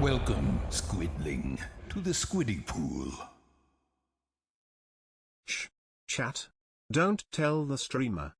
Welcome, Squidling, to the Squiddy Pool. Shh, chat. Don't tell the streamer.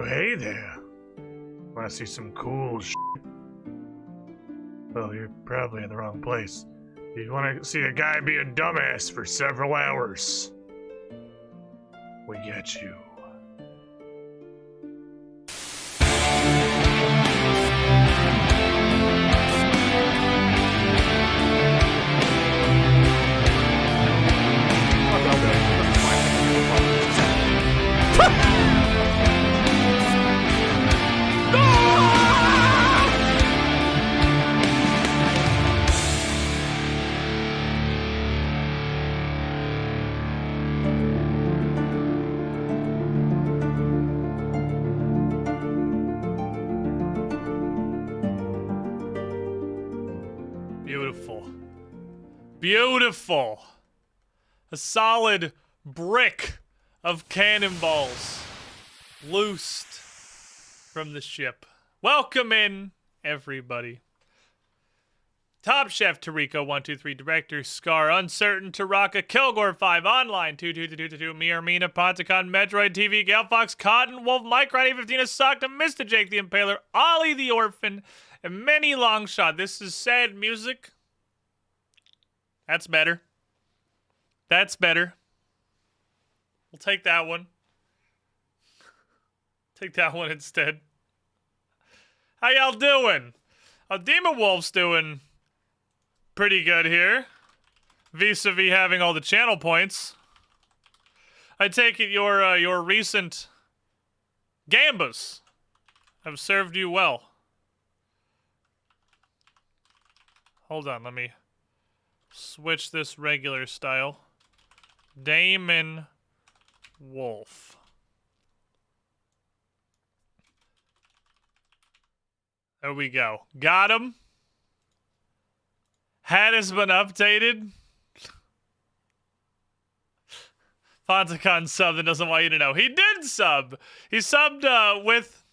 hey there. Wanna see some cool shit? Well, you're probably in the wrong place. You wanna see a guy be a dumbass for several hours? We get you. Beautiful. Beautiful. A solid brick of cannonballs loosed from the ship. Welcome in, everybody. Top Chef Tariko 123, Director Scar, Uncertain Taraka, Kilgore 5, Online 22222, Me Armina, Ponticon, Metroid TV, Gale Fox, Cotton Wolf, Mike Ronnie 15, Asakta, Mr. Jake the Impaler, Ollie the Orphan, and many long shot. This is sad music. That's better. That's better. We'll take that one. Take that one instead. How y'all doing? Demon Wolf's doing pretty good here. Vis-a-vis having all the channel points. I take it your recent gambas have served you well. Hold on, let me switch this regular style. Damon Wolf. There we go. Got him. Hat has been updated. Fonticon sub that doesn't want you to know. He did sub. He subbed with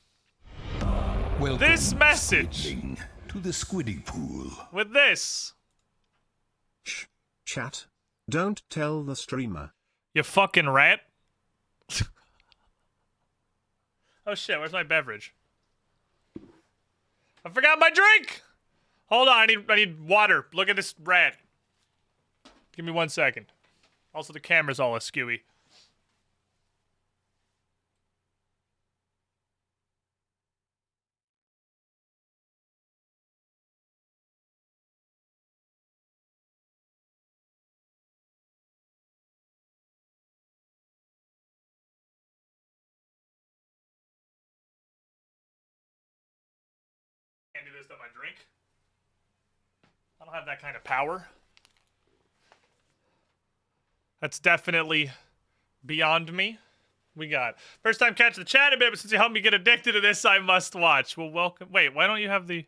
Welcome, this message. Squidling, to the Squiddy Pool. With this. Shh, chat. Don't tell the streamer. You fucking rat. Oh shit, where's my beverage? I forgot my drink! Hold on, I need water. Look at this rat. Give me 1 second. Also, the camera's all askewy. Can't do this to my drink. I don't have that kind of power. That's definitely beyond me. We got first time catch the chat a bit, but since you helped me get addicted to this, I must watch. Well, welcome. Wait, why don't you have the?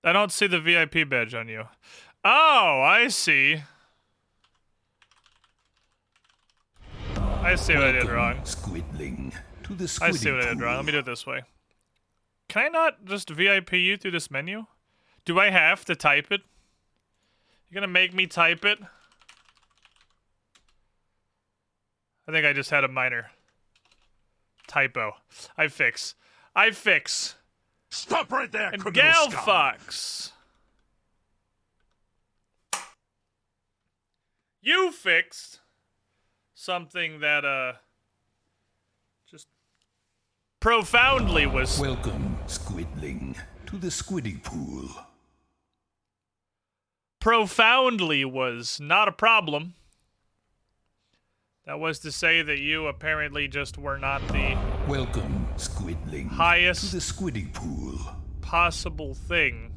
I don't see the VIP badge on you. Oh, I see. I see what I did wrong. Squidling, to the Squiddy I see what I did Pool. wrong. Let me do it this way. Can I not just VIP you through this menu? Do I have to type it? You're gonna make me type it? I think I just had a minor typo. I fix. Stop right there, And criminal Gal scum. Fox. You fixed something that, just profoundly was... Welcome, Squidling, to the Squiddy Pool. Profoundly was not a problem. That was to say that you apparently just were not the Welcome, Squidling, highest to the Squiddy Pool. possible thing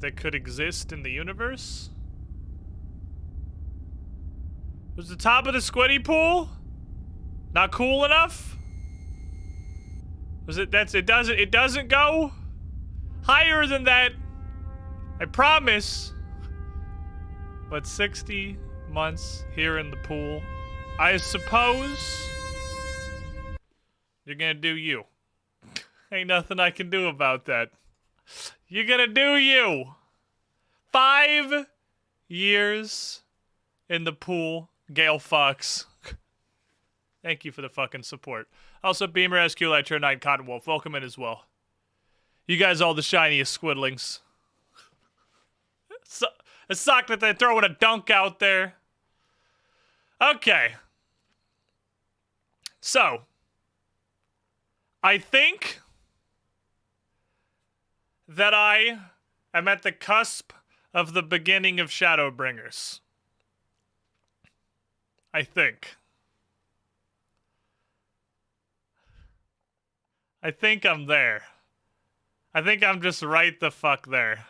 that could exist in the universe? Was the top of the Squiddy Pool not cool enough? Was it it doesn't go higher than that. I promise. But 60 months here in the pool, I suppose you're gonna do you. Ain't nothing I can do about that. You're gonna do you. 5 years in the pool, Gale Fox. Thank you for the fucking support. Also, Beamer, SQ, Lighter, 9, Cotton Wolf, welcome in as well. You guys all the shiniest squidlings. So, it sucked that they're throwing a dunk out there. Okay. So, I think that I am at the cusp of the beginning of Shadowbringers. I think. I think I'm there. I think I'm just right the fuck there.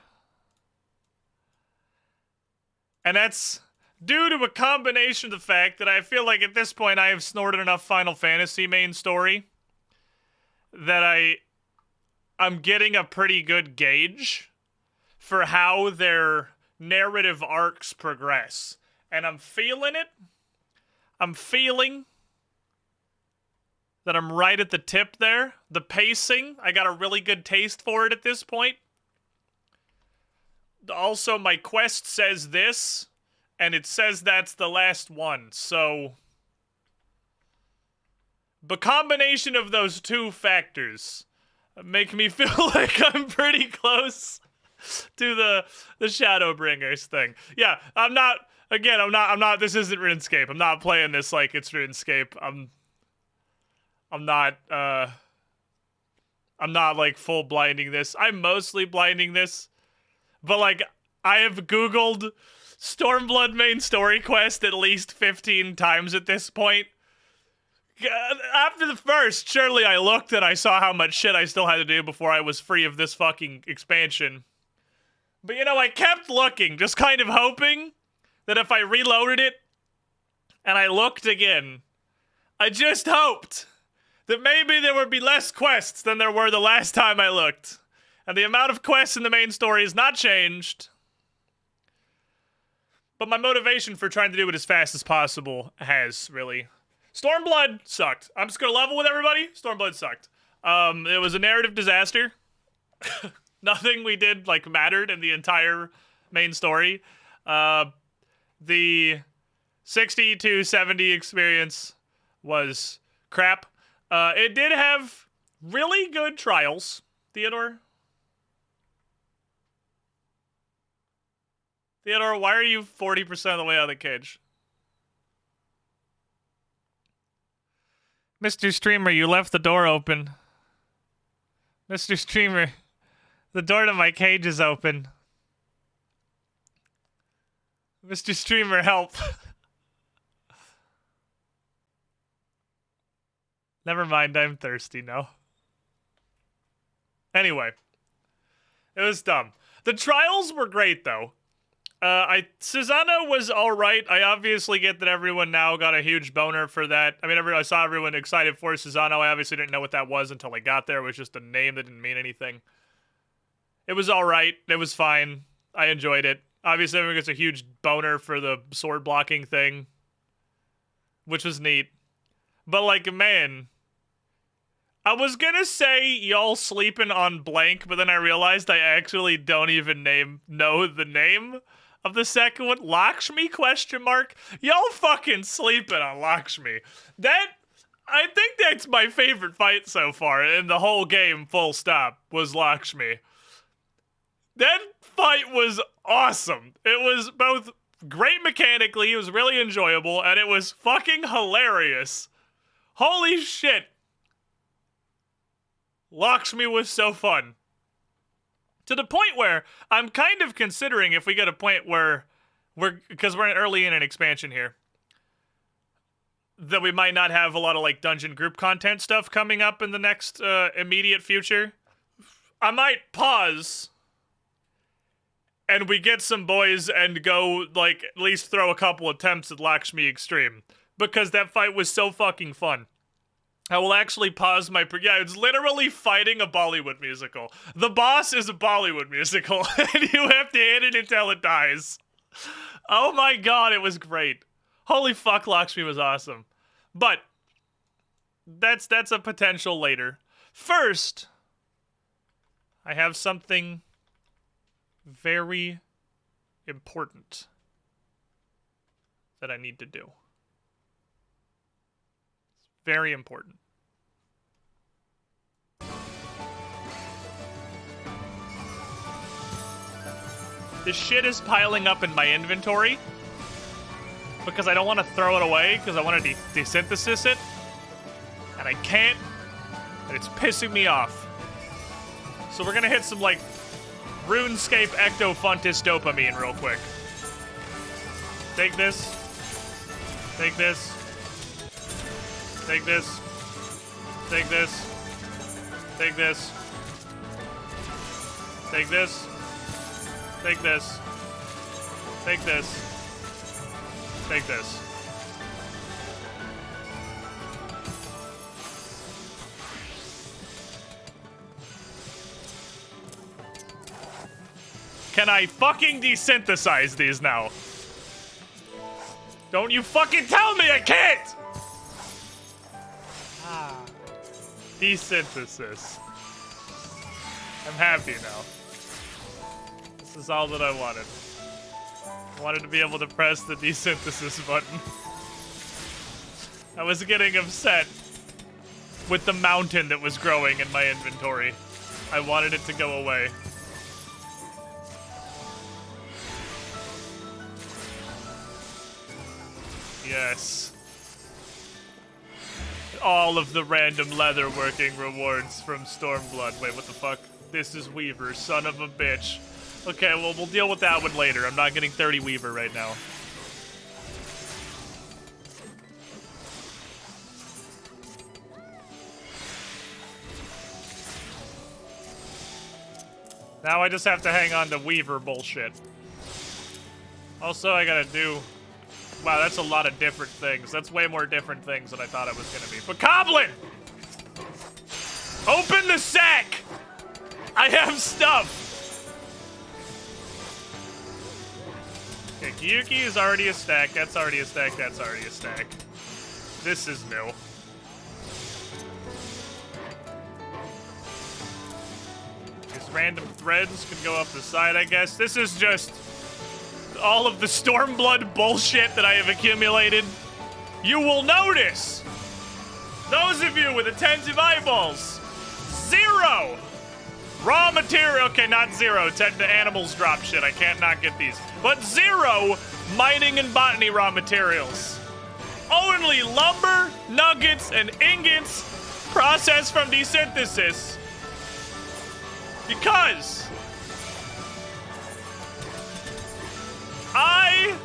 And that's due to a combination of the fact that I feel like at this point I have snorted enough Final Fantasy main story that I'm getting a pretty good gauge for how their narrative arcs progress. And I'm feeling it. I'm feeling that I'm right at the tip there. The pacing, I got a really good taste for it at this point. Also, my quest says this, and it says that's the last one, so the combination of those two factors make me feel like I'm pretty close to the Shadowbringers thing. Yeah, I'm not, this isn't RuneScape. I'm not playing this like it's RuneScape. I'm not like full blinding this. I'm mostly blinding this. But like I have Googled Stormblood main story quest at least 15 times at this point. After the first, surely I looked and I saw how much shit I still had to do before I was free of this fucking expansion. But you know, I kept looking, just kind of hoping that if I reloaded it and I looked again, I just hoped that maybe there would be less quests than there were the last time I looked. And the amount of quests in the main story has not changed. But my motivation for trying to do it as fast as possible has, really. Stormblood sucked. I'm just gonna level with everybody. Stormblood sucked. It was a narrative disaster. Nothing we did, like, mattered in the entire main story. The 60 to 70 experience was crap. It did have really good trials. Theodore, why are you 40% of the way out of the cage? Mr. Streamer, you left the door open. Mr. Streamer, the door to my cage is open. Mr. Streamer, help. Never mind, I'm thirsty now. Anyway. It was dumb. The trials were great, though. Susano was alright. I obviously get that everyone now got a huge boner for that. I mean, I saw everyone excited for Susano. I obviously didn't know what that was until I got there. It was just a name that didn't mean anything. It was alright. It was fine. I enjoyed it. Obviously, everyone gets a huge boner for the sword blocking thing, which was neat. But, like, man, I was gonna say y'all sleeping on blank, but then I realized I actually don't even know the name of the second one. Lakshmi, question mark? Y'all fucking sleeping on Lakshmi. I think that's my favorite fight so far in the whole game, full stop, was Lakshmi. That fight was awesome. It was both great mechanically, it was really enjoyable, and it was fucking hilarious. Holy shit. Lakshmi was so fun. To the point where I'm kind of considering if we get a point where because we're early in an expansion here, that we might not have a lot of like dungeon group content stuff coming up in the next immediate future. I might pause and we get some boys and go like at least throw a couple attempts at Lakshmi Extreme because that fight was so fucking fun. I will actually pause my... Yeah, it's literally fighting a Bollywood musical. The boss is a Bollywood musical, and you have to hit it until it dies. Oh my god, it was great. Holy fuck, Lakshmi was awesome. But, that's a potential later. First, I have something very important that I need to do. Very important. This shit is piling up in my inventory because I don't want to throw it away because I want to desynthesis it, and I can't, and it's pissing me off. So we're gonna hit some, like, RuneScape Ectofuntus dopamine real quick. Take this. Take this. Take this. Take this. Take this. Take this. Take this. Take this. Take this. Can I fucking desynthesize these now? Don't you fucking tell me I can't! Desynthesis. I'm happy now. This is all that I wanted. I wanted to be able to press the desynthesis button. I was getting upset with the mountain that was growing in my inventory. I wanted it to go away. Yes. All of the random leatherworking rewards from Stormblood. Wait, what the fuck? This is Weaver, son of a bitch. Okay, well, we'll deal with that one later. I'm not getting 30 Weaver right now. Now I just have to hang on to Weaver bullshit. Also, I gotta do... Wow, that's a lot of different things. That's way more different things than I thought it was gonna be. But Goblin! Open the sack! I have stuff! Okay, Gyuki is already a stack. That's already a stack. That's already a stack. This is new. These random threads can go up the side, I guess. This is just all of the Stormblood bullshit that I have accumulated. You will notice, those of you with attentive eyeballs, 0 raw material. Okay, not 0. The animals drop shit. I can't not get these. But 0 mining and botany raw materials. Only lumber, nuggets, and ingots processed from desynthesis. Because I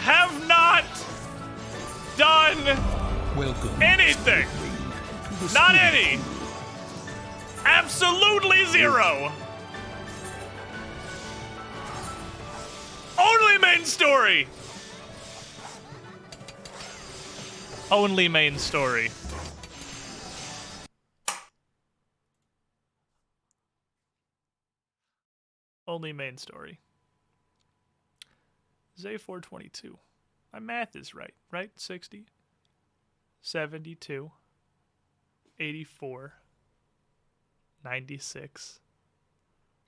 have not done anything. Not any. Absolutely 0. Only main story. Only main story. Only main story. Zay422. My math is right, right? 60, 72, 84, 96.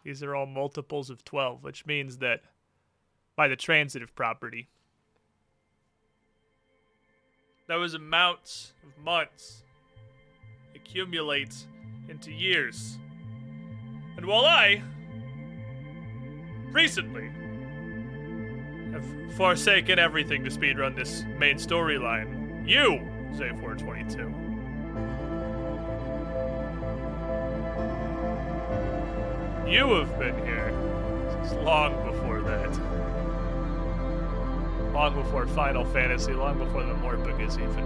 These are all multiples of 12, which means that by the transitive property, those amounts of months accumulate into years. And while I recently have forsaken everything to speedrun this main storyline, you, Zay422, you have been here since long before that. Long before Final Fantasy, long before the Morpheus even.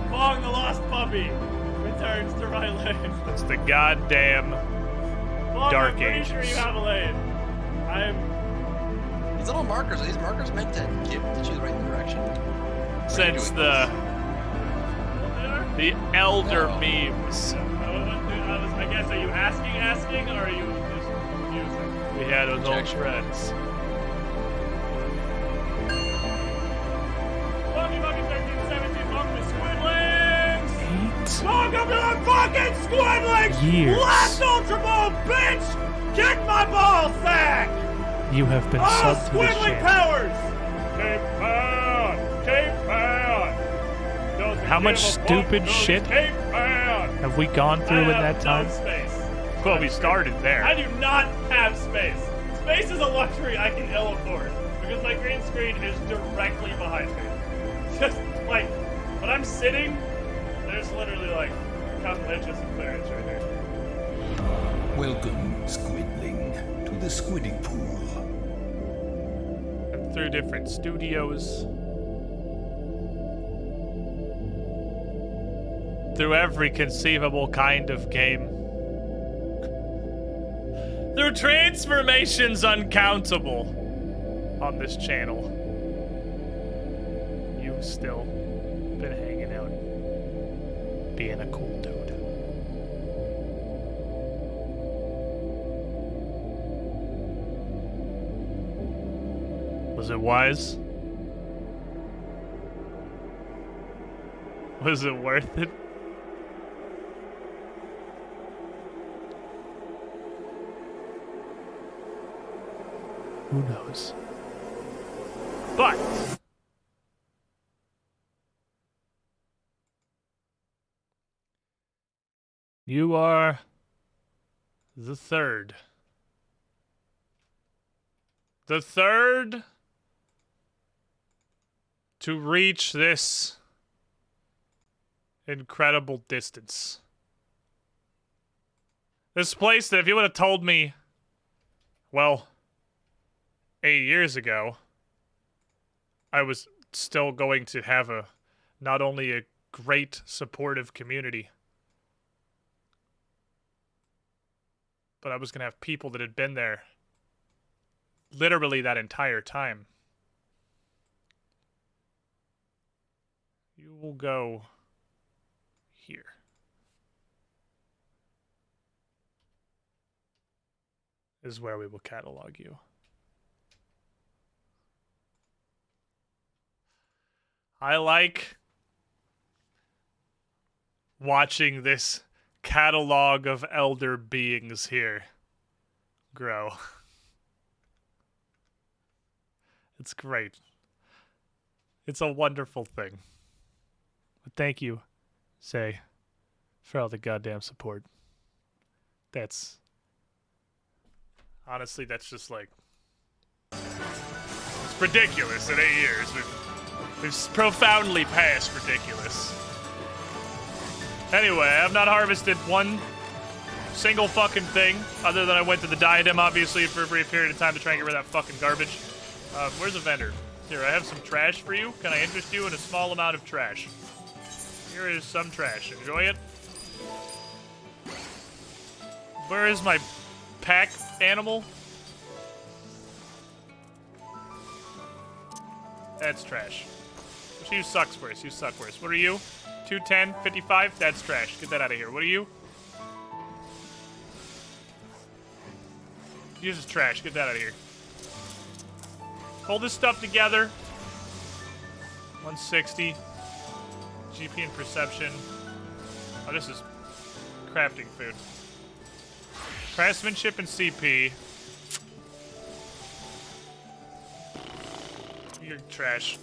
Bong the Lost Puppy returns to Ryland. It's the goddamn Bong, Dark Ages. I'm pretty sure you have a lane. These little markers, are these markers meant to get you the right direction? Since the elder memes. I guess, are you asking, or are you just using? We had those old friends. Fucking 13, 17, welcome to Squidlings! 8 welcome to the fucking Squidlings! Years. Last Ultra Ball, bitch! Kick my ball sack! You have been subbed to this Squidly channel. powers! Caveman! Caveman! Doesn't How much give a fuck, stupid does shit Caveman! have we gone through in that time? No space. Well, we started there. I do not have space. Space is a luxury I can ill afford because my green screen is directly behind me. Just like when I'm sitting, there's literally like a couple inches of clearance right here. Welcome, Squidling, to the Squiddy Pool. And through different studios. Through every conceivable kind of game. Through transformations uncountable on this channel. You've still been hanging out, being a cool dude. Was it wise? Was it worth it? Who knows? But you are the third. The third to reach this incredible distance. This place that if you would have told me, well, 8 years ago, I was still going to have not only a great supportive community, but I was going to have people that had been there literally that entire time. You will go here. Is where we will catalog you. I like watching this catalog of elder beings here grow. It's great. It's a wonderful thing. But thank you, Say, for all the goddamn support. That's... honestly, that's just like... it's ridiculous in 8 years. We've profoundly past ridiculous. Anyway, I have not harvested one single fucking thing, other than I went to the diadem, obviously, for a brief period of time to try and get rid of that fucking garbage. Where's a vendor? Here, I have some trash for you. Can I interest you in a small amount of trash? Here is some trash. Enjoy it. Where is my pack animal? That's trash. You suck worse. You suck worse. What are you? 210, 55? That's trash. Get that out of here. What are you? Yours is trash. Get that out of here. Hold this stuff together. 160. GP and perception. Oh, this is crafting food. Craftsmanship and CP. You're trash.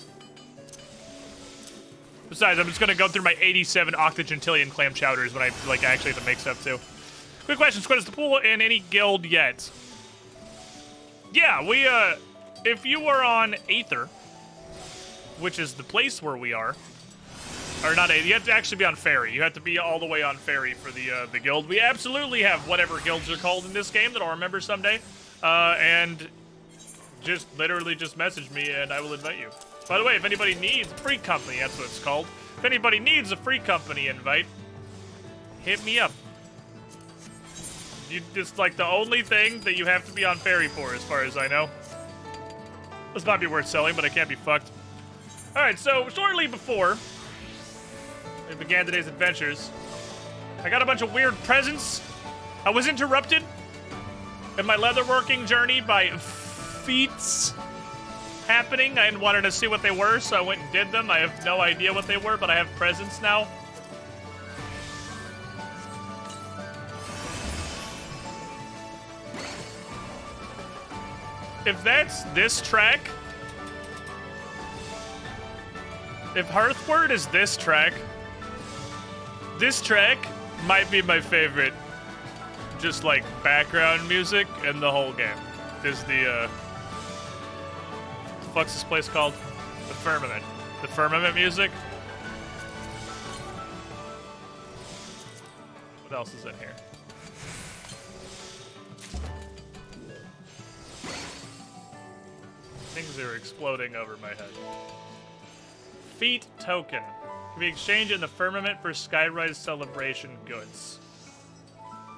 Besides, I'm just gonna go through my 87 octogentillion clam chowders when I actually have to make stuff too. Quick question, Squid, is the pool in any guild yet? Yeah, we if you are on Aether, which is the place where we are, or not Aether, you have to actually be on Fairy. You have to be all the way on Fairy for the guild. We absolutely have whatever guilds are called in this game that I'll remember someday. And just literally just message me and I will invite you. By the way, if anybody needs a free company, that's what it's called. If anybody needs a free company invite, hit me up. It's like the only thing that you have to be on Fairy for, as far as I know. This might be worth selling, but I can't be fucked. Alright, so shortly before we began today's adventures, I got a bunch of weird presents. I was interrupted in my leatherworking journey by feats happening. I wanted to see what they were, so I went and did them. I have no idea what they were, but I have presents now. if that's this track, if Hearthword is this track might be my favorite, just like background music in the whole game. Is the what's this place called? The Firmament. The Firmament music. What else is in here? Things are exploding over my head. Feat token. Can be exchanged in the Firmament for Skyrise Celebration goods.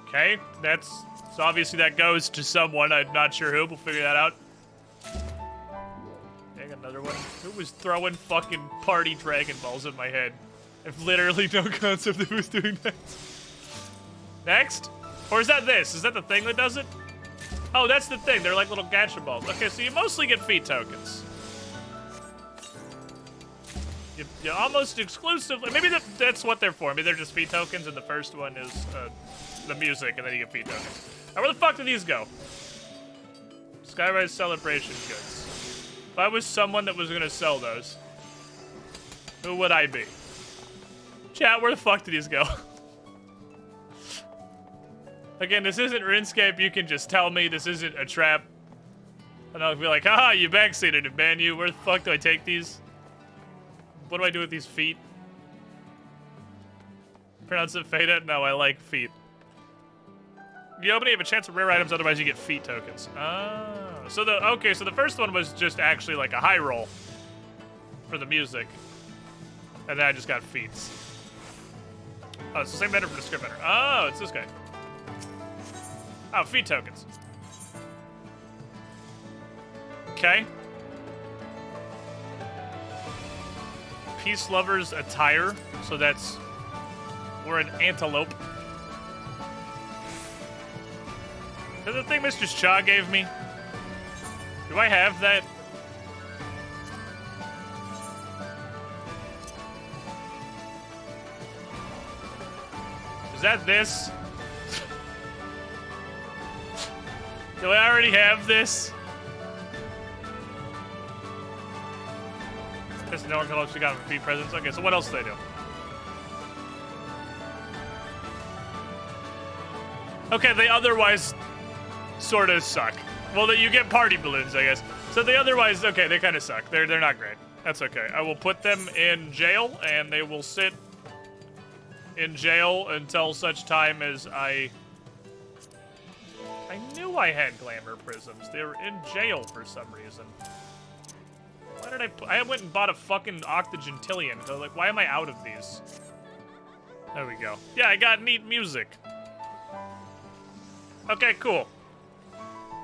Okay, that's... So obviously that goes to someone. I'm not sure who. We'll figure that out. Dang, another one. Who was throwing fucking party Dragon Balls at my head? I have literally no concept of who's doing that. Next? Or is that this? Is that the thing that does it? Oh, that's the thing. They're like little gacha balls. Okay, so you mostly get feat tokens. You almost exclusively... Maybe that's what they're for. Maybe they're just feat tokens, and the first one is the music, and then you get feat tokens. Now, where the fuck do these go? Skyrise Celebration goods. If I was someone that was going to sell those, who would I be? Chat, where the fuck did these go? Again, this isn't RuneScape. You can just tell me this isn't a trap. And I'll be like, haha, you backseated it, man. Where the fuck do I take these? What do I do with these feet? Pronounce it Feta? No, I like feet. You open it, you have a chance of rare items, otherwise you get feat tokens. Oh. So the first one was just actually like a high roll for the music. And then I just got feats. Oh, it's the same vendor for the script vendor. Oh, it's this guy. Oh, feat tokens. Okay. Peace Lover's attire. So that's... We're an antelope. Is that the thing Mr. Shaw gave me? Do I have that? Is that this? Do I already have this? Guess no one actually got free presents. Okay, so what else do they do? Okay, they otherwise sort of suck. Well, you get party balloons, I guess. So they otherwise, okay, they kind of suck. They're not great. That's okay. I will put them in jail, and they will sit in jail until such time as I knew I had glamour prisms. They were in jail for some reason. Why did I went and bought a fucking octogentillion. So like, why am I out of these? There we go. Yeah, I got neat music. Okay, cool.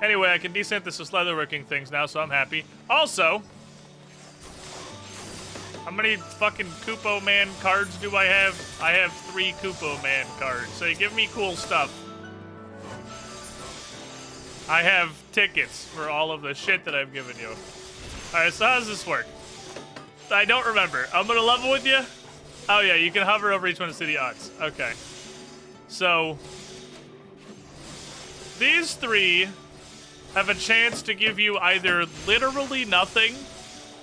Anyway, I can desynthesis leatherworking things now, so I'm happy. Also, how many fucking Kupo Man cards do I have? I have 3 Kupo Man cards. So you give me cool stuff. I have tickets for all of the shit that I've given you. Alright, so how does this work? I don't remember. I'm gonna level with you? Oh yeah, you can hover over each one to see the odds. Okay. So, these 3 have a chance to give you either literally nothing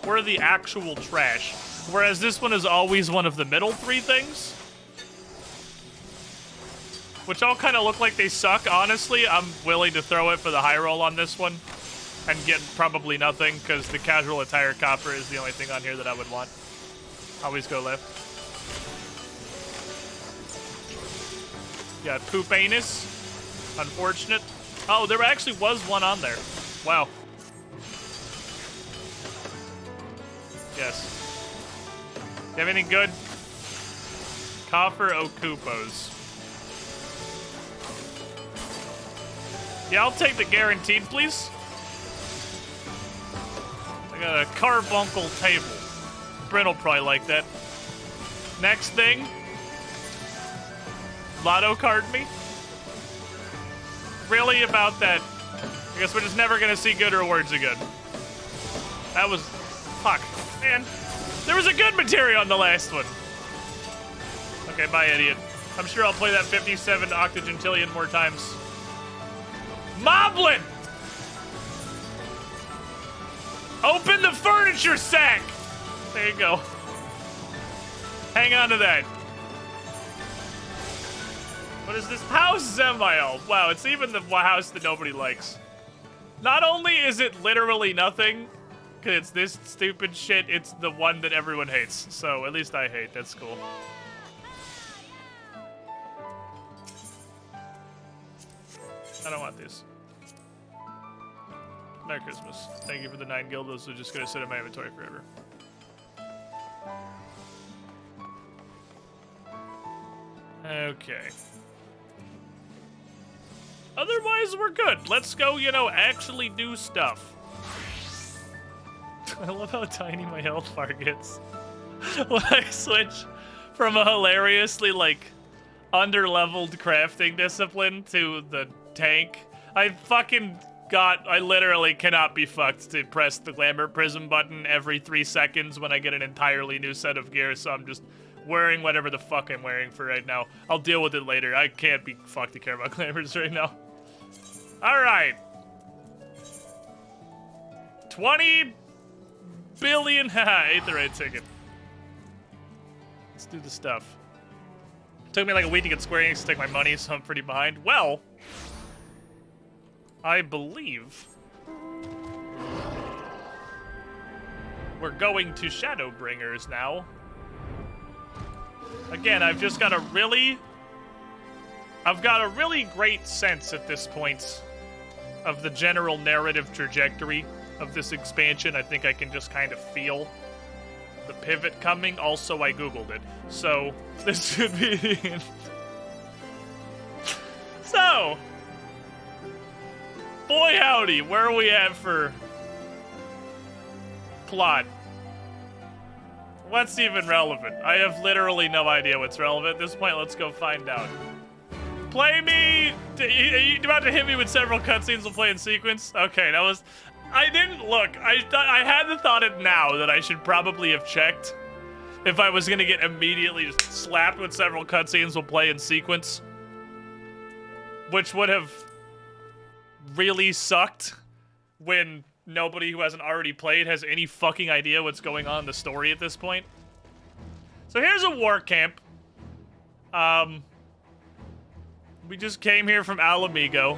or the actual trash. Whereas this one is always one of the middle 3 things. Which all kind of look like they suck, honestly. I'm willing to throw it for the high roll on this one. And get probably nothing, because the casual attire copper is the only thing on here that I would want. Always go left. Yeah, poop anus. Unfortunate. Oh, there actually was one on there. Wow. Yes. You have anything good? Coffer Okupos. Yeah, I'll take the guaranteed, please. I got a carbuncle table. Brent will probably like that. Next thing. Lotto card me. Really about that? I guess we're just never gonna see good rewards again. That was... Fuck. Man. There was a good material on the last one. Okay, bye, idiot. I'm sure I'll play that 57 octogentillion more times. Moblin! Open the furniture sack! There you go. Hang on to that. What is this? House Zemael. Wow, it's even the house that nobody likes. Not only is it literally nothing, because it's this stupid shit, it's the one that everyone hates. So, at least I hate. That's cool. I don't want these. Merry Christmas. Thank you for the 9 gil. Those are just gonna sit in my inventory forever. Okay. Otherwise, we're good. Let's go, you know, actually do stuff. I love how tiny my health bar gets when I switch from a hilariously, like, under-leveled crafting discipline to the tank. I literally cannot be fucked to press the Glamour Prism button every 3 seconds when I get an entirely new set of gear, so I'm just wearing whatever the fuck I'm wearing for right now. I'll deal with it later. I can't be fucked to care about Glamours right now. Alright. 20 billion. Haha, ate the right ticket. Let's do the stuff. It took me like a week to get Square Enix to take my money, so I'm pretty behind. Well, I believe we're going to Shadowbringers now. Again, I've got a really great sense at this point of the general narrative trajectory of this expansion. I think I can just kind of feel the pivot coming. Also, I Googled it. So, this should be the end. So, boy howdy, where are we at for plot? What's even relevant? I have literally no idea what's relevant. At this point, let's go find out. Play me! Are you about to hit me with several cutscenes we'll play in sequence? Okay, that was... I didn't look. I had the thought it now that I should probably have checked if I was gonna get immediately just slapped with several cutscenes we'll play in sequence. Which would have really sucked when nobody who hasn't already played has any fucking idea what's going on in the story at this point. So here's a war camp. We just came here from Alamigo.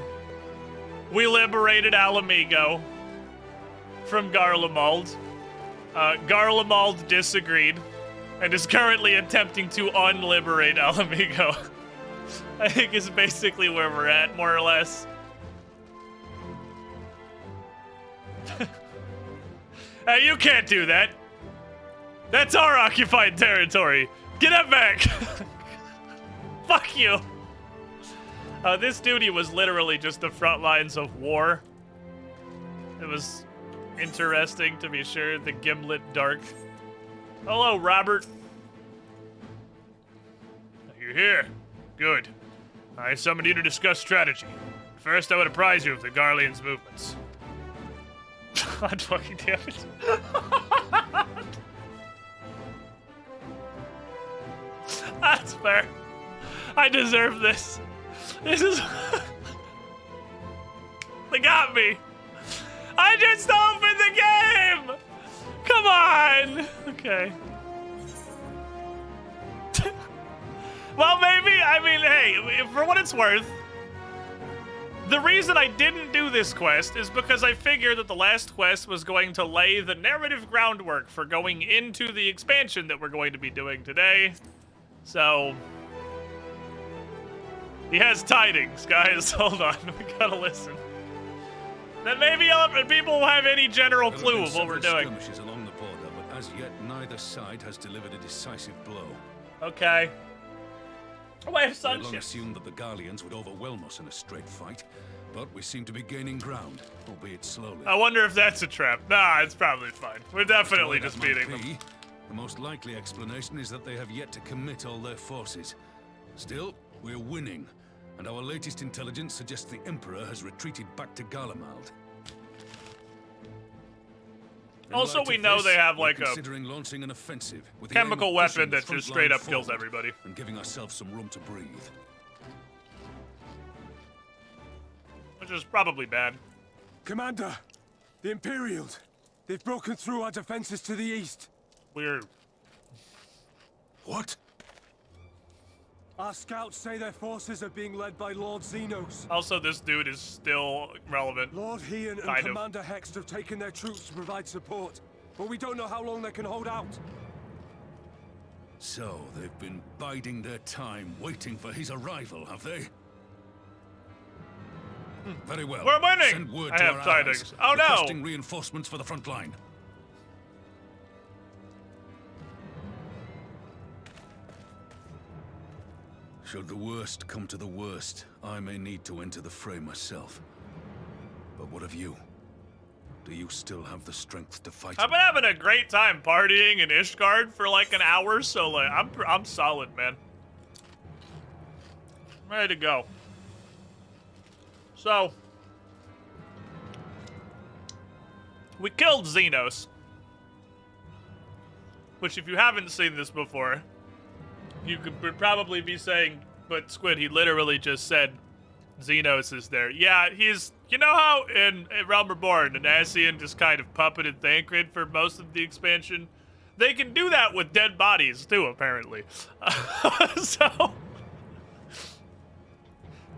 We liberated Alamigo from Garlemald. Garlemald disagreed and is currently attempting to unliberate Alamigo. I think is basically where we're at, more or less. Hey, you can't do that. That's our occupied territory. Get that back. Fuck you. This duty was literally just the front lines of war. It was interesting, to be sure. The Gimlet Dark. Hello, Robert. You're here. Good. I summoned you to discuss strategy. First, I would apprise you of the Garlean's movements. God fucking damn it. That's fair. I deserve this. This is... They got me. I just opened the game! Come on! Okay. Well, maybe, I mean, hey, for what it's worth, the reason I didn't do this quest is because I figured that the last quest was going to lay the narrative groundwork for going into the expansion that we're going to be doing today. So, he has tidings, guys. Hold on, we gotta listen. Then maybe people will have any general clue of what we're doing. Skirmishes along the border, but as yet neither side has delivered a decisive blow. Okay. Oh, I have I long sunships. assumed that the Garleans would overwhelm us in a straight fight, but we seem to be gaining ground, albeit slowly. I wonder if that's a trap. Nah, it's probably fine. We're definitely just beating them. The most likely explanation is that they have yet to commit all their forces. Still, we're winning, and our latest intelligence suggests the Emperor has retreated back to Garlemald. Also, we know they have like a considering launching an offensive with the chemical aim of weapon pushing the that front just straight line up kills forward everybody. and giving ourselves some room to breathe. Which is probably bad. Commander, the Imperials. They've broken through our defenses to the east. Weird. What? Our scouts say their forces are being led by Lord Xenos. Also, this dude is still relevant. Lord Heian and Kind of. Commander Hext have taken their troops to provide support, but we don't know how long they can hold out. So, they've been biding their time, waiting for his arrival, have they? Very well. We're winning! Send word I to have our tidings. allies, Oh, no! requesting reinforcements for the front line. Should the worst come to the worst, I may need to enter the fray myself. But what of you? Do you still have the strength to fight? I've been having a great time partying in Ishgard for like an hour, so like I'm solid, man. I'm ready to go. So we killed Xenos, which if you haven't seen this before, you would probably be saying, but Squid, he literally just said Xenos is there. Yeah, he's, you know how in Realm Reborn, Anasian just kind of puppeted Thancred for most of the expansion? They can do that with dead bodies too, apparently.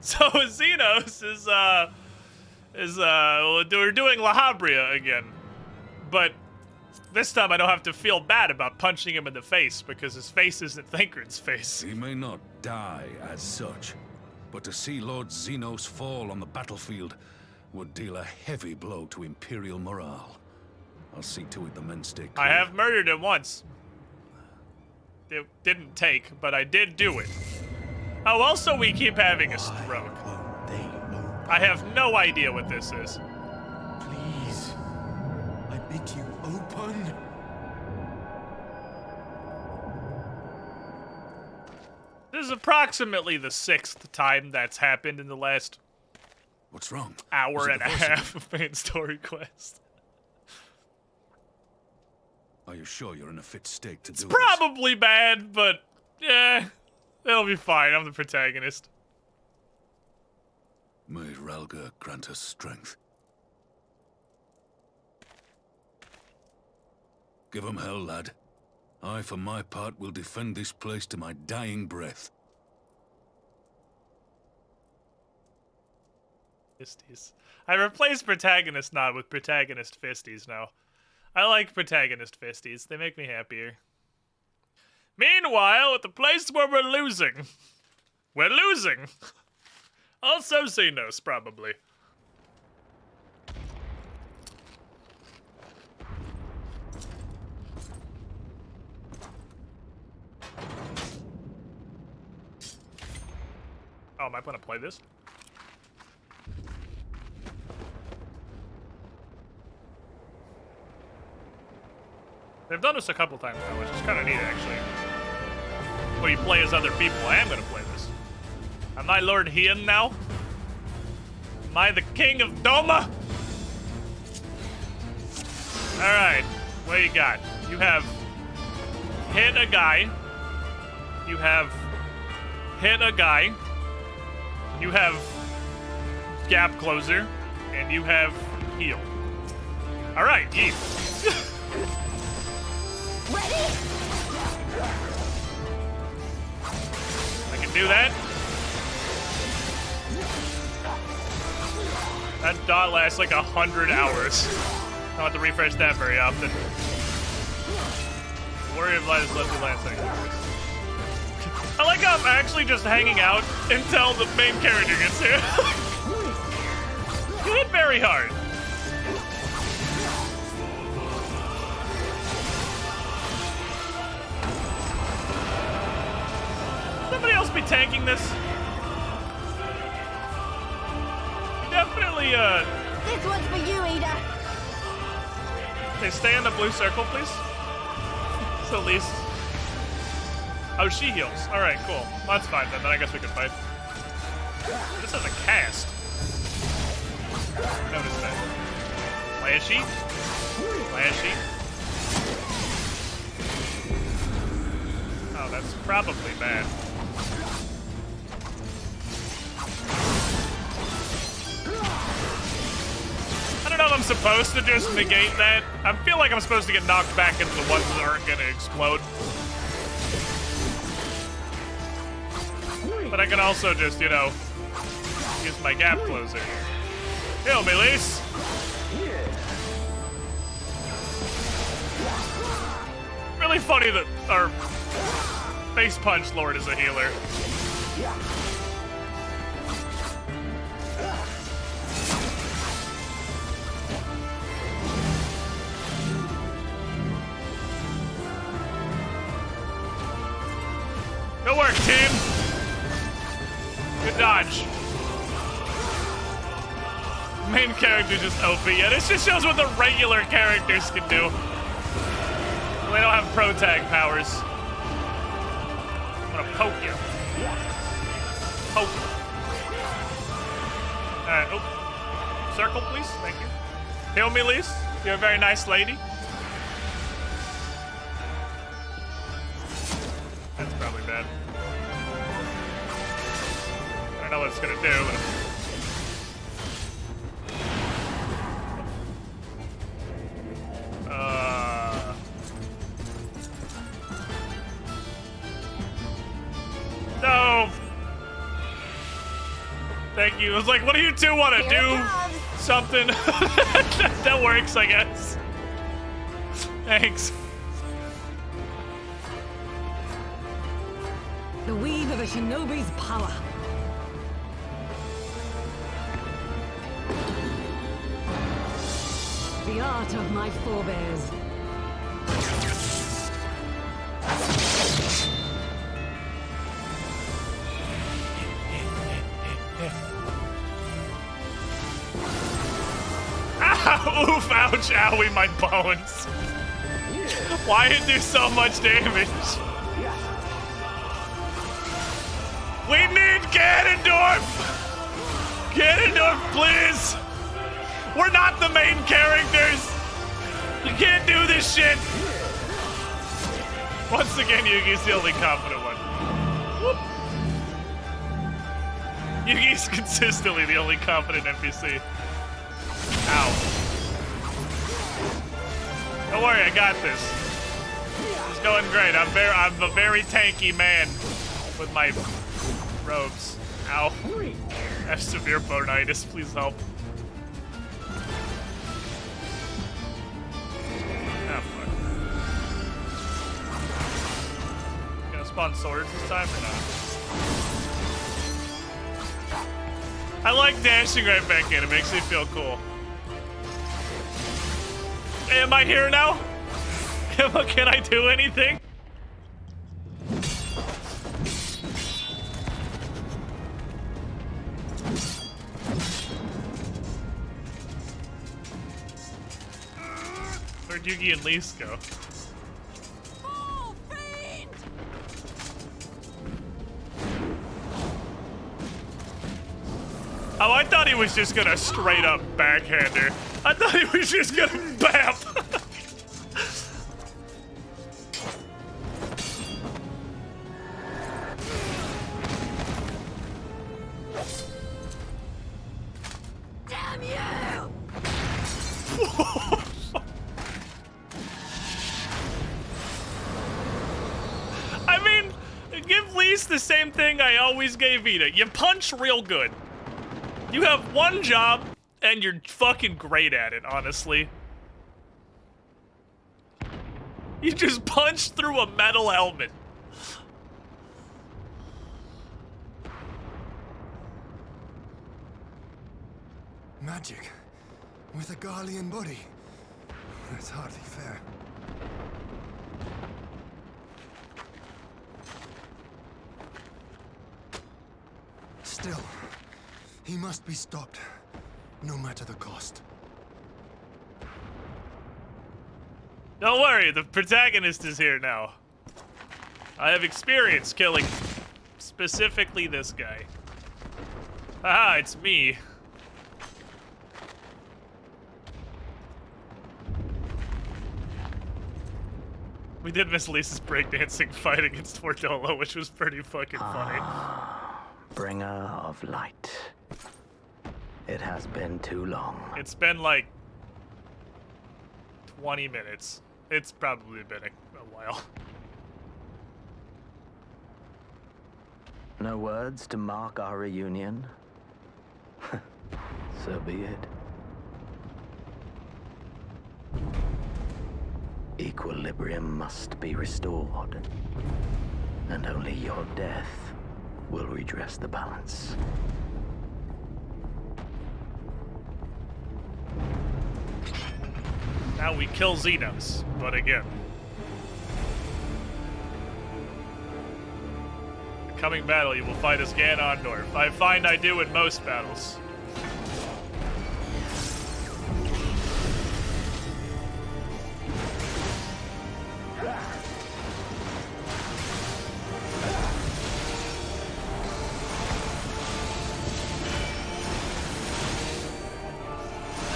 So Xenos we're doing La Habria again. But this time I don't have to feel bad about punching him in the face because his face isn't Thancred's face. He may not die as such, but to see Lord Xenos fall on the battlefield would deal a heavy blow to Imperial morale. I'll see to it the men stay clear. I have murdered him once. It didn't take, but I did do it. Oh, also we keep having a stroke. I have no idea what this is. Please, I bid you open. This is approximately the 6th time that's happened in the last What's wrong? hour Is it and the a voice half of main story quest. Are you sure you're in a fit state to do Probably bad, but yeah, it'll be fine. I'm the protagonist. this? May Ralga grant us strength. Give him hell, lad. I, for my part, will defend this place to my dying breath. Fisties. I replaced protagonist nod with protagonist fisties now. I like protagonist fisties. They make me happier. Meanwhile, at the place where we're losing. We're losing! Also Xenos, probably. Oh, am I gonna play this? They've done this a couple times now, which is kind of neat, actually. Where you play as other people. I am gonna play this. Am I Lord Heian now? Am I the King of Doma? Alright, what you got? You have hit a guy. You have hit a guy. You have gap closer. And you have heal. Alright, yeet. Ready? I can do that. That dot lasts like 100 hours. I don't have to refresh that very often. Worry about his left lancing. I like how I'm actually just hanging out until the main character gets here. You hit very hard. Somebody else be tanking this? You definitely, This one's for you, Ada. Okay, stay in the blue circle, please. So at least. Oh, she heals. Alright, cool. That's fine then. Then I guess we can fight. This is a cast. Notice that. Flashy. Flashy. Oh, that's probably bad. I don't know if I'm supposed to just negate that. I feel like I'm supposed to get knocked back into the ones that aren't gonna explode. But I can also just, you know, use my gap closer. Heal me, Lise. Really funny that our Face Punch Lord is a healer. Good work, team. Good dodge. Main character just OP. Yeah, this just shows what the regular characters can do. They don't have pro tag powers. I'm gonna poke you. Poke. Alright, oh. Circle, please. Thank you. Heal me, Lise. You're a very nice lady. That's probably bad. I don't know what it's gonna do, but... No! Thank you. I was like, what do you two want to do? Something. That works, I guess. Thanks. The weave of a shinobi's power. The art of my forebears. Oof, ouch, owie, my bones. Why did it do so much damage? We need Ganondorf! Ganondorf, please! We're not the main characters! We can't do this shit! Once again, Yugi's the only confident one. Whoop. Yugi's consistently the only confident NPC. Ow. Don't worry, I got this. It's going great. I'm a very tanky man with my robes. Ow. I have severe bonitis. Please help. Oh, fuck. Gonna spawn swords this time or not? I like dashing right back in. It makes me feel cool. Am I here now? Can I do anything? Where'd Yugi and Lise go? Oh, I thought he was just gonna straight up backhander. I thought he was just gonna bap. Damn you! I mean, give Lise the same thing I always gave Vita. You punch real good. You have one job, and you're fucking great at it, honestly. You just punch through a metal helmet. Magic with a Garlean body. That's hardly fair. Still, he must be stopped, no matter the cost. Don't worry, the protagonist is here now. I have experience killing specifically this guy. Haha, it's me. We did miss Lisa's breakdancing fight against Fortolo, which was pretty fucking funny. Bringer of light. It has been too long. It's been like 20 minutes. It's probably been a while. No words to mark our reunion? So be it. Equilibrium must be restored, and only your death will redress the balance. Now we kill Xenos, but again. The coming battle, you will fight as Ganon North. I find I do in most battles.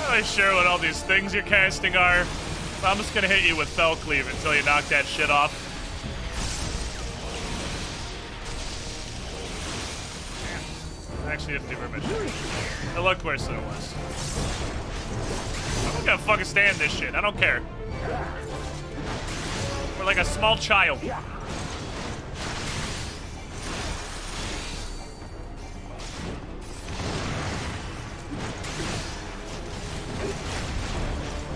Not sure what all these things you're casting are. I'm just gonna hit you with Fell Cleave until you knock that shit off. Actually didn't do very much. It looked worse than it was. I'm not gonna fucking stand this shit. I don't care. We're like a small child.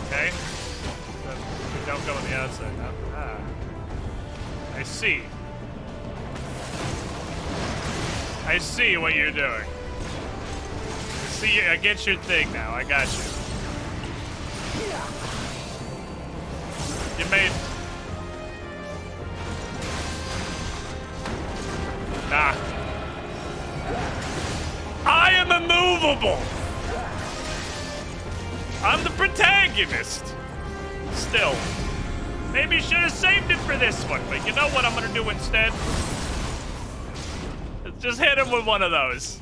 Okay. We don't go on the outside now. Ah. I see. I see what you're doing. I get your thing now. I got you. You made... Nah. I am immovable! I'm the protagonist! Still. Maybe you should have saved it for this one, but you know what I'm gonna do instead? Just hit him with one of those.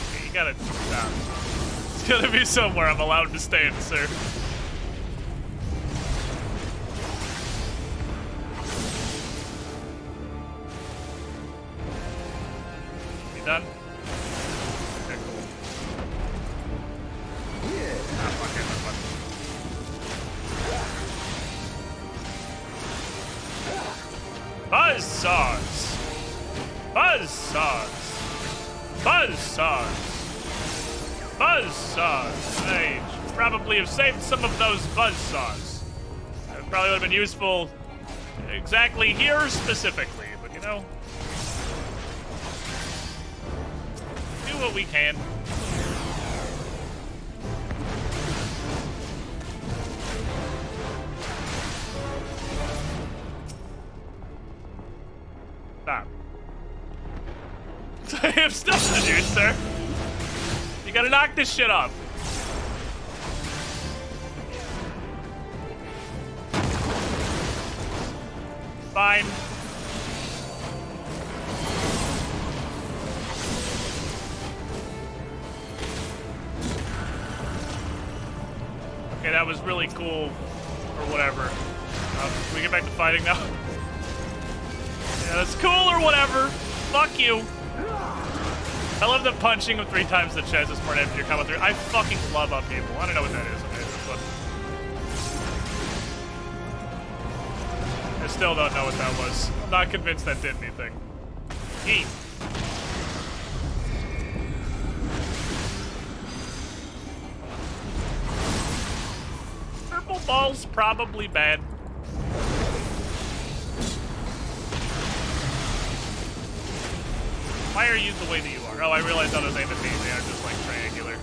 Okay, you gotta stop. It's gonna be somewhere I'm allowed to stand, sir. You done? Okay, cool. Ah, fuck it, fuck it. Buzzsaws! Buzzsaws! Buzzsaws! Buzzsaws! I should probably have saved some of those buzzsaws. It probably would have been useful exactly here specifically, but you know, do what we can. Stop. I have stuff to do, sir. You gotta knock this shit off. Fine. Okay, that was really cool, or whatever. Can we get back to fighting now? Yeah, that's cool or whatever. Fuck you. I love that punching him 3 times the chest is more than your combo through. I fucking love upheaval. I don't know what that is. Okay, but I still don't know what that was. I'm not convinced that did anything. Eat. Purple ball's probably bad. Why are you the way that you are? Oh, I realized others ain't the team. They are just like triangular.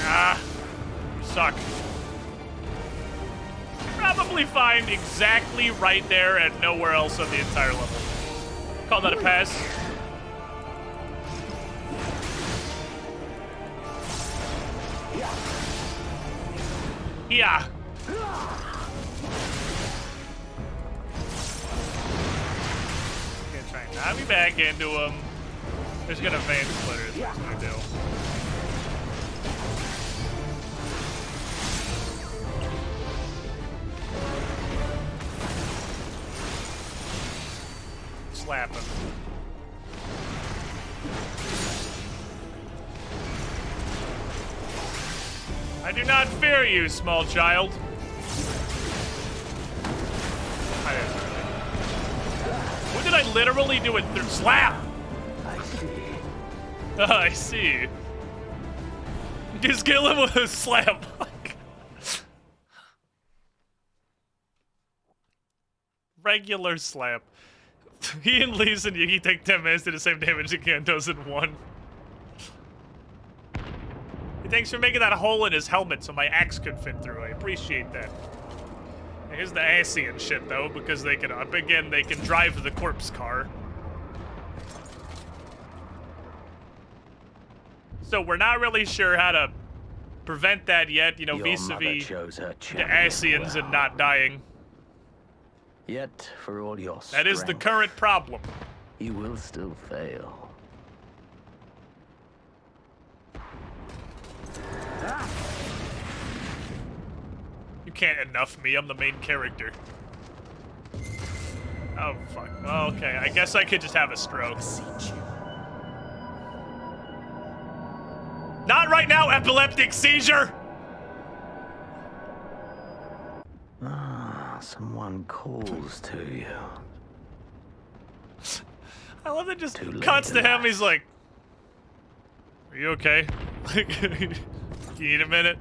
Ah, you suck. Probably find exactly right there and nowhere else on the entire level. Call that a pass. Yeah. I'll be back into him. There's gonna vein splitter is what he's gonna do. slap him. I do not fear you, small child. I didn't really. What did I literally do it through? Slap! I see. I see. Just kill him with a slap. Regular slap. He and Lise and Yugi take 10 minutes to do the same damage again, does in one. Thanks for making that hole in his helmet so my axe could fit through. I appreciate that. Here's the Asian shit, though, because they can, again, they can drive the corpse car. So we're not really sure how to prevent that yet, you know, vis-a-vis the Asians and not dying. Yet, for all your strength, that is the current problem. You will still fail. You can't enough me, I'm the main character. Oh, fuck. Well, okay, I guess I could just have a stroke. Not right now, epileptic seizure! Ah, someone calls to you. I love that just cuts to him, he's like, are you okay? You need a minute?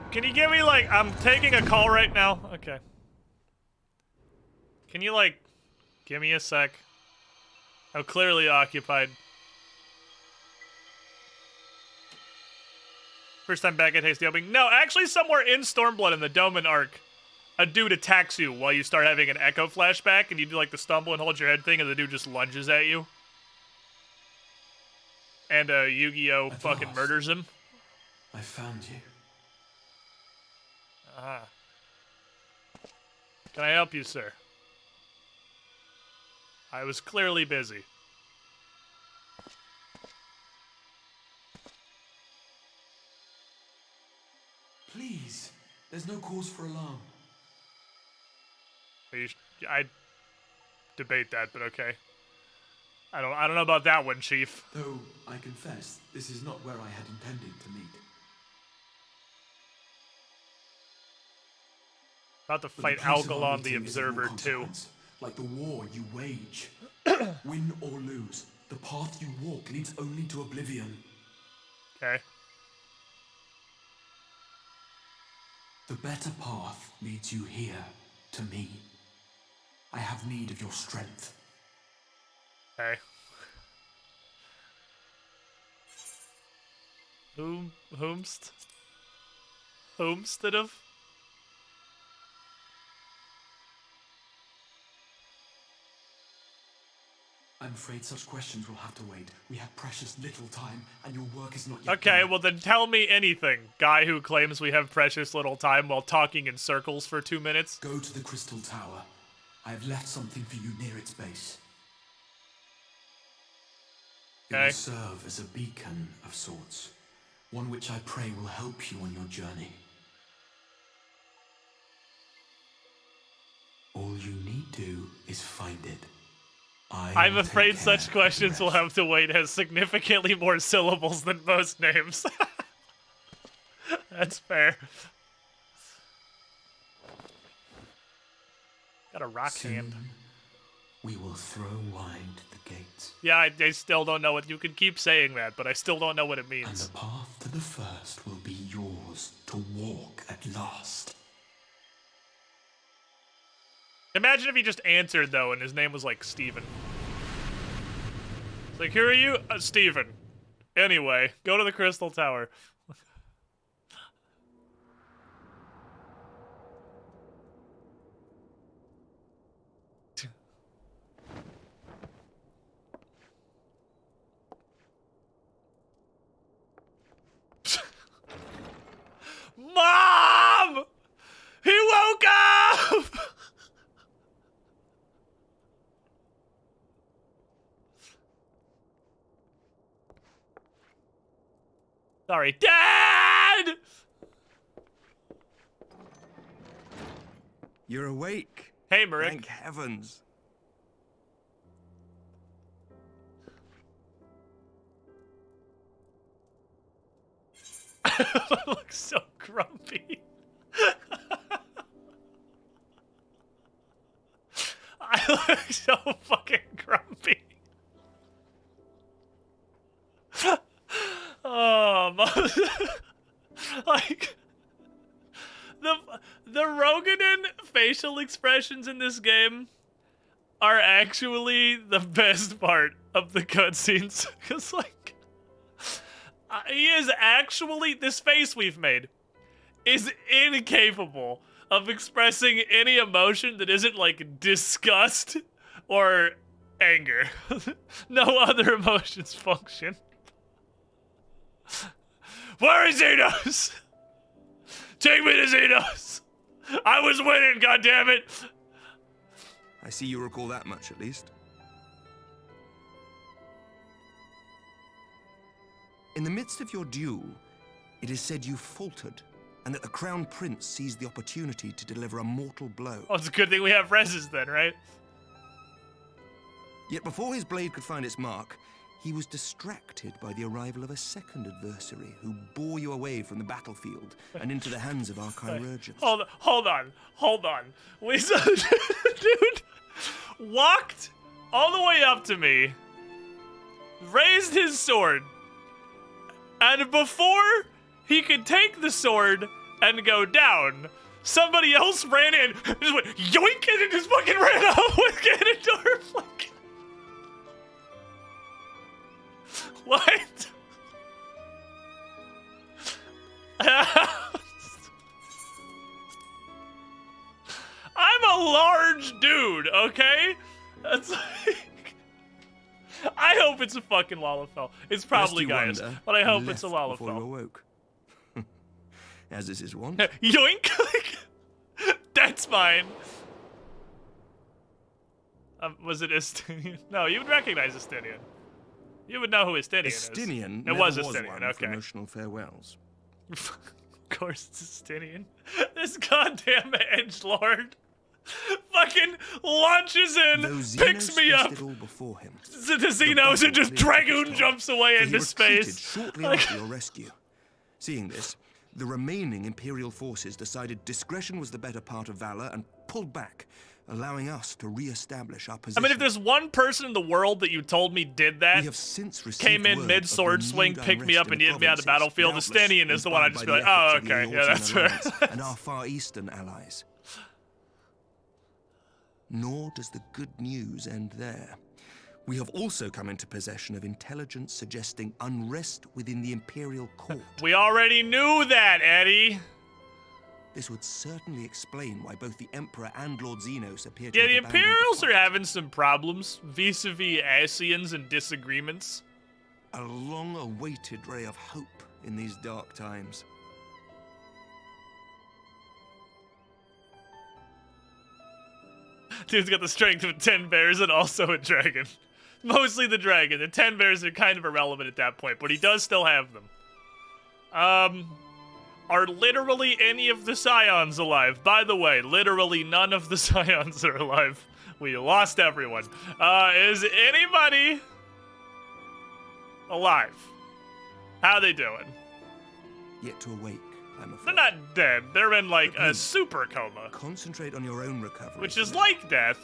Can you give me, like, I'm taking a call right now? Okay. Can you, like, give me a sec? I'm clearly occupied. First time back at Hasty Opening. No, actually somewhere in Stormblood in the Doman arc, a dude attacks you while you start having an echo flashback, and you do, like, the stumble and hold your head thing, and the dude just lunges at you. And, Yu-Gi-Oh! Fucking murders him. I found you. Ah. Can I help you, sir? I was clearly busy. Please, there's no cause for alarm. I debate that, but okay. I don't know about that one, Chief. Though I confess, this is not where I had intended to meet. About to fight Algalon the Observer too. Like the war you wage. Win or lose, the path you walk leads only to oblivion. Okay. The better path leads you here, to me. I have need of your strength. Okay. Whomstead of? I'm afraid such questions will have to wait. We have precious little time, and your work is not yet Okay, done. well then tell me anything. Guy who claims we have precious little time while talking in circles for 2 minutes. Go to the Crystal Tower. I have left something for you near its base. It will serve as a beacon of sorts. One which I pray will help you on your journey. All you need do is find it. I'm afraid such questions will have to wait as significantly more syllables than most names. That's fair. Got a rock hand. We will throw wide the gates. Yeah, I still don't know what you can keep saying that, but I still don't know what it means. And the path to the first will be yours to walk at last. Imagine if he just answered, though, and his name was, like, Steven. It's like, who are you? Steven. Anyway, go to the Crystal Tower. Mom! He woke Sorry, Dad! You're awake. Hey, Marick. Thank heavens. I look so grumpy. I look so fucking grumpy. Oh, like the Roganin facial expressions in this game are actually the best part of the cutscenes, because like he is actually, this face we've made is incapable of expressing any emotion that isn't like disgust or anger. No other emotions function. Where is Xenos? Take me to Xenos! I was winning, goddammit! I see you recall that much, at least. In the midst of your duel, it is said you faltered, and that the Crown Prince seized the opportunity to deliver a mortal blow. Oh, it's a good thing we have reses then, right? Yet before his blade could find its mark, he was distracted by the arrival of a second adversary who bore you away from the battlefield and into the hands of our chirurgeons. Hold on. We saw dude walked all the way up to me, raised his sword, and before he could take the sword and go down, somebody else ran in, just went yoink, and it just fucking ran out with Ganondorf. Like, what? I'm a large dude, okay? That's like, I hope it's a fucking Lalafell. It's probably Gaius, but I hope it's a Lalafell. Before you awoke. As is his wont. Yoink! That's fine. Was it Estinian? No, you would recognize Estinian. You would know who Estinian is. Estinian It was Estinian, one okay. for emotional farewells. Of course it's Estinian. This goddamn edgelord fucking launches in, picks me up, it all before him. to Xenos, and just Dragoon jumps away into space. Shortly after your rescue. Seeing this, the remaining Imperial forces decided discretion was the better part of valor and pulled back, allowing us to re-establish our position. I mean, if there's one person in the world that you told me did that, came in mid-sword swing, picked me up, and hit me on the battlefield, Estinian is the one I'd just be like, oh, okay, yeah, that's fair. And our Far Eastern allies. Nor does the good news end there. We have also come into possession of intelligence suggesting unrest within the Imperial Court. We already knew that, Eddie. This would certainly explain why both the Emperor and Lord Xenos appear to Yeah, the have abandoned Imperials the are fight. having some problems vis-a-vis Asians and disagreements. A long-awaited ray of hope in these dark times. Dude's got the strength of 10 bears and also a dragon. Mostly the dragon. The 10 bears are kind of irrelevant at that point, but he does still have them. Are literally any of the Scions alive? By the way, literally none of the Scions are alive. We lost everyone. Is anybody alive? How they doing? Yet to awake, I'm afraid. They're not dead. They're in, like, a super coma. Concentrate on your own recovery. Which is like death,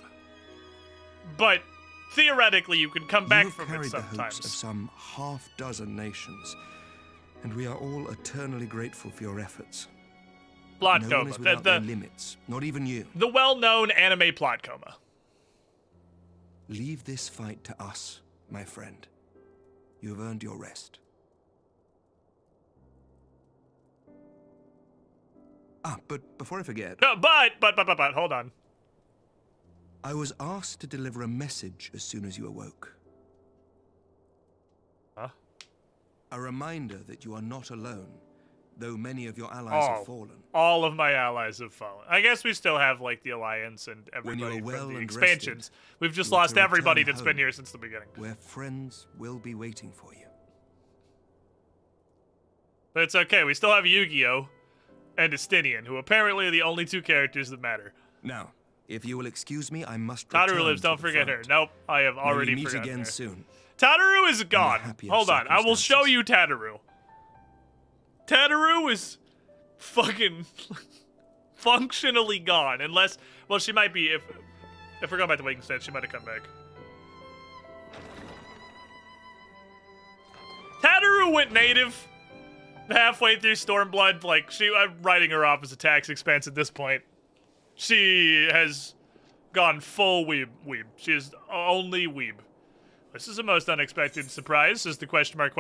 but theoretically you can come back from it carried sometimes. the hopes of some half-dozen nations, and we are all eternally grateful for your efforts. Plot No one coma. is without their limits, not even you. The well-known anime plot coma. Leave this fight to us, my friend. You have earned your rest. But before I forget... No, but, hold on. I was asked to deliver a message as soon as you awoke. Huh? A reminder that you are not alone, though many of your allies have fallen. All of my allies have fallen. I guess we still have, like, the Alliance and everybody from the expansions. We've just lost everybody that's been here since the beginning. Where friends will be waiting for you. But it's okay. We still have Yu-Gi-Oh! And Estinian, who apparently are the only two characters that matter. Now, if you will excuse me, I must Tataru return lives, to don't the forget front. her. Nope, I have already May we meet forgotten again her. soon. Tataru is gone. happier Hold on, I will show circumstances. you Tataru. Tataru is fucking functionally gone, unless, well, she might be, if we're going back to Waking Stand, she might have come back. Tataru went native halfway through Stormblood. Like, I'm writing her off as a tax expense at this point. She has gone full weeb. She is only weeb. This is a most unexpected surprise, says the question mark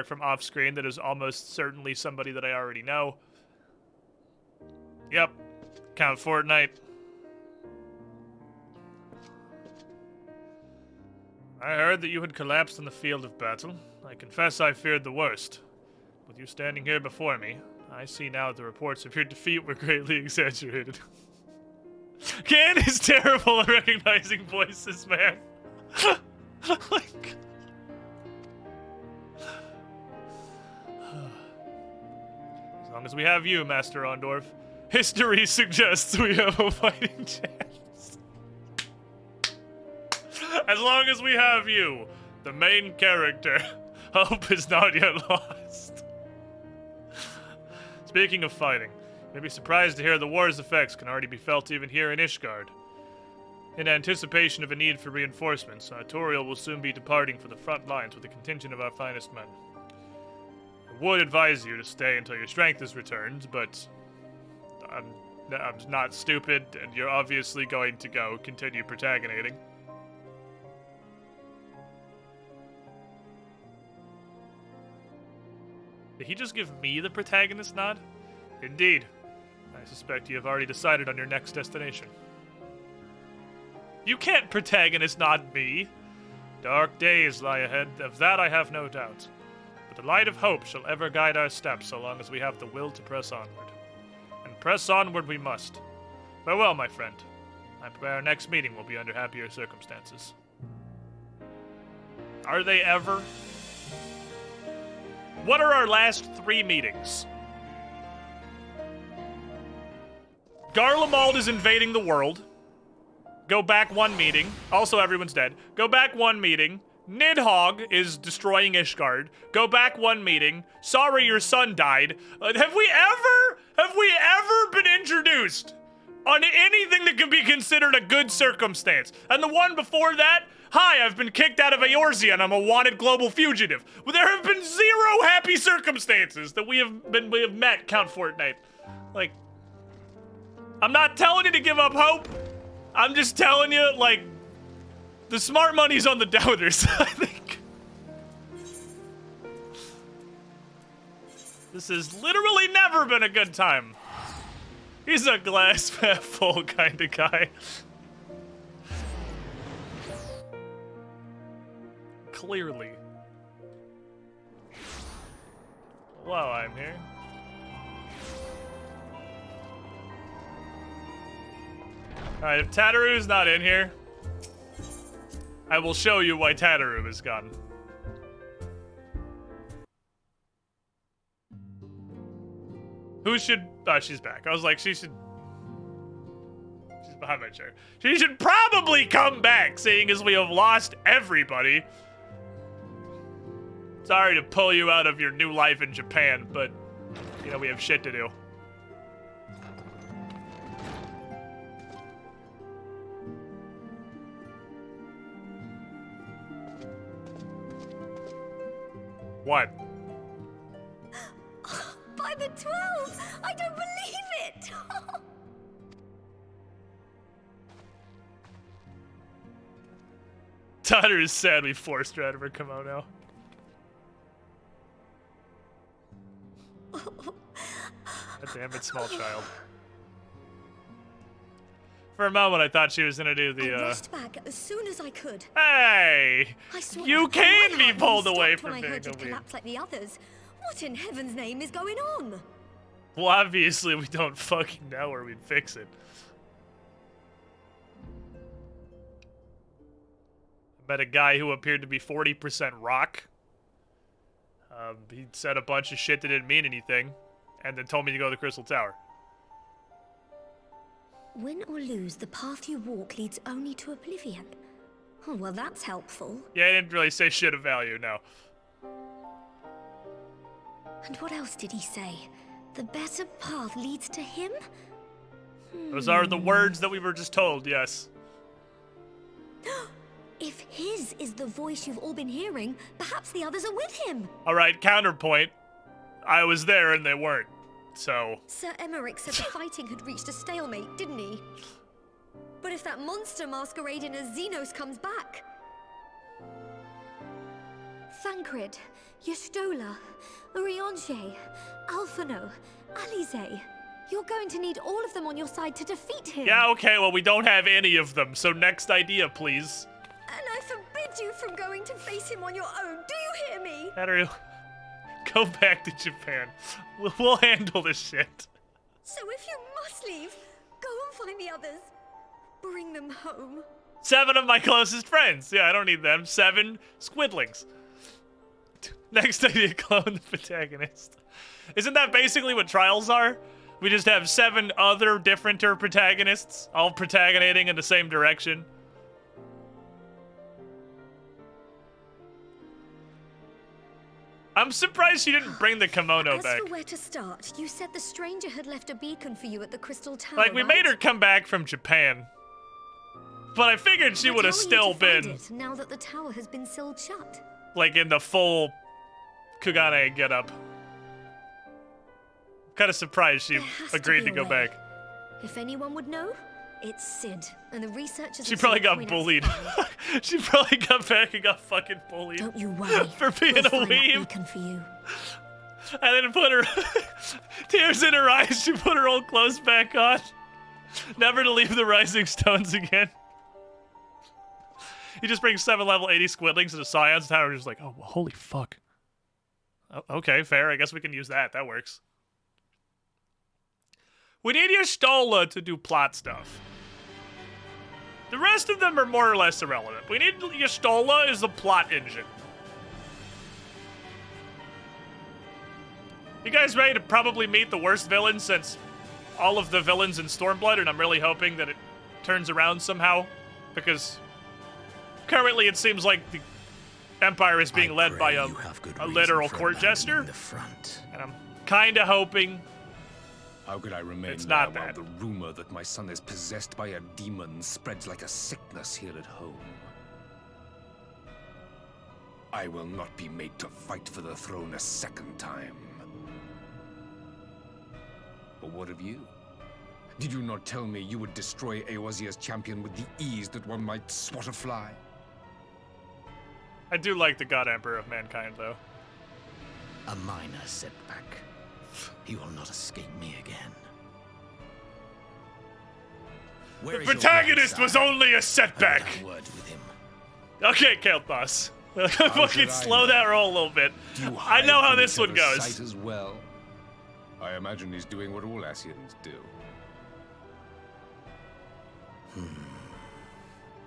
from off screen. That is almost certainly somebody that I already know. Yep. Count Fortnite. I heard that you had collapsed in the field of battle. I confess I feared the worst. With you standing here before me, I see now that the reports of your defeat were greatly exaggerated. Can is terrible at recognizing voices, man. Like... As long as we have you, Master Ondorf, history suggests we have a fighting chance. As long as we have you, the main character, hope is not yet lost. Speaking of fighting, you'll be surprised to hear the war's effects can already be felt even here in Ishgard. In anticipation of a need for reinforcements, Artorial will soon be departing for the front lines with a contingent of our finest men. I would advise you to stay until your strength is returned, but I'm not stupid, and you're obviously going to go continue protagonating. Did he just give me the protagonist nod? Indeed. I suspect you have already decided on your next destination. You can't protagonist nod me. Dark days lie ahead, of that I have no doubt. But the light of hope shall ever guide our steps so long as we have the will to press onward. And press onward we must. Farewell, my friend. I pray our next meeting will be under happier circumstances. Are they ever? What are our last 3 meetings? Garlemald is invading the world. Go back 1 meeting. Also, everyone's dead. Go back 1 meeting. Nidhogg is destroying Ishgard. Go back 1 meeting. Sorry your son died. Have we ever been introduced on anything that could be considered a good circumstance? And the one before that, hi, I've been kicked out of Eorzea and I'm a wanted global fugitive. Well, there have been 0 happy circumstances that we have met, Count Fortnite. Like, I'm not telling you to give up hope. I'm just telling you, like, the smart money's on the doubters, I think. This has literally never been a good time. He's a glass half full kind of guy. Clearly. While I'm here. Alright, if Tataru's not in here, I will show you why Tataru is gone. Who should... Oh, she's back. I was like, she should... She's behind my chair. She should probably come back, seeing as we have lost everybody. Sorry to pull you out of your new life in Japan, but, you know, we have shit to do. What? By the 12! I don't believe it! Daughter is sad we forced her out of her kimono. God damn it, small child. For a moment, I thought she was gonna do the, I rushed back as soon as I could. Hey! You can be pulled away from when I heard you being a collapse like the others. What in heaven's name is going on? Well, obviously we don't fucking know or we'd fix it. I met a guy who appeared to be 40% rock. He said a bunch of shit that didn't mean anything, and then told me to go to the Crystal Tower. Win or lose, the path you walk leads only to oblivion. Oh, well, that's helpful. Yeah, I didn't really say shit of value, no. And what else did he say? The better path leads to him? Those are the words that we were just told, yes. If his is the voice you've all been hearing, perhaps the others are with him. Alright, counterpoint. I was there and they weren't, so... Sir Emmerich said the fighting had reached a stalemate, didn't he? But if that monster masquerading as Xenos comes back... Thancred, Yestola, Urianger, Alphano, Alize... You're going to need all of them on your side to defeat him. Yeah, okay, well, we don't have any of them, so next idea, please. And I forbid you from going to face him on your own. Do you hear me? Haru, go back to Japan. We'll handle this shit. So if you must leave, go and find the others. Bring them home. 7 of my closest friends. Yeah, I don't need them. 7 squidlings. Next idea, clone the protagonist. Isn't that basically what trials are? We just have 7 other different protagonists, all protagonating in the same direction. I'm surprised she didn't bring the kimono back. As for where to start, you said the stranger had left a beacon for you at the Crystal Tower. Like, we made her come back from Japan. But I figured she would have still been... now that the tower has been sealed shut. Like, in the full Kugane getup. Kind of surprised she agreed to go back. If anyone would know, it's Sid, and the researchers. She probably got bullied. She probably got back and got fucking bullied. Don't you worry. For being a weeb. For you. And then put her tears in her eyes. She put her old clothes back on, never to leave the Rising Stones again. He just brings 7 level 80 squidlings to the Science Tower. Just like, oh, well, holy fuck. Okay, fair. I guess we can use that. That works. We need Yestola to do plot stuff. The rest of them are more or less irrelevant. We need Yestola as the plot engine. You guys ready to probably meet the worst villain since all of the villains in Stormblood, and I'm really hoping that it turns around somehow, because currently it seems like the Empire is being led by a literal court jester, and I'm kind of hoping how could I remain it's there not while bad. the rumor that my son is possessed by a demon spreads like a sickness here at home? I will not be made to fight for the throne a second time. But what of you? Did you not tell me you would destroy Eorzea's champion with the ease that one might swat a fly? I do like the God Emperor of Mankind, though. A minor setback. He will not escape me again. The protagonist was only a setback. Word with him. Okay, Kelthos. Fucking slow that roll a little bit. I know how this one goes. Sight as well. I imagine he's doing what all Ascians do.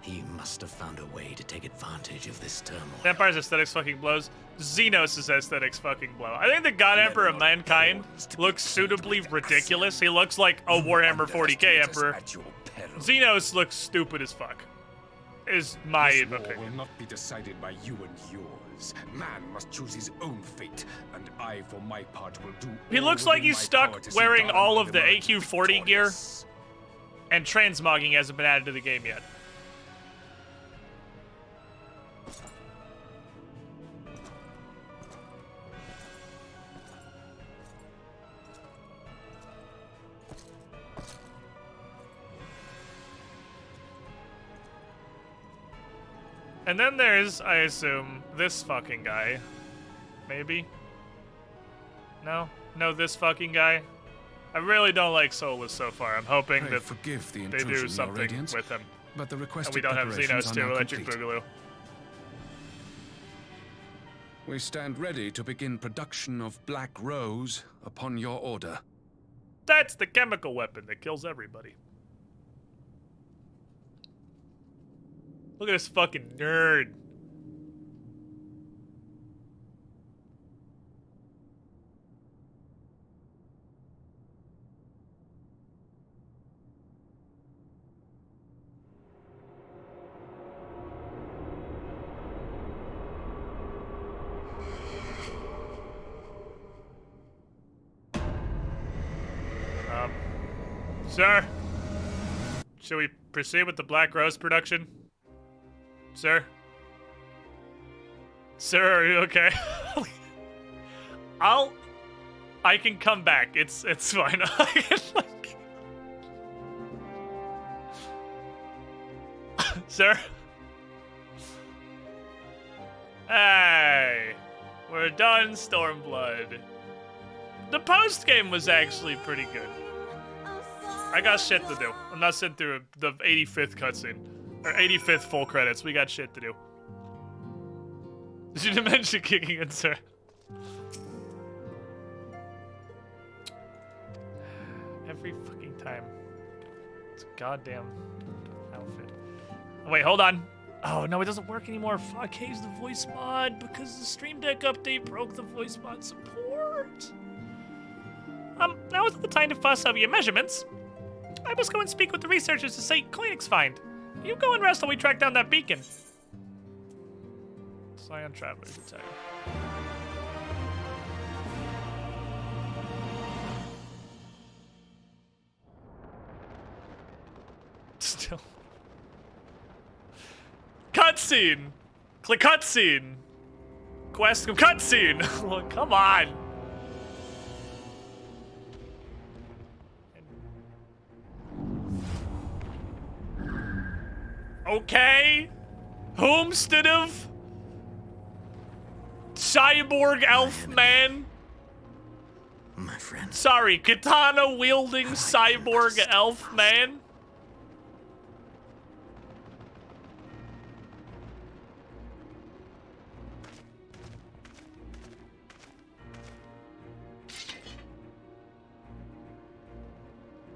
He must have found a way to take advantage of this turmoil. The Empire's aesthetics fucking blows. Xenos' aesthetics fucking blow. I think the God Emperor of Mankind looks suitably ridiculous. He looks like a Warhammer 40k Emperor. Xenos looks stupid as fuck. Is my This opinion. war will not be decided by you and yours. Man must choose his own fate, and I, for my part, will do. He all looks like within he's my stuck power to see wearing all of the Garlemald AQ40 gear, victorious. and transmogging hasn't been added to the game yet. And then there's, I assume, this fucking guy. Maybe? No? No, this fucking guy? I really don't like Solus so far. I'm hoping Pray that forgive the they intrusion, do Your something Radiance, with him. but the And requested we don't have preparations Xenos are too, now Electric complete. Boogaloo. We stand ready to begin production of Black Rose upon your order. That's the chemical weapon that kills everybody. Look at this fucking nerd. Sir? Shall we proceed with the Black Rose production? Sir? Sir, are you okay? I can come back. It's fine. Sir? Hey, we're done, Stormblood. The post-game was actually pretty good. I got shit to do. I'm not sitting through the 85th cutscene. Or 85th full credits. We got shit to do. Did you mention kicking in, sir? Every fucking time. It's a goddamn outfit. Oh, wait, hold on. Oh, no, it doesn't work anymore. Fuck, Hayes the voice mod because the Stream Deck update broke the voice mod support. Now is the time to fuss over your measurements. I must go and speak with the researchers to say Koenig's find. You go and rest while we track down that beacon. Scion Traveler's attack. Still. Cutscene! Click cutscene! Quest cutscene! Well, come on! Okay? Homestead of cyborg elf man? My friend. Sorry, katana wielding cyborg elf man?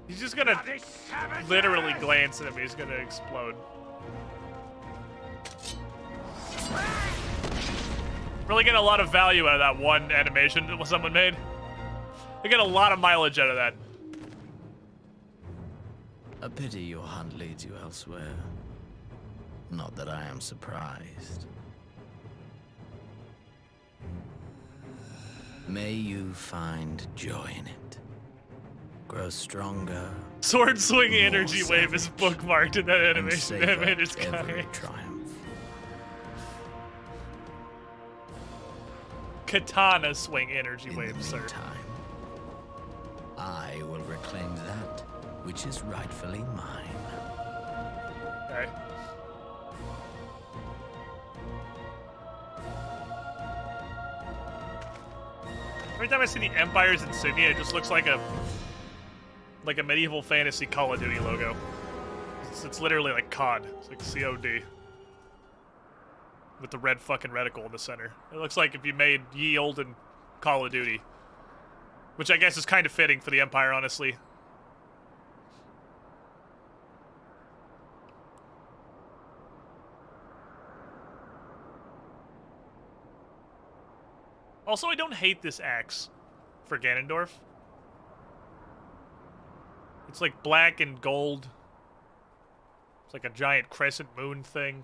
He's just gonna literally glance at him. He's gonna explode. Really get a lot of value out of that one animation that someone made. I get a lot of mileage out of that. A pity your hunt leads you elsewhere. Not that I am surprised. May you find joy in it. Grow stronger. Sword swing energy wave is bookmarked in that animation. Animated every triumph. Katana swing energy wave, sir. I will reclaim that which is rightfully mine. Okay. Every time I see the Empire's insignia, it just looks like a medieval fantasy Call of Duty logo. It's literally like COD. It's like COD. With the red fucking reticle in the center. It looks like if you made ye olden Call of Duty. Which I guess is kind of fitting for the Empire, honestly. Also, I don't hate this axe for Ganondorf. It's like black and gold. It's like a giant crescent moon thing.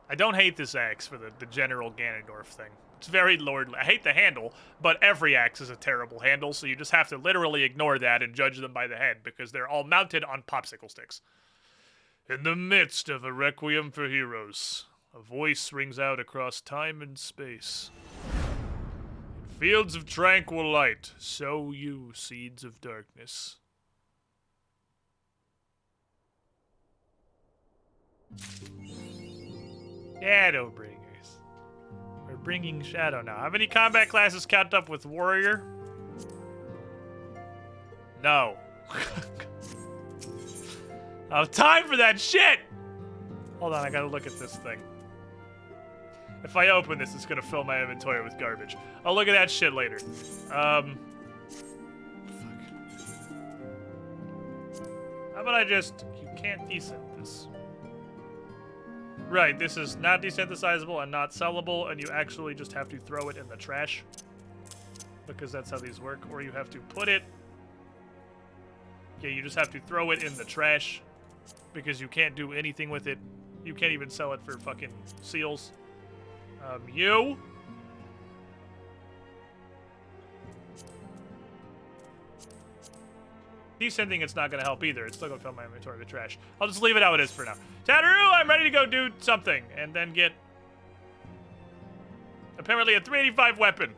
I don't hate this axe for the general Ganondorf thing. It's very lordly. I hate the handle, but every axe is a terrible handle, so you just have to literally ignore that and judge them by the head, because they're all mounted on popsicle sticks. In the midst of a requiem for heroes, a voice rings out across time and space. In fields of tranquil light, sow you seeds of darkness. Shadowbringers. We're bringing Shadow now. How many combat classes count up with Warrior? No. I have time for that shit! Hold on, I gotta look at this thing. If I open this, it's gonna fill my inventory with garbage. I'll look at that shit later. Fuck. How about I just... You can't desynth this. Right, this is not desynthesizable and not sellable, and you actually just have to throw it in the trash. Because that's how these work. Or you have to put it... Yeah, you just have to throw it in the trash. Because you can't do anything with it. You can't even sell it for fucking seals. You... Descending, it's not gonna help either. It's still gonna fill my inventory with trash. I'll just leave it how it is for now. Tataru, I'm ready to go do something. And then get... apparently a 385 weapon.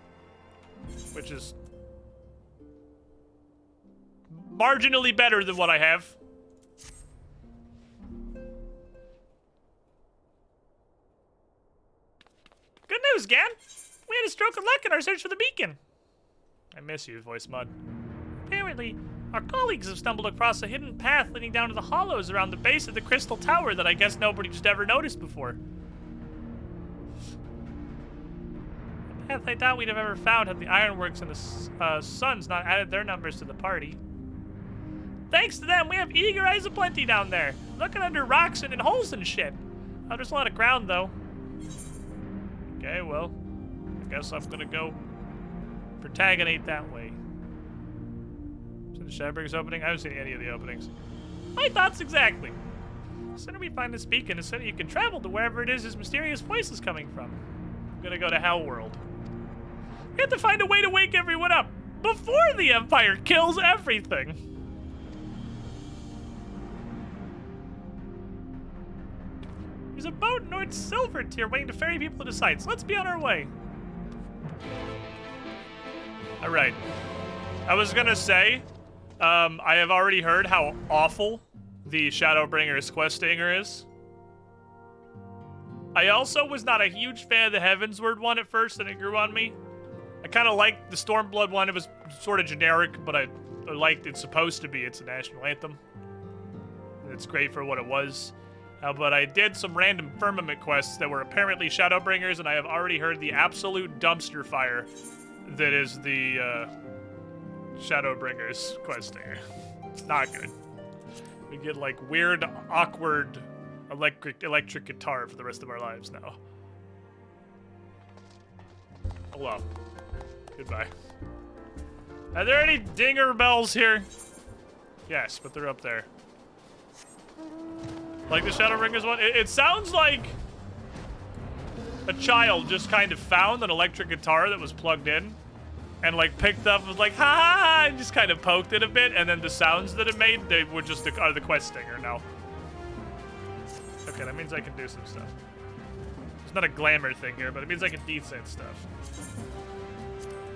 Which is... marginally better than what I have. Good news, Gan. We had a stroke of luck in our search for the beacon. I miss you, voice mud. Apparently, our colleagues have stumbled across a hidden path leading down to the hollows around the base of the crystal tower that I guess nobody just ever noticed before. The path I thought we'd have ever found had the ironworks and the Suns not added their numbers to the party. Thanks to them, we have eager eyes aplenty down there, looking under rocks and in holes and shit. Oh, there's a lot of ground, though. Okay, well, I guess I'm gonna go protagonate that way. So the Shadowbringers opening? I haven't seen any of the openings. My thoughts exactly. The sooner we find this beacon, the sooner you can travel to wherever it is this mysterious voice is coming from. I'm gonna go to Hell World. We have to find a way to wake everyone up before the Empire kills everything. There's a boat in North Silvert here waiting to ferry people to the site, so let's be on our way. Alright. I was gonna say, I have already heard how awful the Shadowbringers quest stinger is. I also was not a huge fan of the Heavensward one at first, and it grew on me. I kind of liked the Stormblood one. It was sort of generic, but I liked it's supposed to be. It's a national anthem. It's great for what it was. But I did some random Firmament quests that were apparently Shadowbringers, and I have already heard the absolute dumpster fire that is the Shadowbringers quest stinger. Not good. We get like weird, awkward electric guitar for the rest of our lives now. Hello. Goodbye. Are there any dinger bells here? Yes, but they're up there. Like the Shadowbringers one? It sounds like a child just kind of found an electric guitar that was plugged in and like picked up and was like, ha ha ha, and just kind of poked it a bit, and then the sounds that it made, they were just are the quest stinger now. Okay, that means I can do some stuff. It's not a glamour thing here, but it means I can descent stuff.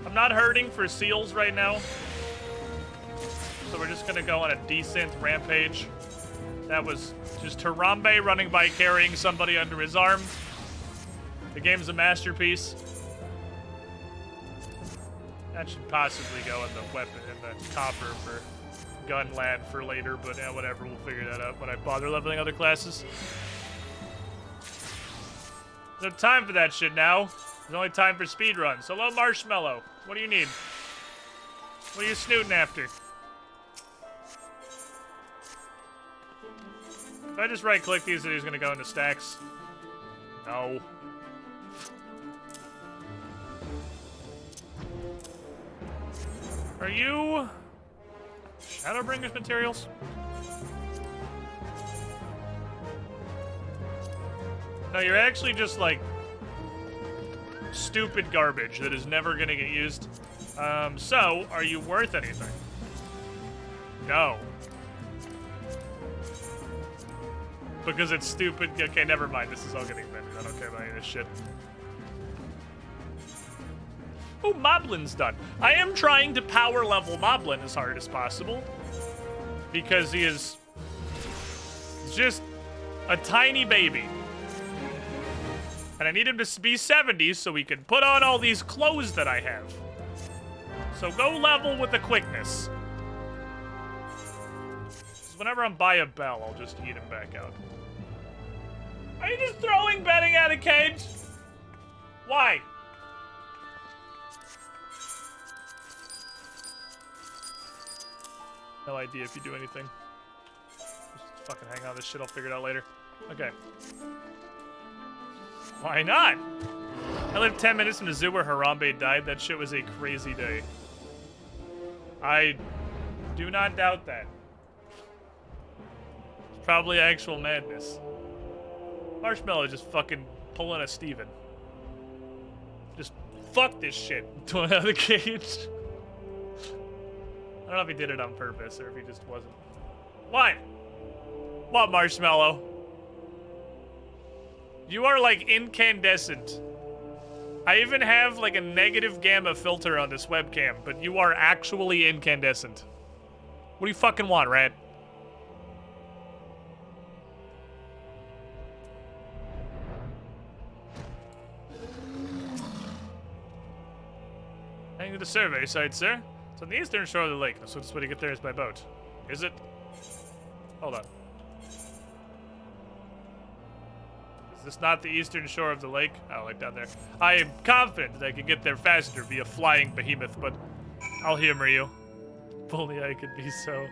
I'm not hurting for seals right now, so we're just gonna go on a descent rampage. That was just Harambe running by carrying somebody under his arm. The game's a masterpiece. That should possibly go in the weapon, in the copper for gun lad for later, but yeah, whatever, we'll figure that out when I bother leveling other classes. There's no time for that shit now. There's only time for speedruns. Hello, Marshmallow. What do you need? What are you snooting after? If I just right-click these, are these gonna go into stacks? No. Are you Shadowbringers materials? No, you're actually just like stupid garbage that is never gonna get used. So, are you worth anything? No. Because it's stupid. Okay, never mind. This is all getting better. I don't care about any of this shit. Oh, Moblin's done. I am trying to power level Moblin as hard as possible. Because he is just a tiny baby. And I need him to be 70 so he can put on all these clothes that I have. So go level with the quickness. So whenever I'm by a bell, I'll just eat him back out. Are you just throwing bedding at a cage? Why? No idea if you do anything. Just fucking hang on this shit, I'll figure it out later. Okay. Why not? I lived 10 minutes from the zoo where Harambe died. That shit was a crazy day. I do not doubt that. It's probably actual madness. Marshmallow just fucking pulling a Steven. Just fuck this shit. Throwing out of the cage. don't know if he did it on purpose or if he just wasn't. What? What, Marshmallow? You are like incandescent. I even have like a negative gamma filter on this webcam, but you are actually incandescent. What do you fucking want, Rat? Heading to the survey site, sir. It's on the eastern shore of the lake. The swiftest way to get there is by boat. Is it? Hold on. Is this not the eastern shore of the lake? Oh, like down there. I am confident that I can get there faster via flying behemoth, but I'll humor you. If only I could be so.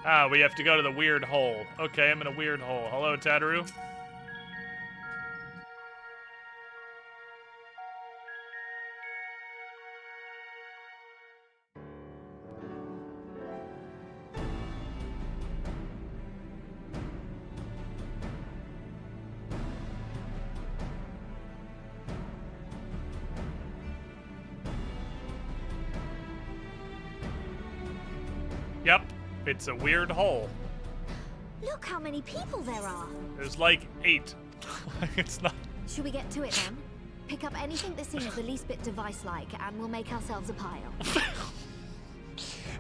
Ah, we have to go to the weird hole. Okay, I'm in a weird hole. Hello, Tataru. Yep, it's a weird hole. Look how many people there are. There's like 8. It's not. Should we get to it then? Pick up anything that seems the least bit device-like, and we'll make ourselves a pile.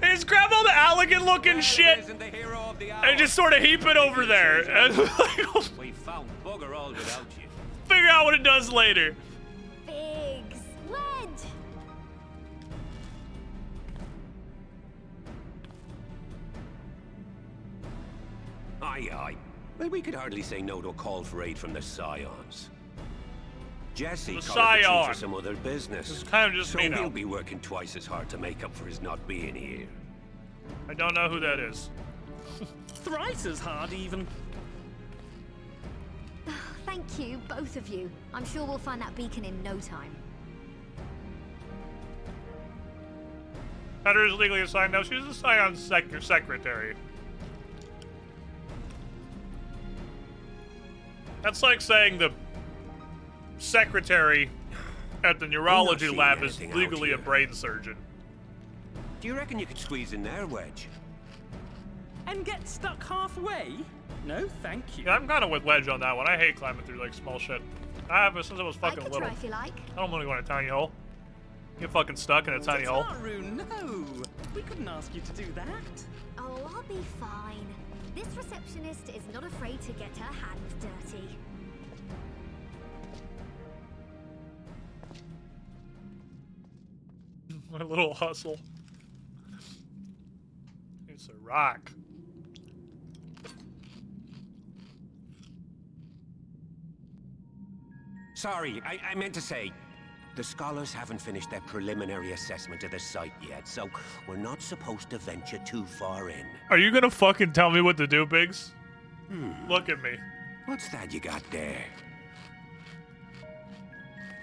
Hey, just grab all the elegant-looking shit and just sort of heap it over there. And we found bugger all without you. Figure out what it does later. Big sledge. Aye, aye. Well, we could hardly say no to a call for aid from the Scions. Jesse called the chief for some other business. It's kind of just so me now. he'll be working twice as hard to make up for his not being here. I don't know who that is. Thrice as hard, even. Thank you, both of you. I'm sure we'll find that beacon in no time. Heather is legally assigned now. She's a Scion secretary. That's like saying the secretary at the neurology lab is legally a brain surgeon. Do you reckon you could squeeze in there, Wedge? And get stuck halfway? No, thank you. Yeah, I'm kind of with Wedge on that one. I hate climbing through like small shit. I have since I was fucking little. Try if you like. I don't want to go in a tiny hole. Get fucking stuck in a tiny hole. Tataru, no! We couldn't ask you to do that. Oh, I'll be fine. This receptionist is not afraid to get her hands dirty. My little hustle. It's a rock. Sorry, I meant to say, the scholars haven't finished their preliminary assessment of the site yet, so we're not supposed to venture too far in. Are you gonna fucking tell me what to do, Biggs? Look at me. What's that you got there?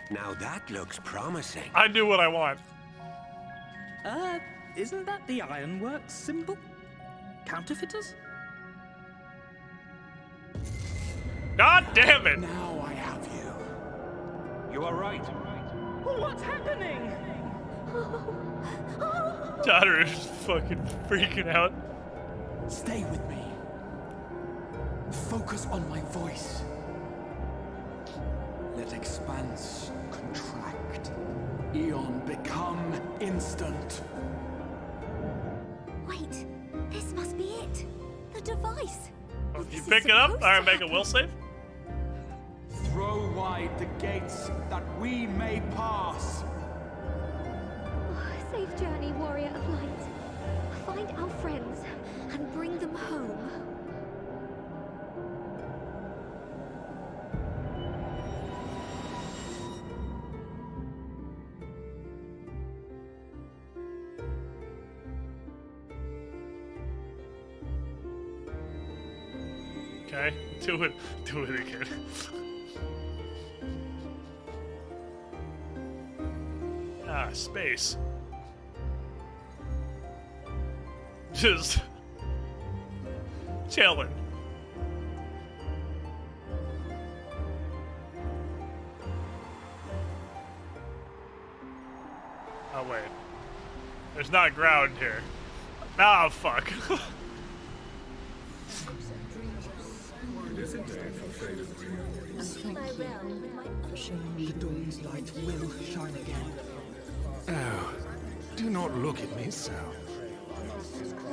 Now that looks promising. I do what I want. Isn't that the Ironworks symbol? Counterfeiters? God damn it! Now I have you. You are right. What's happening? Daughter is fucking freaking out. Stay with me. Focus on my voice. Let expanse contract. Eon become instant. Wait, this must be it. The device. Oh, you pick it up? Alright, make a will save. Throw wide the gates that we may pass. Oh, safe journey, warrior of light. Find our friends and bring them home. Okay, do it again. Space. Just chilling. Oh wait. There's not ground here. Ah, fuck. The dawn's light will shine again. Oh, do not look at me so.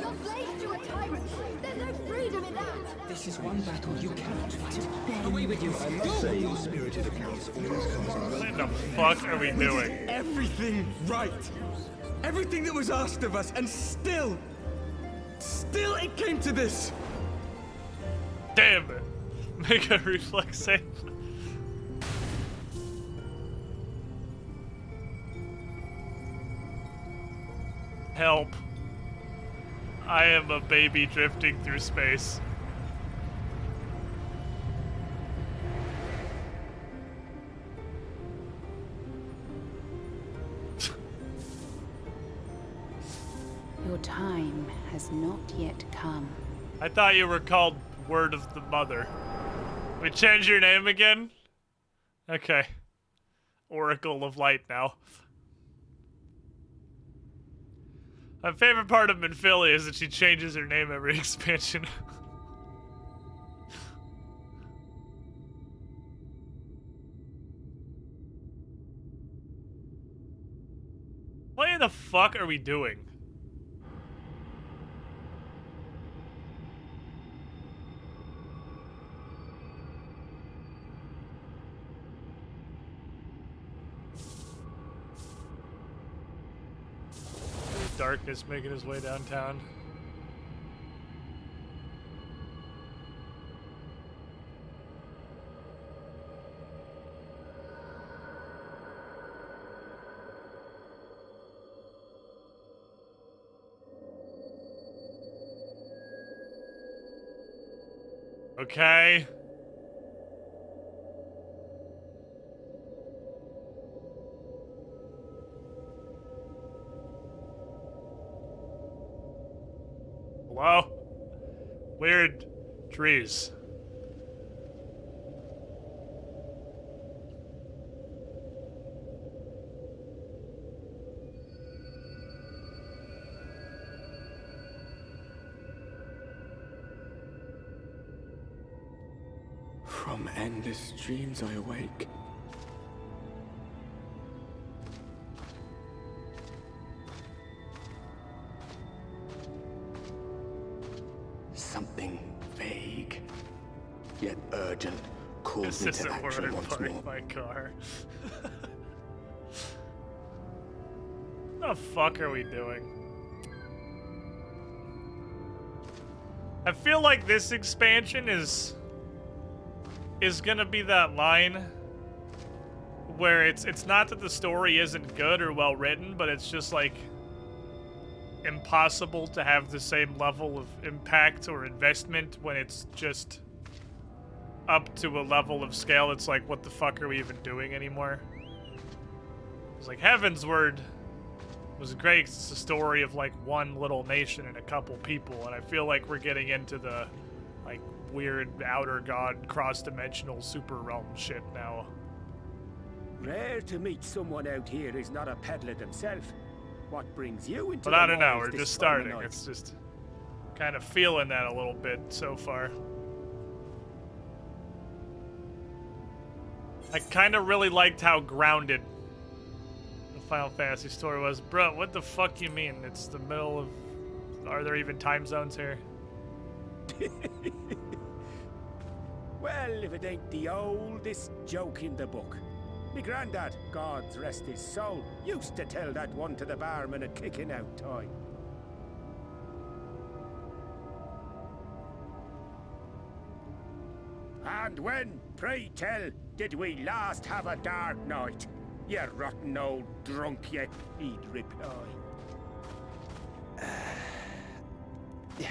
You're slaves to a tyrant. There's no freedom in that. This is one battle you cannot fight. Away with you. I must say your spirited accounts always comes in. What the fuck are we doing? Everything right. Everything that was asked of us, and still it came to this. Damn it. Make a reflex save. Help. I am a baby drifting through space. Your time has not yet come. I thought you were called Word of the Mother. We change your name again? Okay. Oracle of Light now. My favorite part of Minfilia is that she changes her name every expansion. What in the fuck are we doing? Darkness making his way downtown. Okay. Hello? Weird trees. From endless dreams I awake. Something vague, yet urgent, calls me to action once more. My car. What the fuck are we doing? I feel like this expansion is gonna be that line where it's not that the story isn't good or well written, but it's just like impossible to have the same level of impact or investment when it's just up to a level of scale. It's like, what the fuck are we even doing anymore? It's like Heaven's Word was great. It's a story of like one little nation and a couple people, and I feel like we're getting into the like weird outer god cross-dimensional super realm shit now. Rare to meet someone out here who's not a peddler themselves. What brings you into But the I don't know, wilds we're this just time of starting. night? It's just kind of feeling that a little bit so far. I kind of really liked how grounded the Final Fantasy story was. Bro, what the fuck you mean? It's the middle of... Are there even time zones here? Well, if it ain't the oldest joke in the book. Me granddad, God's rest his soul, used to tell that one to the barman at kicking out time. And when, pray tell, did we last have a dark night? You rotten old drunk, you, he'd reply. Yeah.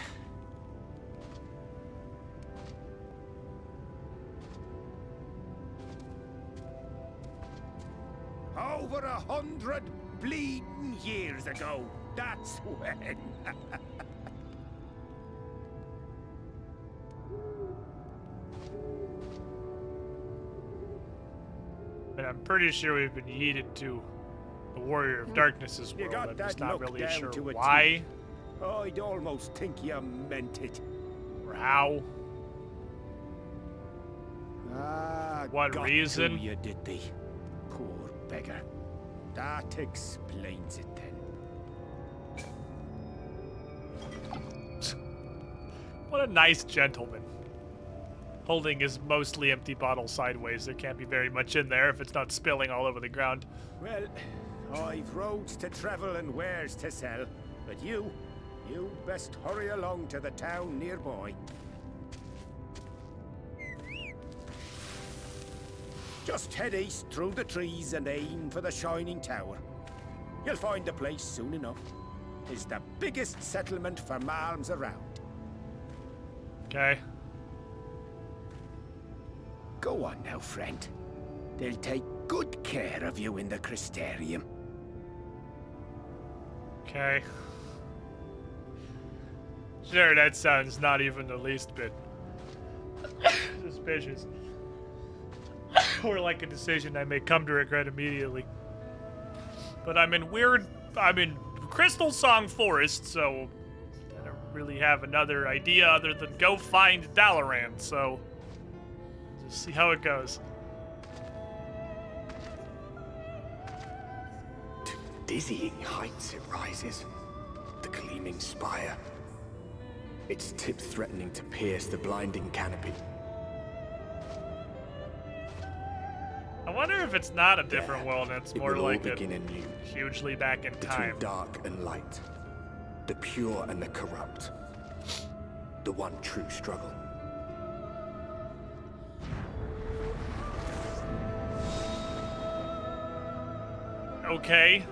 Over 100 bleeding years ago, that's when. And I'm pretty sure we've been yeeted to the Warrior of Darkness's You world. got I'm that just not look really down sure to a why T. I'd almost think you meant it. or how. What got reason? to you, did they? Poor beggar. That explains it then. What a nice gentleman. Holding his mostly empty bottle sideways. There can't be very much in there if it's not spilling all over the ground. Well, I've roads to travel and wares to sell, but you best hurry along to the town nearby. Just head east through the trees and aim for the Shining Tower. You'll find the place soon enough. It's the biggest settlement for malms around. Okay. Go on now, friend. They'll take good care of you in the Crystarium. Okay. Sure, that sounds not even the least bit suspicious. Or like a decision I may come to regret immediately. But I'm in Crystal Song Forest, so I don't really have another idea other than go find Dalaran, so just see how it goes. To dizzying heights it rises, the gleaming spire. Its tip threatening to pierce the blinding canopy. I wonder if it's not a different world and it's more like a begin anew, hugely back in time. between dark and light, the pure and the corrupt, the one true struggle. Okay.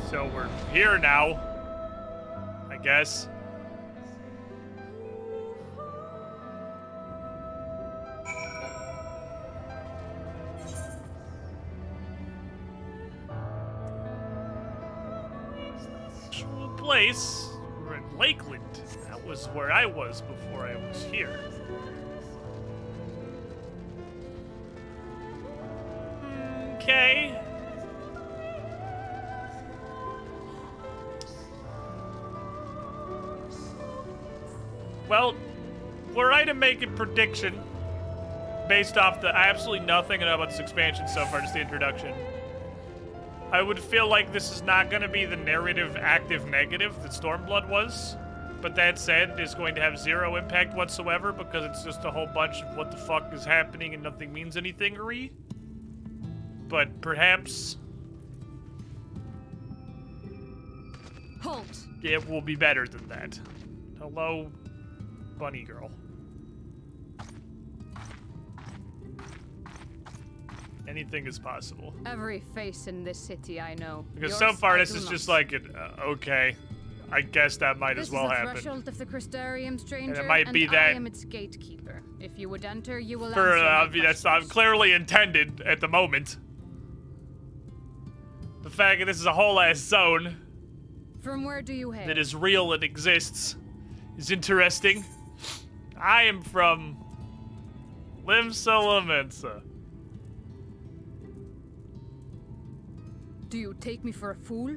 So we're here now, I guess. Place. We're in Lakeland. That was where I was before I was here. Okay. Well, were I to make a prediction based off the absolutely nothing I know about this expansion so far, just the introduction, I would feel like this is not going to be the narrative active negative that Stormblood was. But that said, it's going to have zero impact whatsoever because it's just a whole bunch of what the fuck is happening and nothing means anything-y. But perhaps Halt. It will be better than that. Hello, bunny girl. Anything is possible. Every face in this city I know. Because Yours, so far I this do is not. just like, okay, I guess that might as well This is happen. the threshold of the Crystarium, stranger, And it might be and that- I am its gatekeeper. If you would enter, you will For answer my that's not clearly intended at the moment. The fact that this is a whole ass zone From where do you hail? that is real and exists is interesting. I am from Limsa. Do you take me for a fool?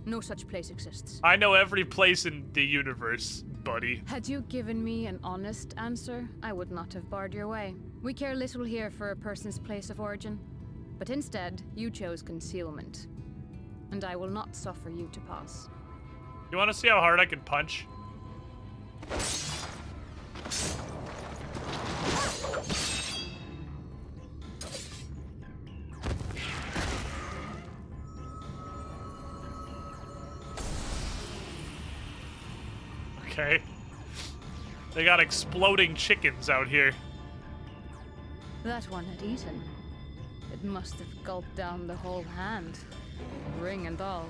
No such place exists. I know every place in the universe, buddy. Had you given me an honest answer, I would not have barred your way. We care little here for a person's place of origin. But instead, you chose concealment. And I will not suffer you to pass. You want to see how hard I can punch? Okay. They got exploding chickens out here. That one had eaten. It must have gulped down the whole hand. Ring and all.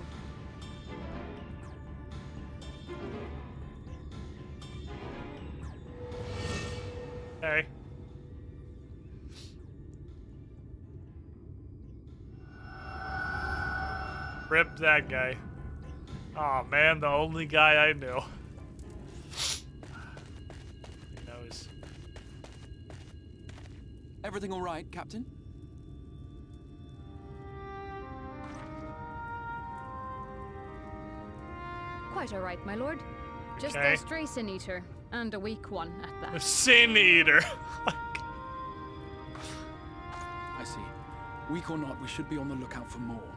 Okay. Rip that guy. Aw, man, the only guy I knew. Who knows? Everything all right, Captain? Quite all right, my lord. Just Okay. a stray sin eater, and a weak one at that. A sin eater. I see. Weak or not, we should be on the lookout for more.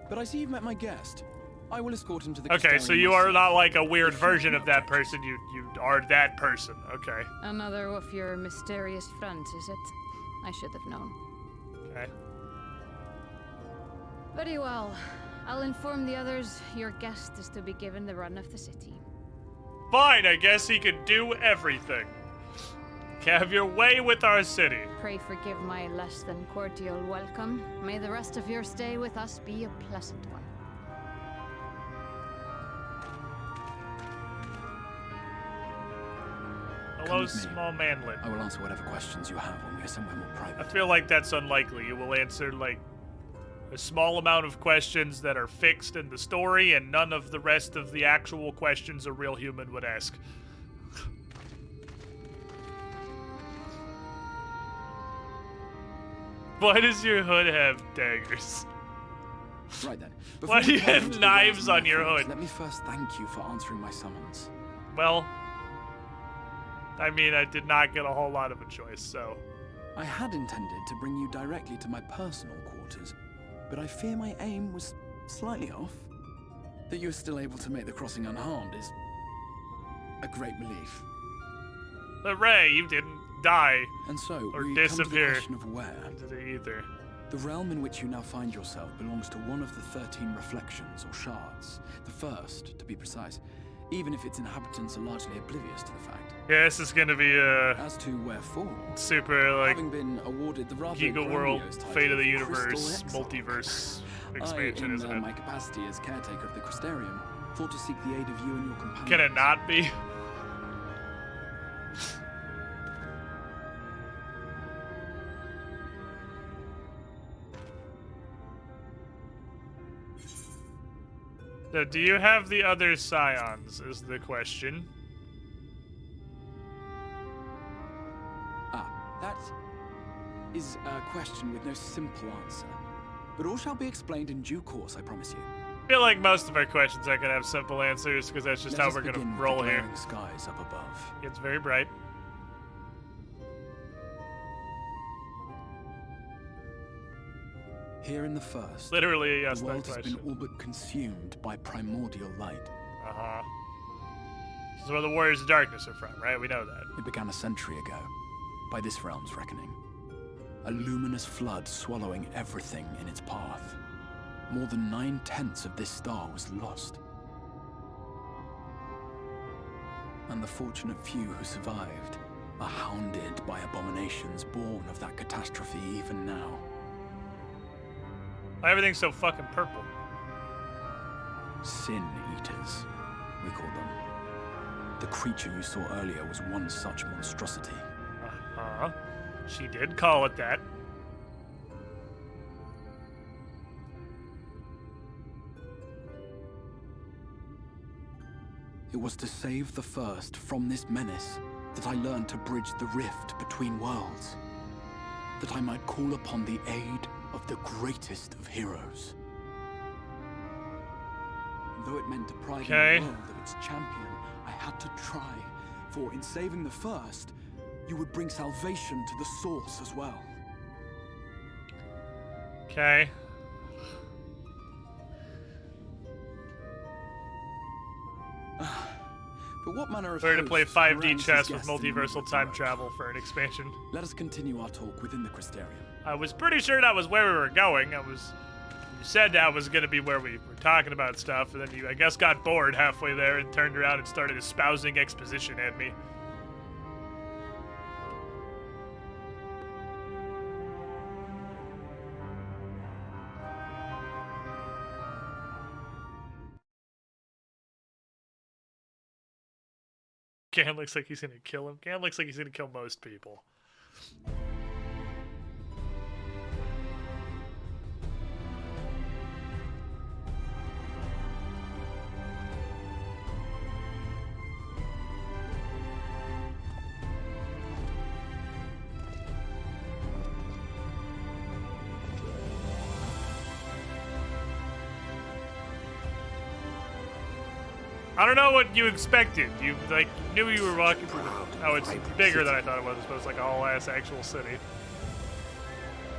But I see you've met my guest. I will escort him to the Okay, so you are not like a weird version of that person. You are that person. Okay. Another of your mysterious friends, is it? I should have known. Okay. Very well. I'll inform the others your guest is to be given the run of the city. Fine, I guess he can do everything. Have your way with our city. Pray forgive my less than cordial welcome. May the rest of your stay with us be a pleasant one. Hello, small manlet. I will answer whatever questions you have when we are somewhere more private. I feel like that's unlikely. You will answer, like, a small amount of questions that are fixed in the story, and none of the rest of the actual questions a real human would ask. Why does your hood have daggers? Right then. Why do you have knives on your hood? Let me first thank you for answering my summons. Well, I mean, I did not get a whole lot of a choice, so... I had intended to bring you directly to my personal quarters, but I fear my aim was slightly off. That you were still able to make the crossing unharmed is a great relief. But Ray, you didn't die and so or we disappear come to the question of where. into the ether. The realm in which you now find yourself belongs to one of the 13 reflections or shards. The first, to be precise, even if its inhabitants are largely oblivious to the fact. Yeah, this is gonna be as to wherefore, super like having been awarded the rather Giga World, grandiose title Fate of the of Universe, Crystal multiverse I, expansion, isn't it? my capacity as caretaker of the Crystarium, thought to seek the aid of you and your companions. Can it not be? So, do you have the other scions, is the question. That is a question with no simple answer. But all shall be explained in due course, I promise you. I feel like most of our questions aren't going to have simple answers, because that's just Let how us we're going begin to with roll the here. glaring skies up above. It's very bright. Here in the first, Literally, yes, the that world has been question. all but consumed by primordial light. Uh-huh. This is where the Warriors of Darkness are from, right? We know that. It began a century ago, by this realm's reckoning. A luminous flood swallowing everything in its path. More than 9/10 of this star was lost. And the fortunate few who survived are hounded by abominations born of that catastrophe even now. Why everything's so fucking purple? Sin Eaters, we call them. The creature you saw earlier was one such monstrosity. Uh-huh. She did call it that. It was to save the first from this menace that I learned to bridge the rift between worlds. That I might call upon the aid of the greatest of heroes. And though it meant depriving the world of its champion, I had to try. For in saving the first, you would bring salvation to the source as well. Okay. But what manner of Sorry to play host 5D harangues chess his with guests in multiversal the time travel for an expansion. Let us continue our talk within the Crystarium. I was pretty sure that was where we were going. You said that was going to be where we were talking about stuff, and then you, I guess, got bored halfway there and turned around and started espousing exposition at me. Gan looks like he's going to kill him. Gan looks like he's going to kill most people. I don't know what you expected. You, like, knew you were walking through the... Oh, it's bigger than I thought it was. It's like a whole-ass actual city.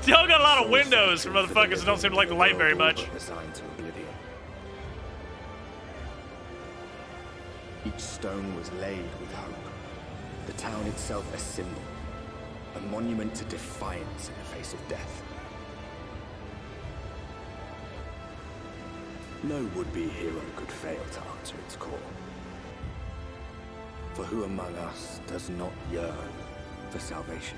Y'all got a lot of windows for motherfuckers that don't seem to like the light very much. Each stone was laid with hope. The town itself a symbol. A monument to defiance in the face of death. No would-be hero could fail to answer its call. For who among us does not yearn for salvation?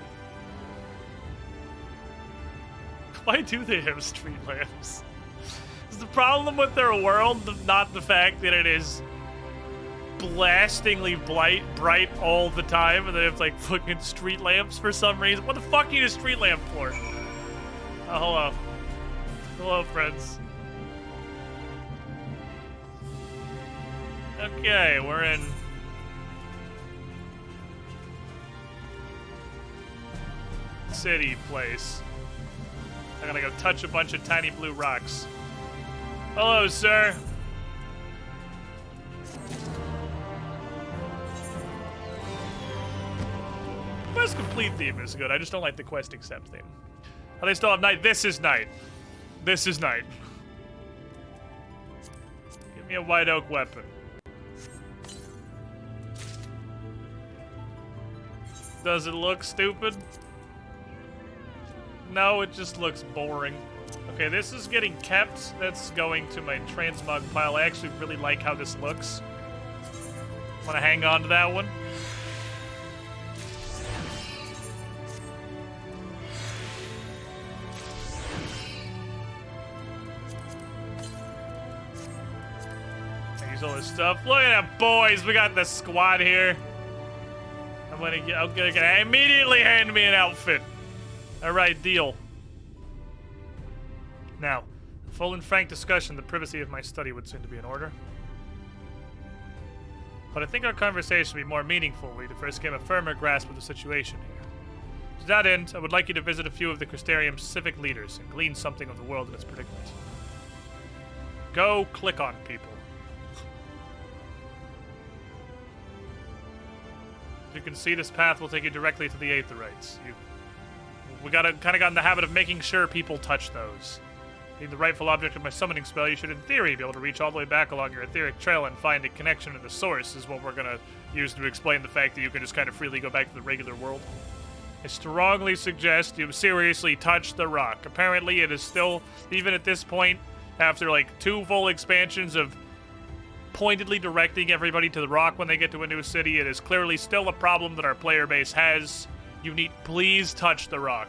Why do they have street lamps? Is the problem with their world not the fact that it is blastingly bright all the time and they have like fucking street lamps for some reason? What the fuck do you need a street lamp for? Oh, hello. Hello, friends. Okay, we're in... city place. I'm gonna go touch a bunch of tiny blue rocks. Hello, sir. Quest complete theme is good. I just don't like the quest accept theme. Oh, they still have night. This is night. This is night. Give me a white oak weapon. Does it look stupid? No, it just looks boring. Okay, this is getting kept. That's going to my transmog pile. I actually really like how this looks. Want to hang on to that one? Use all this stuff. Look at that, boys. We got the squad here. I'm gonna immediately hand me an outfit. All right, deal. Now, a full and frank discussion, the privacy of my study would seem to be in order. But I think our conversation would be more meaningful if we first gain a firmer grasp of the situation here. To that end, I would like you to visit a few of the Crystarium's civic leaders and glean something of the world and its predicament. Go click on people. As you can see, this path will take you directly to the Aetherites. We kind of got in the habit of making sure people touch those. Being the rightful object of my summoning spell, you should in theory be able to reach all the way back along your etheric trail and find a connection to the source is what we're going to use to explain the fact that you can just kind of freely go back to the regular world. I strongly suggest you seriously touch the rock. Apparently it is still, even at this point, after like 2 full expansions of pointedly directing everybody to the rock when they get to a new city, it is clearly still a problem that our player base has. You need, please touch the rock.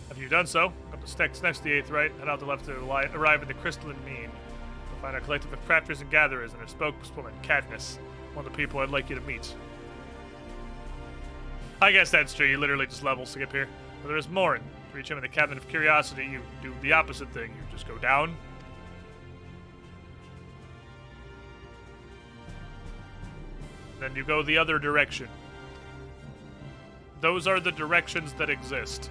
Have you done so? Up the stacks next to the Aetherite, head out the left to arrive at the crystalline mean. You'll find our collective of crafters and gatherers and our spokeswoman, Katniss, one of the people I'd like you to meet. I guess that's true, you literally just level to get here. But there is more. To reach him in the Cabinet of Curiosity, you do the opposite thing. You just go down. Then you go the other direction. Those are the directions that exist.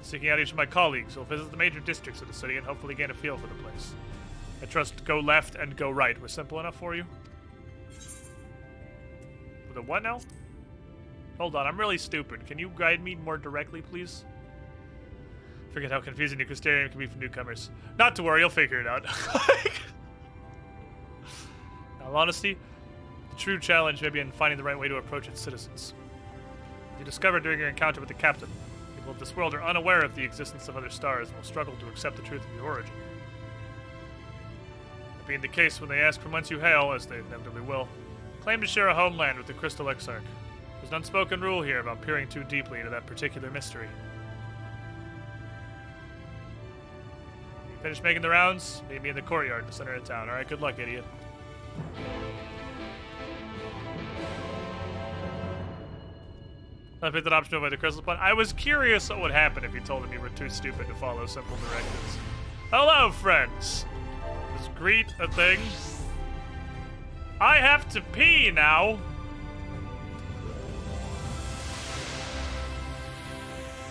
Seeking out each of my colleagues, you'll visit the major districts of the city and hopefully gain a feel for the place. I trust go left and go right were simple enough for you? For the what now? Hold on, I'm really stupid. Can you guide me more directly, please? Forget how confusing New Crystarium can be for newcomers. Not to worry, you'll figure it out. In all honesty, the true challenge may be in finding the right way to approach its citizens. You discovered during your encounter with the captain, people of this world are unaware of the existence of other stars and will struggle to accept the truth of your origin. That being the case, when they ask from whence you hail, as they inevitably will, claim to share a homeland with the Crystal Exarch. There's an unspoken rule here about peering too deeply into that particular mystery. You finish making the rounds? Meet me in the courtyard in the center of town. Alright, good luck, idiot. I picked an option to avoid the crystal spawn. I was curious what would happen if you told them you were too stupid to follow simple directives. Hello, friends! Let's greet a thing. I have to pee now.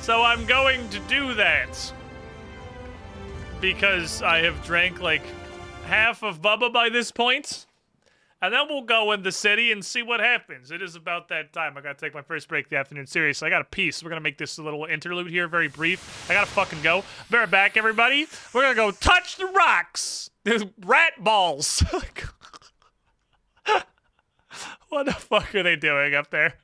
So I'm going to do that. Because I have drank like half of Bubba by this point. And then we'll go in the city and see what happens. It is about that time. I gotta take my first break of the afternoon. Seriously, I got a piece. We're gonna make this a little interlude here, very brief. I gotta fucking go. Be right back, everybody. We're gonna go touch the rocks. There's rat balls. What the fuck are they doing up there?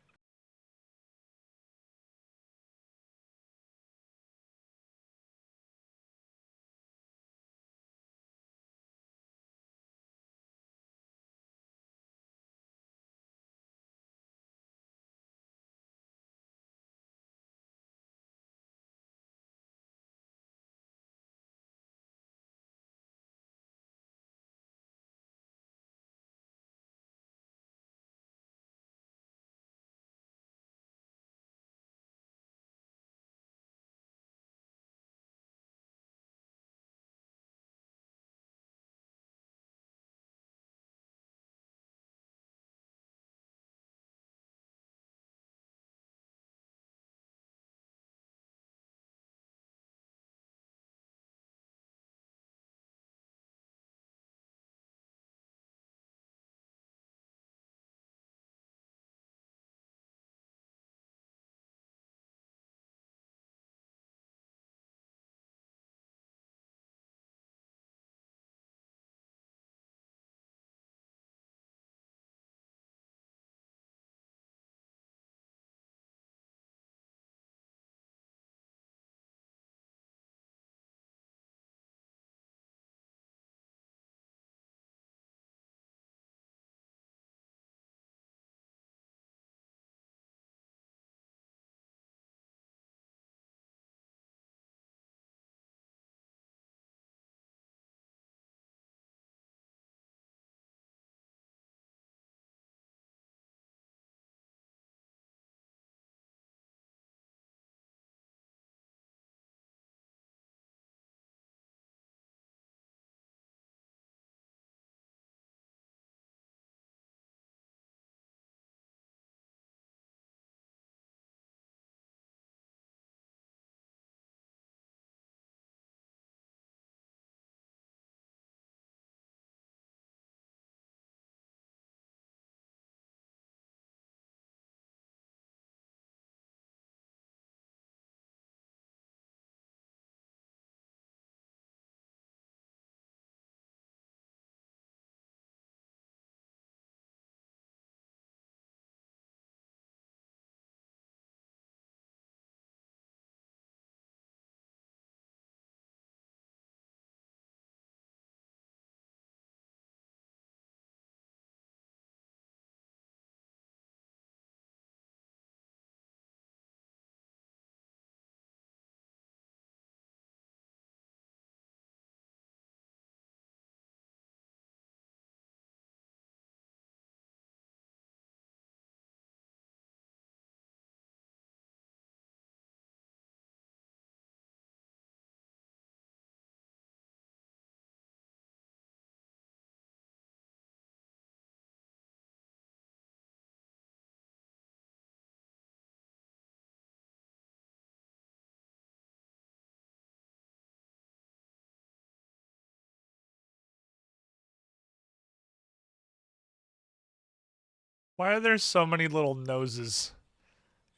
Why are there so many little noses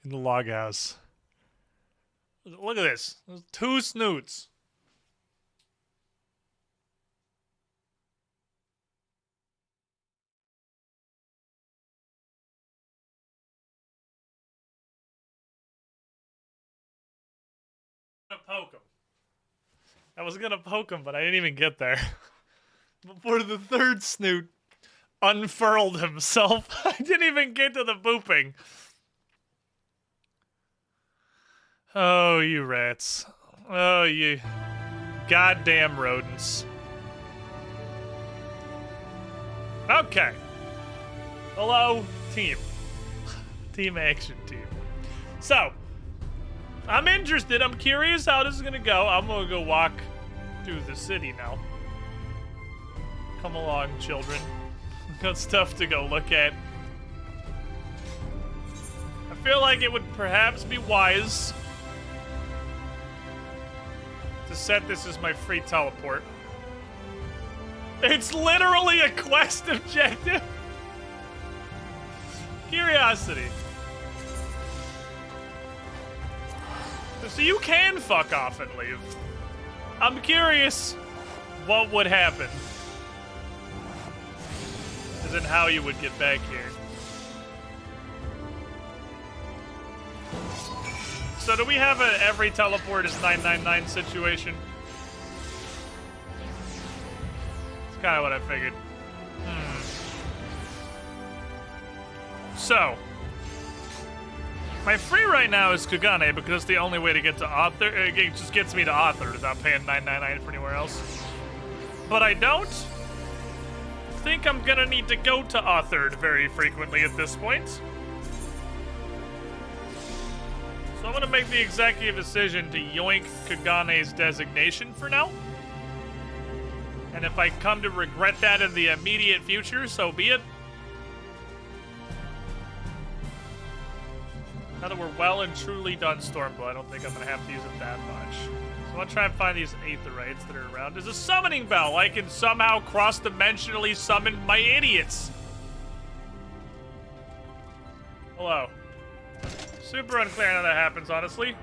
in the log house? Look at this. There's 2 snoots. Poke him. I was gonna poke him, but I didn't even get there. Before the 3rd snoot unfurled himself. I didn't even get to the booping. Oh, you rats. Oh, you goddamn rodents. Okay. Hello, team. Team action team. So, I'm interested. I'm curious how this is gonna go. I'm gonna go walk through the city now. Come along, children. Got stuff to go look at. I feel like it would perhaps be wise to set this as my free teleport. It's literally a quest objective. Curiosity. So you can fuck off and leave. I'm curious what would happen. As in how you would get back here. So do we have a every teleport is 999 situation? It's kind of what I figured. So, my free right now is Kugane because it's the only way to get to Author. It just gets me to Author without paying $9.99 for anywhere else. But I don't think I'm gonna need to go to Authored very frequently at this point. So I'm gonna make the executive decision to yoink Kagane's designation for now. And if I come to regret that in the immediate future, so be it. Now that we're well and truly done Stormblood, I don't think I'm going to have to use it that much. So I'm going to try and find these Aetherites that are around. There's a summoning bell. I can somehow cross-dimensionally summon my idiots. Hello. Super unclear how that happens, honestly.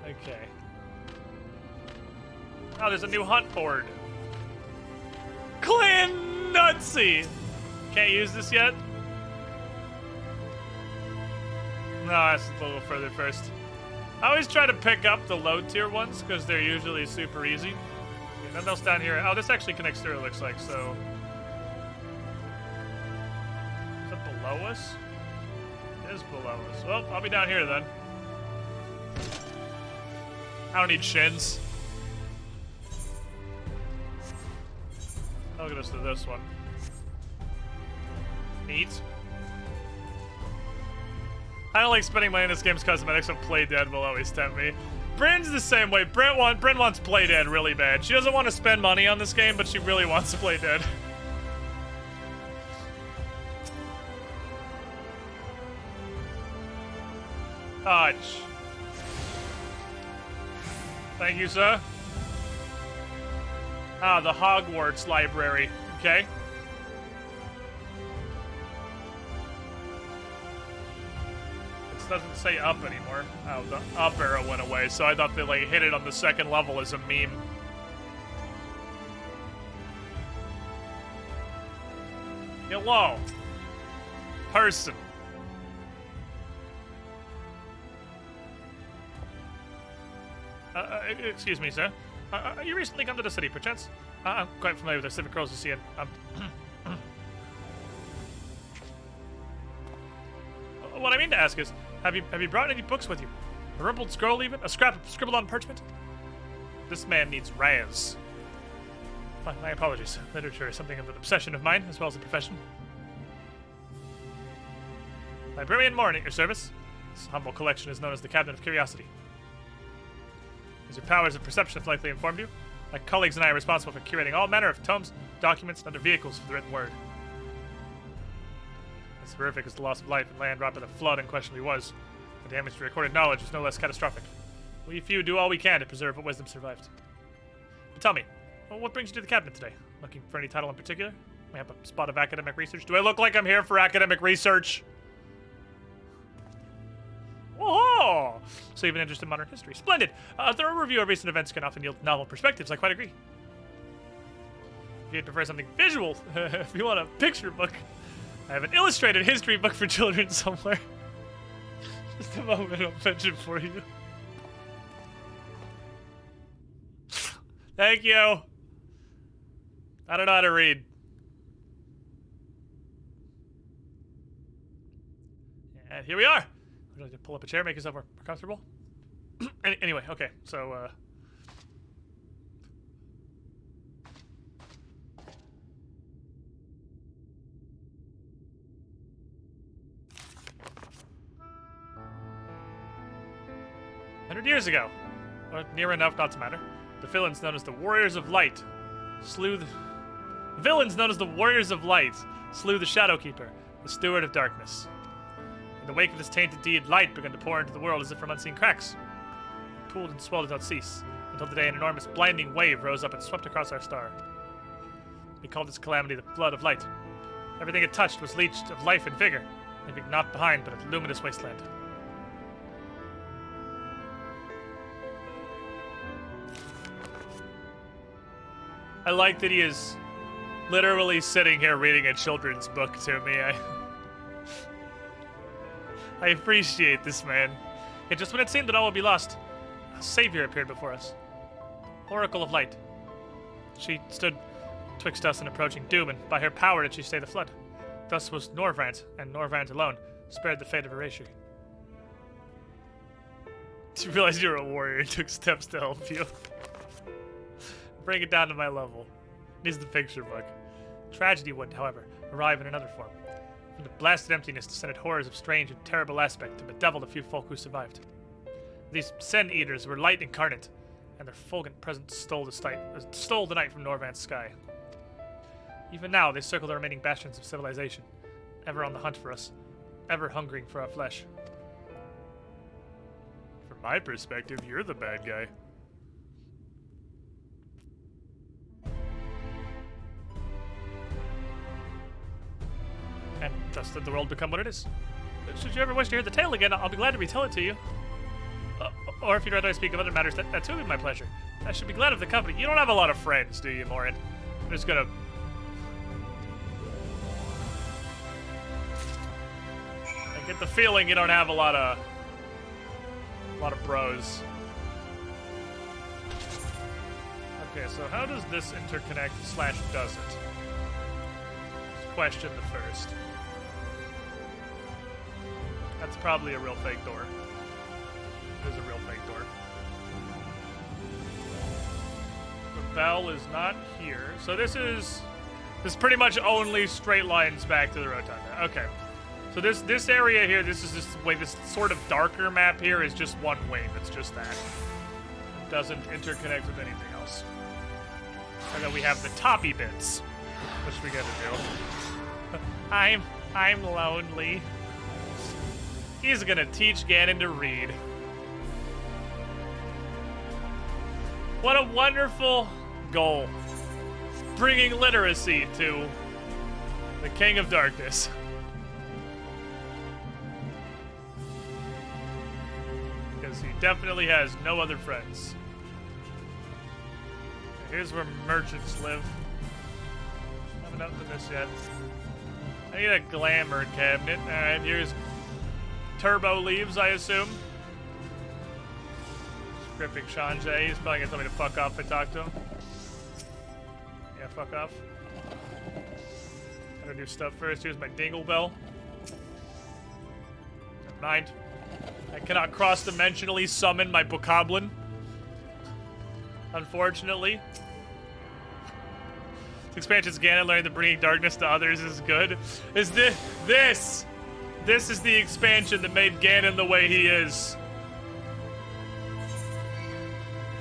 Okay. Oh, there's a new hunt board. Clan Nutsy! Can't use this yet? No, that's a little further first. I always try to pick up the low tier ones because they're usually super easy. Okay, nothing else down here. Oh, this actually connects through, it looks like, so. Is it below us? It is below us. Well, I'll be down here then. I don't need shins. I'll get us to this one. Neat. I don't like spending money in this game's cosmetics, so Play Dead will always tempt me. Bryn's the same way. Bryn wants Play Dead really bad. She doesn't want to spend money on this game, but she really wants to Play Dead. Touch. Thank you, sir. Ah, the Hogwarts library. Okay. It doesn't say up anymore. Oh, the up arrow went away, so I thought they like hit it on the second level as a meme. Hello. Person. Excuse me, sir. You recently come to the city, perchance? I'm quite familiar with the civic roles you see in. What I mean to ask is, have you brought any books with you? A rumpled scroll, even? A scrap scribbled on parchment? This man needs Raz. My apologies. Literature is something of an obsession of mine, as well as a profession. Librarian Moore at your service. This humble collection is known as the Cabinet of Curiosity. As your powers of perception have likely informed you, my colleagues and I are responsible for curating all manner of tomes, documents, and other vehicles for the written word. As horrific as the loss of life and land wrought by the flood unquestionably was, the damage to recorded knowledge is no less catastrophic. We few do all we can to preserve what wisdom survived. But tell me, what brings you to the cabinet today? Looking for any title in particular? We have a spot of academic research. Do I look like I'm here for academic research? Oh, so you have an interest in modern history. Splendid. A thorough review of recent events can often yield novel perspectives. I quite agree. If you'd prefer something visual, if you want a picture book, I have an illustrated history book for children somewhere. Just a moment, I'll fetch it for you. Thank you. I don't know how to read. And here we are. Would you like to pull up a chair, make yourself more comfortable? Anyway, okay, so, "100 years ago, or near enough not to matter, the villains known as the Warriors of Light slew The villains known as the Warriors of Light slew the Shadowkeeper, the Steward of Darkness. In the wake of this tainted deed, light began to pour into the world as if from unseen cracks. It pooled and swelled without cease, until the day an enormous blinding wave rose up and swept across our star. We called this calamity the Flood of Light. Everything it touched was leached of life and vigor, leaving naught behind but a luminous wasteland. I like that he is literally sitting here reading a children's book to me. I appreciate this man. Yet just when it seemed that all would be lost, a savior appeared before us. Oracle of Light. She stood twixt us and approaching doom, and by her power did she stay the flood. Thus was Norvrant, and Norvrant alone, spared the fate of Erasure. You realized you were a warrior and took steps to help you. Bring it down to my level. Needs the picture book. Tragedy would, however, arrive in another form. From the blasted emptiness descended horrors of strange and terrible aspect to bedevil the few folk who survived. These Sen Eaters were light incarnate, and their fulgent presence stole the night from Norvant's sky. Even now, they circle the remaining bastions of civilization, ever on the hunt for us, ever hungering for our flesh. From my perspective, you're the bad guy. And thus did the world become what it is. Should you ever wish to hear the tale again, I'll be glad to retell it to you. Or if you'd rather I speak of other matters, that too would be my pleasure. I should be glad of the company. You don't have a lot of friends, do you, Morin? I'm just gonna... I get the feeling you don't have a lot of bros. Okay, so how does this interconnect / does it? Let's question the first. That's probably a real fake door. It is a real fake door. The bell is not here. So this is pretty much only straight lines back to the rotunda. Okay. So this area here, this sort of darker map here is just one wave. It's just that. It doesn't interconnect with anything else. And then we have the toppy bits, which we gotta do. I'm lonely. He's gonna teach Ganon to read. What a wonderful goal. Bringing literacy to the King of Darkness. Because he definitely has no other friends. Here's where merchants live. Haven't done this yet. I need a glamour cabinet. Alright, here's Turbo leaves, I assume. Gripping Sanjay. He's probably gonna tell me to fuck off if I talk to him. Yeah, fuck off. Gotta do stuff first. Here's my dingle bell. Never mind. I cannot cross-dimensionally summon my bokoblin. Unfortunately. This expansion's Ganon learning that bringing darkness to others is good. Is this is the expansion that made Ganon the way he is.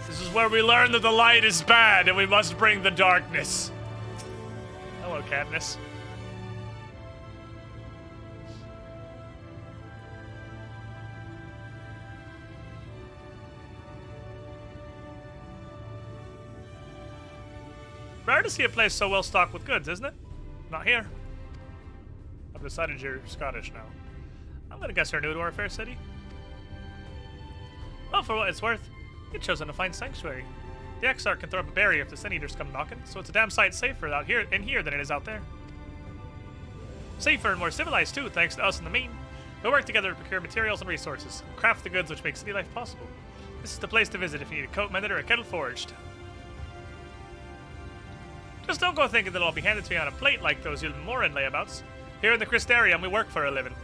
This is where we learn that the light is bad and we must bring the darkness. Hello, Katniss. Rare to see a place so well stocked with goods, isn't it? Not here. I've decided you're Scottish now. I'm gonna guess you're new to our fair city. Well, for what it's worth, you've chosen to find sanctuary. The Exarch can throw up a barrier if the Sin Eaters come knocking, so it's a damn sight safer out here than it is out there. Safer and more civilized too, thanks to us and the Mean. We'll work together to procure materials and resources, and craft the goods which make city life possible. This is the place to visit if you need a coat mended or a kettle forged. Just don't go thinking that it'll be handed to you on a plate like those Morin layabouts. Here in the Crystarium, we work for a living.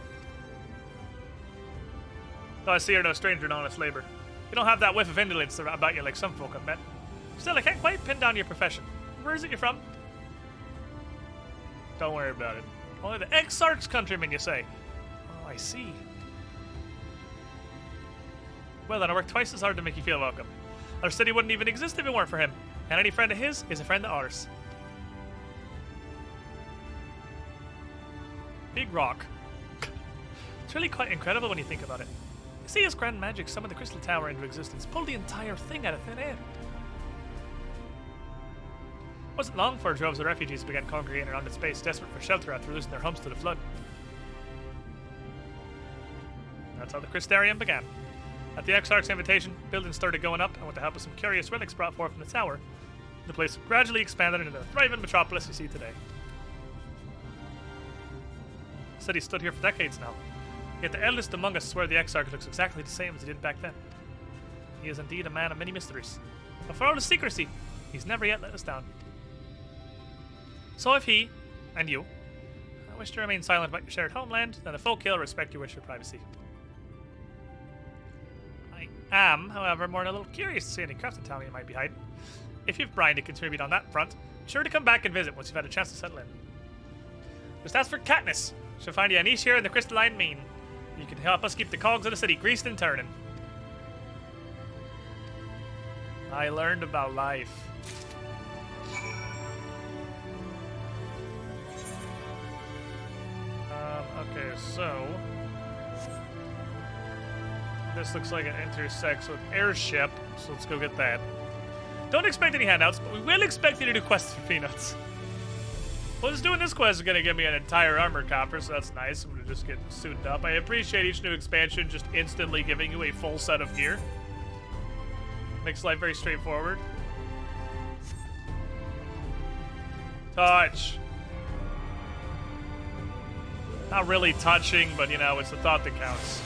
Though I see you're no stranger to honest labor. You don't have that whiff of indolence about you like some folk I've met. Still, I can't quite pin down your profession. Where is it you're from? Don't worry about it. Only the Exarch's countryman, you say? Oh, I see. Well, then I work twice as hard to make you feel welcome. Our city wouldn't even exist if it weren't for him. And any friend of his is a friend of ours. Big rock. It's really quite incredible when you think about it. You see his grand magic summon the Crystal Tower into existence, pull the entire thing out of thin air. It wasn't long before droves of refugees began congregating around its base, desperate for shelter after losing their homes to the flood. That's how the Crystarium began. At the Exarch's invitation, buildings started going up, and with the help of some curious relics brought forth from the tower, the place gradually expanded into the thriving metropolis you see today. The city stood here for decades now, yet the eldest among us swear the Exarch looks exactly the same as he did back then. He is indeed a man of many mysteries, but for all his secrecy, he's never yet let us down. So if he, and you, wish to remain silent about your shared homeland, then the folk here will respect your wish for privacy. I am, however, more than a little curious to see any crafts in town you might be hiding. If you've brine to contribute on that front, be sure to come back and visit once you've had a chance to settle in. Just ask for Katniss. She'll find you a niche here in the crystalline mean. You can help us keep the cogs of the city greased and turning. I learned about life. Okay, so this looks like it intersects with airship, so let's go get that. Don't expect any handouts, but we will expect you to do quests for peanuts. Well, just doing this quest is going to give me an entire armor copper, so that's nice. I'm going to just get suited up. I appreciate each new expansion just instantly giving you a full set of gear. Makes life very straightforward. Touch. Not really touching, but you know, it's the thought that counts.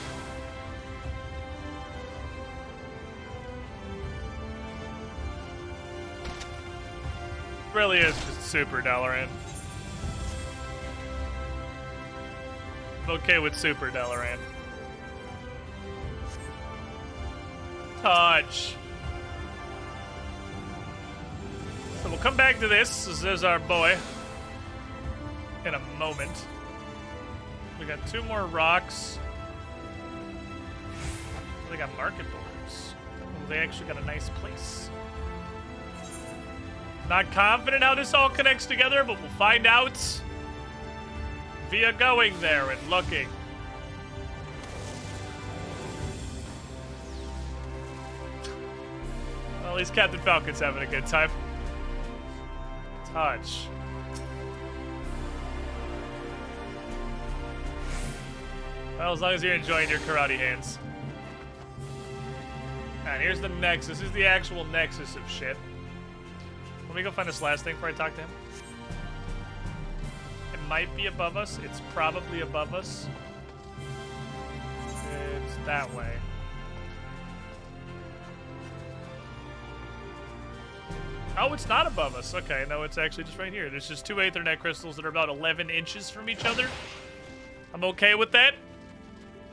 Really is just super Dalaran. I'm okay with super Dalaran. Touch. So we'll come back to this. This is our boy. In a moment. We got 2 more rocks. They got market boulders. They actually got a nice place. Not confident how this all connects together, but we'll find out via going there and looking. Well, at least Captain Falcon's having a good time. Touch. Well, as long as you're enjoying your karate hands. And here's the Nexus. This is the actual Nexus of shit. Let me go find this last thing before I talk to him. It might be above us. It's probably above us. It's that way. Oh, it's not above us. Okay, no, it's actually just right here. There's just 2 Aethernet crystals that are about 11 inches from each other. I'm okay with that.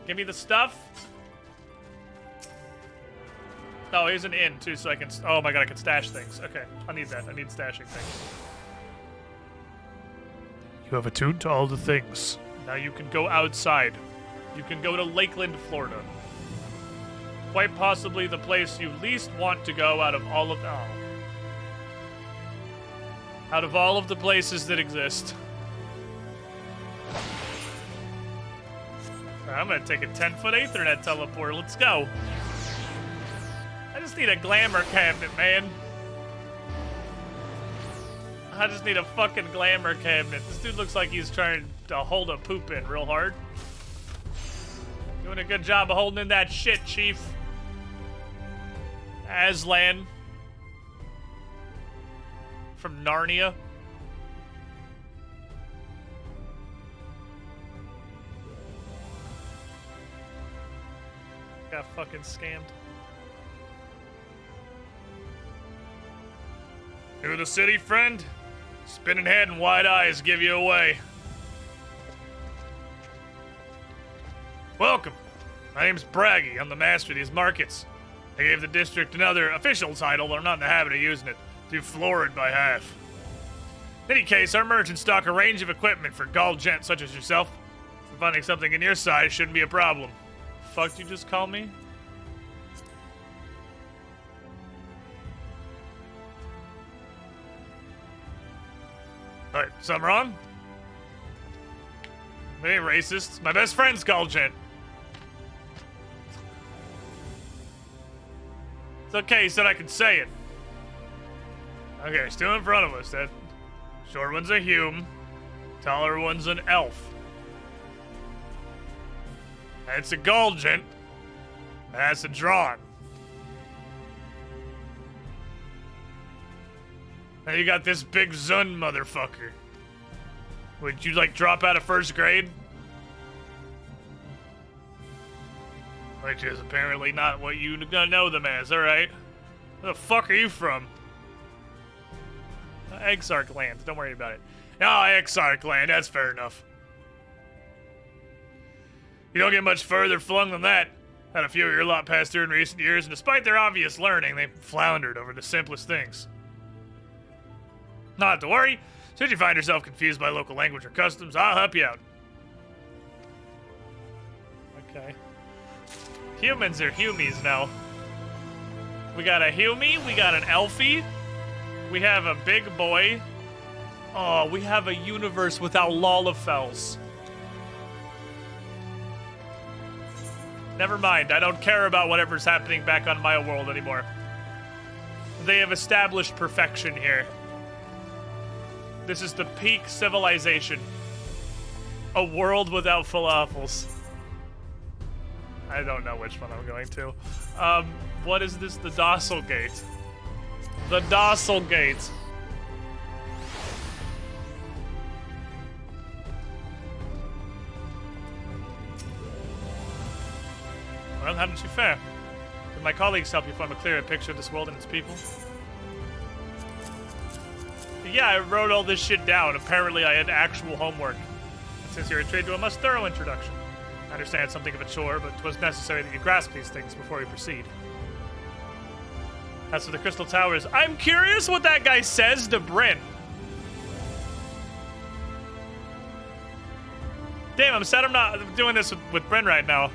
Give me the stuff. Oh, here's an inn, too, so I can... Oh, my God, I can stash things. Okay, I need that. I need stashing things. You have attuned to all the things. Now you can go outside. You can go to Lakeland, Florida. Quite possibly the place you least want to go out of all of... Oh. Out of all of the places that exist. I'm gonna take a 10-foot Aethernet teleport. Let's go. I just need a glamour cabinet, man. I just need a fucking glamour cabinet. This dude looks like he's trying to hold a poop in real hard. Doing a good job of holding in that shit, Chief. Aslan. From Narnia. Got fucking scammed. New to the city, friend? Spinning head and wide eyes give you away. Welcome. My name's Braggy. I'm the master of these markets. I gave the district another official title, but I'm not in the habit of using it. Too florid by half. In any case, our merchants stock a range of equipment for galled gents such as yourself. So finding something in your size shouldn't be a problem. Fuck you just call me? Alright, something wrong? I ain't racist. My best friend's Gulgent. It's okay, he said I could say it. Okay, there's two in front of us. That short one's a hume. Taller one's an elf. That's a Gulgent. That's a Drawn. Now you got this big Zun motherfucker. Would you, like, drop out of first grade? Which is apparently not what you know them as, alright? Where the fuck are you from? Exarch land, don't worry about it. Oh, Exarch land, that's fair enough. You don't get much further flung than that. Had a few of your lot pass through in recent years, and despite their obvious learning, they floundered over the simplest things. Not to worry. Should you find yourself confused by local language or customs, I'll help you out. Okay. Humans are humies now. We got a humie, we got an elfie, we have a big boy. Oh, we have a universe without Lalafels. Never mind, I don't care about whatever's happening back on my world anymore. They have established perfection here. This is the peak civilization. A world without falafels. I don't know which one I'm going to. What is this? The Docile Gate. The Docile Gate. Well, how did you fare? Did my colleagues help you form a clearer picture of this world and its people? Yeah, I wrote all this shit down. Apparently I had actual homework. And since you're treated to a much thorough introduction. I understand it's something of a chore, but it was necessary that you grasp these things before we proceed. As for the Crystal Towers, I'm curious what that guy says to Bryn. Damn, I'm sad I'm not doing this with Bryn right now.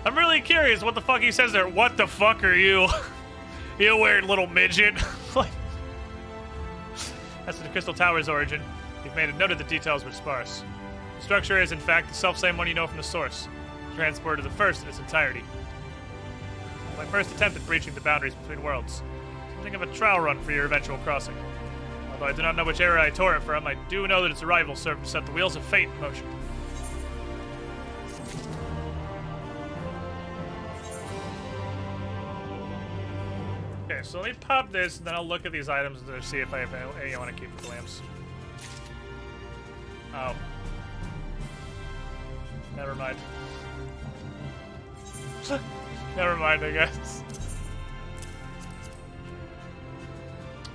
I'm really curious what the fuck he says there. What the fuck are you? You weird little midget. As to the Crystal Tower's origin, you've made a note of the details were sparse. The structure is, in fact, the self-same one you know from the source. Transport of the first in its entirety. My first attempt at breaching the boundaries between worlds. Something of a trial run for your eventual crossing. Although I do not know which era I tore it from, I do know that its arrival served to set the wheels of fate in motion. Okay, so let me pop this, and then I'll look at these items to see if I have any I want to keep with the lamps. Oh. Never mind. Never mind, I guess.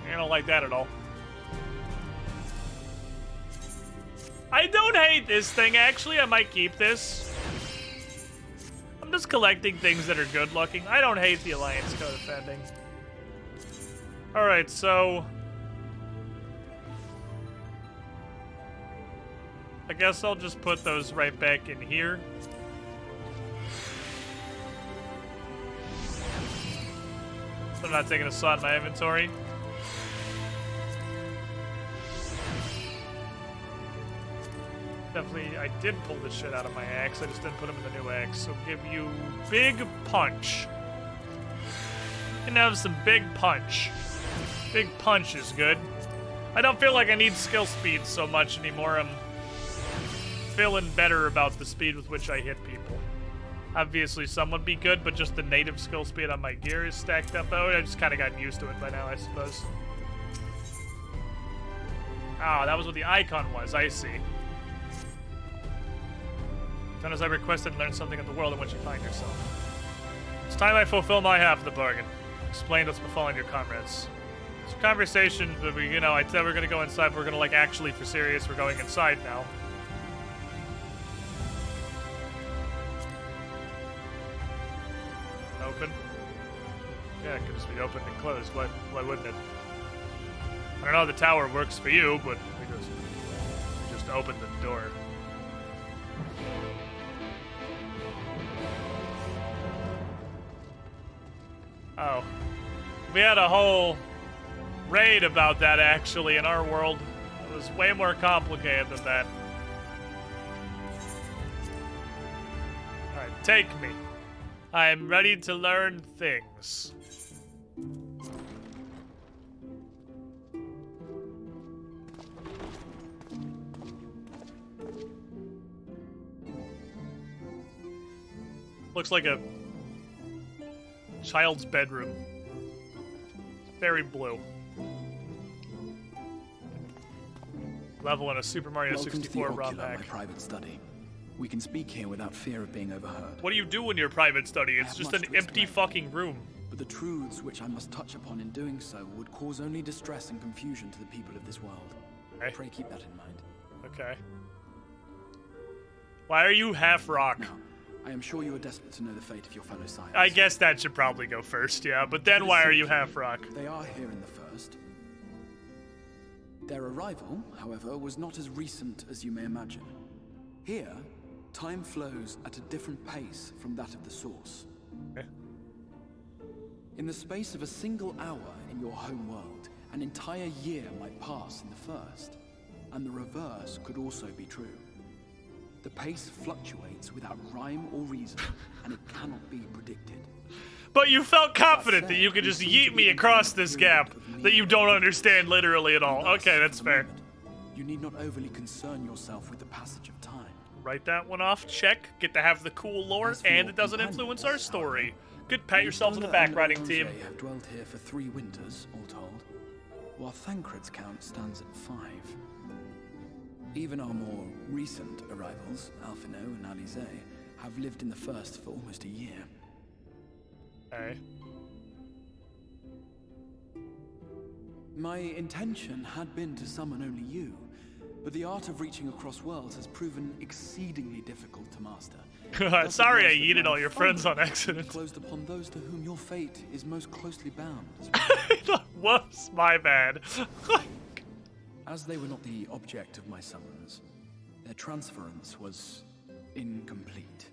I don't like that at all. I don't hate this thing, actually. I might keep this. I'm just collecting things that are good looking. I don't hate the Alliance Code defending. Alright, so... I guess I'll just put those right back in here. So I'm not taking a slot in my inventory. Definitely, I did pull this shit out of my axe. I just didn't put them in the new axe. So give you Big Punch. You can have some Big Punch. Big Punch is good. I don't feel like I need skill speed so much anymore. I'm feeling better about the speed with which I hit people. Obviously, some would be good, but just the native skill speed on my gear is stacked up. Oh, I just kind of gotten used to it by now, I suppose. Ah, that was what the icon was. I see. Done as I requested, learn something of the world in which you find yourself. It's time I fulfill my half of the bargain. Explain what's befallen your comrades. It's a conversation, but we, you know, I said we're gonna go inside, but we're gonna, like, actually, for serious, we're going inside now. Open? Yeah, it could just be opened and closed. Why wouldn't it? I don't know how the tower works for you, but we just opened the door. Oh. We had a whole raid about that, actually, in our world. It was way more complicated than that. Take me. I am ready to learn things. Looks like a child's bedroom. Very blue. Level in a Super Mario 64 ROM hack. My private study. We can speak here without fear of being overheard. What do you do in your private study? It's just an empty fucking room. But the truths which I must touch upon in doing so would cause only distress and confusion to the people of this world. Okay. Pray keep that in mind. Okay. Why are you half rock? Now, I am sure you are desperate to know the fate of your fellow science. I guess that should probably go first, yeah. But then why are you half rock? They are here in the first. Their arrival, however, was not as recent as you may imagine. Here, time flows at a different pace from that of the source. Okay. In the space of a single hour in your home world, an entire year might pass in the first, and the reverse could also be true. The pace fluctuates without rhyme or reason, and it cannot be predicted. But you felt confident that you could just yeet me across this gap that you don't understand literally at all. Okay, that's fair. You need not overly concern yourself with the passage of time. Write that one off. Check. Get to have the cool lore, and it doesn't influence our story. Good. Pat yourselves on the back, writing team. Have dwelled here for 3 winters, all told, while Thancred's count stands at 5. Even our more recent arrivals, Alphino and Alize, have lived in the first for almost a year. Okay. My intention had been to summon only you, but the art of reaching across worlds has proven exceedingly difficult to master. Sorry I yeeted all your friends on accident. Closed upon those to whom your fate is most closely bound. Whoops, my bad. As they were not the object of my summons, their transference was incomplete.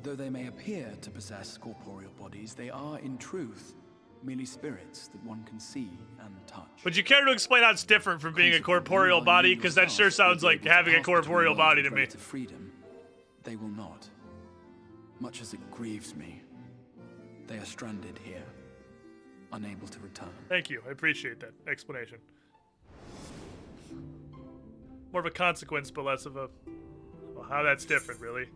Though they may appear to possess corporeal bodies, they are, in truth, merely spirits that one can see and touch. Would you care to explain how it's different from being a corporeal body? Because that sure sounds like having a corporeal body to me. Freedom, they will not. Much as it grieves me, they are stranded here, unable to return. Thank you. I appreciate that explanation. More of a consequence, but less of a... Well, how that's different, really.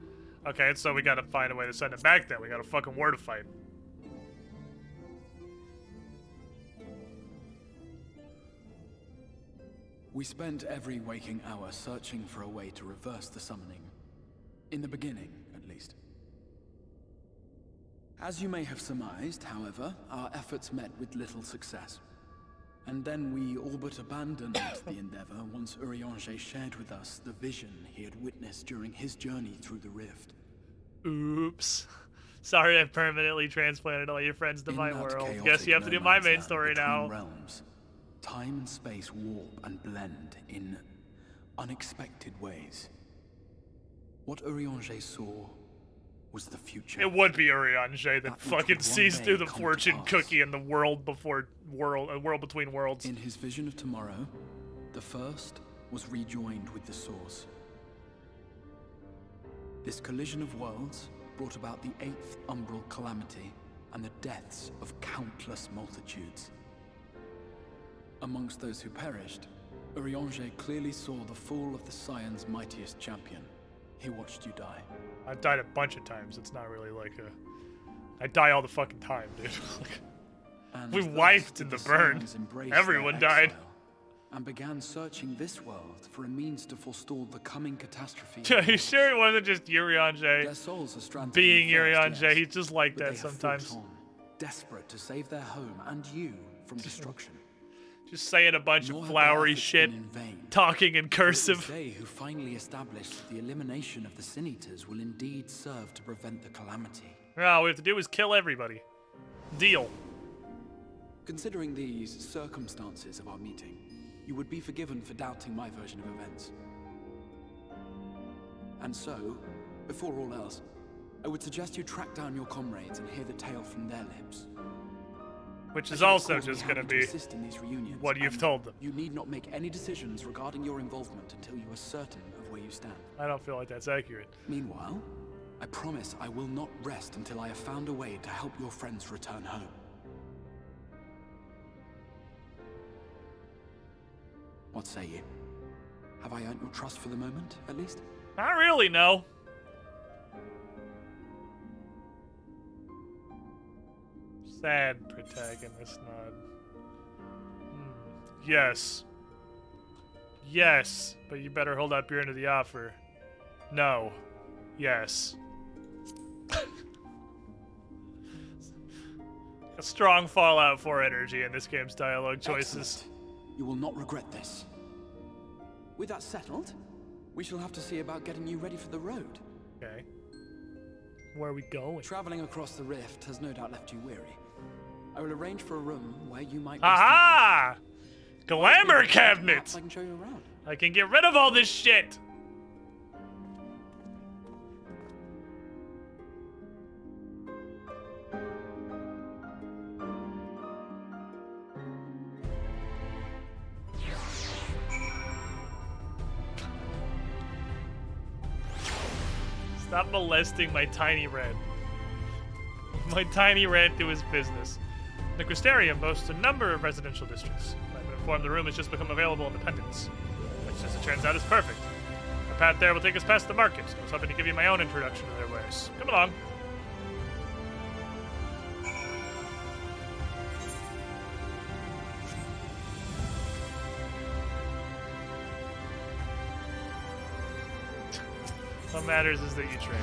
Okay, so we gotta find a way to send it back then. We got a fucking war to fight. We spent every waking hour searching for a way to reverse the summoning. In the beginning, at least. As you may have surmised, however, our efforts met with little success. And then we all but abandoned the endeavor once Urianger shared with us the vision he had witnessed during his journey through the rift. Oops. Sorry I permanently transplanted all your friends to my world. Guess you have to do my main story now. Realms, time and space warp and blend in unexpected ways. What Urianger saw was the future. It would be Urianger that fucking sees through the fortune cookie in the world before world, world between worlds. In his vision of tomorrow, the first was rejoined with the source. This collision of worlds brought about the 8th umbral calamity and the deaths of countless multitudes. Amongst those who perished, Urianger clearly saw the fall of the Scion's mightiest champion. He watched you die. I've died a bunch of times. It's not really like a... I die all the fucking time, dude. We wiped in the burn. Everyone died. And began searching this world for a means to forestall the coming catastrophe. Are you sure it wasn't just Urianger Their souls are stranded being in the forest, Urianger? yes, He's just like but that they have sometimes. fought on, desperate to save their home and you from destruction. Just saying a bunch of flowery shit, talking in cursive. It was they who finally established that the elimination of the Sin Eaters will indeed serve to prevent the calamity. No, all we have to do is kill everybody. Deal. Considering these circumstances of our meeting, you would be forgiven for doubting my version of events. And so, before all else, I would suggest you track down your comrades and hear the tale from their lips. Which is also just going to be reunions, what you've told them. You need not make any decisions regarding your involvement until you are certain of where you stand. I don't feel like that's accurate. Meanwhile, I promise I will not rest until I have found a way to help your friends return home. What say you? Have I earned your trust for the moment, at least? Not really, no. Sad protagonist nod. Yes. Yes, but you better hold up your end of the offer. No. Yes. A strong Fallout 4 energy in this game's dialogue choices. Excellent. You will not regret this. With that settled, we shall have to see about getting you ready for the road. Okay. Where are we going? Traveling across the rift has no doubt left you weary. I will arrange for a room where you might... Aha! Glamour cabinet! I can show you around. I can get rid of all this shit! Stop molesting my tiny red. My tiny red to his business. The Crystarium boasts a number of residential districts. I've been informed the room has just become available in the Pendants, which, as it turns out, is perfect. Our path there will take us past the market. I was hoping to give you my own introduction to their wares. Come along. What matters is that you trade.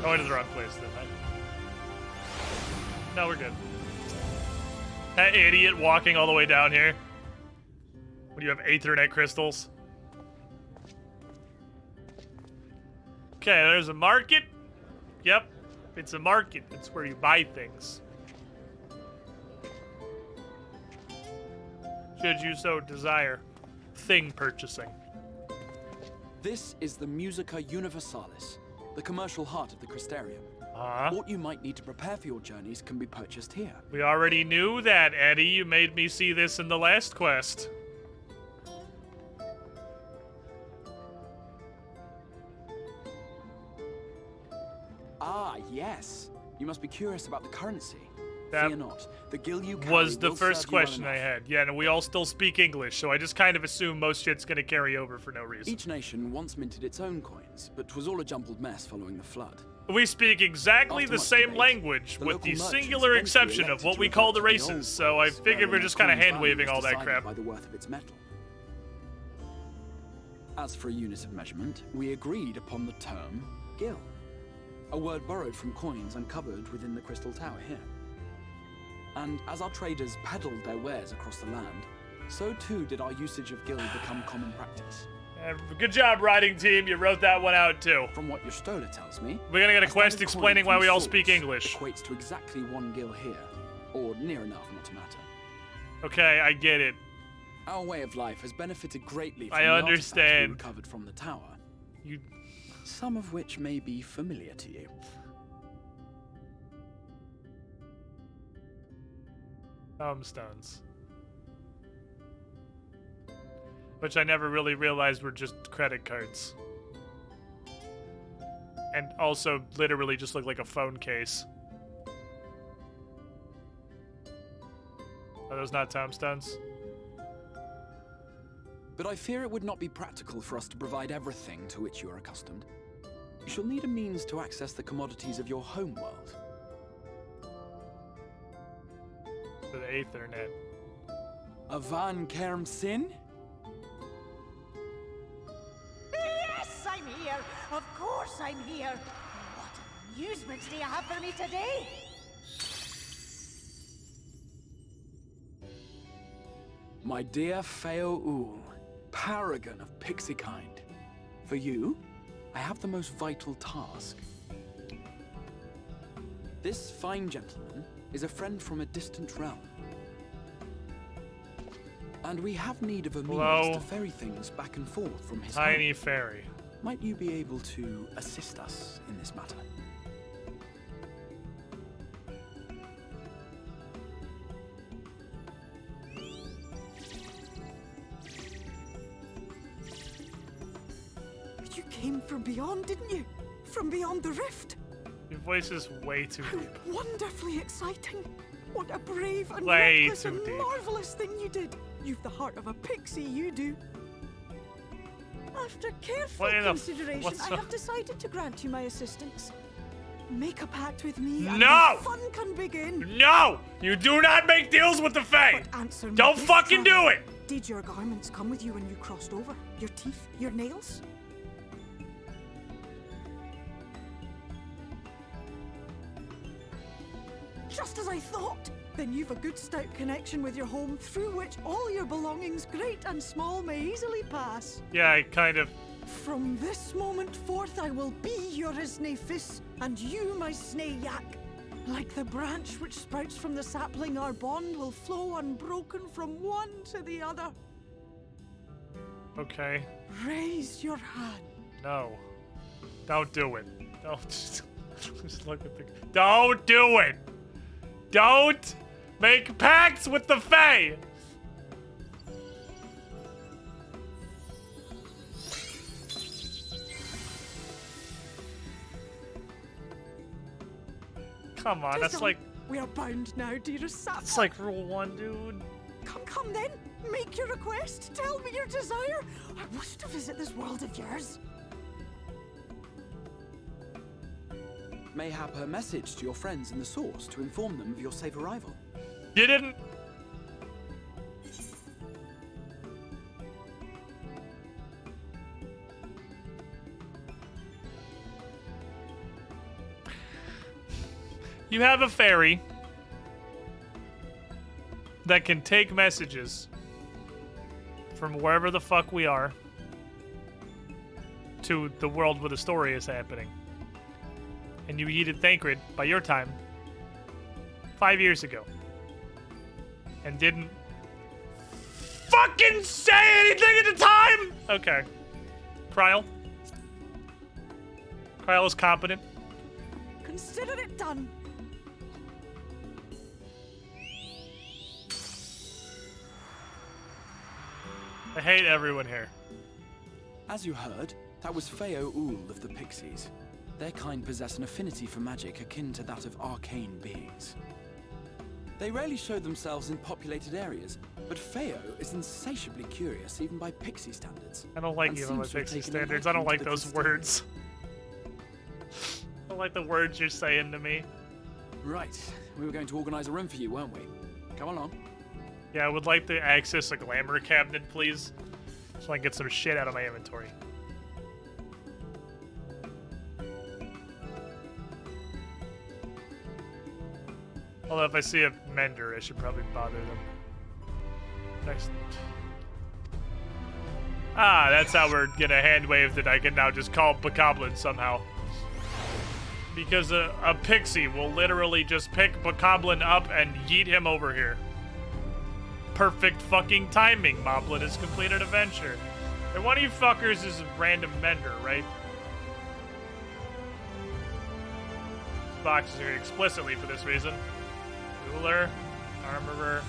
Oh, it is the wrong place, then, right? No, we're good. That idiot walking all the way down here. What do you have, Aethernet crystals? Okay, there's a market. Yep, it's a market. It's where you buy things. Should you so desire. Thing purchasing. This is the Musica Universalis, the commercial heart of the Crystarium. What you might need to prepare for your journeys can be purchased here. We already knew that, Eddie. You made me see this in the last quest. Ah, yes. You must be curious about the currency. That Fear not. The gil you carry was the will first serve you well question I enough. had. Yeah, and we all still speak English, so I just kind of assume most shit's gonna carry over for no reason. Each nation once minted its own coins, but 'twas all a jumbled mess following the flood. We speak exactly After the much same debate, language, the with local the merchants singular eventually exception of elected what to we call the revert to the old races, so I coins, figured we're wherein just a kind of coin's value hand-waving was all that decided crap. by the worth of its metal. As for a unit of measurement, we agreed upon the term gil, a word borrowed from coins uncovered within the Crystal Tower here. And as our traders peddled their wares across the land, so too did our usage of gil become common practice. Good job, writing team. You wrote that one out, too. From what your Stola tells me, We're gonna get a quest standard explaining coin why we all from speak Swords English. equates to exactly 1 gil here, or near enough not to matter. Okay, I get it. Our way of life has benefited greatly from I the artifacts understand. we recovered from the tower. You... Some of which may be familiar to you. Tombstones. Which I never really realized were just credit cards. And also literally just look like a phone case. Are those not tombstones? But I fear it would not be practical for us to provide everything to which you are accustomed. You shall need a means to access the commodities of your home world. The Aethernet. A Van Kerm Sin? Yes, I'm here. Of course I'm here. What amusements do you have for me today? My dear Feo Ul, paragon of pixie kind. For you, I have the most vital task. This fine gentleman is a friend from a distant realm. And we have need of a means to ferry things back and forth from his Tiny home. ferry. Might you be able to assist us in this matter? You came from beyond, didn't you? from beyond the rift. Your voice is way too deep. Wonderfully exciting. What a brave and Way reckless too and deep. marvelous thing you did. You've the heart of a pixie, you do. After careful What in the consideration, what's I the- have decided to grant you my assistance. Make a pact with me and No! the fun can begin. No! You do not make deals with the Fae! But answer me Don't this fucking do time. it! Did your garments come with you when you crossed over? Your teeth? Your nails? Just as I thought! Then you've a good stout connection with your home through which all your belongings, great and small, may easily pass. Yeah, I kind of... From this moment forth, I will be your Isne Fis, and you my Snay Yak. Like the branch which sprouts from the sapling, our bond will flow unbroken from one to the other. Okay. Raise your hand. No. Don't do it. Don't. Just look at the... Don't do it! Don't make pacts with the Fae! Come on, that's like... We are bound now, dearest Sapphire. That's like rule 1, dude. Come then. Make your request. Tell me your desire. I wish to visit this world of yours. Mayhap a message to your friends in the Source to inform them of your safe arrival. You didn't... You have a fairy that can take messages from wherever the fuck we are to the world where the story is happening. And you yeeted Thancred by your time 5 years ago. And didn't fucking say anything at the time! Okay. Kryl. Kryl is competent. Consider it done. I hate everyone here. As you heard, that was Feo Ul of the Pixies. Their kind possess an affinity for magic akin to that of arcane beings. They rarely show themselves in populated areas, but Feo is insatiably curious even by pixie standards. I don't like and even by seems to have pixie taken a standards. I don't liking like to the those custodian. words. I don't like the words you're saying to me. Right, we were going to organize a room for you, weren't we? Come along. Yeah, I would like to access a glamour cabinet, please. So I can get some shit out of my inventory. Although if I see a mender, I should probably bother them. Next. Ah, that's how we're gonna hand wave that I can now just call Bokoblin somehow. Because a pixie will literally just pick Bokoblin up and yeet him over here. Perfect fucking timing. Moblin has completed adventure. And one of you fuckers is a random mender, right? This box is here explicitly for this reason. Jeweler, armorer,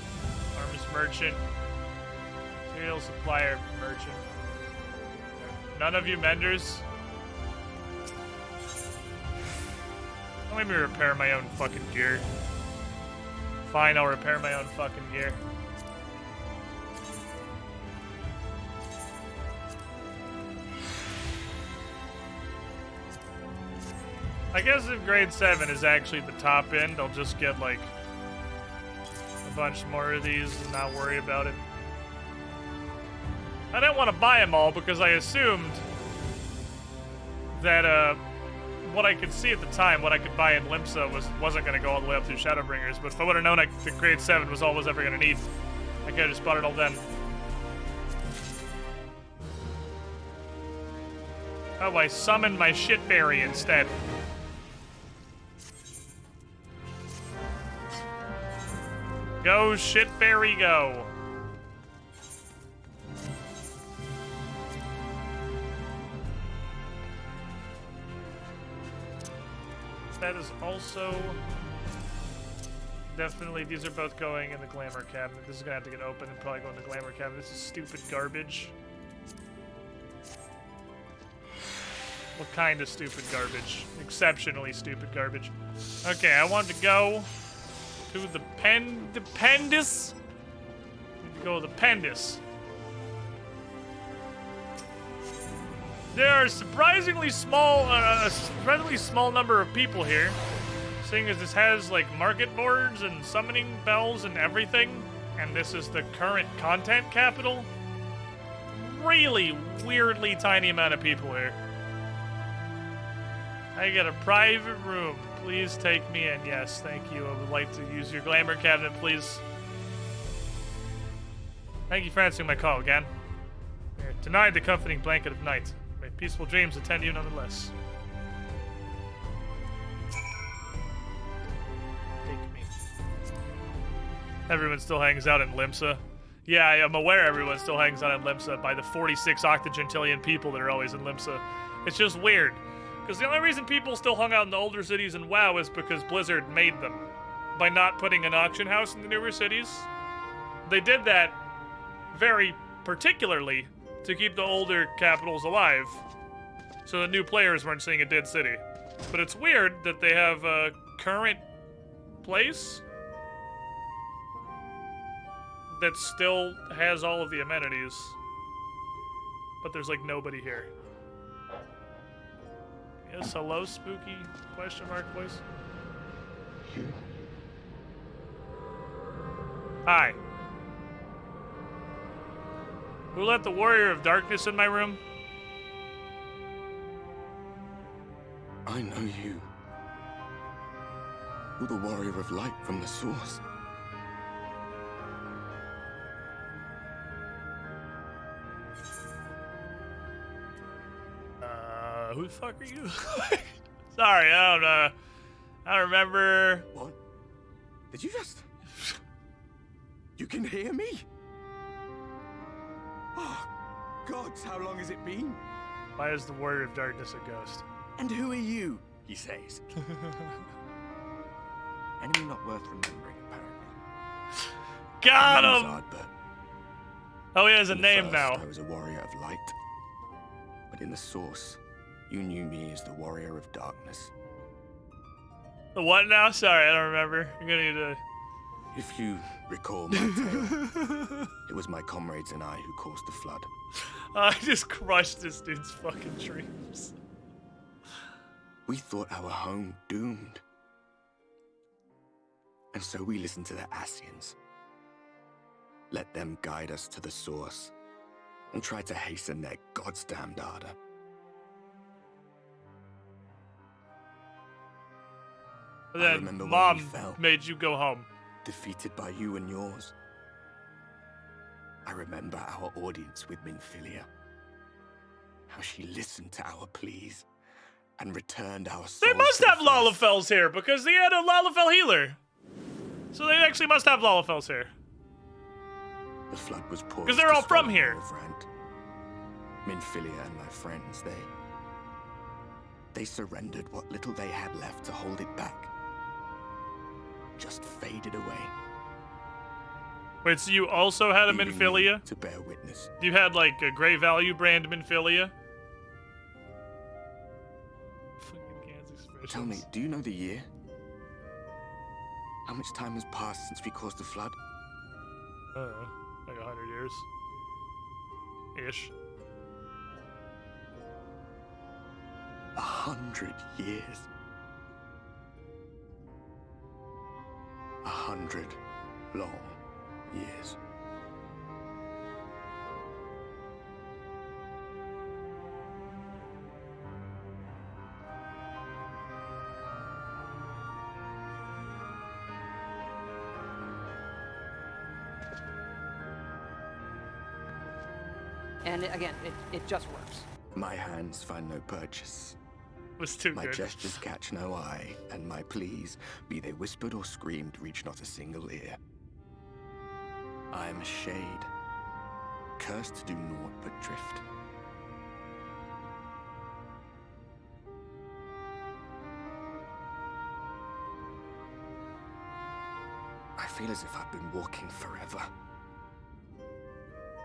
arms merchant, material supplier, merchant. None of you menders? Don't make me repair my own fucking gear. Fine, I'll repair my own fucking gear. I guess if grade 7 is actually the top end, I'll just get like a bunch more of these and not worry about it. I didn't want to buy them all because I assumed that what I could see at the time, what I could buy in Limsa wasn't going to go all the way up through Shadowbringers, but if I would have known that grade 7 was all I was ever going to need, I could have just bought it all then. Oh, I summoned my shit berry instead. Go, shitberry, go. That is also definitely, these are both going in the glamour cabinet. This is gonna have to get open and probably go in the glamour cabinet. This is stupid garbage. What kind of stupid garbage? Exceptionally stupid garbage. Okay, I want to go to the Pendis. Need to go to the Pendis. There are surprisingly small number of people here, seeing as this has like market boards and summoning bells and everything, and this is the current content capital. Really weirdly tiny amount of people here. I got a private room. Please take me in. Yes, thank you. I would like to use your glamour cabinet, please. Thank you for answering my call again. You're denied the comforting blanket of night. May peaceful dreams attend you nonetheless. Take me. Everyone still hangs out in Limsa. Yeah, I'm aware everyone still hangs out in Limsa by the 46 octogentillion people that are always in Limsa. It's just weird. Because the only reason people still hung out in the older cities in WoW is because Blizzard made them. By not putting an auction house in the newer cities. They did that very particularly to keep the older capitals alive. So the new players weren't seeing a dead city. But it's weird that they have a current place that still has all of the amenities. But there's like nobody here. Yes, hello, spooky question mark voice. Hi. Who let the Warrior of Darkness in my room? I know you. You're the Warrior of Light from the Source. Who the fuck are you? Sorry, I don't remember. What? Did you just... You can hear me? Oh, gods, how long has it been? Why is the Warrior of Darkness a ghost? And who are you? He says. Enemy not worth remembering, apparently. Got him! Odd, but oh, he has a name first, now. I was a warrior of light. But in the Source, you knew me as the Warrior of Darkness. The what now? Sorry, I don't remember. I'm gonna need to... If you recall my tale, it was my comrades and I who caused the flood. I just crushed this dude's fucking dreams. We thought our home doomed. And so we listened to the Ascians. Let them guide us to the Source and try to hasten their god's damned ardor. And then Mom made you go home. Defeated by you and yours. I remember our audience with Minfilia. How she listened to our pleas and returned our souls. They must have Lalafels here because they had a Lalafell healer. So they actually must have Lalafels here. The flood was poised because they're all from here. Minfilia and my friends, they surrendered what little they had left to hold it back. Just faded away. Wait, so you also had a Minfilia? To bear witness. You had like a Grey Value brand Minfilia? Tell me, do you know the year? How much time has passed since we caused the flood? Like 100 years. Ish. 100 years. 100 long years. And again, it just works. My hands find no purchase. Was too my good. gestures catch no eye, and my pleas, be they whispered or screamed, reach not a single ear. I am a shade, cursed to do naught but drift. I feel as if I've been walking forever.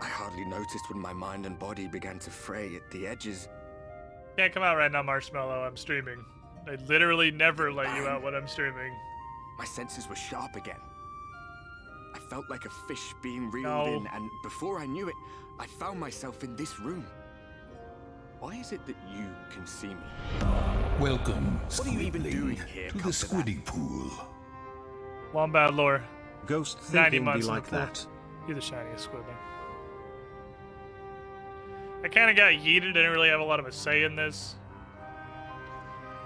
I hardly noticed when my mind and body began to fray at the edges. Can't come out right now, Marshmallow. I'm streaming. I literally never let you out when I'm streaming. My senses were sharp again. I felt like a fish being reeled in, and before I knew it, I found myself in this room. Why is it that you can see me? Welcome, What are you even doing Squidling, here, to the come to that? Squiddy Pool. Wombat lore. Ghost 90 thinking be months like that. You're the shiniest Squidling. I kind of got yeeted. I didn't really have a lot of a say in this.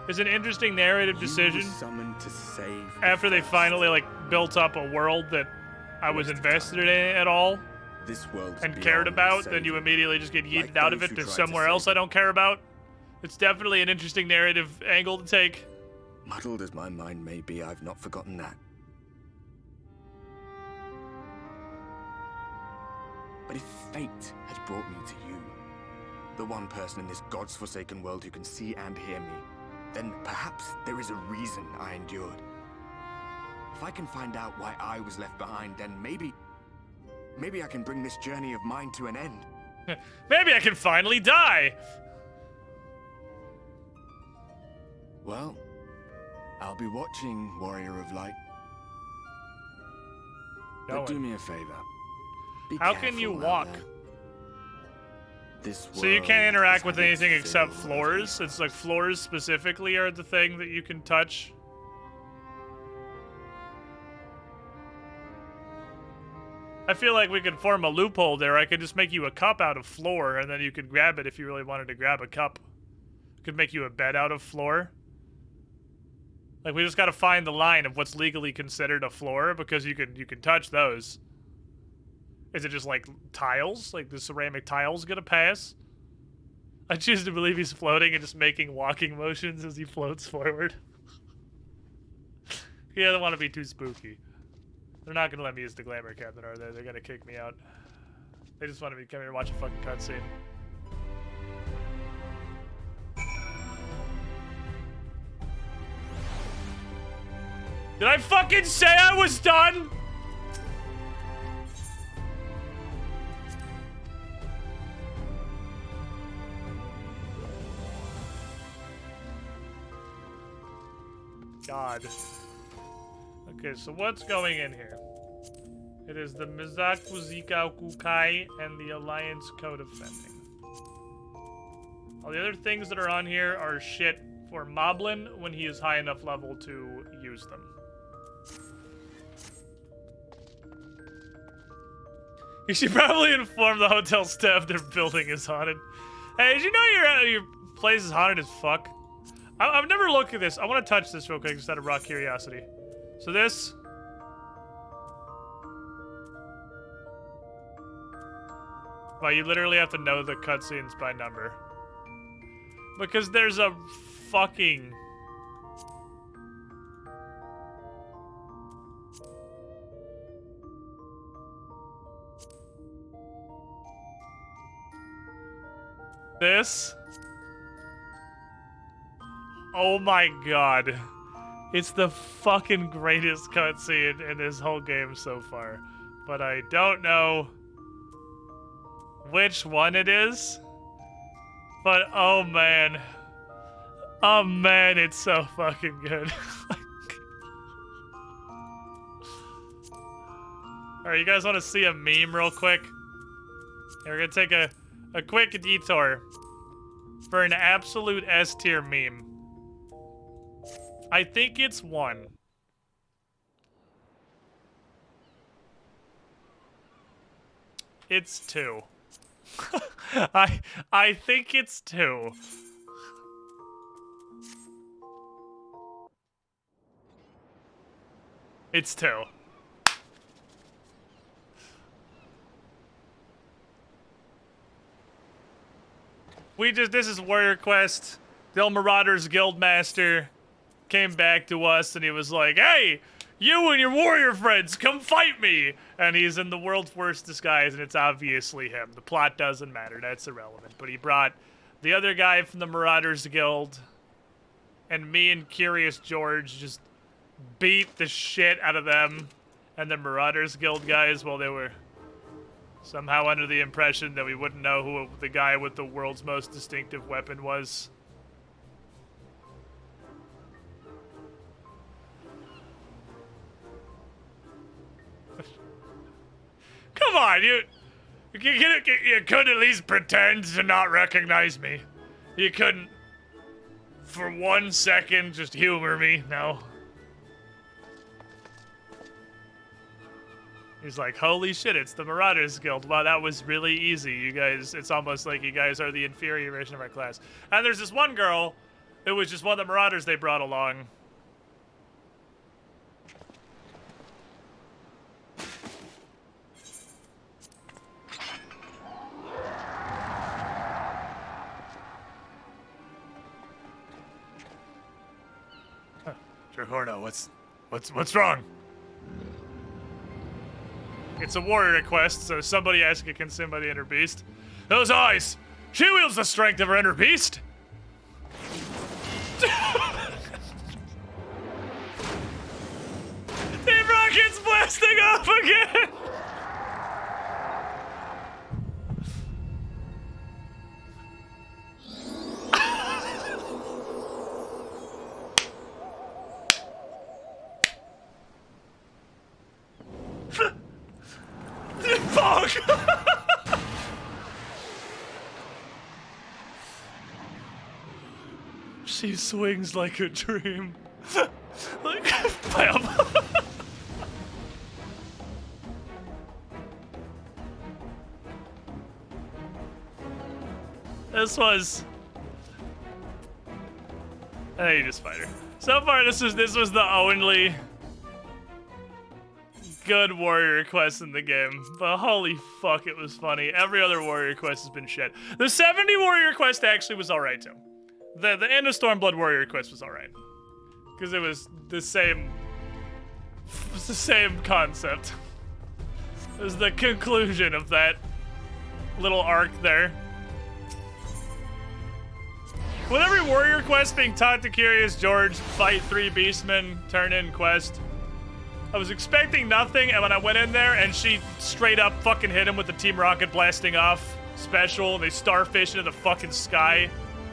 It's an interesting narrative decision. Summoned to save after they finally like built up a world that I was invested in at all this world and cared about, then you immediately just get yeeted out of it to somewhere else I don't care about. It's definitely an interesting narrative angle to take. Muddled as my mind may be, I've not forgotten that. But if fate has brought me to you, the one person in this God's forsaken world who can see and hear me, then perhaps there is a reason I endured. If I can find out why I was left behind, then maybe I can bring this journey of mine to an end. Maybe I can finally die! Well, I'll be watching, Warrior of Light. But do me a favor. Be How can you careful out walk? there. This So you world can't interact is with having anything except filled floors? It's like floors specifically are the thing that you can touch? I feel like we could form a loophole there. I could just make you a cup out of floor, and then you could grab it if you really wanted to grab a cup. Could make you a bed out of floor. Like, we just gotta find the line of what's legally considered a floor, because you can touch those. Is it just like tiles? Like the ceramic tiles gonna pass? I choose to believe he's floating and just making walking motions as he floats forward. He doesn't want to be too spooky. They're not gonna let me use the glamour cabinet, are they? They're gonna kick me out. They just want me to come here and watch a fucking cutscene. Did I fucking say I was done? God. Okay, so what's going in here? It is the Mizaku Zikaku Kai and the Alliance Code of Fending. All the other things that are on here are shit for Moblin when he is high enough level to use them. You should probably inform the hotel staff their building is haunted. Hey, did you know your place is haunted as fuck? I've never looked at this. I want to touch this real quick just out of raw curiosity. So this... Well, you literally have to know the cutscenes by number. Because there's a fucking... This? Oh my god. It's the fucking greatest cutscene in this whole game so far. But I don't know which one it is. But oh man. Oh man, it's so fucking good. Alright, you guys want to see a meme real quick? Yeah, we're gonna take a quick detour for an absolute S tier meme. I think it's one. It's two. I think it's two. It's two. This is Warrior Quest. The Marauders Guildmaster came back to us and he was like, hey, you and your warrior friends, come fight me. And he's in the world's worst disguise and it's obviously him. The plot doesn't matter, that's irrelevant. But he brought the other guy from the Marauders Guild and me and Curious George just beat the shit out of them and the Marauders Guild guys while they were somehow under the impression that we wouldn't know who the guy with the world's most distinctive weapon was. on, you couldn't at least pretend to not recognize me. You couldn't, for 1 second, just humor me. No. He's like, holy shit, it's the Marauders Guild. Wow, that was really easy. You guys, it's almost like you guys are the inferior version of our class. And there's this one girl who was just one of the Marauders they brought along. Horno, what's wrong? It's a warrior request, so somebody asked if it can send by the inner beast. Those eyes! She wields the strength of her inner beast! Team Rocket's blasting off again! Fuck! She swings like a dream. Like, bam. This was. Hey, you just fight her. So far, this was the only good warrior quest in the game, but holy fuck, it was funny. Every other warrior quest has been shit. The 70 warrior quest actually was alright too. The end of Stormblood warrior quest was alright, because it was the same concept. It was the conclusion of that little arc there. With every warrior quest being taught to Curious George, fight 3 beastmen, turn in quest, I was expecting nothing, and when I went in there and she straight up fucking hit him with the Team Rocket blasting off special, and they starfish into the fucking sky,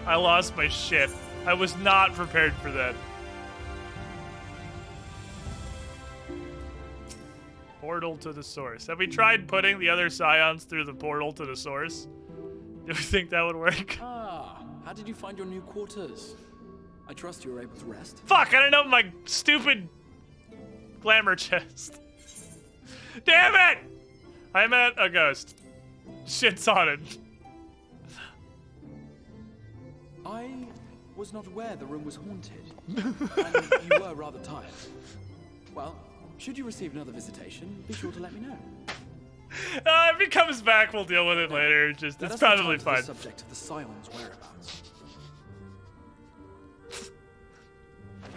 I lost my shit. I was not prepared for that. Portal to the source. Have we tried putting the other scions through the portal to the source? Do we think that would work? Ah, how did you find your new quarters? I trust you were able to rest. Fuck, I didn't know my stupid glamour chest. Damn it! I met a ghost. Shit's on it. I was not aware the room was haunted. And you were rather tired. Well, should you receive another visitation, be sure to let me know. If he comes back, we'll deal with it later. Just, it's probably fine. The subject of the Scion's whereabouts.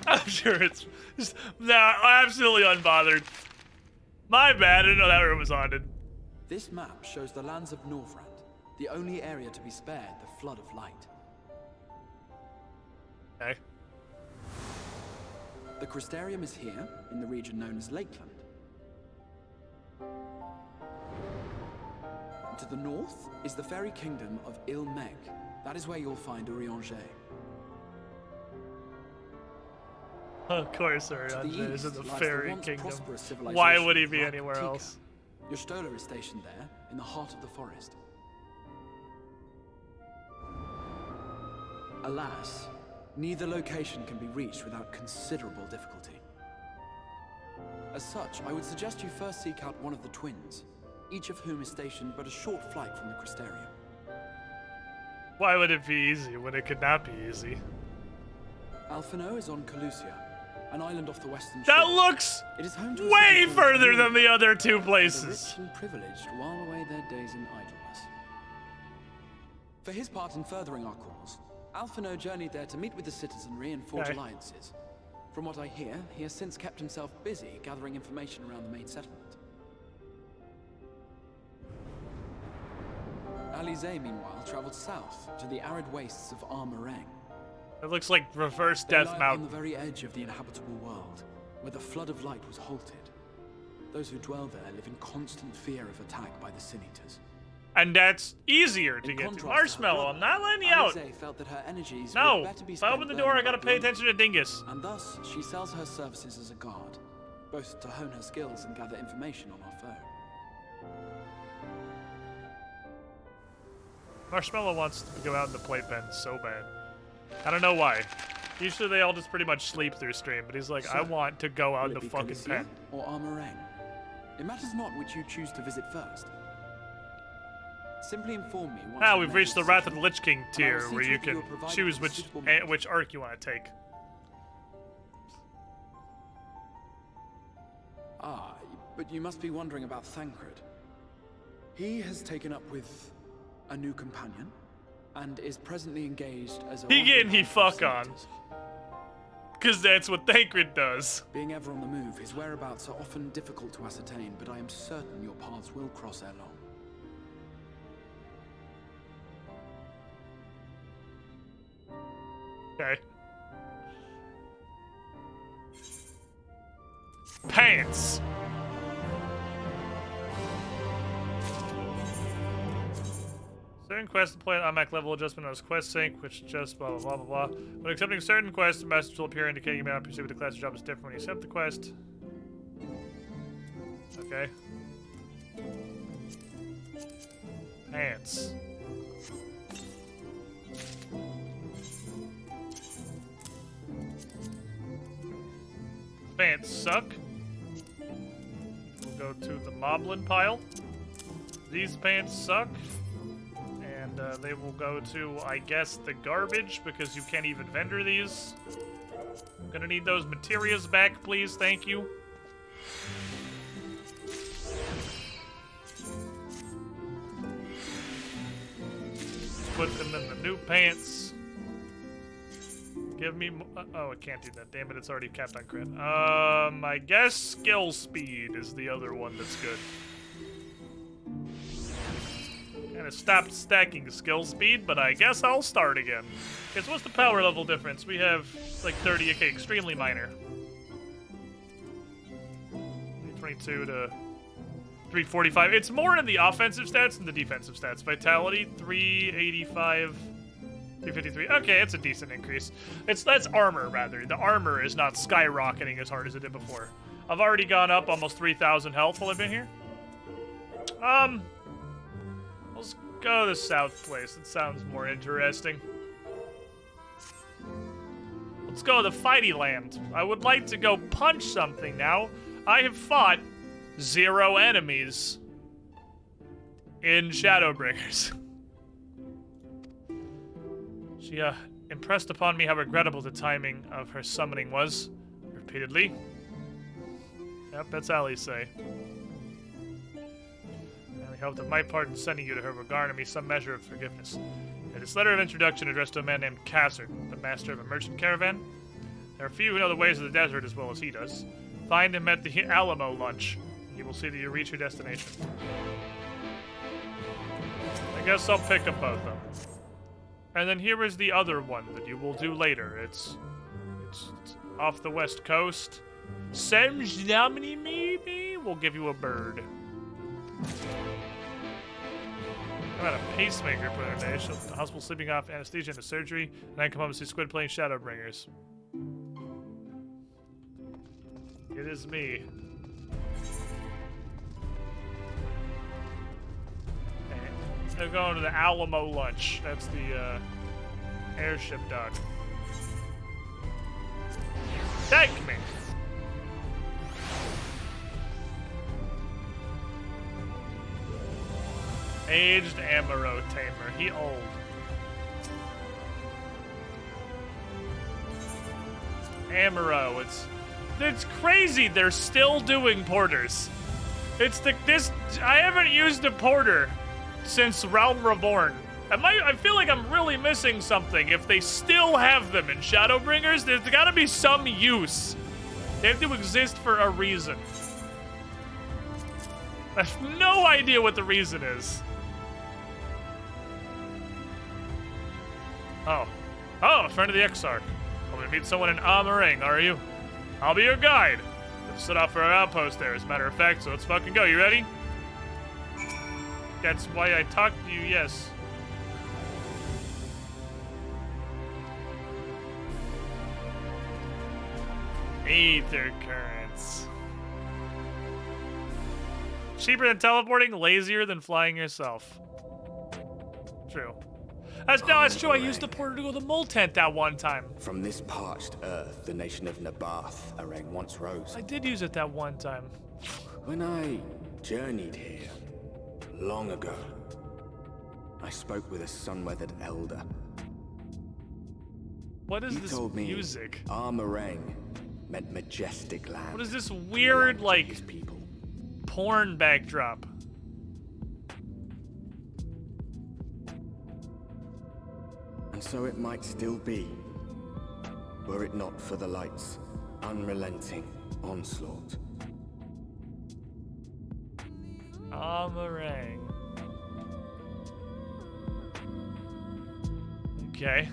I'm sure it's just, nah, absolutely unbothered. My bad, I didn't know that room was haunted. This map shows the lands of Northrend, the only area to be spared the flood of light. Okay. The Crystarium is here, in the region known as Lakeland. To the north is the fairy kingdom of Il-Meg. That is where you'll find Urianger. Of course, Urianger is in the fairy kingdom. Why would he be anywhere else? Your Stola is stationed there, in the heart of the forest. Alas, neither location can be reached without considerable difficulty. As such, I would suggest you first seek out one of the twins, each of whom is stationed but a short flight from the Crystarium. Why would it be easy when it could not be easy? Alphino is on Calusia, an island off the western shore. That looks it is home to way further than the other two places. The rich and privileged while away their days in idleness. For his part in furthering our cause, Alphino journeyed there to meet with the citizenry and forge alliances. From what I hear, he has since kept himself busy gathering information around the main settlement. Alize, meanwhile, traveled south to the arid wastes of Armarang. It looks like reverse Death Mountain. On the very edge of the inhabitable world, where the flood of light was halted. Those who dwell there live in constant fear of attack by the Sin Eaters. And that's easier to get to. Marshmallow, I'm not letting you out. Felt that her energies no, would better be if I open the door, I gotta pay attention to Dingus. And thus, she sells her services as a guard, both to hone her skills and gather information on our foe. Marshmallow wants to go out in the playpen so bad. I don't know why. Usually they all just pretty much sleep through stream, but he's like, I want to go out in the fucking pen. Or Armorang? It matters not which you choose to visit first. Simply inform me. We've reached the Wrath of the Lich King tier, where you can choose which arc you want to take. Ah, but you must be wondering about Thancred. He has taken up with a new companion, and is presently engaged as a... He fuck on. Because that's what Thancred does. Being ever on the move, his whereabouts are often difficult to ascertain, but I am certain your paths will cross ere long. Okay. Pants. Certain quests deploy an automatic level adjustment on his quest sync, which just blah blah blah blah blah. When accepting certain quests, the message will appear indicating you may not proceed with the class or job is different when you accept the quest. Okay. Pants. Pants suck. We'll go to the moblin pile. These pants suck. And they will go to, I guess, the garbage, because you can't even vendor these. I'm gonna need those materials back, please. Thank you. Put them in the new pants. Give me oh, I can't do that. Damn it, it's already capped on crit. I guess skill speed is the other one that's good. Kinda stopped stacking skill speed, but I guess I'll start again. Because what's the power level difference? We have like 30, okay, extremely minor. 322 to 345. It's more in the offensive stats than the defensive stats. Vitality, 385, 353. Okay, it's a decent increase. That's armor, rather. The armor is not skyrocketing as hard as it did before. I've already gone up almost 3,000 health while I've been here. Let's go to the south place. It sounds more interesting. Let's go to the fighty land. I would like to go punch something now. I have fought 0 enemies in Shadowbringers. She impressed upon me how regrettable the timing of her summoning was, repeatedly. Yep, that's Ali's say. I hope that my part in sending you to her will garner me some measure of forgiveness. In this letter of introduction addressed to a man named Cassard, the master of a merchant caravan. There are few who know the ways of the desert as well as he does. Find him at the Alamo lunch. You will see that you reach your destination. I guess I'll pick up both of them. And then here is the other one that you will do later. It's off the west coast. Semjnamni maybe? We'll give you a bird. I got a pacemaker put in her day. She'll the hospital sleeping off anesthesia into surgery, and then come home and see Squid playing Shadowbringers. It is me. They're going to the Alamo lunch. That's the airship dock. Take me! Aged Amaro Tamer. He old. Amaro. It's crazy. They're still doing porters. I haven't used a porter since Realm Reborn. I feel like I'm really missing something. If they still have them in Shadowbringers, there's gotta be some use. They have to exist for a reason. I have no idea what the reason is. Oh, a friend of the Exarch. Hoping to meet someone in Amarang, are you? I'll be your guide. Let's set off for our outpost there, as a matter of fact, so let's fucking go. You ready? That's why I talked to you, yes. Aether currents. Cheaper than teleporting, lazier than flying yourself. True. That's true. I used the porter to go to the mole tent that one time. From this parched earth, the nation of Nabath, Arang once rose. I did use it that one time. When I journeyed here, long ago, I spoke with a sun-weathered elder. What is he this told me music? Armarang meant majestic land. What is this weird, like, porn backdrop? And so it might still be, were it not for the light's unrelenting onslaught. Armarang. Okay.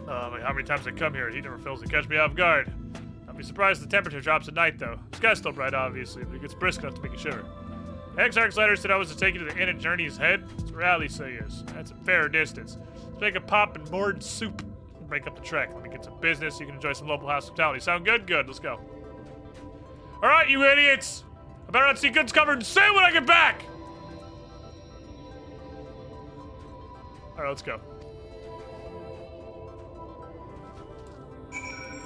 How many times I come here, he never fails to catch me off guard. I'd be surprised if the temperature drops at night, though. The sky's still bright, obviously, but it gets brisk enough to make you shiver. Exarch's letter said I was to take you to the inn at Journey's Head. That's where Ali say is. That's a fair distance. Let's make a pop and board soup and break up the trek. Let me get some business. You can enjoy some local hospitality. Sound good? Good. Let's go. All right, you idiots. I better not see goods covered soon when I get back. All right, let's go.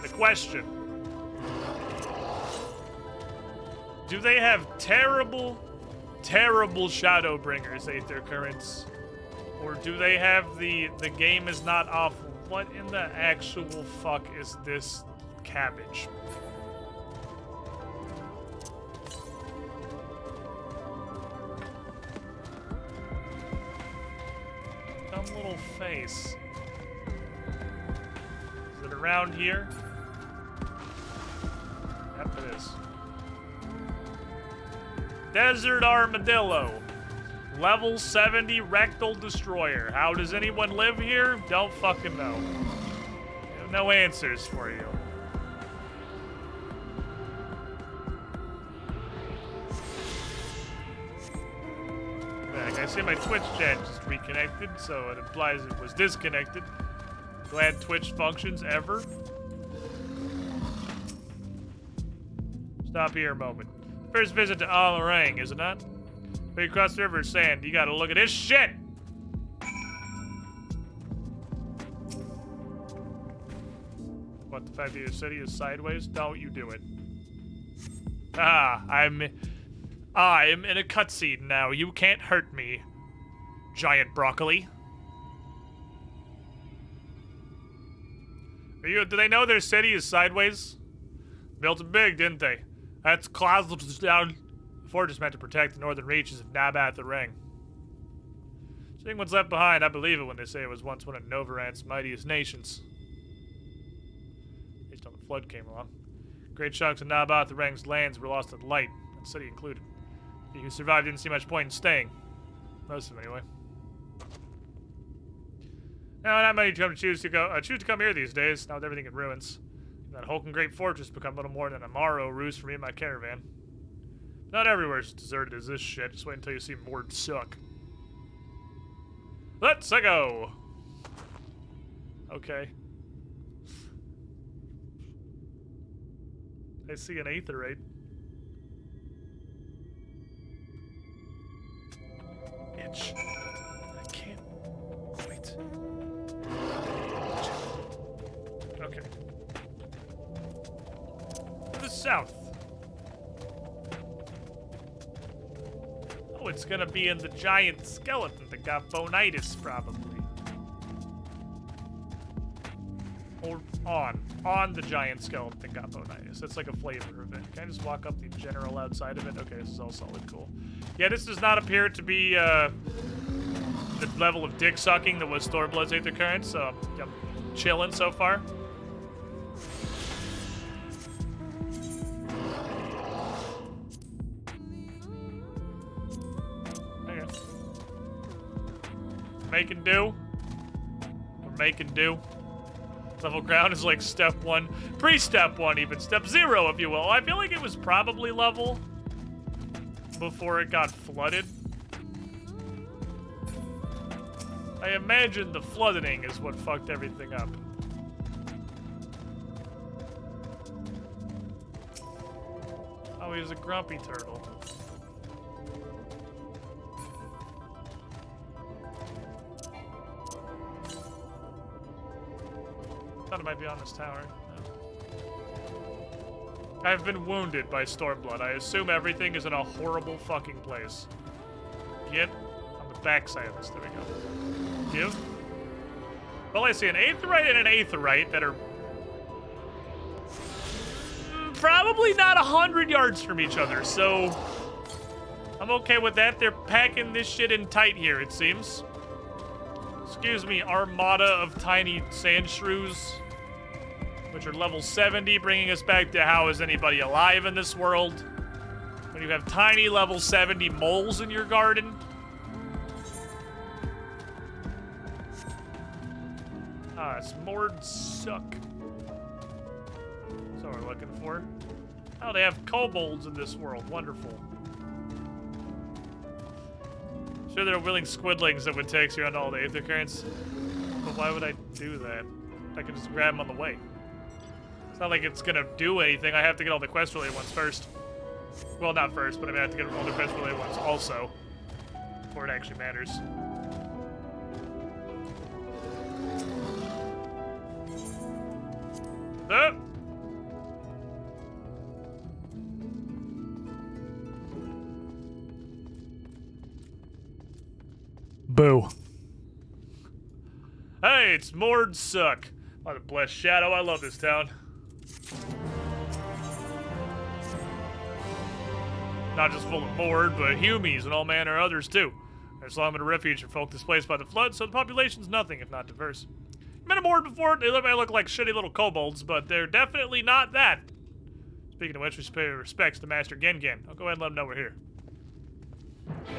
The question. Do they have terrible Shadowbringers, Aether Currents? Or do they have the game is not off? What in the actual fuck is this cabbage? Dumb little face. Is it around here? Yep, it is. Desert Armadillo. Level 70 Rectal Destroyer. How does anyone live here? Don't fucking know. No answers for you. I see my Twitch chat just reconnected, so it implies it was disconnected. Glad Twitch functions ever. Stop here a moment. First visit to Armarang, is it not? When you cross the river sand, you gotta look at this shit! What, the fact that your city is sideways? Don't you do it. Ah, I'm in a cutscene now. You can't hurt me, giant broccoli. Do they know their city is sideways? Built it big, didn't they? That's clouds down. The fortress meant to protect the northern reaches of Nabath the Ring. Seeing what's left behind, I believe it when they say it was once one of Novarant's mightiest nations. Based on the flood came along. Great chunks of Nabath the Ring's lands were lost to the light, and the city included. The who survived didn't see much point in staying. Most of them, anyway. Now, not many choose to come here these days, now with everything in ruins. That hulking great fortress become little more than a Morrow roost for me and my caravan. Not everywhere as deserted as this shit. Just wait until you see Mord suck. Let's go! Okay. I see an aetherite. Itch. I can't. Wait. Okay. To the south. Oh, it's gonna be in the giant skeleton that got bonitis, probably. Or on the giant skeleton that got bonitis. That's like a flavor of it. Can I just walk up the general outside of it? Okay, this is all solid, cool. Yeah, this does not appear to be the level of dick sucking that was Thorblood's Aether Current, so I'm chilling so far. Okay. Making do. We're making do. Level ground is like step 1, pre-step 1 even, step 0 if you will. I feel like it was probably level before it got flooded. I imagine the flooding is what fucked everything up. Oh, he was a grumpy turtle. Thought it might be on this tower. No. I've been wounded by Stormblood. I assume everything is in a horrible fucking place. Get on the backside of this. There we go. Give. Well, I see an Aetheryte and an Aetheryte that are probably not 100 yards from each other, so I'm okay with that. They're packing this shit in tight here, it seems. Excuse me, armada of tiny sand shrews, which are level 70, bringing us back to how is anybody alive in this world when you have tiny level 70 moles in your garden. Ah, Smords suck. That's what we're looking for. Oh, they have kobolds in this world. Wonderful. Sure, there are willing squidlings that would take you around all the Aether Currents, but why would I do that? I can just grab them on the way. It's not like it's gonna do anything. I have to get all the quest-related ones first. Well, not first, but I have to get all the quest-related ones also, before it actually matters. Up. Boo. Hey, it's Mord Suck. By the blessed shadow, I love this town. Not just full of Mord, but Humies and all manner of others too. There's long been a refuge for folk displaced by the flood, so the population's nothing if not diverse. Met a Mord before. They may look like shitty little kobolds, but they're definitely not that. Speaking of which, we pay respects to Master Gengen. I'll go ahead and let him know we're here. Okay.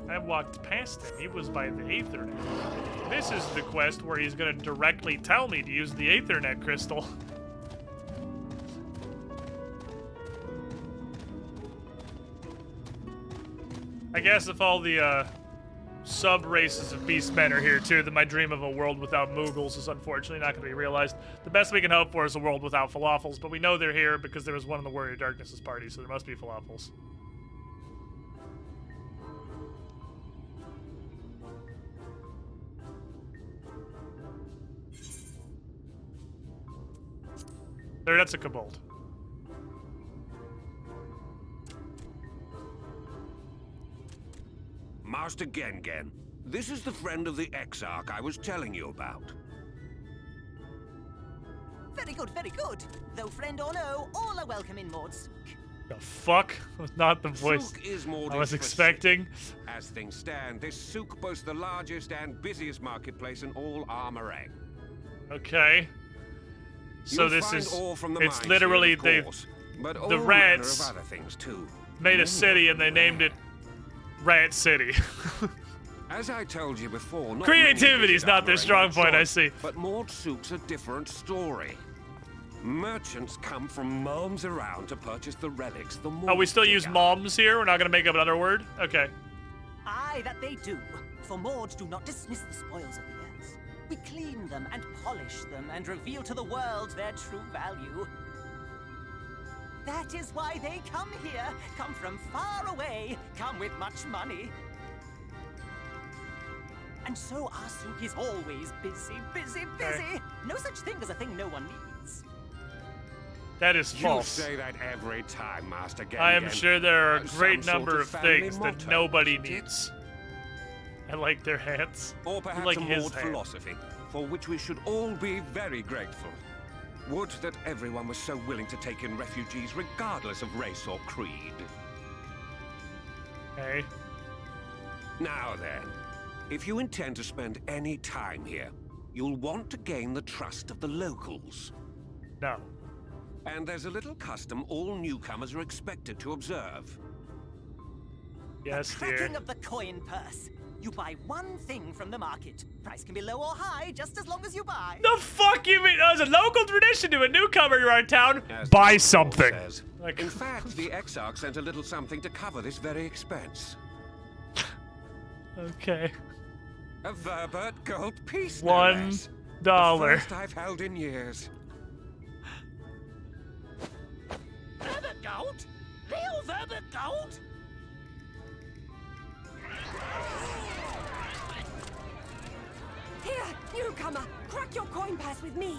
I walked past him. He was by the Aethernet. This is the quest where he's going to directly tell me to use the Aethernet crystal. I guess if all the sub-races of beastmen are here too, then my dream of a world without Moogles is unfortunately not going to be realized. The best we can hope for is a world without falafels, but we know they're here because there was one in the Warrior Darkness's party, so there must be falafels. There, that's a kobold. Master Gengen, this is the friend of the Exarch I was telling you about. Very good, very good. Though friend or no, all are welcome in Mord's. The fuck? Was not the voice I was expecting. As things stand, this souk boasts the largest and busiest marketplace in all Armorang. Okay. So You'll this find is, all from the it's mines literally, here, of course, but the all manner rats of other things too. made a city and they named it Rat City. As I told you before, not creativity is not their strong point, I see. But Mord Souk's a different story. Merchants come from malms around to purchase the relics. The Oh, we still use malms here? We're not gonna make up another word? Okay. Aye, that they do. For Mords do not dismiss the spoils of the earth. We clean them and polish them and reveal to the world their true value. That is why they come here, come from far away, come with much money. And so our souk is always busy, busy, busy. Okay. No such thing as a thing no one needs. That is false. You say that every time, Master Gengen. I am sure there are a As great some number sort of family things motto, that nobody isn't it? needs. I like their hats. Or perhaps like a his Mord hat. philosophy, for which we should all be very grateful. Would that everyone was so willing to take in refugees regardless of race or creed. Okay. Now then, if you intend to spend any time here, you'll want to gain the trust of the locals. No. And there's a little custom all newcomers are expected to observe. Yes, dear. Cracking of the coin purse. You buy one thing from the market. Price can be low or high, just as long as you buy. The fuck you mean? As a local tradition to a newcomer to our town, As buy the something. says. Like, in fact, the Exarch sent a little something to cover this very expense. Okay. A Verbert gold piece, no $1. less. The first I've held in years. Verbert gold? Real Verbert gold? Newcomer, crack your coin purse with me.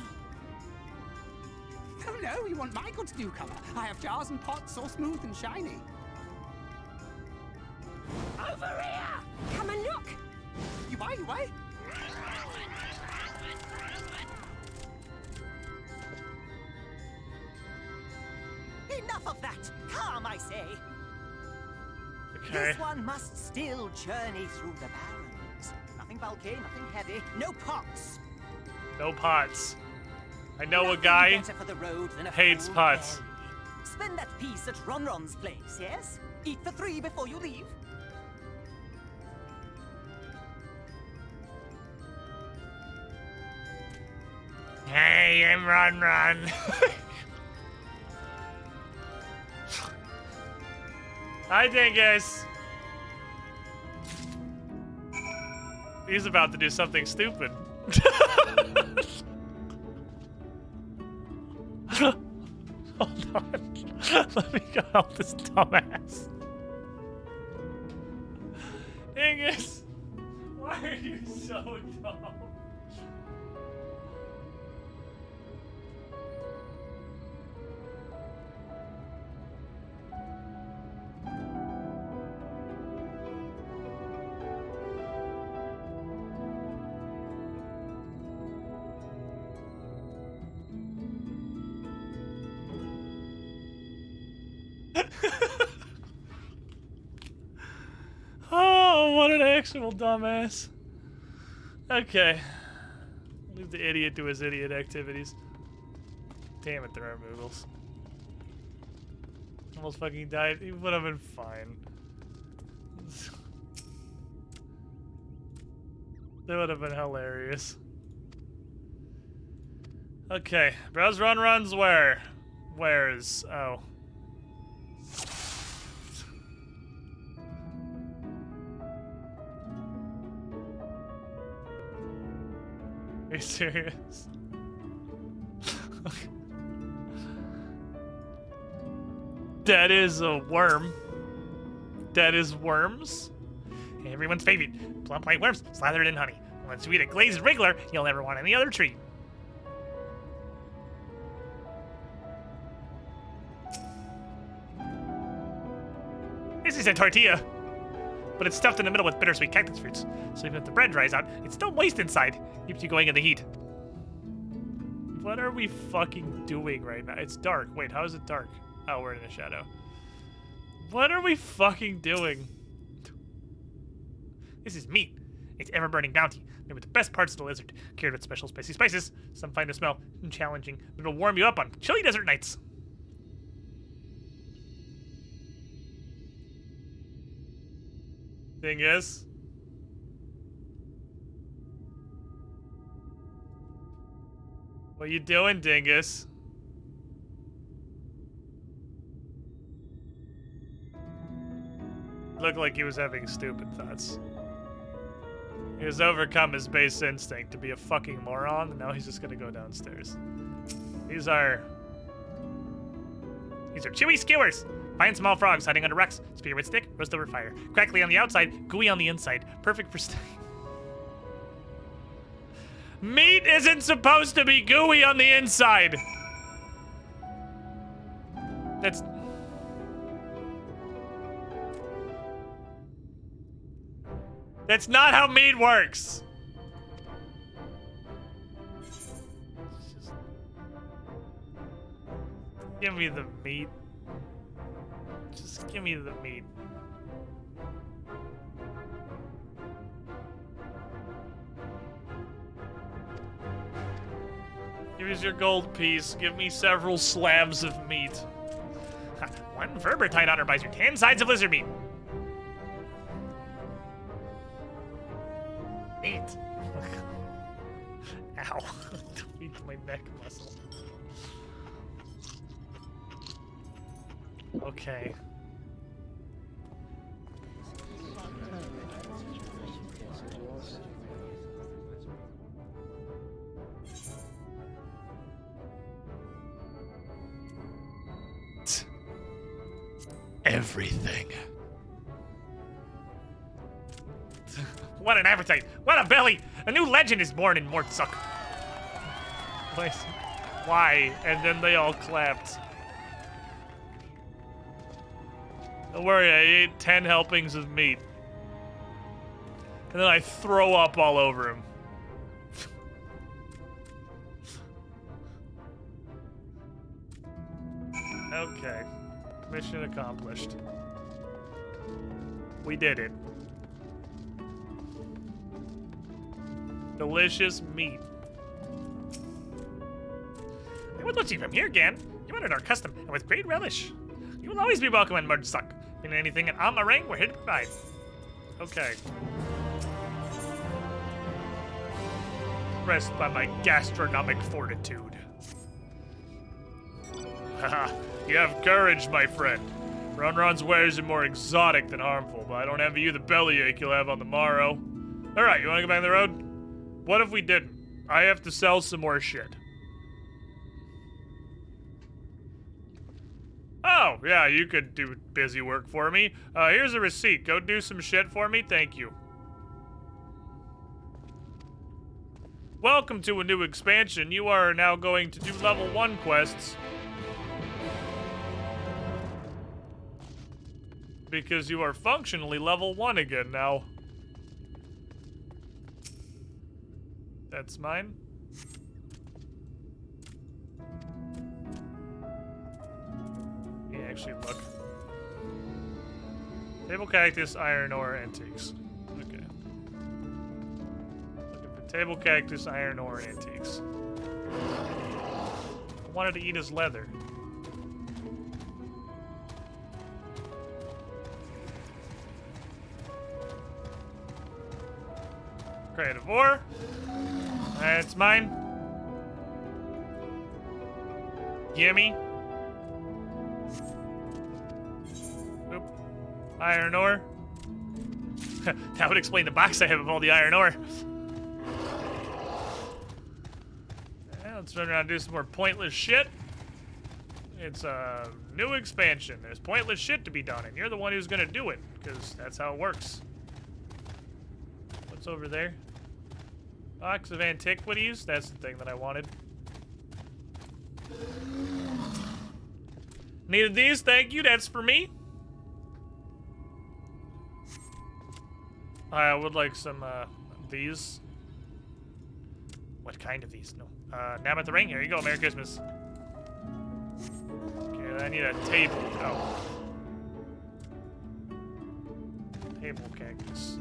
Oh no, you want my goods, newcomer? I have jars and pots so smooth and shiny. Over here! Come and look! You buy? Enough of that! Calm, I say! Okay. This one must still journey through the barrens. Nothing bulky, nothing heavy, no pots. No pots. I know a guy Better for the road than a hates full pots. belly. Spend that piece at Ronron's place, yes? Eat for 3 before you leave. Hey, I'm Ron. Hi, Dingus. He's about to do something stupid. Hold on. Let me go help this dumbass. Dingus, why are you so dumb? Oh, what an actual dumbass. Okay. Leave the idiot to his idiot activities. Damn it, there are Moogles. Almost fucking died. He would have been fine. That would have been hilarious. Okay. Browse runs where? Where's? Oh. Are you serious? That is a worm. That is worms. Everyone's favorite. Plump white worms slathered in honey. Once you eat a glazed wriggler, you'll never want any other treat. This is a tortilla, but it's stuffed in the middle with bittersweet cactus fruits. So even if the bread dries out, it's still moist inside. Keeps you going in the heat. What are we fucking doing right now? It's dark. Wait, how is it dark? Oh, we're in the shadow. What are we fucking doing? This is meat. It's ever-burning bounty, made with the best parts of the lizard, cured with special spicy spices. Some find the smell challenging, but it'll warm you up on chilly desert nights. Thing is, what you doing, Dingus? Looked like he was having stupid thoughts. He has overcome his base instinct to be a fucking moron, and now he's just gonna go downstairs. These are chewy skewers! Fine small frogs hiding under rocks. Spear with stick, roast over fire. Crackly on the outside, gooey on the inside. Perfect for Meat isn't supposed to be gooey on the inside! That's not how meat works! Just give me the meat. Just give me the meat. Here's your gold piece. Give me several slabs of meat. One Verbertine honor buys you 10 sides of lizard meat. Meat. Ow. Tweaked my neck muscle. Okay. Everything. What an appetite! What a belly! A new legend is born in Mortsuck. Why? And then they all clapped. Don't worry, I ate 10 helpings of meat. And then I throw up all over him. Okay. Mission accomplished. We did it. Delicious meat. We would let you from here, Gan. You honored our custom, and with great relish. You will always be welcome in Murdsuck. In anything in Amarang, we're here to provide. Okay. Impressed by my gastronomic fortitude. Haha, you have courage, my friend. Ronron's wares are more exotic than harmful, but I don't envy you the bellyache you'll have on the morrow. Alright, you wanna go back on the road? What if we didn't? I have to sell some more shit. Oh, yeah, you could do busy work for me. Here's a receipt. Go do some shit for me. Thank you. Welcome to a new expansion. You are now going to do level 1 quests. Because you are functionally level 1 again now. That's mine. Yeah, actually, look. Table cactus, iron ore, antiques. Okay. Looking for table cactus, iron ore, antiques. I wanted to eat his leather. Creative ore. That's mine. Gimme. Oop. Iron ore. That would explain the box I have of all the iron ore. Yeah, let's run around and do some more pointless shit. It's a new expansion. There's pointless shit to be done, and you're the one who's gonna do it, because that's how it works. What's over there? Box of antiquities. That's the thing that I wanted. Needed these. Thank you. That's for me. I would like some, these. What kind of these? No. Now I'm at the ring. Here you go. Merry Christmas. Okay, I need a table. Oh. Table cactus.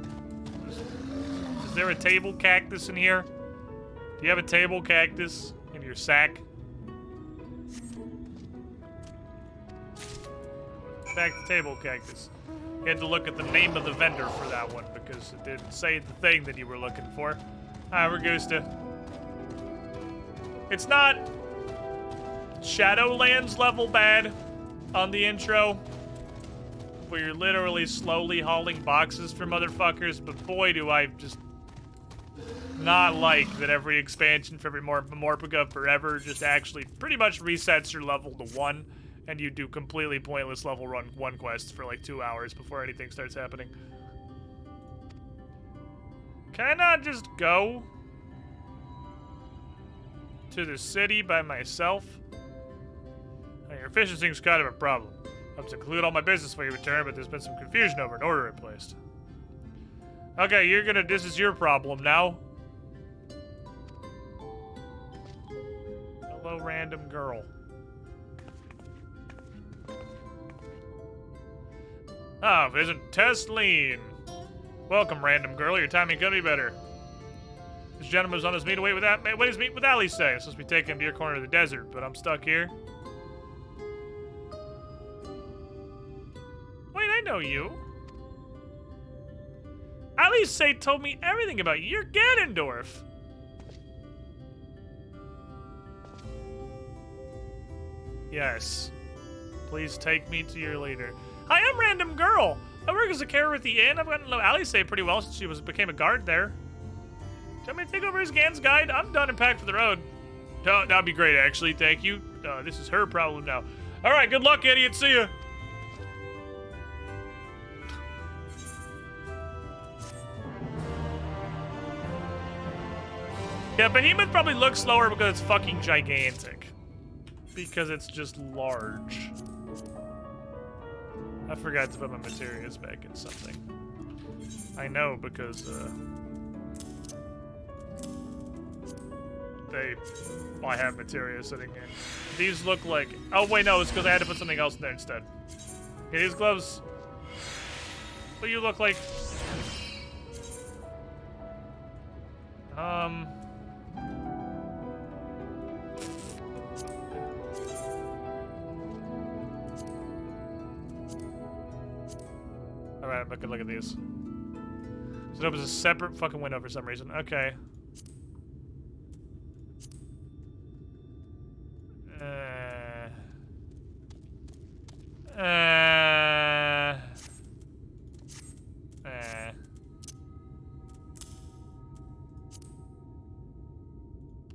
Is there a table cactus in here? Do you have a table cactus in your sack? Back to table cactus. You had to look at the name of the vendor for that one because it didn't say the thing that you were looking for. Alright, Ragusta. It's not Shadowlands level bad on the intro, where you're literally slowly hauling boxes for motherfuckers, but boy do I just not like that every expansion for every Morpega forever just actually pretty much resets your level to 1, and you do completely pointless level 1 quests for like 2 hours before anything starts happening. Can I not just go to the city by myself? Now, your efficiency's kind of a problem. I have to include all my business when you return, but there's been some confusion over an order I placed. Okay, this is your problem now. Hello, random girl. Ah, isn't Tesleen. Welcome, random girl. Your timing couldn't be better. This gentleman was on his meet away with that. What does meet with Ali say? I'm supposed to be taking him to your corner of the desert, but I'm stuck here. Wait, I know you. Alice told me everything about you. You're Ganondorf. Yes. Please take me to your leader. Hi, I'm Random Girl. I work as a carer at the inn. I've gotten to know Alice pretty well since she became a guard there. Do you want me to take over as Gan's guide? I'm done and packed for the road. Oh, that'd be great, actually. Thank you. This is her problem now. All right, good luck, idiot. See ya. Yeah, Behemoth probably looks slower because it's fucking gigantic. Because it's just large. I forgot to put my materials back in something. I know because, I have materia sitting here. These look like... Oh, wait, no, it's because I had to put something else in there instead. Okay, these gloves... What do you look like? Alright, I'm looking, look at these. So it opens a separate fucking window for some reason. Okay.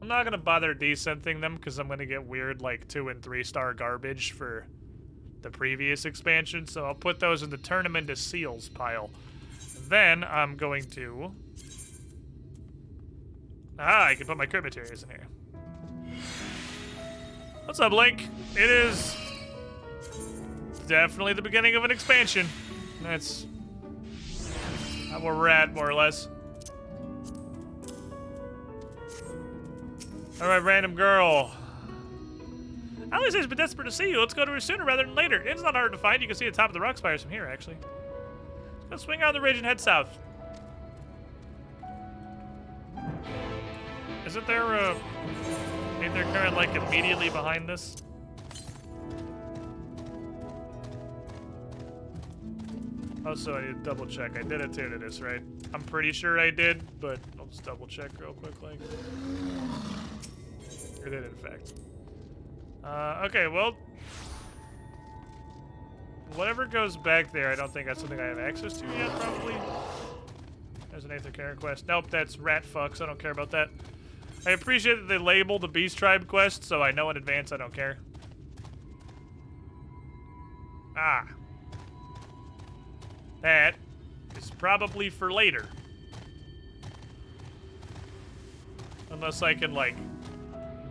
I'm not gonna bother descenting them because I'm gonna get weird like 2- and 3-star garbage for the previous expansion, so I'll put those in the turn them into seals pile. Then I'm going to... I can put my crit materials in here. What's up, Link? It is definitely the beginning of an expansion. That's how we're at, more or less. Alright, random girl. Alice has been desperate to see you. Let's go to her sooner rather than later. It's not hard to find. You can see the top of the rock spires from here, actually. Let's swing out of the ridge and head south. Isn't there a... Ain't there current, like, immediately behind this? Also, I need to double check. I did attune to this, right? I'm pretty sure I did, but I'll just double check real quick, like. I did, in fact. Okay, well... Whatever goes back there, I don't think that's something I have access to yet, probably. There's an Aether Karen quest. Nope, that's rat fucks. I don't care about that. I appreciate that they label the Beast Tribe quest, so I know in advance I don't care. Ah. That is probably for later. Unless I can, like,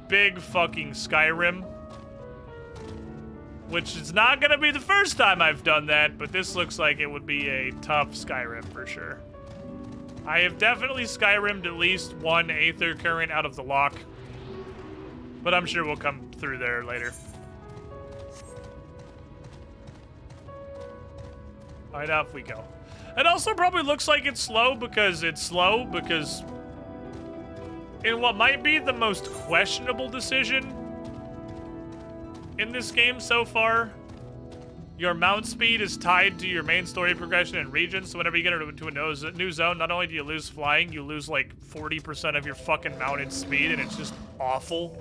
big fucking Skyrim. Which is not gonna be the first time I've done that, but this looks like it would be a tough Skyrim for sure. I have definitely Skyrimmed at least one Aether Current out of the lock. But I'm sure we'll come through there later. Alright, off we go. It also probably looks like it's slow because in what might be the most questionable decision in this game so far, your mount speed is tied to your main story progression and region, so whenever you get into a new zone, not only do you lose flying, you lose like 40% of your fucking mounted speed, and it's just awful.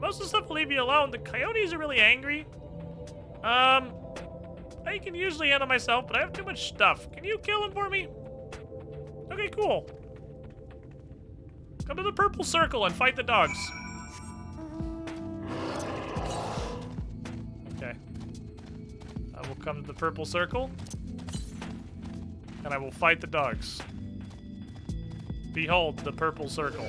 Most of the stuff will leave you alone. The coyotes are really angry. I can usually handle myself, but I have too much stuff. Can you kill him for me? Okay, cool. Come to the purple circle and fight the dogs. Okay. I will come to the purple circle. And I will fight the dogs. Behold the purple circle.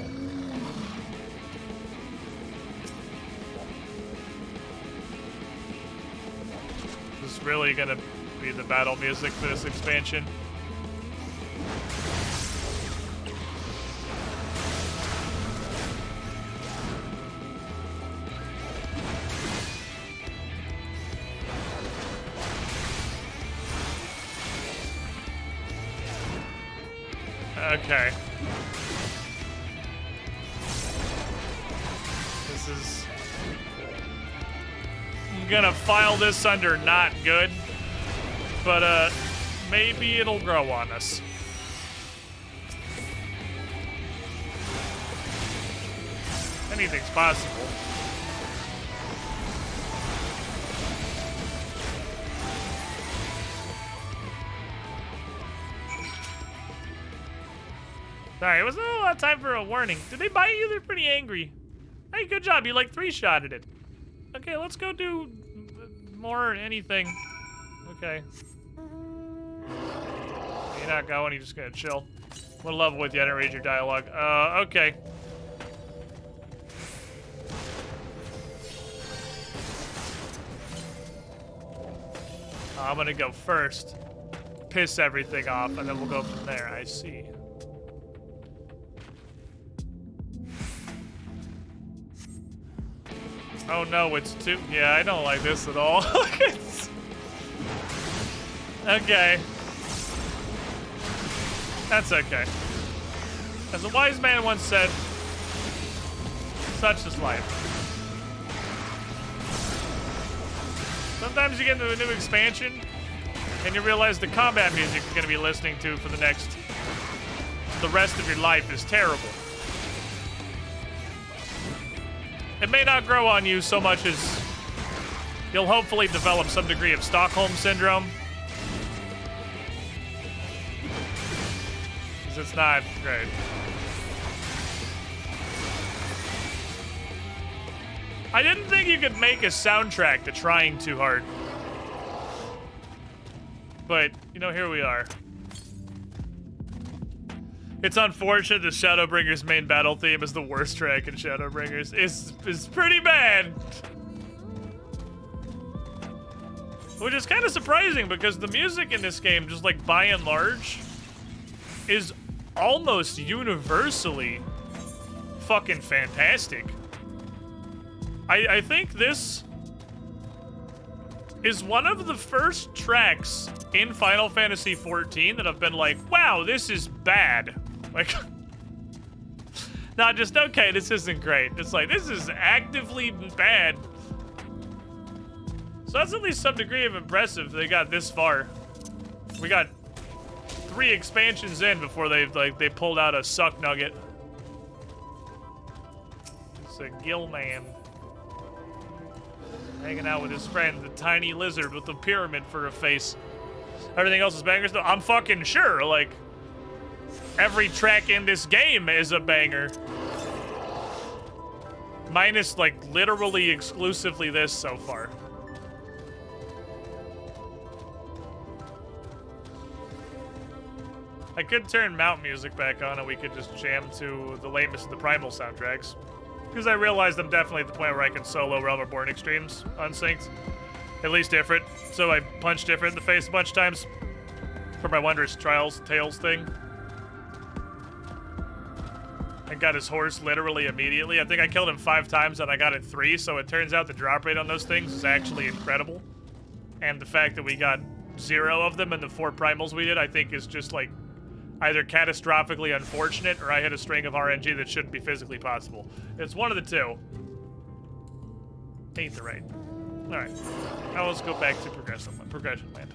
This is really gonna be the battle music for this expansion. Okay. This is... I'm gonna file this under not good, but maybe it'll grow on us. Anything's possible. Sorry, it wasn't a lot of time for a warning. Did they bite you? They're pretty angry. Hey, good job. You like 3-shotted it. Okay, let's go do more anything. Okay. You're not going. You're just gonna chill. What level with you? I didn't read your dialogue. Okay. I'm gonna go first. Piss everything off, and then we'll go from there. I see. Oh no, it's too... Yeah, I don't like this at all. Okay. That's okay. As a wise man once said, such is life. Sometimes you get into a new expansion, and you realize the combat music you're going to be listening to for the rest of your life is terrible. It may not grow on you so much as you'll hopefully develop some degree of Stockholm Syndrome. Because it's not great. I didn't think you could make a soundtrack to Trying Too Hard. But, you know, here we are. It's unfortunate the Shadowbringers main battle theme is the worst track in Shadowbringers. It's pretty bad. Which is kind of surprising because the music in this game, just like by and large, is almost universally fucking fantastic. I think this is one of the first tracks in Final Fantasy XIV that I've been like, wow, this is bad. Like, not just, okay, this isn't great. It's like, this is actively bad. So that's at least some degree of impressive they got this far. We got 3 expansions in before they pulled out a suck nugget. It's a gill man. Hanging out with his friend, the tiny lizard with the pyramid for a face. Everything else is bangers though? I'm fucking sure, like, every track in this game is a banger. Minus, like, literally exclusively this so far. I could turn mount music back on and we could just jam to the lamest of the Primal soundtracks. Because I realized I'm definitely at the point where I can solo Realm Reborn Extremes unsynced. At least different. So I punched different in the face a bunch of times for my Wondrous Tales thing. I got his horse literally immediately. I think I killed him 5 times and I got it 3, so it turns out the drop rate on those things is actually incredible. And the fact that we got 0 of them in the 4 primals we did, I think is just like either catastrophically unfortunate or I hit a string of RNG that shouldn't be physically possible. It's one of the two. Ain't the right. Alright. Now let's go back to Progression Land.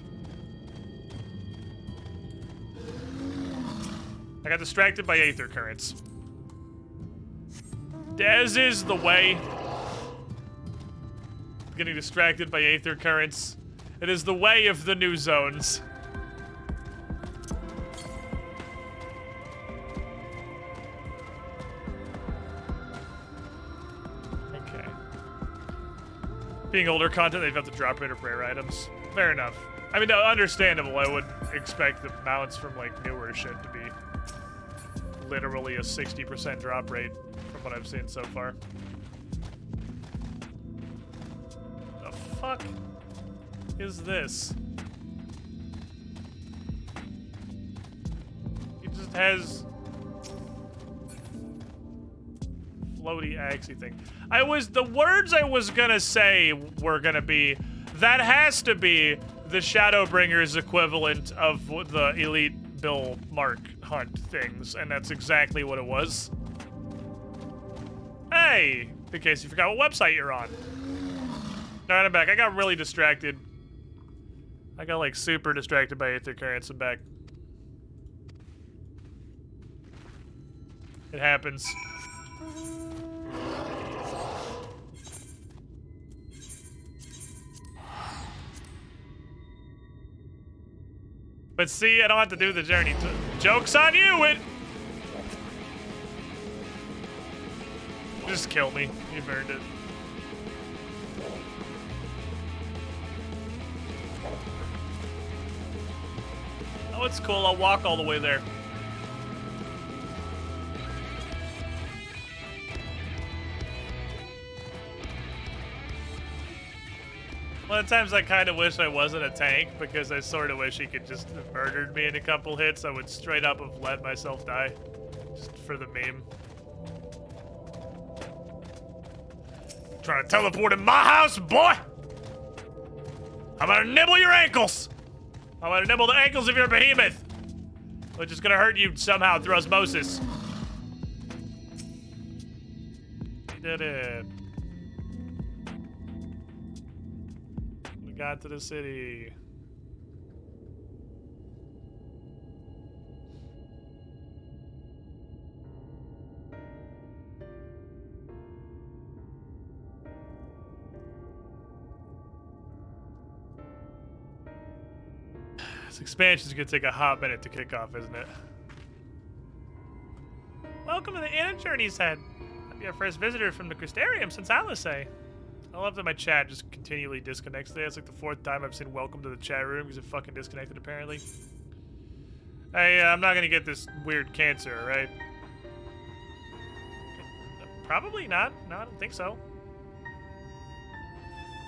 I got distracted by Aether Currents. As is the way. Getting distracted by Aether Currents. It is the way of the new zones. Being older content, they've got the drop rate of rare items. Fair enough. I mean, understandable. I would expect the mounts from, like, newer shit to be literally a 60% drop rate from what I've seen so far. The fuck is this? He just has floaty axey thing. The words I was gonna say were gonna be, that has to be the Shadowbringers equivalent of the Elite Bill Mark Hunt things, and that's exactly what it was. Hey, in case you forgot what website you're on. Alright, I'm back. I got really distracted. I got, like, super distracted by Aether Currents. I'm back. It happens. But see, I don't have to do the journey. Joke's on you! Just kill me. You've earned it. Oh, it's cool. I'll walk all the way there. One of the times I kind of wish I wasn't a tank, because I sort of wish he could just have murdered me in a couple hits. I would straight up have let myself die. Just for the meme. Trying to teleport in my house, boy! I'm gonna nibble your ankles! I'm gonna nibble the ankles of your behemoth! Which is gonna hurt you somehow through osmosis. We did it. We got to the city. This expansion's gonna take a hot minute to kick off, isn't it? Welcome to the Inn Journey's Head. I'm your first visitor from the Crystarium since Alizé. I love that my chat just continually disconnects today. It's like the 4th time I've said welcome to the chat room because it fucking disconnected apparently. Hey, I'm not gonna get this weird cancer, right? Probably not. No, I don't think so.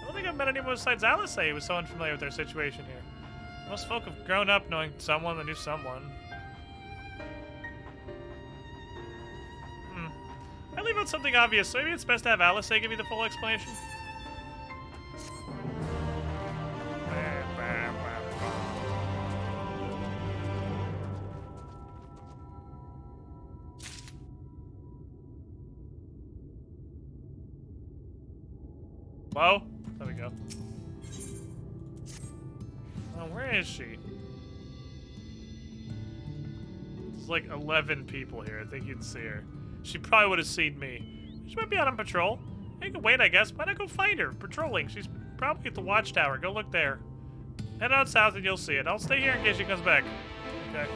I don't think I've met anyone besides Alizé who was so unfamiliar with our situation here. Most folk have grown up knowing someone that knew someone. I leave out something obvious, so maybe it's best to have Alizé give me the full explanation. Whoa, there we go. Oh, where is she? There's like 11 people here. I think you'd see her. She probably would have seen me. She might be out on patrol. I can wait, I guess. Why not go find her? Patrolling. She's probably at the watchtower. Go look there. Head out south and you'll see it. I'll stay here in case she comes back. Okay.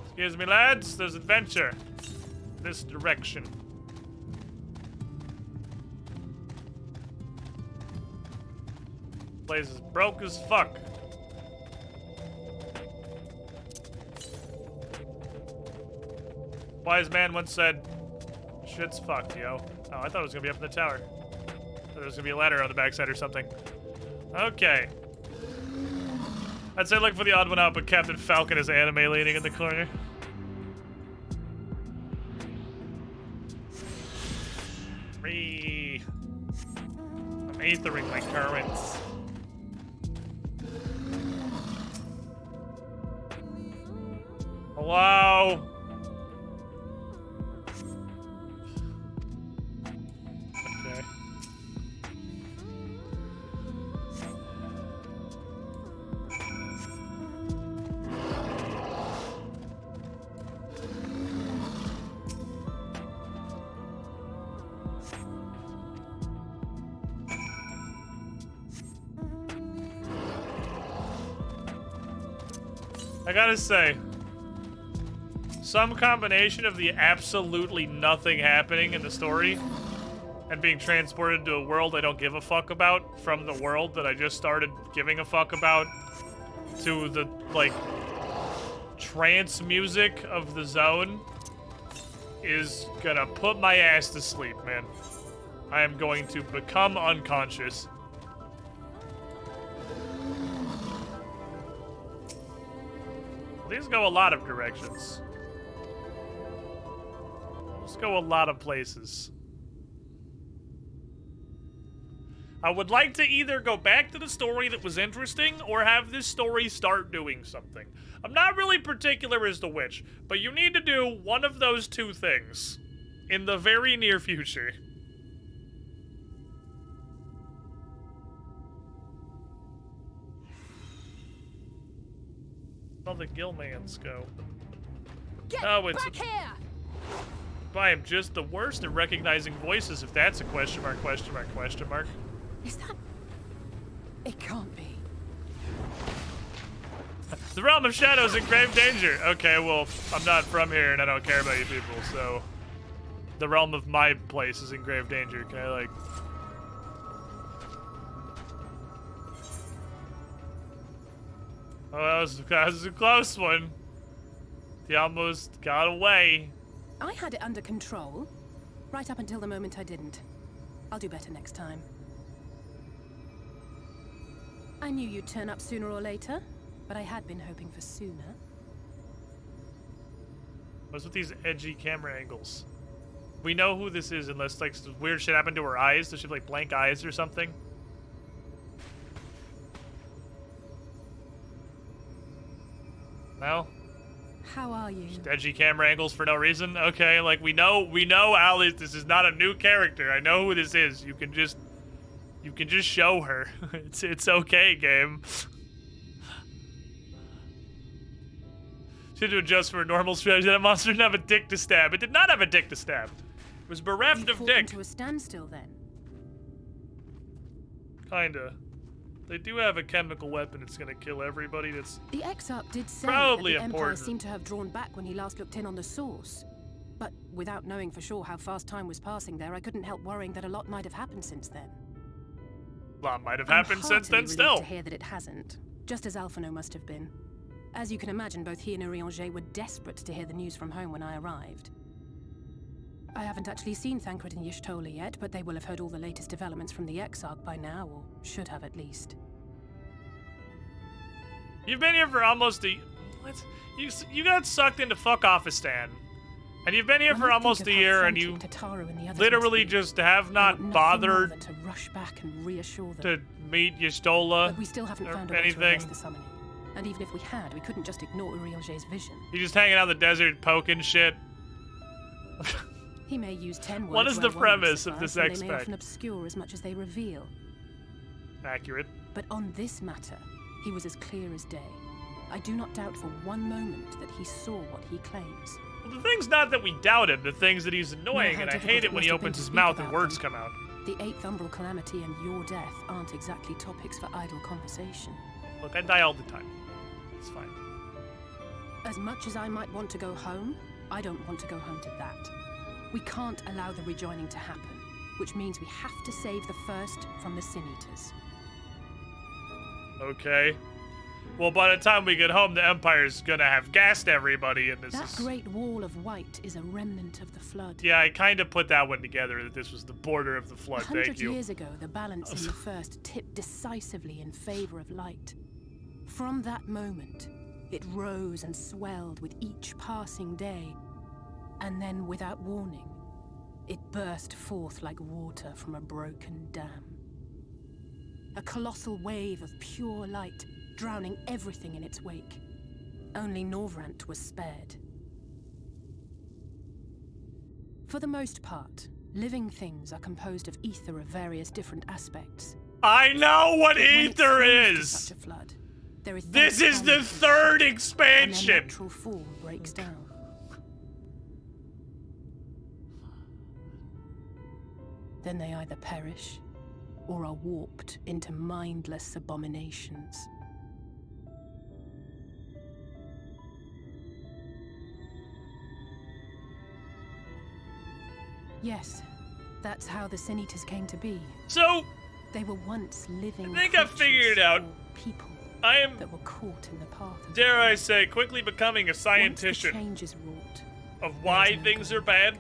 Excuse me, lads. There's adventure. This direction. Place is broke as fuck. Wise man once said, shit's fucked, yo. Oh, I thought it was gonna be up in the tower. I thought there was gonna be a ladder on the backside or something. Okay. I'd say look for the odd one out, but Captain Falcon is anime leaning in the corner. I'm aethering my currents. Hello? Okay. I gotta say, some combination of the absolutely nothing happening in the story and being transported to a world I don't give a fuck about from the world that I just started giving a fuck about to the, like, trance music of the zone is gonna put my ass to sleep, man. I am going to become unconscious. These go a lot of directions. Let's go a lot of places. I would like to either go back to the story that was interesting or have this story start doing something. I'm not really particular as to which, but you need to do one of those two things in the very near future. All the Gillmans go. Get back here! I am just the worst at recognizing voices, if that's a question mark, question mark, question mark. Is that... It can't be. The Realm of Shadows in grave danger. Okay, well, I'm not from here and I don't care about you people, so... The realm of my place is in grave danger. Can I, like... Oh, that was a close one. He almost got away. I had it under control, right up until the moment I didn't. I'll do better next time. I knew you'd turn up sooner or later, but I had been hoping for sooner. What's with these edgy camera angles? We know who this is unless like some weird shit happened to her eyes. Does she have like blank eyes or something? Well, how are you? Just edgy camera angles for no reason. Okay, like we know Alice. This is not a new character. I know who this is. You can just show her. It's okay, game. She had to adjust for a normal strategy. That monster didn't have a dick to stab. It did not have a dick to stab. It was bereft of dick. To a standstill then. Kinda. They do have a chemical weapon. It's gonna kill everybody. That's the Exarch did say probably that the Empire important. seemed to have drawn back when he last looked in on the source. But without knowing for sure how fast time was passing there, I couldn't help worrying that a lot might have happened since then. A lot might have happened since then still. To hear that it hasn't, just as Alphino must have been. As you can imagine, both he and Urianger were desperate to hear the news from home when I arrived. I haven't actually seen Thancred and Y'shtola yet, but they will have heard all the latest developments from the Exarch by now, or should have at least. You've been here for almost a... What? You got sucked into fuck-offistan. And you've been here for almost a year, and you literally just have not bothered to rush back and reassure them. To meet Y'shtola but we still haven't found a way to arrest the summoning. And even if we had, we couldn't just ignore Urianger's vision. You're just hanging out in the desert, poking shit. He may use 10 words. What is the premise of this They may expect? often obscure as much as they reveal. Accurate. But on this matter, he was as clear as day. I do not doubt for one moment that he saw what he claims. Well, the thing's not that we doubt him. The thing's that he's annoying, and I hate it when he opens his mouth and words come out. The 8th Umbral Calamity and your death aren't exactly topics for idle conversation. Look, I die all the time. It's fine. As much as I might want to go home, I don't want to go home to that. We can't allow the rejoining to happen, which means we have to save the first from the Sin Eaters. Okay. Well, by the time we get home, the Empire's gonna have gassed everybody, and That great wall of white is a remnant of the Flood. Yeah, I kind of put that one together, that this was the border of the Flood. Thank 100 you. years ago, the balance in the first tipped decisively in favor of light. From that moment, it rose and swelled with each passing day, and then, without warning, it burst forth like water from a broken dam. A colossal wave of pure light, drowning everything in its wake. Only Norvrant was spared. For the most part, living things are composed of ether of various different aspects. I know what ether is! Such a flood, there is this is the third expansion! And their natural form breaks down. Then they either perish, or are warped into mindless abominations. Yes, that's how the Sin Eaters came to be. So, they were once living. I think I figured it out. People I am, that were caught in the path. Dare I say, quickly becoming a scientician changes wrought, of why things are bad.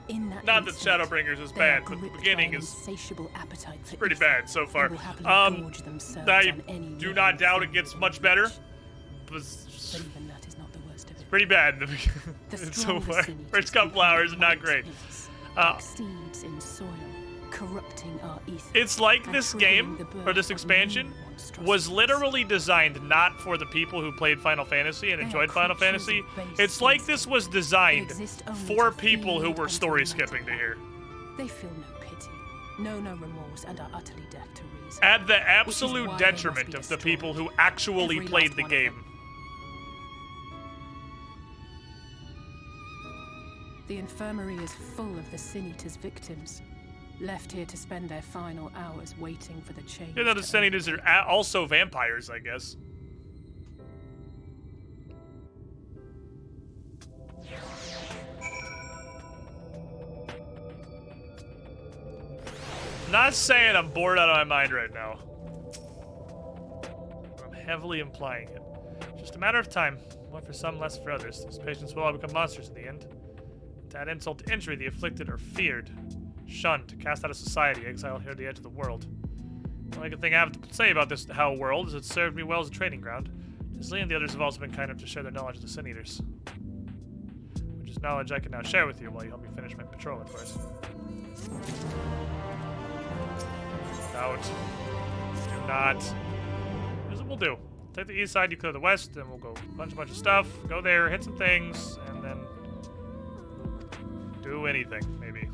In that Not that Shadowbringers is bad, but the beginning is appetite for pretty bad so far. I do not doubt it gets much better. But even that is not the worst of it. It's pretty bad in the beginning. So far. First couple hours are not great. Seeds in soil, corrupting our ether. It's like this game, or this expansion, was literally designed not for the people who played Final Fantasy and enjoyed Final Fantasy. It's like this was designed for people who were story skipping to here. They feel no pity, know no remorse, and are utterly deaf to reason. At the absolute detriment of the people who actually played the game. The infirmary is full of the Sin Eaters' victims, left here to spend their final hours waiting for the change. You know, the Sin Eaters are also vampires, I guess. Not saying I'm bored out of my mind right now. I'm heavily implying it. Just a matter of time. More for some, less for others. These patients will all become monsters in the end. To add insult to injury, the afflicted are feared. Shunned, cast out of society, exiled here at the edge of the world. The only good thing I have to say about this Hell world is it served me well as a training ground. Lee and the others have also been kind enough to share their knowledge of the Sin Eaters. Which is knowledge I can now share with you while you help me finish my patrol, of course. Out. Do not. Here's what we'll do. Take the east side, you clear the west, then we'll go bunch of stuff, go there, hit some things, and then do anything, maybe.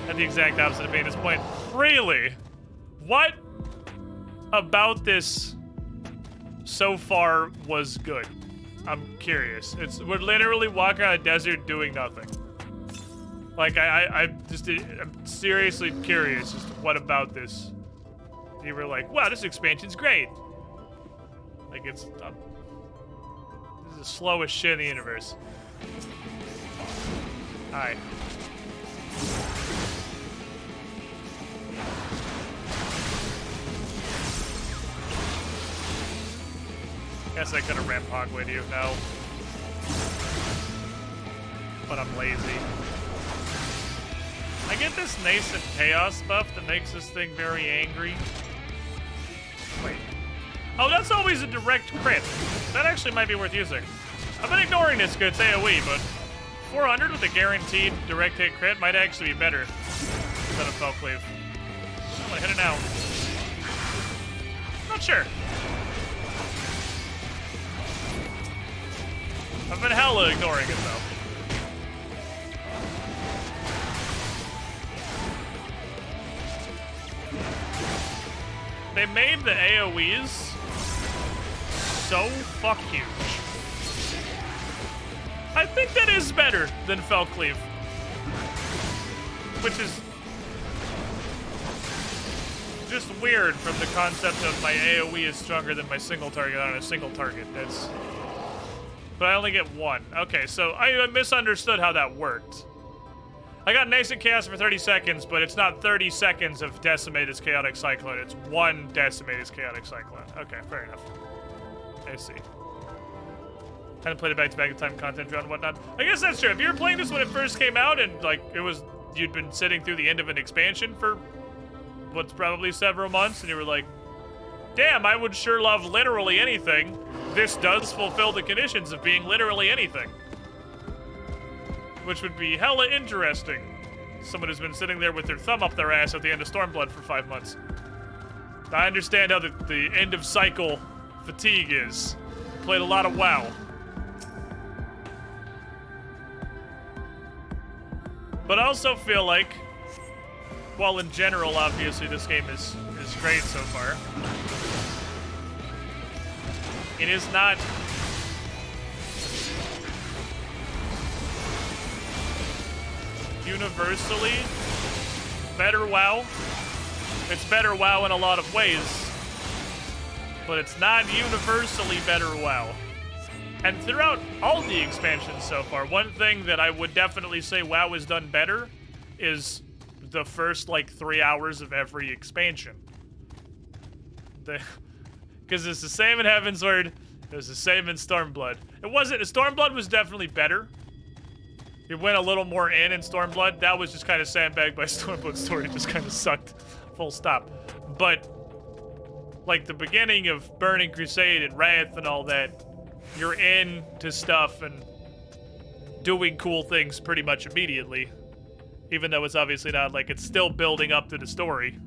At the exact opposite of being at this point. Really? What about this so far was good? I'm curious. We're literally walking around a desert doing nothing. Like, I'm seriously curious as to what about this. You were like, wow, this expansion's great. Like, it's... this is the slowest shit in the universe. Hi. Guess I could have rampog with you, no. But I'm lazy. I get this nascent chaos buff that makes this thing very angry. Wait. Oh, that's always a direct crit. That actually might be worth using. I've been ignoring this because it's AoE, but 400 with a guaranteed direct hit crit might actually be better than a Felcleave. I'm gonna hit it now. Not sure. I've been hella ignoring it, though. They made the AoEs so fuck huge. I think that is better than Felcleave. Which is just weird from the concept of my AoE is stronger than my single target on a single target. That's... But I only get one. Okay, so I misunderstood how that worked. I got Nascent Chaos for 30 seconds, but it's not 30 seconds of Decimated Chaotic Cyclone. It's one Decimated Chaotic Cyclone. Okay, fair enough. I see. Kind of played it back-to-back time content drawn and whatnot. I guess that's true. If you were playing this when it first came out and, like, you'd been sitting through the end of an expansion for what's probably several months, and you were like, damn, I would sure love literally anything. This does fulfill the conditions of being literally anything. Which would be hella interesting. Someone who's been sitting there with their thumb up their ass at the end of Stormblood for 5 months. I understand how the end of cycle fatigue is. Played a lot of WoW. But I also feel like, while in general, obviously, this game is great so far, it is not universally better WoW. It's better WoW in a lot of ways, but it's not universally better WoW. And throughout all the expansions so far, one thing that I would definitely say WoW has done better is the first, like, 3 hours of every expansion. Because it's the same in Heavensward, it was the same in Stormblood. Stormblood was definitely better. It went a little more in Stormblood. That was just kind of sandbagged by Stormblood's story. It just kind of sucked. Full stop. But, like, the beginning of Burning Crusade and Wrath and all that, you're into stuff and doing cool things pretty much immediately. Even though it's obviously not, like, it's still building up to the story.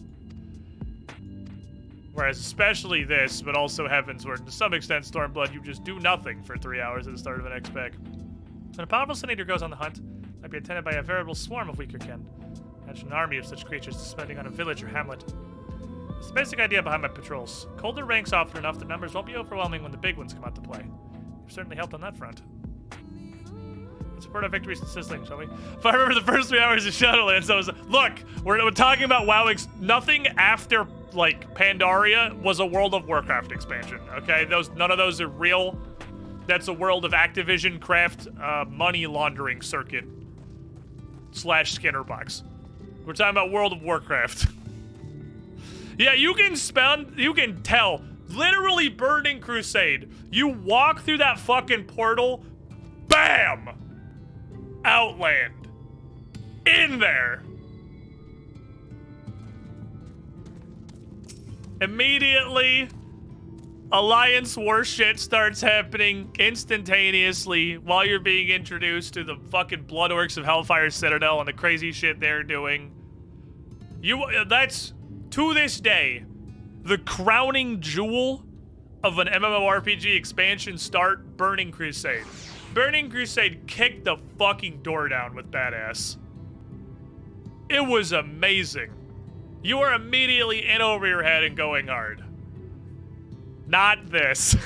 Whereas especially this, but also Heavensward, to some extent Stormblood, you just do nothing for 3 hours at the start of an X-Pack. When a powerful Sin Eater goes on the hunt, it might be attended by a veritable swarm of weaker kin. Imagine an army of such creatures descending on a village or hamlet. It's the basic idea behind my patrols. Colder ranks often enough, the numbers won't be overwhelming when the big ones come out to play. You've certainly helped on that front. Let's support our victories in sizzling, shall we? If I remember the first 3 hours of Shadowlands, I was look, we're talking about WoW. Nothing after, like, Pandaria was a World of Warcraft expansion, okay? None of those are real. That's a World of Activision Craft money laundering circuit / Skinner box. We're talking about World of Warcraft. Yeah, you can tell. Literally Burning Crusade. You walk through that fucking portal, BAM! Outland. in there. Immediately, Alliance war shit starts happening instantaneously while you're being introduced to the fucking Blood Orcs of Hellfire Citadel and the crazy shit they're doing. That's, to this day, the crowning jewel of an MMORPG expansion start, Burning Crusade. Burning Crusade kicked the fucking door down with badass. It was amazing. You are immediately in over your head and going hard. Not this.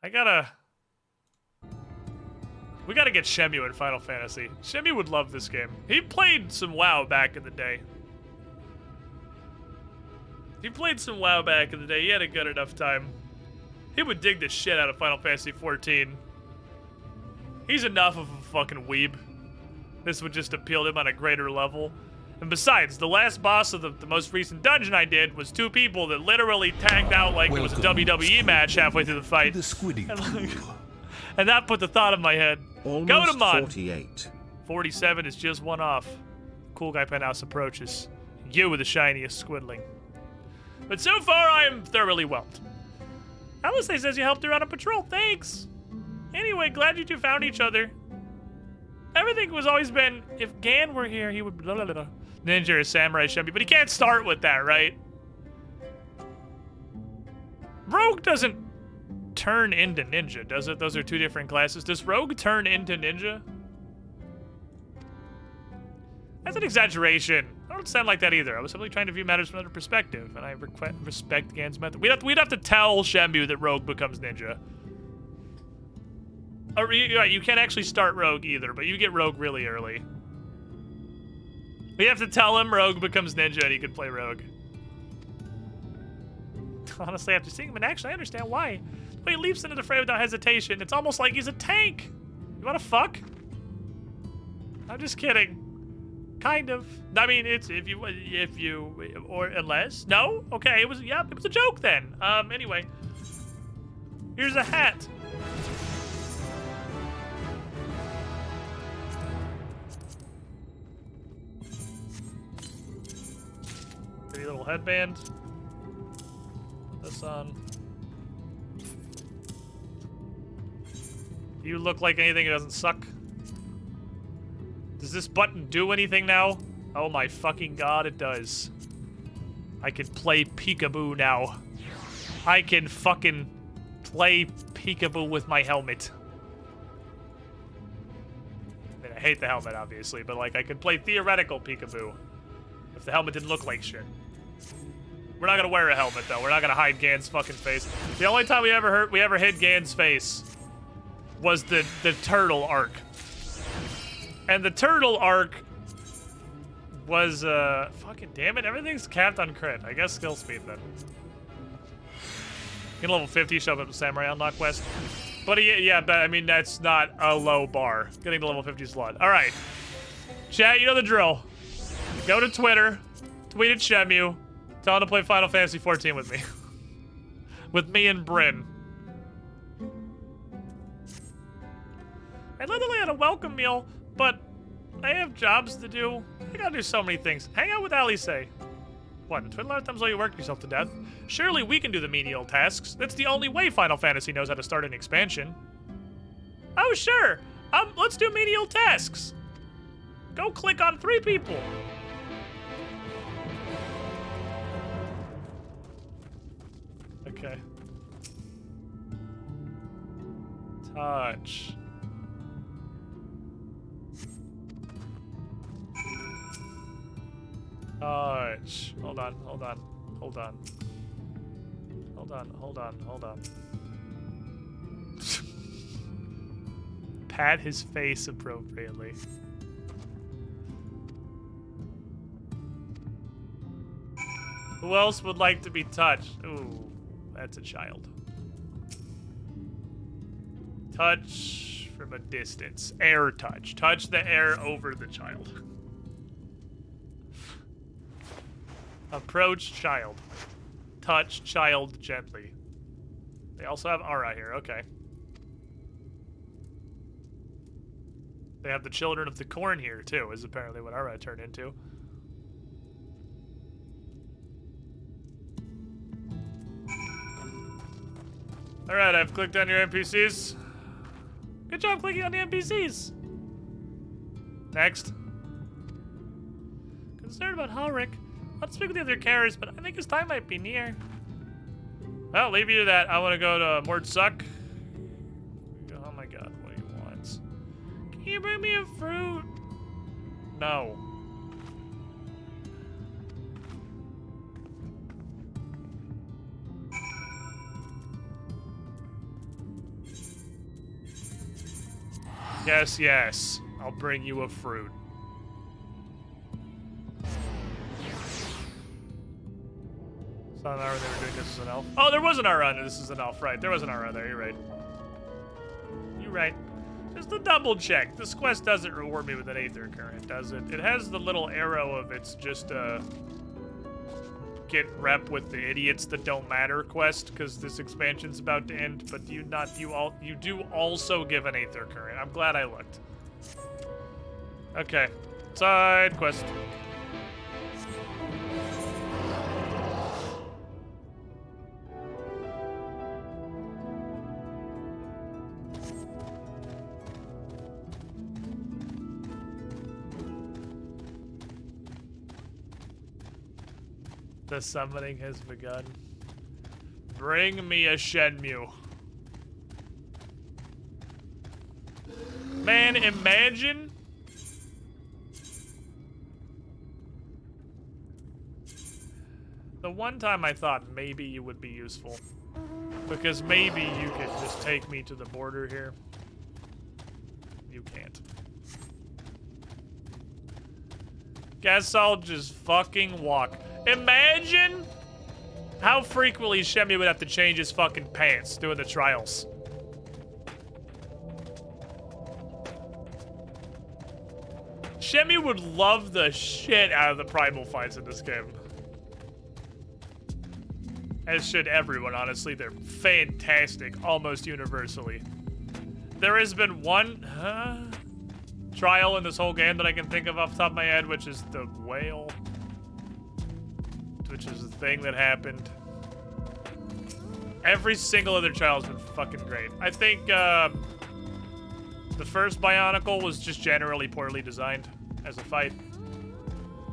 We gotta get Shemu in Final Fantasy. Shemu would love this game. He played some WoW back in the day. He had a good enough time. He would dig the shit out of Final Fantasy XIV. He's enough of a fucking weeb. This would just appeal to him on a greater level. And besides, the last boss of the most recent dungeon I did was two people that literally tagged out like it was a WWE match halfway through the fight. And that put the thought in my head. Almost Go to Mon. 48. 47 is just one off. Cool Guy Penthouse approaches. You with the shiniest squidling. But so far, I am thoroughly whelmed. Alice says you helped her out on patrol. Thanks. Anyway, glad you two found each other. Everything was always been, if Gan were here, he would blah, blah, blah. Ninja or Samurai Shemby, but he can't start with that, right? Rogue doesn't turn into Ninja, does it? Those are two different classes. Does Rogue turn into Ninja? That's an exaggeration. I don't sound like that either. I was simply trying to view matters from another perspective, and I respect Gan's method. We'd have to tell Shenmue that Rogue becomes Ninja. Or, you can't actually start Rogue either, but you get Rogue really early. We have to tell him Rogue becomes Ninja and he can play Rogue. Honestly, after seeing him in action, I understand why. The way he leaps into the fray without hesitation, it's almost like he's a tank. You wanna fuck? I'm just kidding. Kind of. I mean, it's or unless. No? Okay, it was a joke then. Anyway. Here's a hat. Pretty little headband. Put this on. You look like anything that doesn't suck. Does this button do anything now? Oh my fucking god, it does. I can play peekaboo now. I can fucking play peekaboo with my helmet. I mean, I hate the helmet, obviously, but like, I could play theoretical peekaboo if the helmet didn't look like shit. We're not gonna wear a helmet, though. We're not gonna hide Gan's fucking face. The only time we ever hid Gan's face was the turtle arc. And the turtle arc was, fucking damn it, everything's capped on crit. I guess skill speed, then. Get level 50, shove up to Samurai Unlock Quest. But yeah, but I mean, that's not a low bar. Getting to level 50 slot. Alright. Chat, you know the drill. Go to Twitter, tweet at Shemu, tell him to play Final Fantasy XIV with me. With me and Bryn. I'd love to lay out a welcome meal, but I have jobs to do. I gotta do so many things. Hang out with Alice. What, twiddle our thumbs while you work yourself to death? Surely we can do the menial tasks. That's the only way Final Fantasy knows how to start an expansion. Oh, sure. Let's do menial tasks. Go click on 3 people. Okay. Touch. Touch. Hold on. Pat his face appropriately. Who else would like to be touched? Ooh, that's a child. Touch from a distance. Air touch. Touch the air over the child. Approach child. Touch child gently. They also have aura here, okay. They have the Children of the Corn here, too, is apparently what I turned into. Alright, I've clicked on your NPCs. Good job clicking on the NPCs. Next. Concerned about Halric. I'll speak with the other carriers, but I think his time might be near. Well, leave you to that. I want to go to Mordsuck. Oh my god, what do you want? Can you bring me a fruit? No. Yes, yes. I'll bring you a fruit. It's not an hour they were doing this as an elf. Oh, there was an hour on this is an elf, right. There was an hour there, you're right. You're right. Just to double check. This quest doesn't reward me with an Aether Current, does it? It has the little arrow of it's just get rep with the idiots that don't matter quest, because this expansion's about to end, but you do also give an Aether Current. I'm glad I looked. Okay. Side quest. The summoning has begun. Bring me a Shenmue. Man, imagine. The one time I thought maybe you would be useful. Because maybe you could just take me to the border here. You can't. Guess I'll just fucking walk. Imagine how frequently Shenmue would have to change his fucking pants doing the trials. Shenmue would love the shit out of the primal fights in this game. As should everyone, honestly. They're fantastic, almost universally. There has been one trial in this whole game that I can think of off the top of my head, which is the whale. Which is the thing that happened. Every single other trial has been fucking great. I think the first Bionicle was just generally poorly designed as a fight.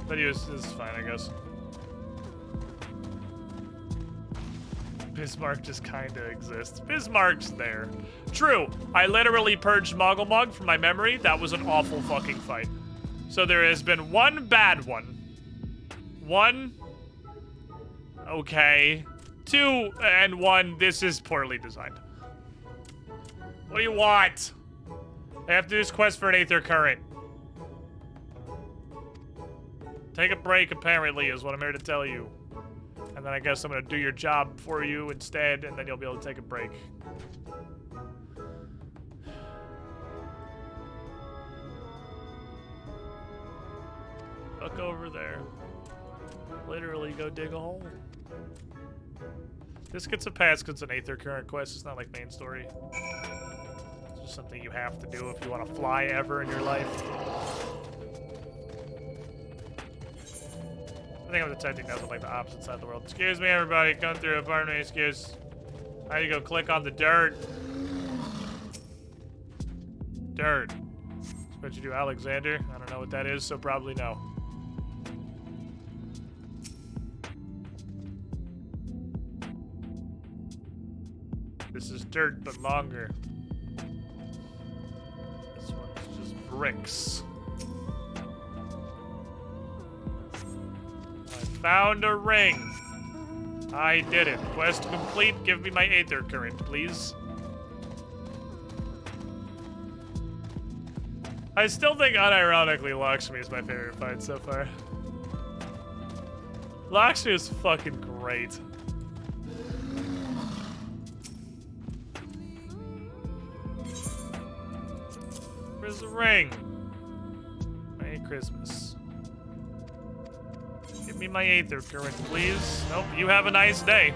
But he was fine, I guess. Bismarck just kinda exists. Bismarck's there. True, I literally purged Mogglmog from my memory. That was an awful fucking fight. So there has been one bad one. One... okay. 2 and 1, this is poorly designed. What do you want? I have to do this quest for an Aether Current. Take a break, apparently, is what I'm here to tell you. And then I guess I'm gonna do your job for you instead, and then you'll be able to take a break. Look over there. Literally go dig a hole. This gets a pass because it's an Aether Current quest. It's not like main story. It's just something you have to do if you want to fly ever in your life. I think I'm detecting nothing like the opposite side of the world. Excuse me, everybody. Come through. Pardon me. Excuse. How do you go click on the dirt? Dirt. What you do, Alexander? I don't know what that is, so probably no. This is dirt, but longer. This one's just bricks. I found a ring. I did it. Quest complete. Give me my Aether Current, please. I still think, unironically, Lakshmi is my favorite fight so far. Lakshmi is fucking great. Where's the ring? Merry Christmas. Give me my Aether Current, please. Nope, you have a nice day.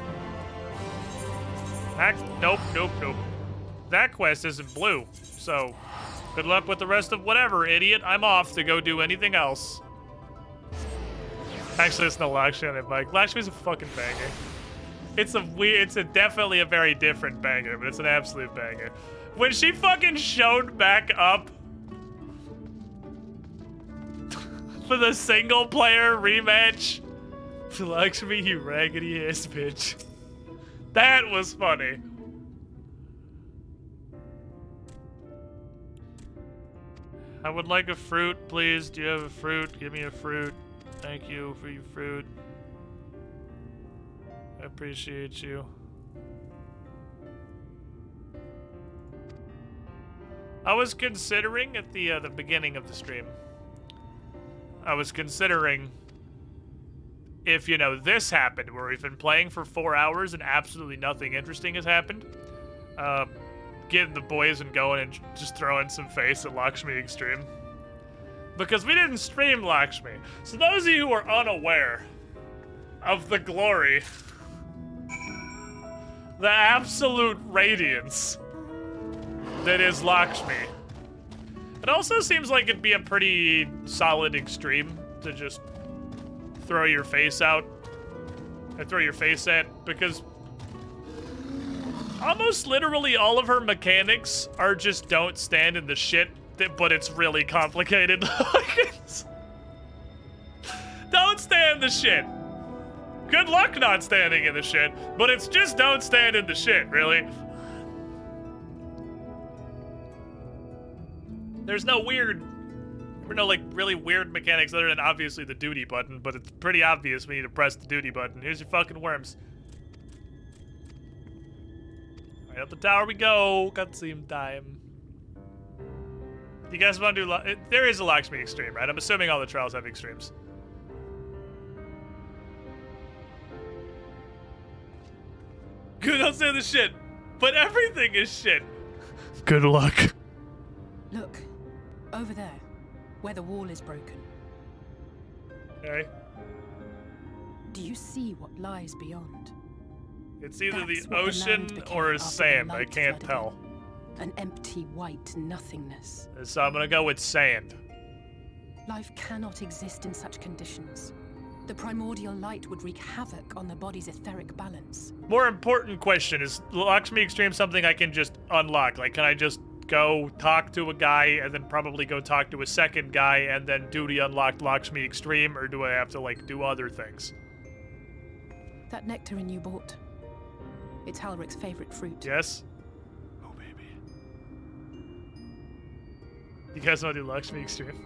Nope. That quest isn't blue, so Good luck with the rest of whatever, idiot. I'm off to go do anything else. Actually, it's no Lakshmi on that bike. Lakshmi's a fucking banger. It's definitely a very different banger, but it's an absolute banger. When she fucking showed back up for the single player rematch, Lakshmi, you raggedy ass bitch. That was funny. I would like a fruit, please. Do you have a fruit? Give me a fruit. Thank you for your fruit. I appreciate you. I was considering at the beginning of the stream. I was considering if, you know, this happened, where we've been playing for 4 hours and absolutely nothing interesting has happened. Getting the boys and going and just throwing some face at Lakshmi Extreme. Because we didn't stream Lakshmi. So those of you who are unaware of the glory, the absolute radiance that is Lakshmi. It also seems like it'd be a pretty solid extreme to just throw your face out and throw your face at, because almost literally all of her mechanics are just don't stand in the shit, but it's really complicated. Don't stand in the shit. Good luck not standing in the shit, but it's just don't stand in the shit, really. There's no like really weird mechanics other than obviously the duty button, but it's pretty obvious when you need to press the duty button. Here's your fucking worms. Right up the tower we go. Cutscene time. You guys want to do... There is a Lakshmi extreme, right? I'm assuming all the trials have extremes. Good, don't say the shit. But everything is shit. Good luck. Look, over there, where the wall is broken. Okay. Do you see what lies beyond? It's either That's the what ocean land became or after the sand. I light can't flooded tell. in. An empty white nothingness. So I'm gonna go with sand. Life cannot exist in such conditions. The primordial light would wreak havoc on the body's etheric balance. More important question, is Lakshmi Extreme something I can just unlock? Like, can I just go talk to a guy and then probably go talk to a second guy and then duty unlocked Lakshmi Extreme, or do I have to, like, do other things? That nectarine you bought, it's Halric's favorite fruit. Yes? Oh, baby. You guys want to do Lakshmi Extreme?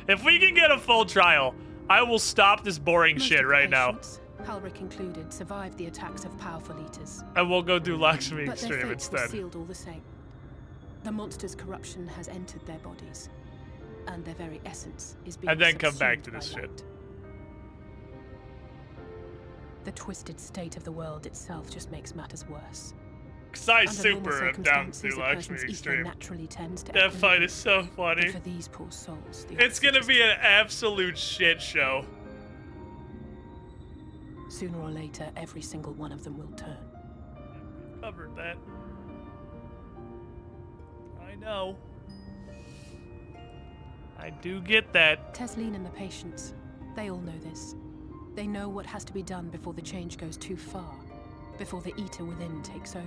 If we can get a full trial, I will stop this boring shit right now. Halric included, survived the attacks of powerful eaters. And we'll go do Lakshmi But their Extreme fates were instead. sealed all the same. The monster's corruption has entered their bodies, and their very essence is being And then come back subsumed to by this light. shit. The twisted state of the world itself just makes matters worse. Cause I Under super normal am down to circumstances, do a Lakshmi person's ether Extreme. naturally tends to That fight is so funny. But for these poor souls, the It's gonna be an absolute shit show. sooner or later, every single one of them will turn. Covered that. I know. I do get that. Tesleen and the patients, they all know this. They know what has to be done before the change goes too far, before the eater within takes over.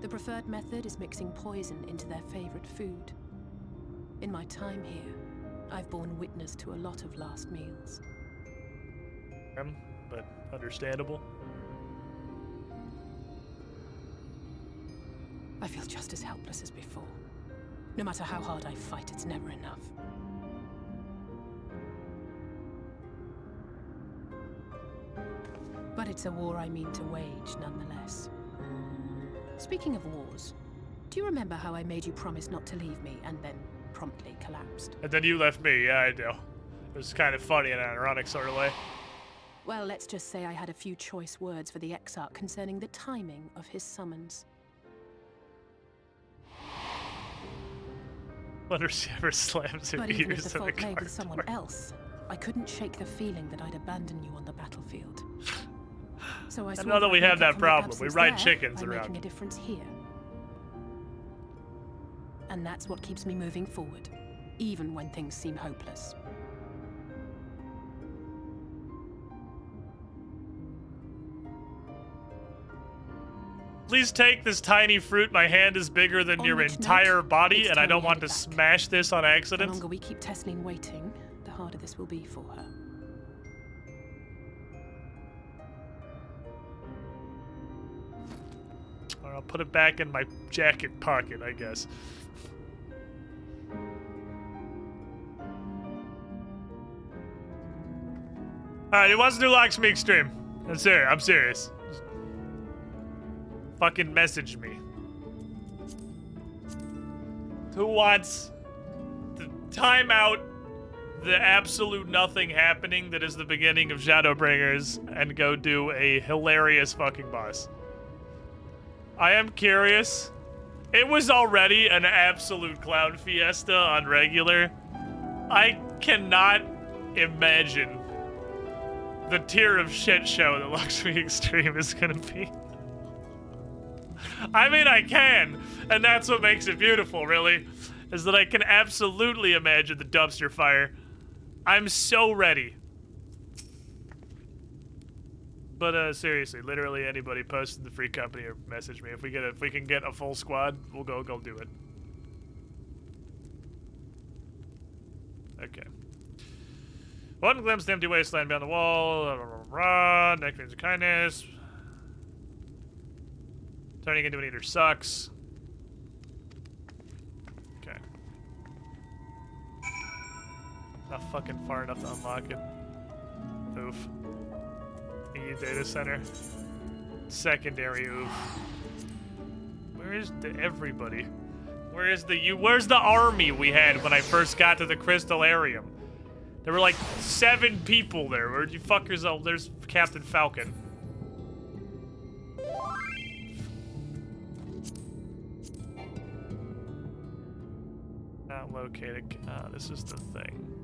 The preferred method is mixing poison into their favorite food. In my time here, I've borne witness to a lot of last meals. But understandable. I feel just as helpless as before. No matter how hard I fight, it's never enough. But it's a war I mean to wage, nonetheless. Speaking of wars, do you remember how I made you promise not to leave me and then promptly collapsed? And then you left me, yeah, I do. It was kind of funny in an ironic sort of way. Well, let's just say I had a few choice words for the Exarch concerning the timing of his summons. Wonder if she ever slams her But even if ears the in the fault lay car with someone door. else, I couldn't shake the feeling that I'd abandon you on the battlefield. So I I swore know that we I'd have make up that for my problem. We absence ride there chickens by around. making a difference here. And that's what keeps me moving forward, even when things seem hopeless. Please take this tiny fruit. My hand is bigger than your entire body, and I don't want to smash this on accident. The longer we keep Tesleen waiting, the harder this will be for her. Or I'll put it back in my jacket pocket, I guess. Alright, who wants to do Locksmith Extreme? I'm serious. Fucking message me. Who wants to time out the absolute nothing happening that is the beginning of Shadowbringers and go do a hilarious fucking boss? I am curious. It was already an absolute clown fiesta on regular. I cannot imagine the tier of shit show that Locksmith Extreme is gonna be. I mean, I can, and that's what makes it beautiful, really, is that I can absolutely imagine the dumpster fire. I'm so ready. But seriously, literally anybody post in the free company or message me if we can get a full squad, we'll go do it. Okay. One glimpse of the empty wasteland beyond the wall. Neck means of kindness. Turning into an eater sucks. Okay. Not fucking far enough to unlock it. Oof. EU data center. Secondary oof. Where is everybody? Where's the army we had when I first got to the Crystallarium? There were like 7 people there. Where'd you fuckers? Oh, there's Captain Falcon. Not located. This is the thing.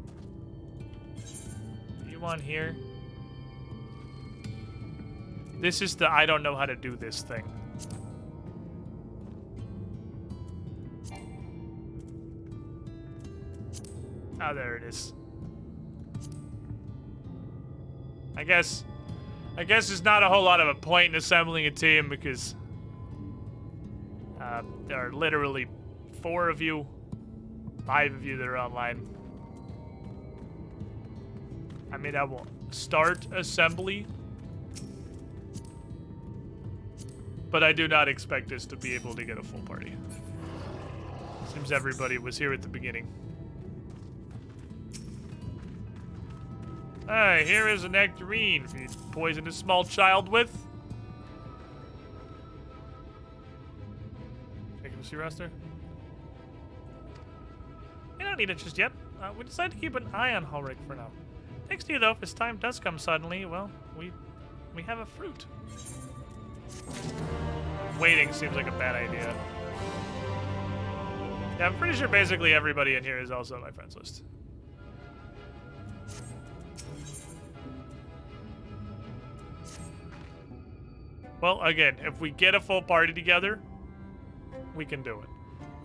You on here? This is the I don't know how to do this thing. Oh, there it is. I guess there's not a whole lot of a point in assembling a team because there are literally 4 of you, 5 of you that are online. I mean, I will start assembly, but I do not expect us to be able to get a full party. Seems everybody was here at the beginning. Alright, here is a nectarine for you to poison a small child with. Vacancy roster. You don't need it just yet. We decided to keep an eye on Hulric for now. Thanks to you, though, if his time does come suddenly, well, we have a fruit. Waiting seems like a bad idea. Yeah, I'm pretty sure basically everybody in here is also on my friends list. Well, again, if we get a full party together, we can do it.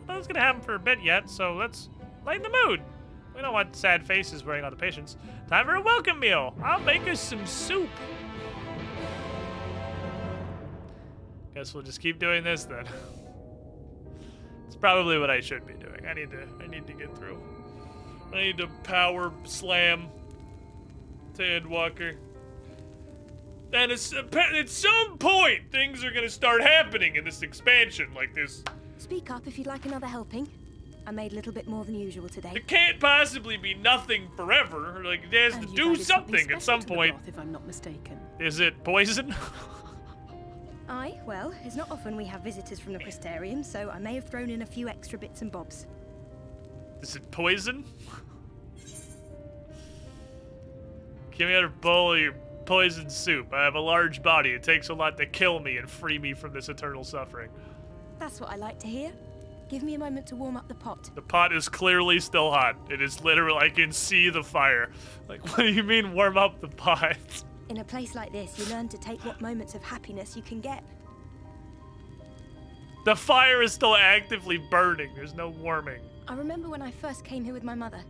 Nothing's gonna happen for a bit yet, so let's lighten the mood. We don't want sad faces wearing on the patients. Time for a welcome meal. I'll make us some soup. Guess we'll just keep doing this then. It's probably what I should be doing. I need to get through. I need to power slam to Endwalker. And at some point, things are gonna start happening in this expansion like this. Speak up if you'd like another helping. I made a little bit more than usual today. It can't possibly be nothing forever. Like, it has to do something at some point. If I'm not mistaken. Is it poison? Aye, well, it's not often we have visitors from the Crystarium, so I may have thrown in a few extra bits and bobs. Is it poison? Give me another bowl of your poison soup. I have a large body. It takes a lot to kill me and free me from this eternal suffering. That's what I like to hear. Give me a moment to warm up the pot. The pot is clearly still hot. It is literally, I can see the fire. Like, what do you mean warm up the pot? In a place like this, you learn to take what moments of happiness you can get. The fire is still actively burning. There's no warming. I remember when I first came here with my mother.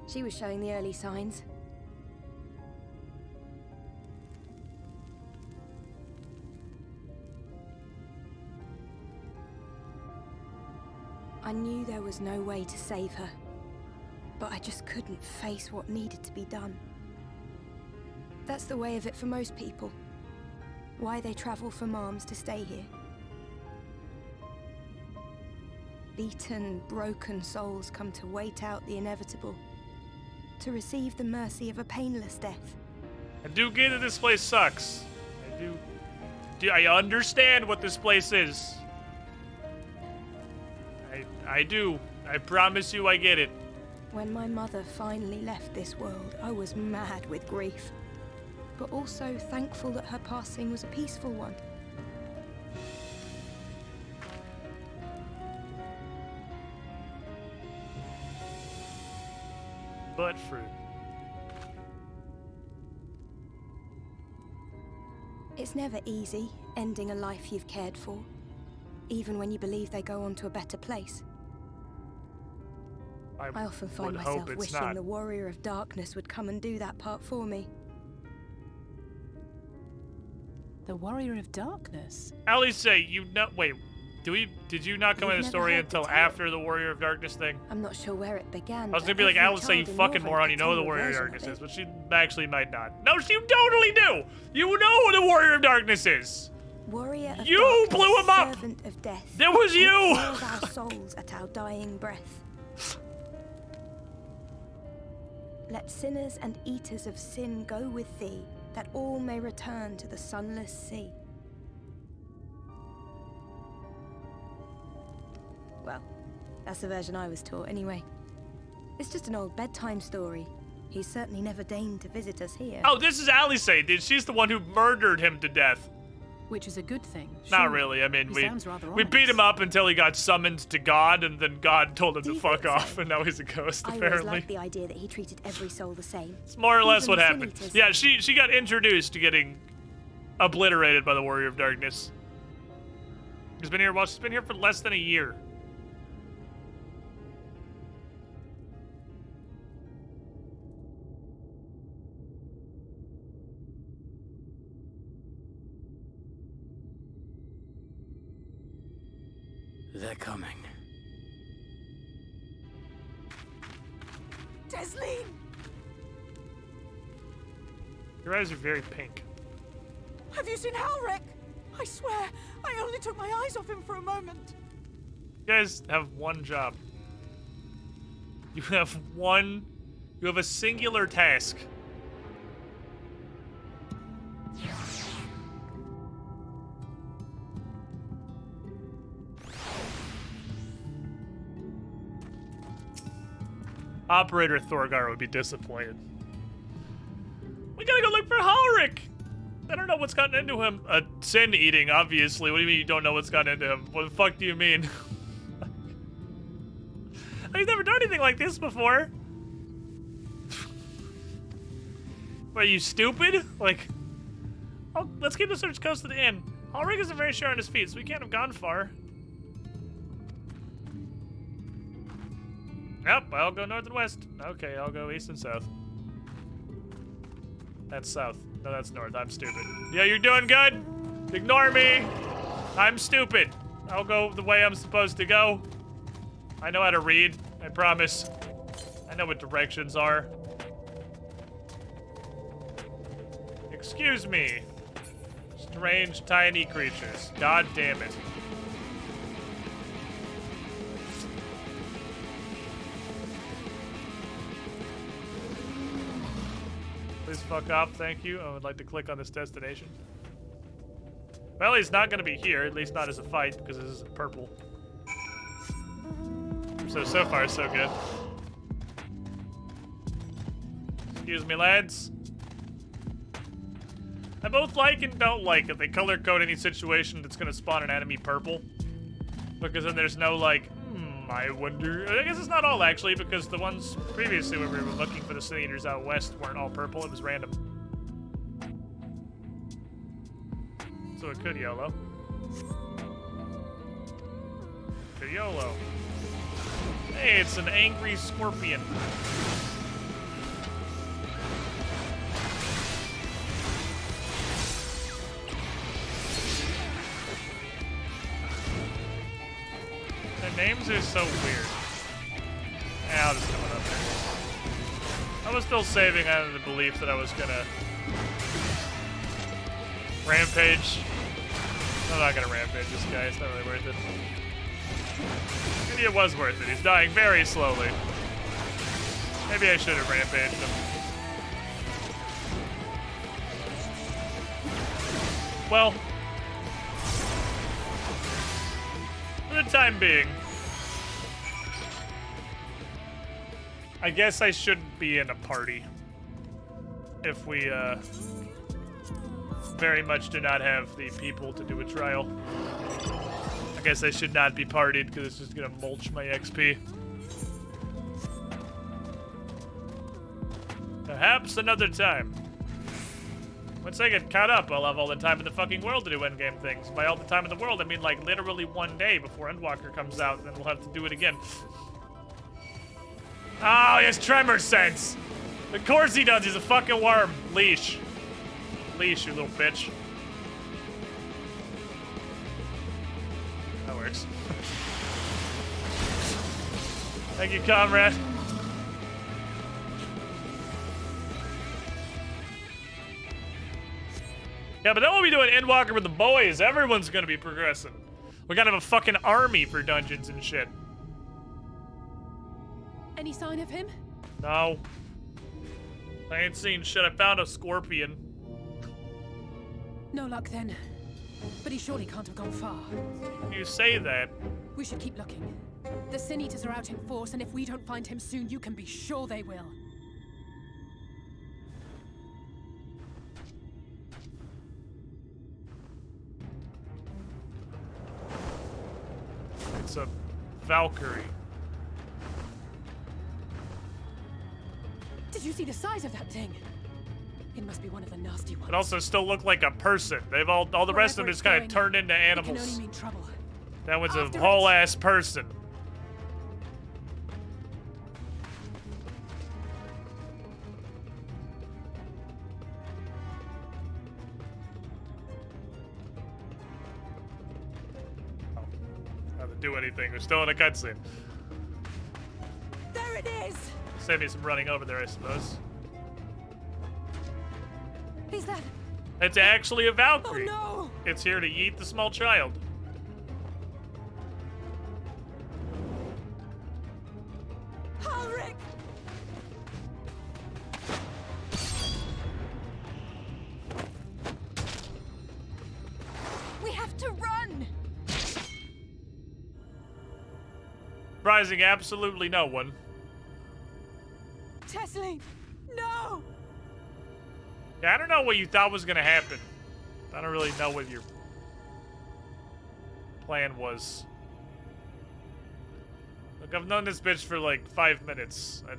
She was showing the early signs. I knew there was no way to save her, but I just couldn't face what needed to be done. That's the way of it for most people. Why they travel from arms to stay here. Beaten, broken souls come to wait out the inevitable, to receive the mercy of a painless death. I do get that this place sucks. I understand what this place is. I do. I promise you I get it. When my mother finally left this world, I was mad with grief, but also thankful that her passing was a peaceful one. Butt fruit. It's never easy, ending a life you've cared for, even when you believe they go on to a better place. I often find myself wishing the Warrior of Darkness would come and do that part for me. The Warrior of Darkness? Alice, wait. Did you not come in the story until after the Warrior of Darkness thing? I'm not sure where it began. I was gonna be like, Alice, you fucking moron, you know who the Warrior of Darkness is, but she actually might not. No, she totally do! You know who the Warrior of Darkness is! Warrior of You Darkness, blew him up! Servant of death. That was you! Heals our souls at our dying breath. Let sinners and eaters of sin go with thee, that all may return to the sunless sea. Well, that's the version I was taught anyway. It's just an old bedtime story. He's certainly never deigned to visit us here. Oh, this is Alice. She's the one who murdered him to death. Which is a good thing. Not really. I mean, we beat him up until he got summoned to God, and then God told him to fuck off, and now he's a ghost, apparently. I always liked the idea that he treated every soul the same. It's more or less what happened. Yeah, she got introduced to getting obliterated by the Warrior of Darkness. She's been here for less than a year. They're coming. Desleen! Your eyes are very pink. Have you seen Halric? I swear, I only took my eyes off him for a moment. You guys have one job. You have a singular task. Operator Thorgar would be disappointed. We gotta go look for Halric! I don't know what's gotten into him. Sin eating, obviously. What do you mean you don't know what's gotten into him? What the fuck do you mean? He's never done anything like this before. What, are you stupid? Like, oh, let's keep the search close to the inn. Halric isn't very sure on his feet, so we can't have gone far. Yep, I'll go north and west. Okay, I'll go east and south. That's south. No, that's north. I'm stupid. Yeah, you're doing good. Ignore me. I'm stupid. I'll go the way I'm supposed to go. I know how to read. I promise. I know what directions are. Excuse me. Strange, tiny creatures. God damn it. Please fuck off, thank you. I would like to click on this destination. Well, he's not gonna be here, at least not as a fight, because this is purple. So far, so good. Excuse me, lads. I both like and don't like if they color code any situation that's gonna spawn an enemy purple. Because then there's no, like, I wonder. I guess it's not all, actually, because the ones previously when we were looking for the Sin Eaters out west weren't all purple. It was random. So it could YOLO. Dr. YOLO. Hey, it's an angry scorpion. Their names are so weird. Yeah, I'll just come up there. I was still saving out of the belief that I was gonna rampage. I'm not gonna rampage this guy, it's not really worth it. Maybe it was worth it. He's dying very slowly. Maybe I should have rampaged him. Well, for the time being, I guess I shouldn't be in a party if we very much do not have the people to do a trial. I guess I should not be partied because it's just gonna mulch my XP. Perhaps another time. Once I get caught up, I'll have all the time in the fucking world to do endgame things. By all the time in the world, I mean like literally one day before Endwalker comes out, and then we'll have to do it again. Oh, he has tremor sense! Of course he does, he's a fucking worm. Leash. Leash, you little bitch. That works. Thank you, comrade. Yeah, but then we'll be doing Endwalker with the boys. Everyone's gonna be progressing. We gotta have a fucking army for dungeons and shit. Any sign of him? No. I ain't seen shit. I found a scorpion. No luck then. But he surely can't have gone far. You say that. We should keep looking. The Sin Eaters are out in force, and if we don't find him soon, you can be sure they will. It's a Valkyrie. Did you see the size of that thing? It must be one of the nasty ones. It also still looked like a person. They've all the rest of them just kind of turned into animals. It can only mean trouble. That one's a whole ass person. Oh, doesn't do anything. We're still in a cutscene. There it is. Save me some running over there, I suppose. Is that? It's actually a Valkyrie. Oh no! It's here to eat the small child. Ulrich! We have to run! Surprising absolutely no one. Tesseline! No! Yeah, I don't know what you thought was gonna happen. I don't really know what your plan was. Look, I've known this bitch for like 5 minutes. I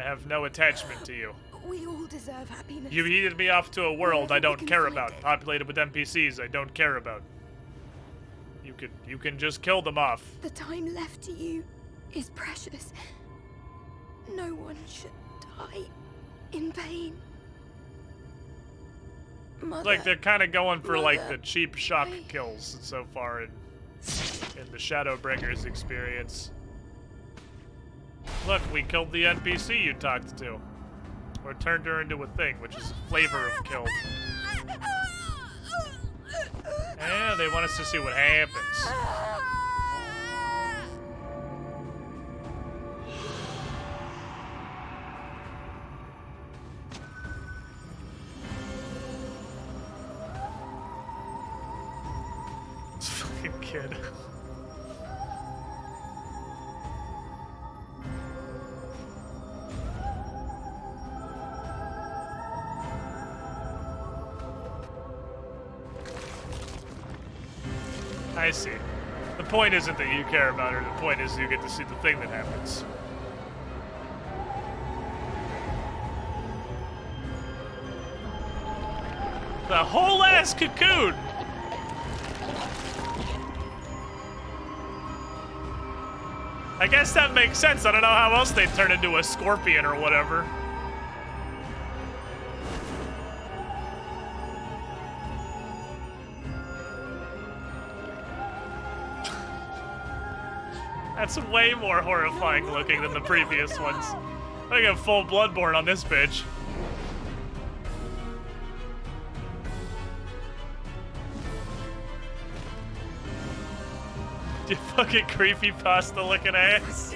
have no attachment to you. We all deserve happiness. You heated me off to a world I don't care about, populated with NPCs I don't care about. You can just kill them off. The time left to you is precious. No one should die in pain. Mother, Like, they're kind of going for, like, the cheap shock kills so far in the Shadowbringers experience. Look, we killed the NPC you talked to. Or turned her into a thing, which is a flavor of killed. Yeah, they want us to see what happens. This fucking kid. I see. The point isn't that you care about her, the point is you get to see the thing that happens. The whole ass cocoon! I guess that makes sense. I don't know how else they'd turn into a scorpion or whatever. That's way more horrifying looking than the previous ones. I got full Bloodborne on this bitch. You fucking creepypasta looking ass.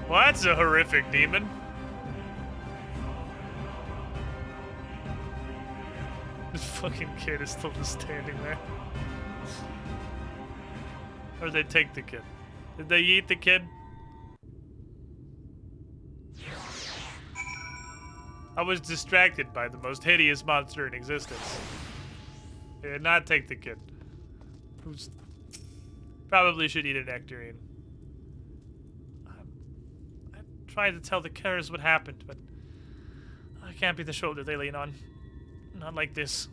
Well, that's a horrific demon. This fucking kid is still just standing there. Or did they take the kid? Did they eat the kid? I was distracted by the most hideous monster in existence. They did not take the kid. Who's probably should eat a nectarine. I'm trying to tell the killers what happened, but I can't be the shoulder they lean on. Not like this.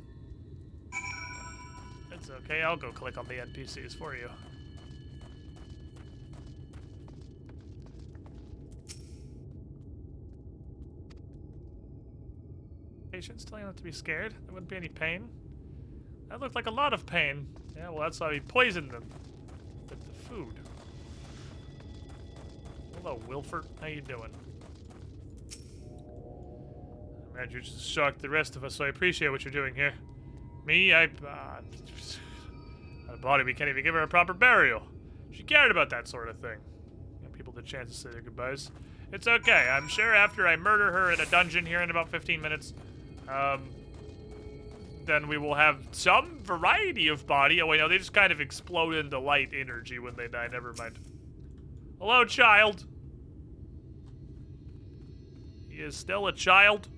It's okay, I'll go click on the NPCs for you. Patients telling them not to be scared. There wouldn't be any pain. That looked like a lot of pain. Yeah, well, that's why we poisoned them with the food. Hello, Wilford. How you doing? I'm glad you're just as shocked the rest of us, so I appreciate what you're doing here. Me, a body, we can't even give her a proper burial. She cared about that sort of thing. Give people the chance to say their goodbyes. It's okay. I'm sure after I murder her in a dungeon here in about 15 minutes, then we will have some variety of body. Oh, wait, no, they just kind of explode into light energy when they die. Never mind. Hello, child. He is still a child.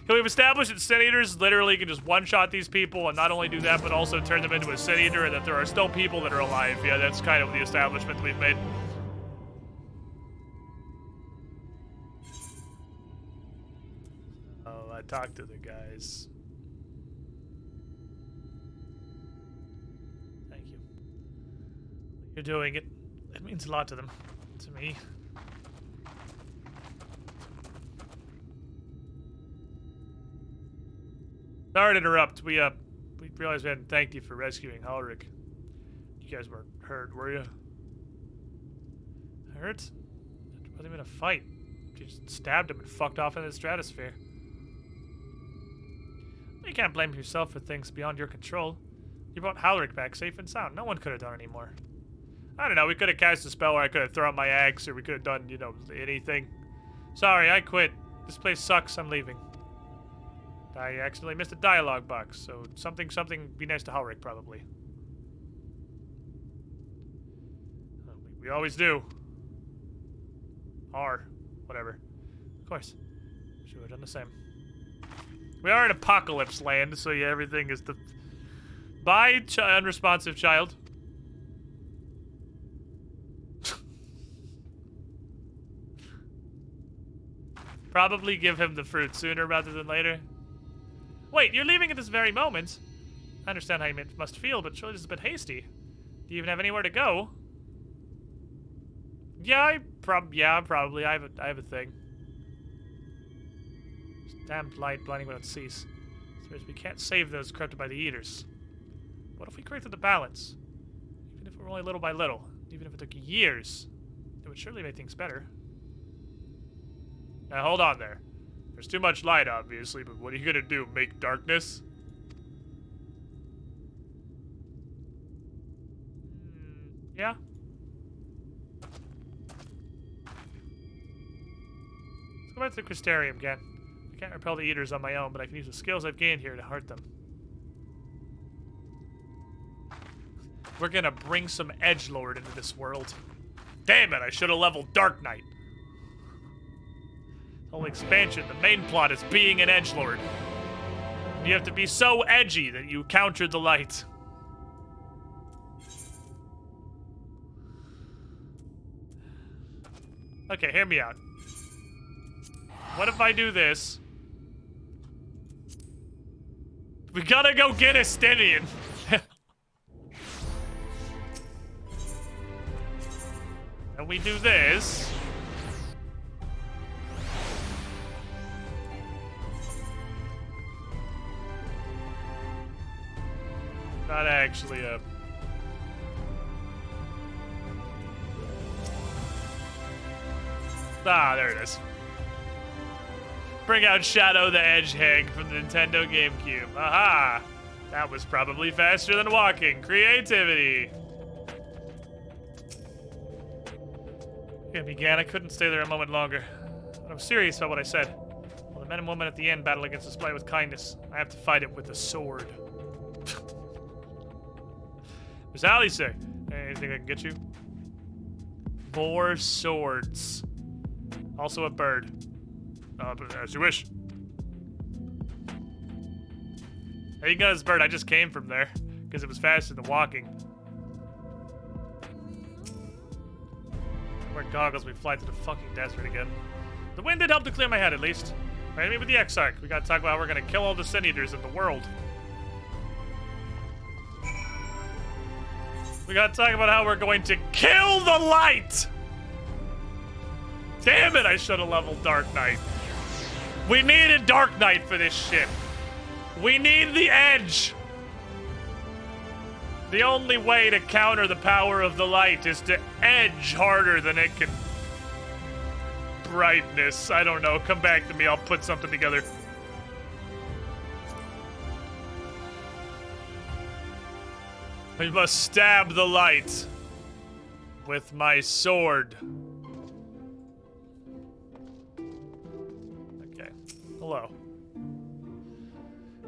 We've established that Sin Eaters literally can just one-shot these people, and not only do that, but also turn them into a Sin Eater, and that there are still people that are alive. Yeah, that's kind of the establishment we've made. Oh, I talked to the guys. Thank you. You're doing it. It means a lot to them. To me. Sorry to interrupt. We realized we hadn't thanked you for rescuing Ulrich. You guys weren't hurt, were you? Hurt? It wasn't even a fight. You just stabbed him and fucked off into the stratosphere. You can't blame yourself for things beyond your control. You brought Halric back safe and sound. No one could have done any more. I don't know, we could have cast a spell, or I could have thrown my axe, or we could have done, you know, anything. Sorry, I quit. This place sucks, I'm leaving. I accidentally missed a dialogue box, so something, be nice to Halric, probably. We always do. Or, whatever. Of course. Should have done the same. We are in apocalypse land, so yeah, everything is the... Bye, unresponsive child. Probably give him the fruit sooner rather than later. Wait, you're leaving at this very moment? I understand how you must feel, but surely this is a bit hasty. Do you even have anywhere to go? Yeah, probably. I have a thing. This damned light blinding without cease. We can't save those corrupted by the eaters. What if we corrected the balance? Even if it were only little by little, even if it took years, it would surely make things better. Now hold on there. There's too much light, obviously, but what are you gonna do? Make darkness? Yeah. Let's go back to the Crystarium again. I can't repel the eaters on my own, but I can use the skills I've gained here to hurt them. We're gonna bring some edgelord into this world. Damn it, I should have leveled Dark Knight. Whole expansion, the main plot is being an edgelord. You have to be so edgy that you counter the light. Okay, hear me out. What if I do this? We gotta go get Estinian. And we do this. Not actually a... Ah, there it is. Bring out Shadow the Hedgehog from the Nintendo GameCube. Aha! That was probably faster than walking. Creativity! It began. I couldn't stay there a moment longer. But I'm serious about what I said. Well, the men and women at the end battle against the Spite with kindness. I have to fight it with a sword. Miss Alice, anything I can get you? 4 swords. Also a bird. As you wish. There you go, this bird. I just came from there because it was faster than walking. Wear goggles, we fly to the fucking desert again. The wind did help to clear my head, at least. Right, me with the Exarch. We gotta talk about how we're gonna kill all the Sin Eaters in the world. We gotta talk about how we're going to kill the light! Damn it, I should have leveled Dark Knight. We needed Dark Knight for this shit. We need the edge. The only way to counter the power of the light is to edge harder than it can. Brightness, I don't know. Come back to me, I'll put something together. I must stab the light with my sword. Okay. Hello.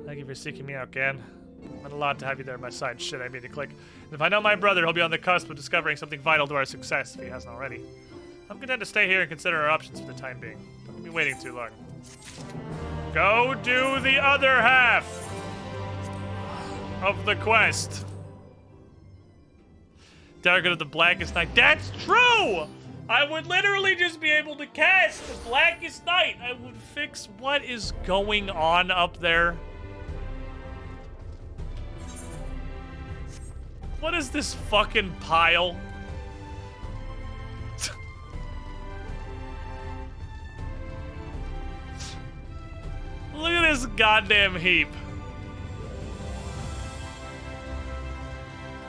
Thank you for seeking me out, Gan. It meant a lot to have you there at my side. Shit, I mean to click. And if I know my brother, he'll be on the cusp of discovering something vital to our success, if he hasn't already. I'm content to stay here and consider our options for the time being. Don't be waiting too long. Go do the other half of the quest. Dark of the Blackest Night. That's true! I would literally just be able to cast the Blackest Night. I would fix what is going on up there. What is this fucking pile? Look at this goddamn heap.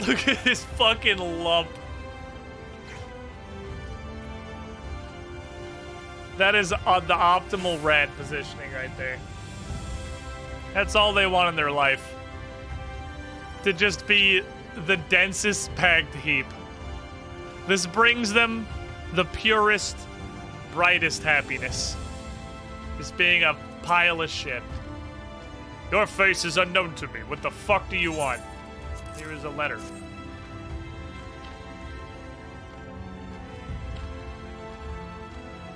Look at this fucking lump. That is on the optimal rat positioning right there. That's all they want in their life. To just be the densest packed heap. This brings them the purest, brightest happiness. Just being a pile of shit. Your face is unknown to me. What the fuck do you want? Here is a letter.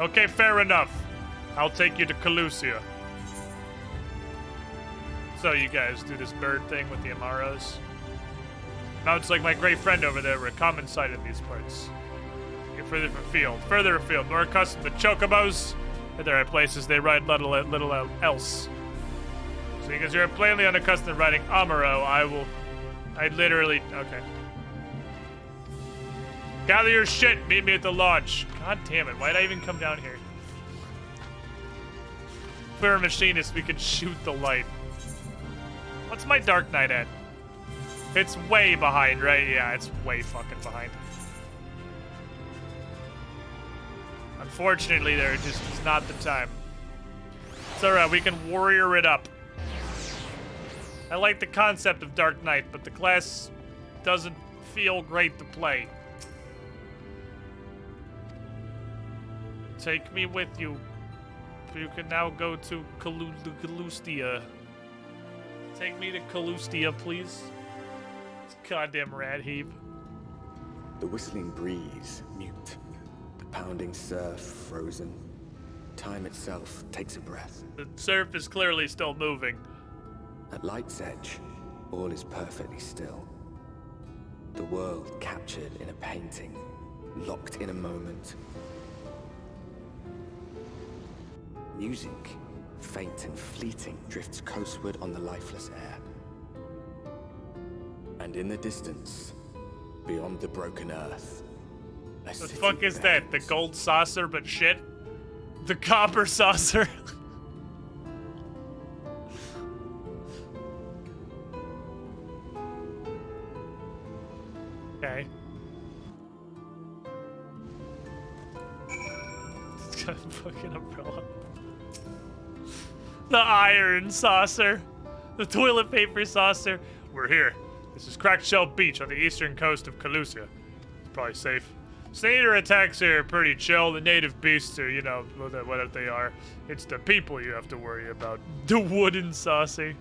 Okay, fair enough. I'll take you to Calusia. So you guys do this bird thing with the Amaros? Mounts like my great friend over there were a common sight in these parts. Get further afield, more accustomed to chocobos. If there are places they ride little else. Seeing as you're plainly unaccustomed to riding Amaro, I literally, okay. Gather your shit, meet me at the launch. God damn it, why'd I even come down here? If we were a machinist, we could shoot the light. What's my Dark Knight at? It's way behind, right? Yeah, it's way fucking behind. Unfortunately, there just is not the time. It's alright, we can warrior it up. I like the concept of Dark Knight, but the class doesn't feel great to play. Take me with you. You can now go to Calustia. Take me to Calustia, please. This goddamn rat heap. The whistling breeze, mute. The pounding surf, frozen. Time itself takes a breath. The surf is clearly still moving. At light's edge, all is perfectly still. The world captured in a painting, locked in a moment. Music, faint and fleeting, drifts coastward on the lifeless air. And in the distance, beyond the broken earth, the fuck is that? The gold saucer, but shit? The copper saucer? Okay. It's got a fucking umbrella. The iron saucer. The toilet paper saucer. We're here. This is Cracked Shell Beach on the eastern coast of Calusia. It's probably safe. Sneaker attacks here are pretty chill. The native beasts are, you know, what they are. It's the people you have to worry about. The wooden saucy.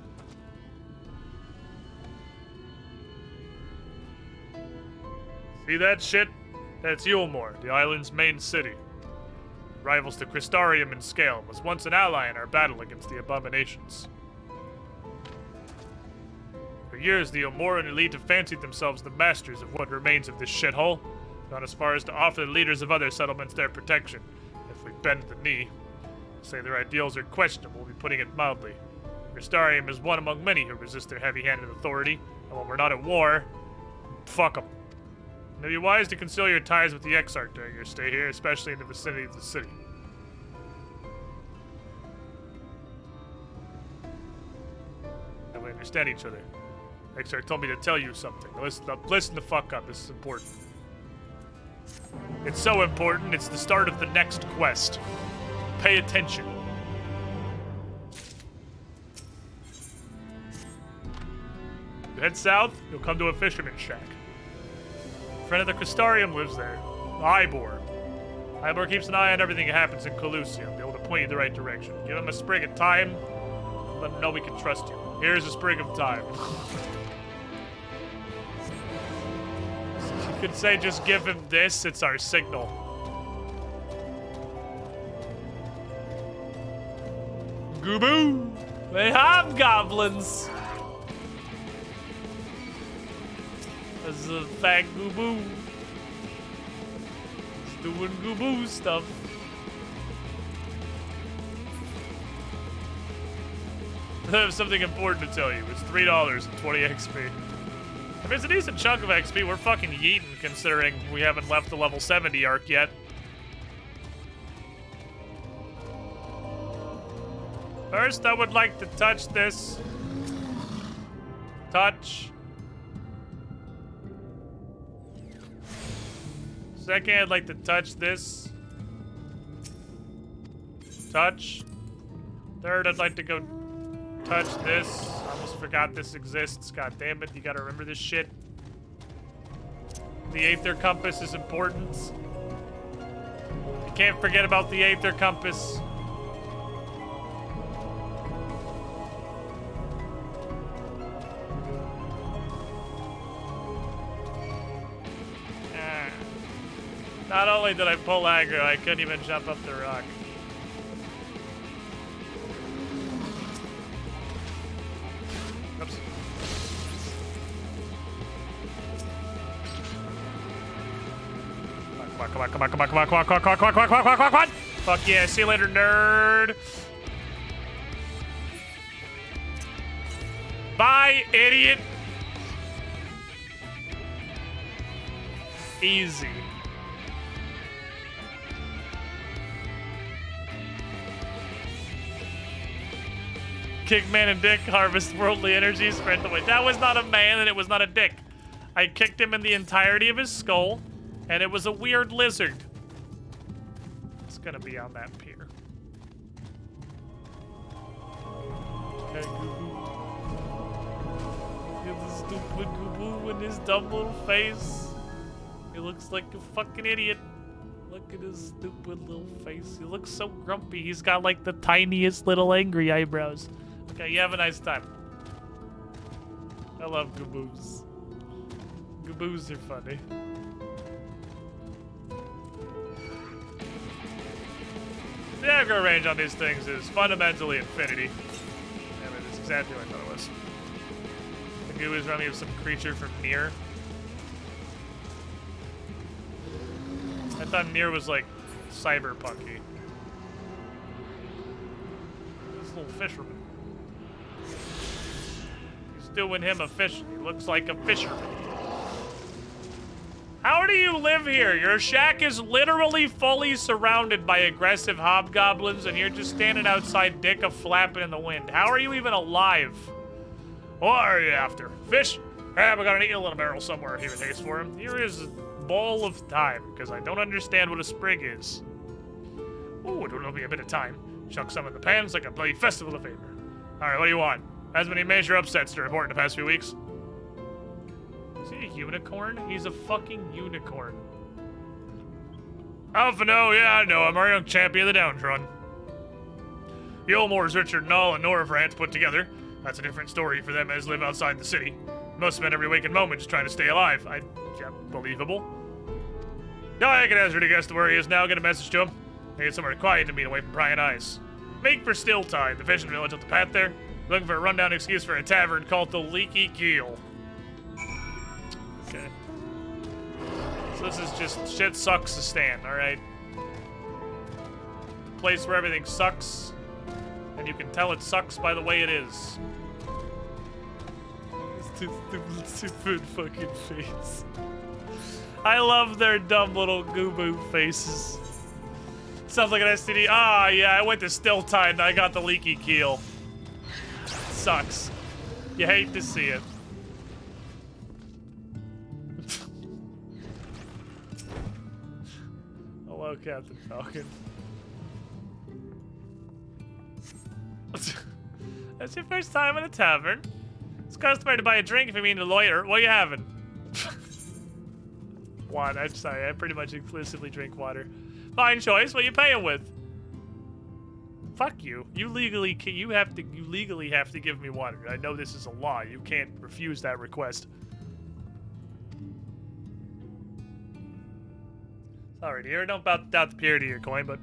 See that shit? That's Yulmore, the island's main city. It rivals the Crystarium in scale, was once an ally in our battle against the abominations. For years, the Yulmoran elite have fancied themselves the masters of what remains of this shithole, gone as far as to offer the leaders of other settlements their protection, if we bend the knee. Say their ideals are questionable, we'll be putting it mildly. Crystarium is one among many who resist their heavy-handed authority, and when we're not at war, fuck them. It may be wise to conceal your ties with the Exarch during your stay here, especially in the vicinity of the city. Now we understand each other. Exarch told me to tell you something. Listen the fuck up, this is important. It's so important, it's the start of the next quest. Pay attention. You head south, you'll come to a fisherman's shack. A friend of the Crystarium lives there. Ivor. Ivor keeps an eye on everything that happens in Calusia. He'll be able to point you in the right direction. Give him a sprig of time. Let him know we can trust you. Here's a sprig of time. You could say just give him this. It's our signal. Gooboo! They have goblins! This is a fat Gooboo. He's doing Gooboo stuff. I have something important to tell you. It's $3 and 20 XP. I mean, it's a decent chunk of XP. We're fucking yeeting considering we haven't left the level 70 arc yet. First, I would like to touch this. Touch. Second, I'd like to touch this. Touch. Third, I'd like to go touch this. I almost forgot this exists. God damn it, you gotta remember this shit. The Aether Compass is important. You can't forget about the Aether Compass. Not only did I pull aggro, I couldn't even jump up the rock. Oops. Come on. Fuck yeah, see you later, nerd. Bye, idiot. Easy. Kick man and dick, harvest worldly energy, spread the way. That was not a man and it was not a dick. I kicked him in the entirety of his skull, and it was a weird lizard. It's gonna be on that pier. Okay, Goo-Goo. Look at the stupid Goo-Goo in his dumb little face. He looks like a fucking idiot. Look at his stupid little face. He looks so grumpy. He's got like the tiniest little angry eyebrows. Okay, you have a nice time. I love Gooboos. Gooboos are funny. The aggro range on these things is fundamentally infinity. Damn it, it's exactly what I thought it was. The Gooboos remind me of some creature from Nier. I thought Nier was like cyberpunky. Little fisherman. He's doing him a fish. He looks like a fisherman. How do you live here? Your shack is literally fully surrounded by aggressive hobgoblins, and you're just standing outside, dick a-flapping in the wind. How are you even alive? What are you after? Fish? Crap, I got an eel in a barrel somewhere if you have a taste for him. Here is a bowl of thyme, because I don't understand what a sprig is. Ooh, it'll be a bit of time. Chuck some in the pans like a bloody festival of favor. Alright, what do you want? Has any major upsets to report in the past few weeks? Is he a unicorn? He's a fucking unicorn. Alpha, no, yeah, I know. I'm a young champion of the downtrodden. The Oldmore's Richard and all and Nora France put together. That's a different story for them as live outside the city. Must spend every waking moment just trying to stay alive. Yeah, believable. No, I can hazard a guess to where he is now. Get a message to him. Need somewhere quiet to meet away from prying eyes. Make for Stilltide, the fishing village up the path there. Looking for a rundown excuse for a tavern called the Leaky Keel. Okay. So this is just shit sucks to stand, alright? Place where everything sucks, and you can tell it sucks by the way it is. Stupid fucking face. I love their dumb little goo-boo faces. Sounds like an STD. Ah, yeah, I went to Stilltide and I got the Leaky Keel. Sucks. You hate to see it. Hello, Captain Falcon. That's your first time in a tavern? It's customary to buy a drink if you mean to loiter. What are you having? Water. I'm sorry, I pretty much exclusively drink water. Fine choice. What are you paying with? Fuck you. You legally have to give me water. I know this is a law. You can't refuse that request. Sorry, dear. Don't doubt the purity of your coin, but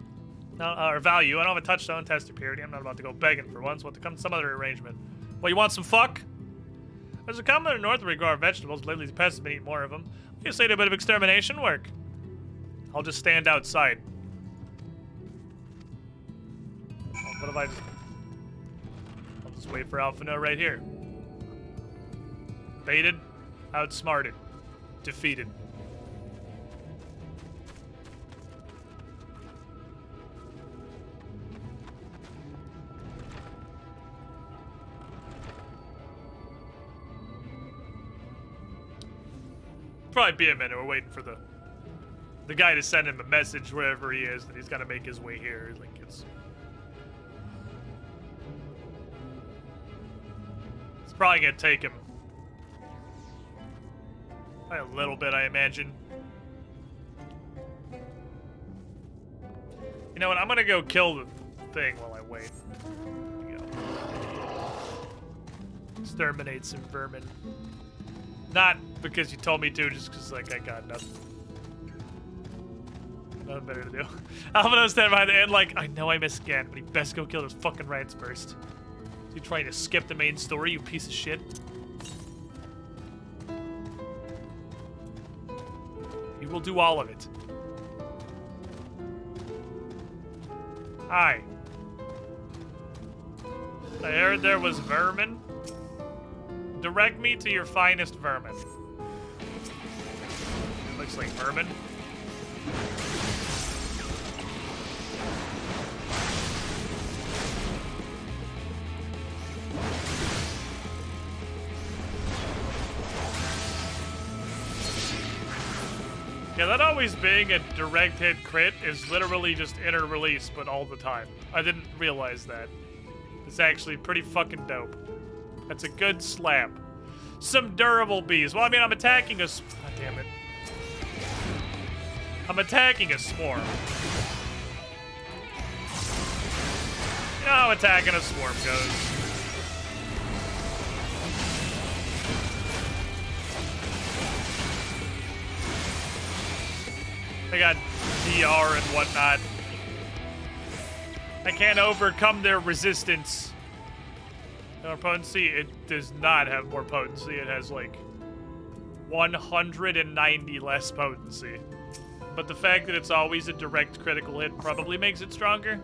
or value. I don't have a touchstone test your purity. I'm not about to go begging for once. Want to come to some other arrangement? Well, you want some fuck? There's a common in the north regard vegetables. Lately, the pests have been eating more of them. What do you say to a bit of extermination work? I'll just stand outside. What if I'll just wait for Alphino right here. Baited, outsmarted, defeated. Probably be a minute. We're waiting for the guy to send him a message wherever he is that he's got to make his way here. Like it's probably gonna take him probably a little bit, I imagine. You know what? I'm gonna go kill the thing while I wait. There we go. Exterminate some vermin. Not because you told me to, just because, like, I got nothing. Nothing better to do. Alphino stand behind the end, like, I know I missed again, but he best go kill those fucking rats first. So you trying to skip the main story, you piece of shit? You will do all of it. Hi. I heard there was vermin. Direct me to your finest vermin. It looks like vermin. Yeah, that always being a direct hit crit is literally just inner release, but all the time. I didn't realize that. It's actually pretty fucking dope. That's a good slap. Some durable bees. Well, I mean, I'm attacking a... God damn it. I'm attacking a swarm. You know how attacking a swarm goes. They got DR and whatnot. I can't overcome their resistance. More potency? It does not have more potency. It has like 190 less potency. But the fact that it's always a direct critical hit probably makes it stronger.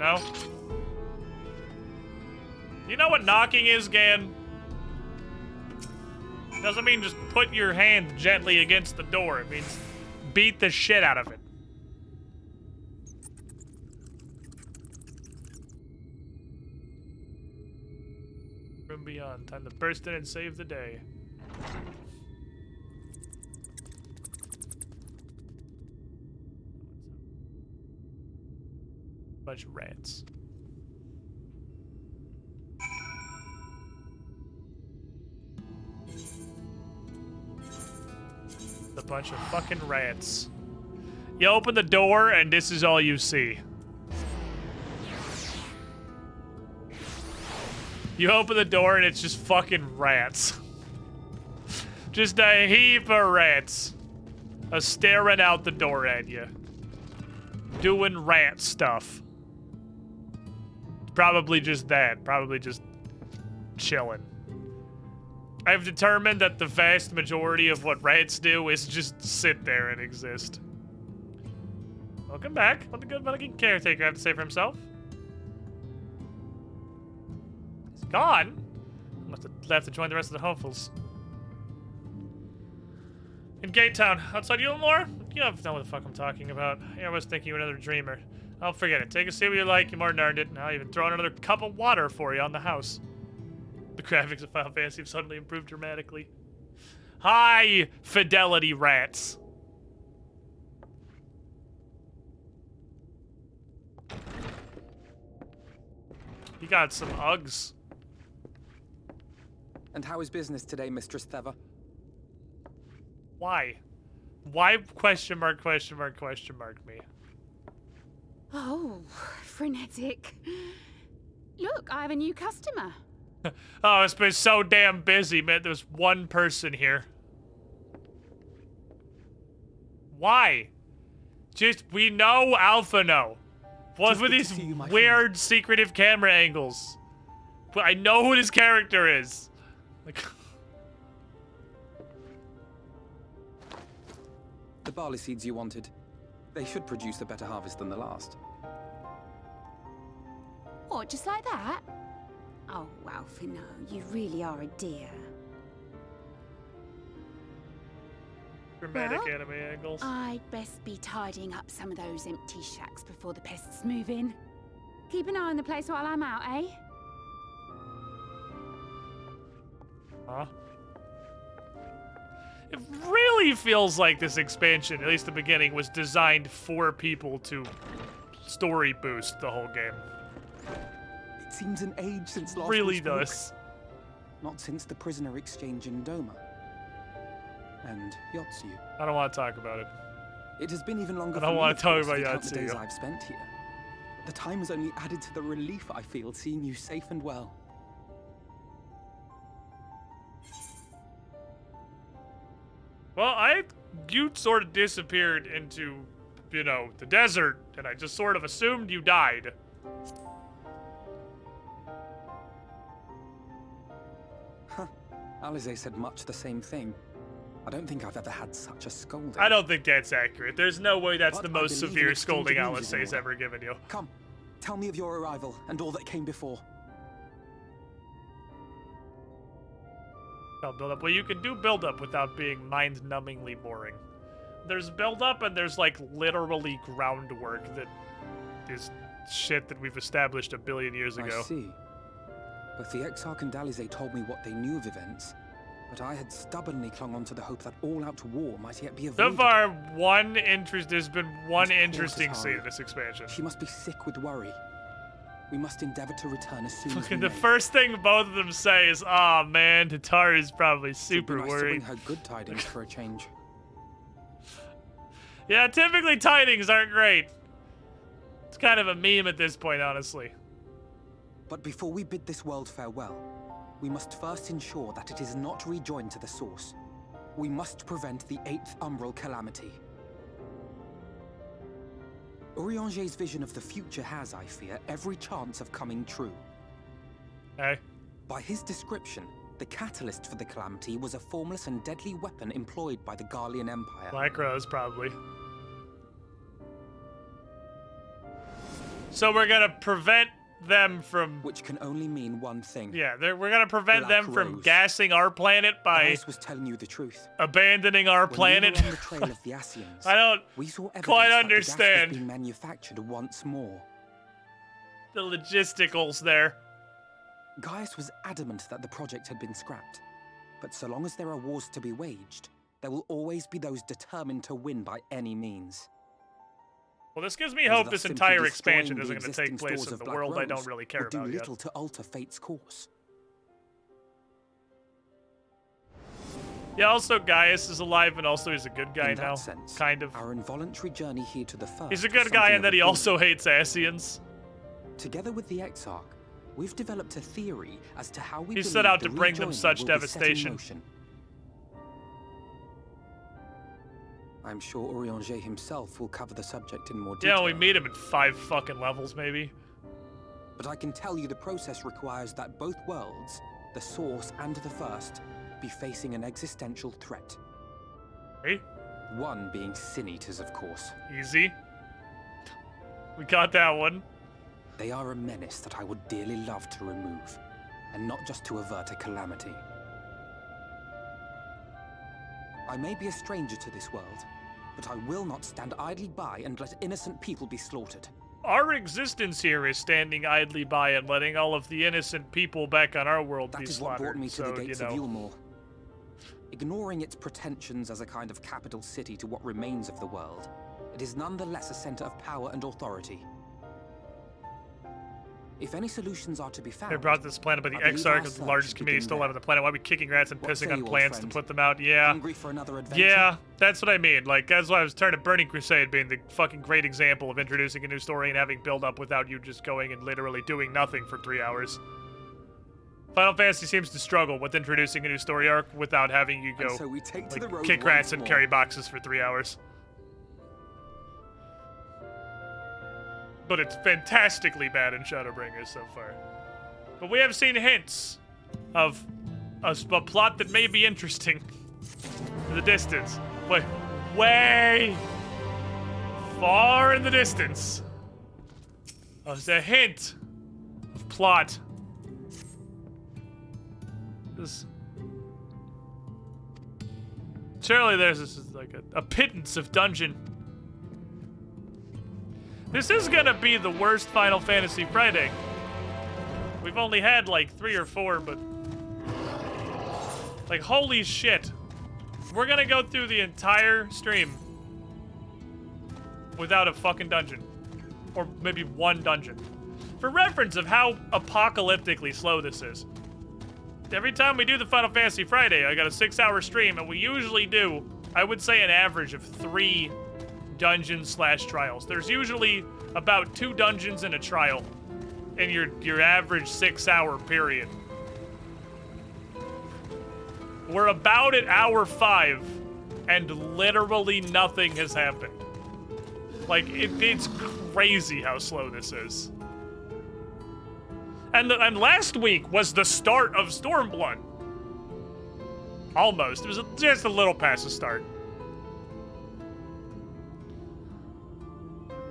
No? You know what knocking is, Gan? Doesn't mean just put your hand gently against the door. It means beat the shit out of it. Room beyond. Time to burst in and save the day. Bunch of rats. A bunch of fucking rats. You open the door and this is all you see. You open the door and it's just fucking rats. Just a heap of rats. Staring out the door at you. Doing rat stuff. Probably just that. Probably just chilling. I've determined that the vast majority of what rats do is just sit there and exist. Welcome back. What the good fucking caretaker have to say for himself? He's gone? Must have left to join the rest of the hopefuls. In Gate Town, outside Yulmore? You don't know what the fuck I'm talking about. I was thinking you were another dreamer. I'll forget it. Take a seat what you like. You more than earned it. I'll even throw in another cup of water for you on the house. The graphics of Final Fantasy have suddenly improved dramatically. High fidelity rats. You got some Uggs. And how is business today, Mistress Theva? Why? Why question mark me? Oh, frenetic. Look, I have a new customer. Oh, it's been so damn busy, man. There's one person here. Why? Just, we know Alpha know. What's with these weird, secretive camera angles? But I know who this character is. Like... The barley seeds you wanted. They should produce a better harvest than the last. What, just like that? Oh, Alphino, you really are a dear. Dramatic anime angles. I'd best be tidying up some of those empty shacks before the pests move in. Keep an eye on the place while I'm out, eh? Huh? It really feels like this expansion, at least the beginning, was designed for people to story boost the whole game. It seems an age since last really we spoke. does. Not since the prisoner exchange in Doma. And Yotsu. I don't want to talk about it. It has been even longer. I don't want to talk about the days Yotsu. I've spent here. The time has only added to the relief I feel seeing you safe and well. Well, you sort of disappeared into, you know, the desert, and I just sort of assumed you died. Huh. Alize said much the same thing. I don't think I've ever had such a scolding. I don't think that's accurate. There's no way that's But the I most believe severe an exchange scolding of news is in Alice's order. ever given you. Come, tell me of your arrival and all that came before. Build up. Well, you can do build up without being mind-numbingly boring. There's build up and there's like literally groundwork that is shit that we've established a billion years ago. I see. Both the Exarch and Alize told me what they knew of events, but I had stubbornly clung on to the hope that all-out war might yet be avoided. So far, there's been one interesting scene in this expansion. She must be sick with worry. We must endeavor to return as soon as we The may. first thing both of them say is, "Aw, man, Tatari's probably super It'd be nice to worried." bring her good tidings for a change. Yeah, typically tidings aren't great. It's kind of a meme at this point, honestly. But before we bid this world farewell, we must first ensure that it is not rejoined to the source. We must prevent the 8th Umbral calamity. Urianger's vision of the future has, I fear, every chance of coming true. Hey. By his description, the catalyst for the calamity was a formless and deadly weapon employed by the Garlean Empire. Black Rose, probably. So we're gonna prevent them from... Which can only mean one thing. Yeah, we're gonna prevent Black them from Rose. gassing our planet by Alice was telling you the truth. abandoning our When planet. we were on the trail of the Ascians, I don't we saw evidence quite that the gas understand was being manufactured once more. the logisticals there. Gaius was adamant that the project had been scrapped. But so long as there are wars to be waged, there will always be those determined to win by any means. Well, this gives me And hope thus this simply entire destroying expansion the isn't going to existing take place stores in of the Black world I don't Rose really care would do about yet. little to alter fate's course. Yeah, also Gaius is alive and also he's a good guy In that now. sense, Kind of. Our involuntary journey here to the first He's a is good guy something in that of a he boon. also hates Ascians. Together with the Exarch, we've developed a theory as to how we He believe set out the to bring them rejoining such will be set in devastation. motion. I'm sure Urianger himself will cover the subject in more detail. Yeah, we meet him at 5 fucking levels, maybe. But I can tell you the process requires that both worlds, the Source and the First, be facing an existential threat. Hey? One being Sin Eaters, of course. Easy. We got that one. They are a menace that I would dearly love to remove, and not just to avert a calamity. I may be a stranger to this world, but I will not stand idly by and let innocent people be slaughtered. Our existence here is standing idly by and letting all of the innocent people back on our world be That is what slaughtered. brought me to so, the gates you know. of Yulmore. Ignoring its pretensions as a kind of capital city to what remains of the world, it is nonetheless a center of power and authority. If any solutions are to be found, They brought this planet, but the I believe Exarch our is the search largest should community begin still there. left on the planet. Why are we kicking rats and What pissing say on you, old plants to friend? put them out? Yeah. Hungry for another adventure? Yeah, that's what I mean. Like, that's why I was turning Burning Crusade being the fucking great example of introducing a new story and having build up without you just going and literally doing nothing for 3 hours. Final Fantasy seems to struggle with introducing a new story arc without having you go And so we take to like, the road kick rats once and more. carry boxes for 3 hours. But it's fantastically bad in Shadowbringers so far. But we have seen hints of a plot that may be interesting in the distance. Way far in the distance. There's a hint of plot. Surely there's like a pittance of dungeon. This is gonna be the worst Final Fantasy Friday. We've only had like 3 or 4, but like holy shit. We're gonna go through the entire stream without a fucking dungeon. Or maybe 1 dungeon. For reference of how apocalyptically slow this is. Every time we do the Final Fantasy Friday, I got a 6-hour stream, and we usually do, I would say, an average of 3 dungeons/trials. There's usually about 2 dungeons and a trial in your average 6-hour period. We're about at hour 5, and literally nothing has happened. Like, it's crazy how slow this is. And last week was the start of Stormblood. Almost. It was just a little past the start.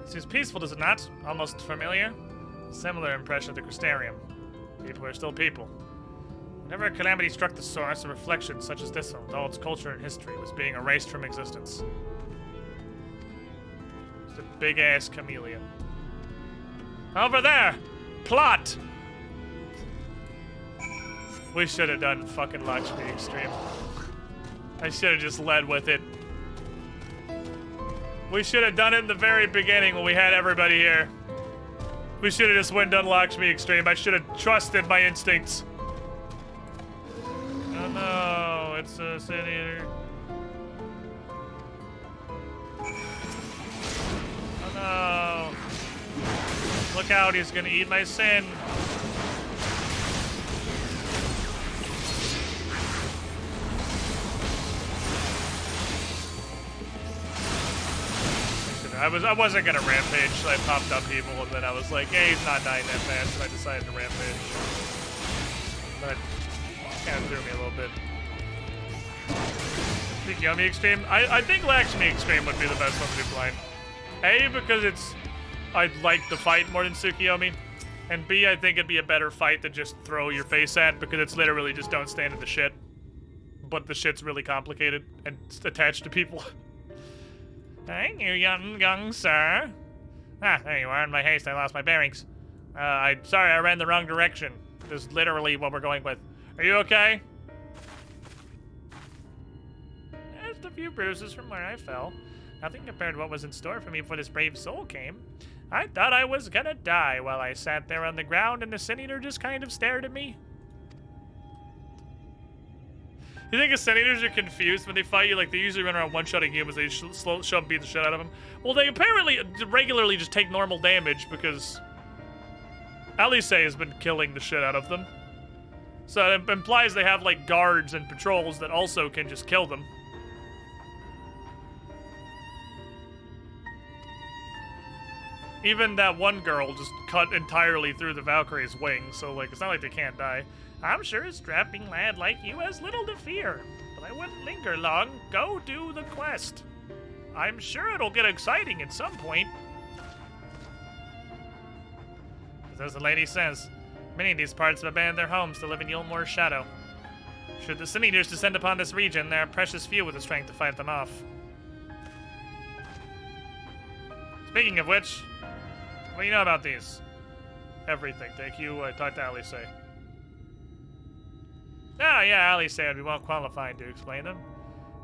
Seems peaceful, does it not? Almost familiar? Similar impression of the Crystarium. People are still people. Whenever a calamity struck the source, a reflection such as this one, with all its culture and history, was being erased from existence. It's a big-ass chameleon. Over there! Plot! We should have done fucking Lakshmi Extreme. I should have just led with it. We should have done it in the very beginning when we had everybody here. We should have just went and done Lakshmi Extreme. I should have trusted my instincts. Oh no, it's a Sin Eater. Oh no. Look out, he's gonna eat my sin. I wasn't gonna rampage, so I popped up people, and then I was like, hey, he's not dying that fast, and I decided to rampage. But kind of threw me a little bit. Think Yummy Extreme? I think Lakshmi Extreme would be the best one to do blind. A, because it's I'd like the fight more than Tsukiyomi. And B, I think it'd be a better fight to just throw your face at, because it's literally just don't stand in the shit. But the shit's really complicated and attached to people. Hey, you young sir. Ah, there you are. In my haste, I lost my bearings. Sorry, I ran the wrong direction. This is literally what we're going with. Are you okay? Just a few bruises from where I fell. Nothing compared to what was in store for me before this brave soul came. I thought I was gonna die while I sat there on the ground and the Sin Eater just kind of stared at me. You think the Sin Eaters are confused when they fight you? Like, they usually run around one-shotting humans, they show beat the shit out of them. Well, they apparently regularly just take normal damage because Alice has been killing the shit out of them. So it implies they have, like, guards and patrols that also can just kill them. Even that one girl just cut entirely through the Valkyrie's wings, so, like, it's not like they can't die. I'm sure a strapping lad like you has little to fear, but I wouldn't linger long. Go do the quest. I'm sure it'll get exciting at some point. As the lady says, many of these parts have abandoned their homes to live in Yulmore's shadow. Should the Sin Eaters descend upon this region, there are precious few with the strength to fight them off. Speaking of which, what do you know about these? Everything. Thank you. I talked to Alice. Oh, yeah, Alice would be well qualified to explain them.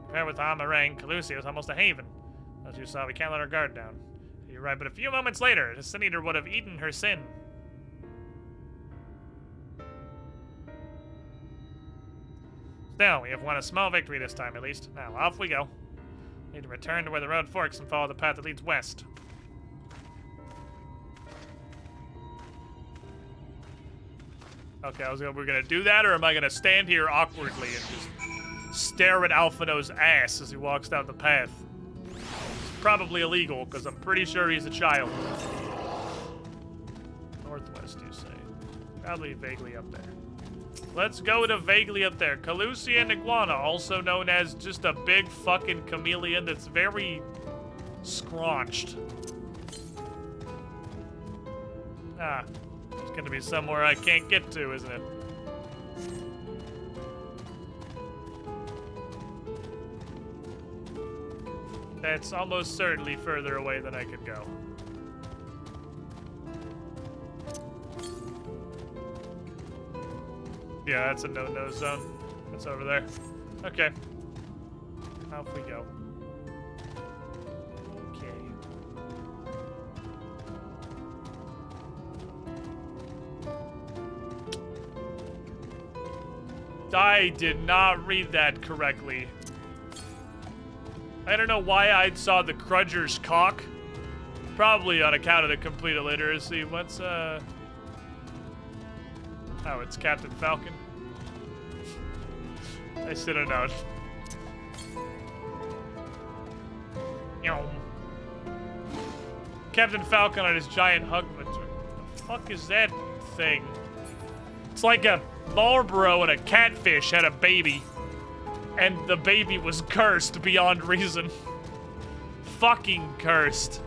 Compared with Amarang, Calusia is almost a haven. As you saw, we can't let our guard down. You're right, but a few moments later, the Sin Eater would have eaten her sin. Still, we have won a small victory this time, at least. Now, off we go. Need to return to where the road forks and follow the path that leads west. Okay, we're gonna do that, or am I gonna stand here awkwardly and just stare at Alphino's ass as he walks down the path? It's probably illegal, because I'm pretty sure he's a child. Northwest, you say? Probably vaguely up there. Let's go to vaguely up there. Calusian iguana, also known as just a big fucking chameleon that's very scraunched. Ah. It's gonna be somewhere I can't get to, isn't it? That's almost certainly further away than I could go. Yeah, that's a no-no zone. That's over there. Okay. Off we go. I did not read that correctly. I don't know why I saw the Crudger's cock. Probably on account of the complete illiteracy. What's, Oh, it's Captain Falcon. I should have known. Captain Falcon on his giant hug. What the fuck is that thing? It's like a Marlboro and a catfish had a baby, and the baby was cursed beyond reason. Fucking cursed.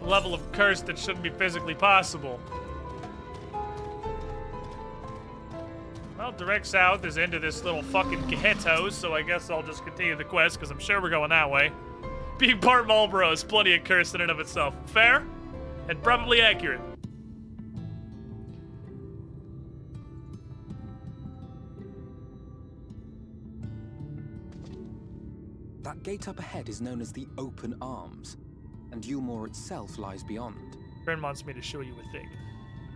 A level of curse that shouldn't be physically possible. Well, direct south is into this little fucking ghetto, so I guess I'll just continue the quest, because I'm sure we're going that way. Being part Marlboro is plenty of curse in and of itself. Fair? And probably accurate. That gate up ahead is known as the Open Arms, and Yulmore itself lies beyond. Friend wants me to show you a thing.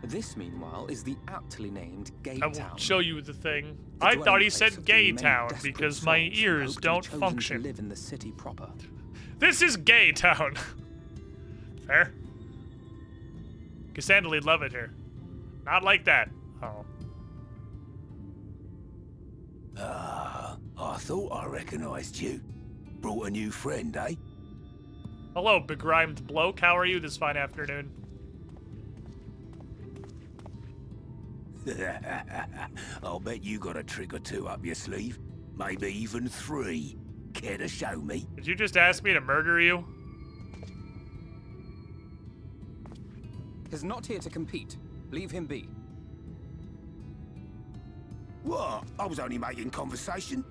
This, meanwhile, is the aptly named Gay I Town. won't show you the thing. I thought he said Gay Town because my ears don't function. To live in the city proper. This is Gay Town. Fair. Cassandra would love it here. Not like that. Oh. I thought I recognized you. Brought a new friend, eh? Hello, begrimed bloke. How are you this fine afternoon? I'll bet you got a trick or two up your sleeve. Maybe even 3. Care to show me? Did you just ask me to murder you? He's not here to compete. Leave him be. What? I was only making conversation.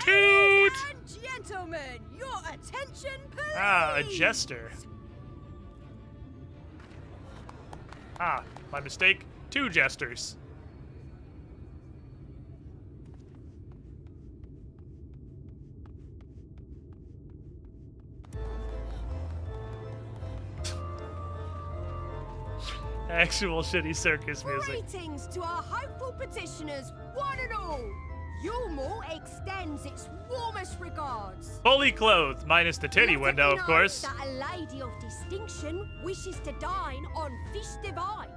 Toot! And gentlemen, your attention, please. Ah, a jester. Ah, my mistake. 2 jesters. Actual shitty circus music. Greetings to our hopeful petitioners, one and all. Yulmore extends its warmest regards. Fully clothed, minus the titty window, of course. That a lady of distinction wishes to dine on fish divine.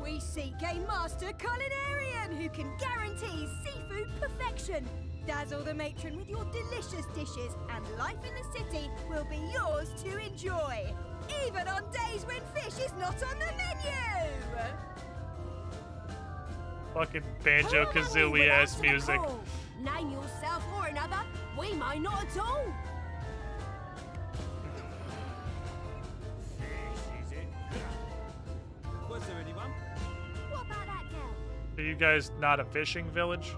We seek a master culinarian who can guarantee seafood perfection. Dazzle the matron with your delicious dishes, and life in the city will be yours to enjoy, even on days when fish is not on the menu. Fucking Banjo-Kazooie ass music. Name yourself or another, we may not at all. Was there anyone? What about that girl? Are you guys not a fishing village?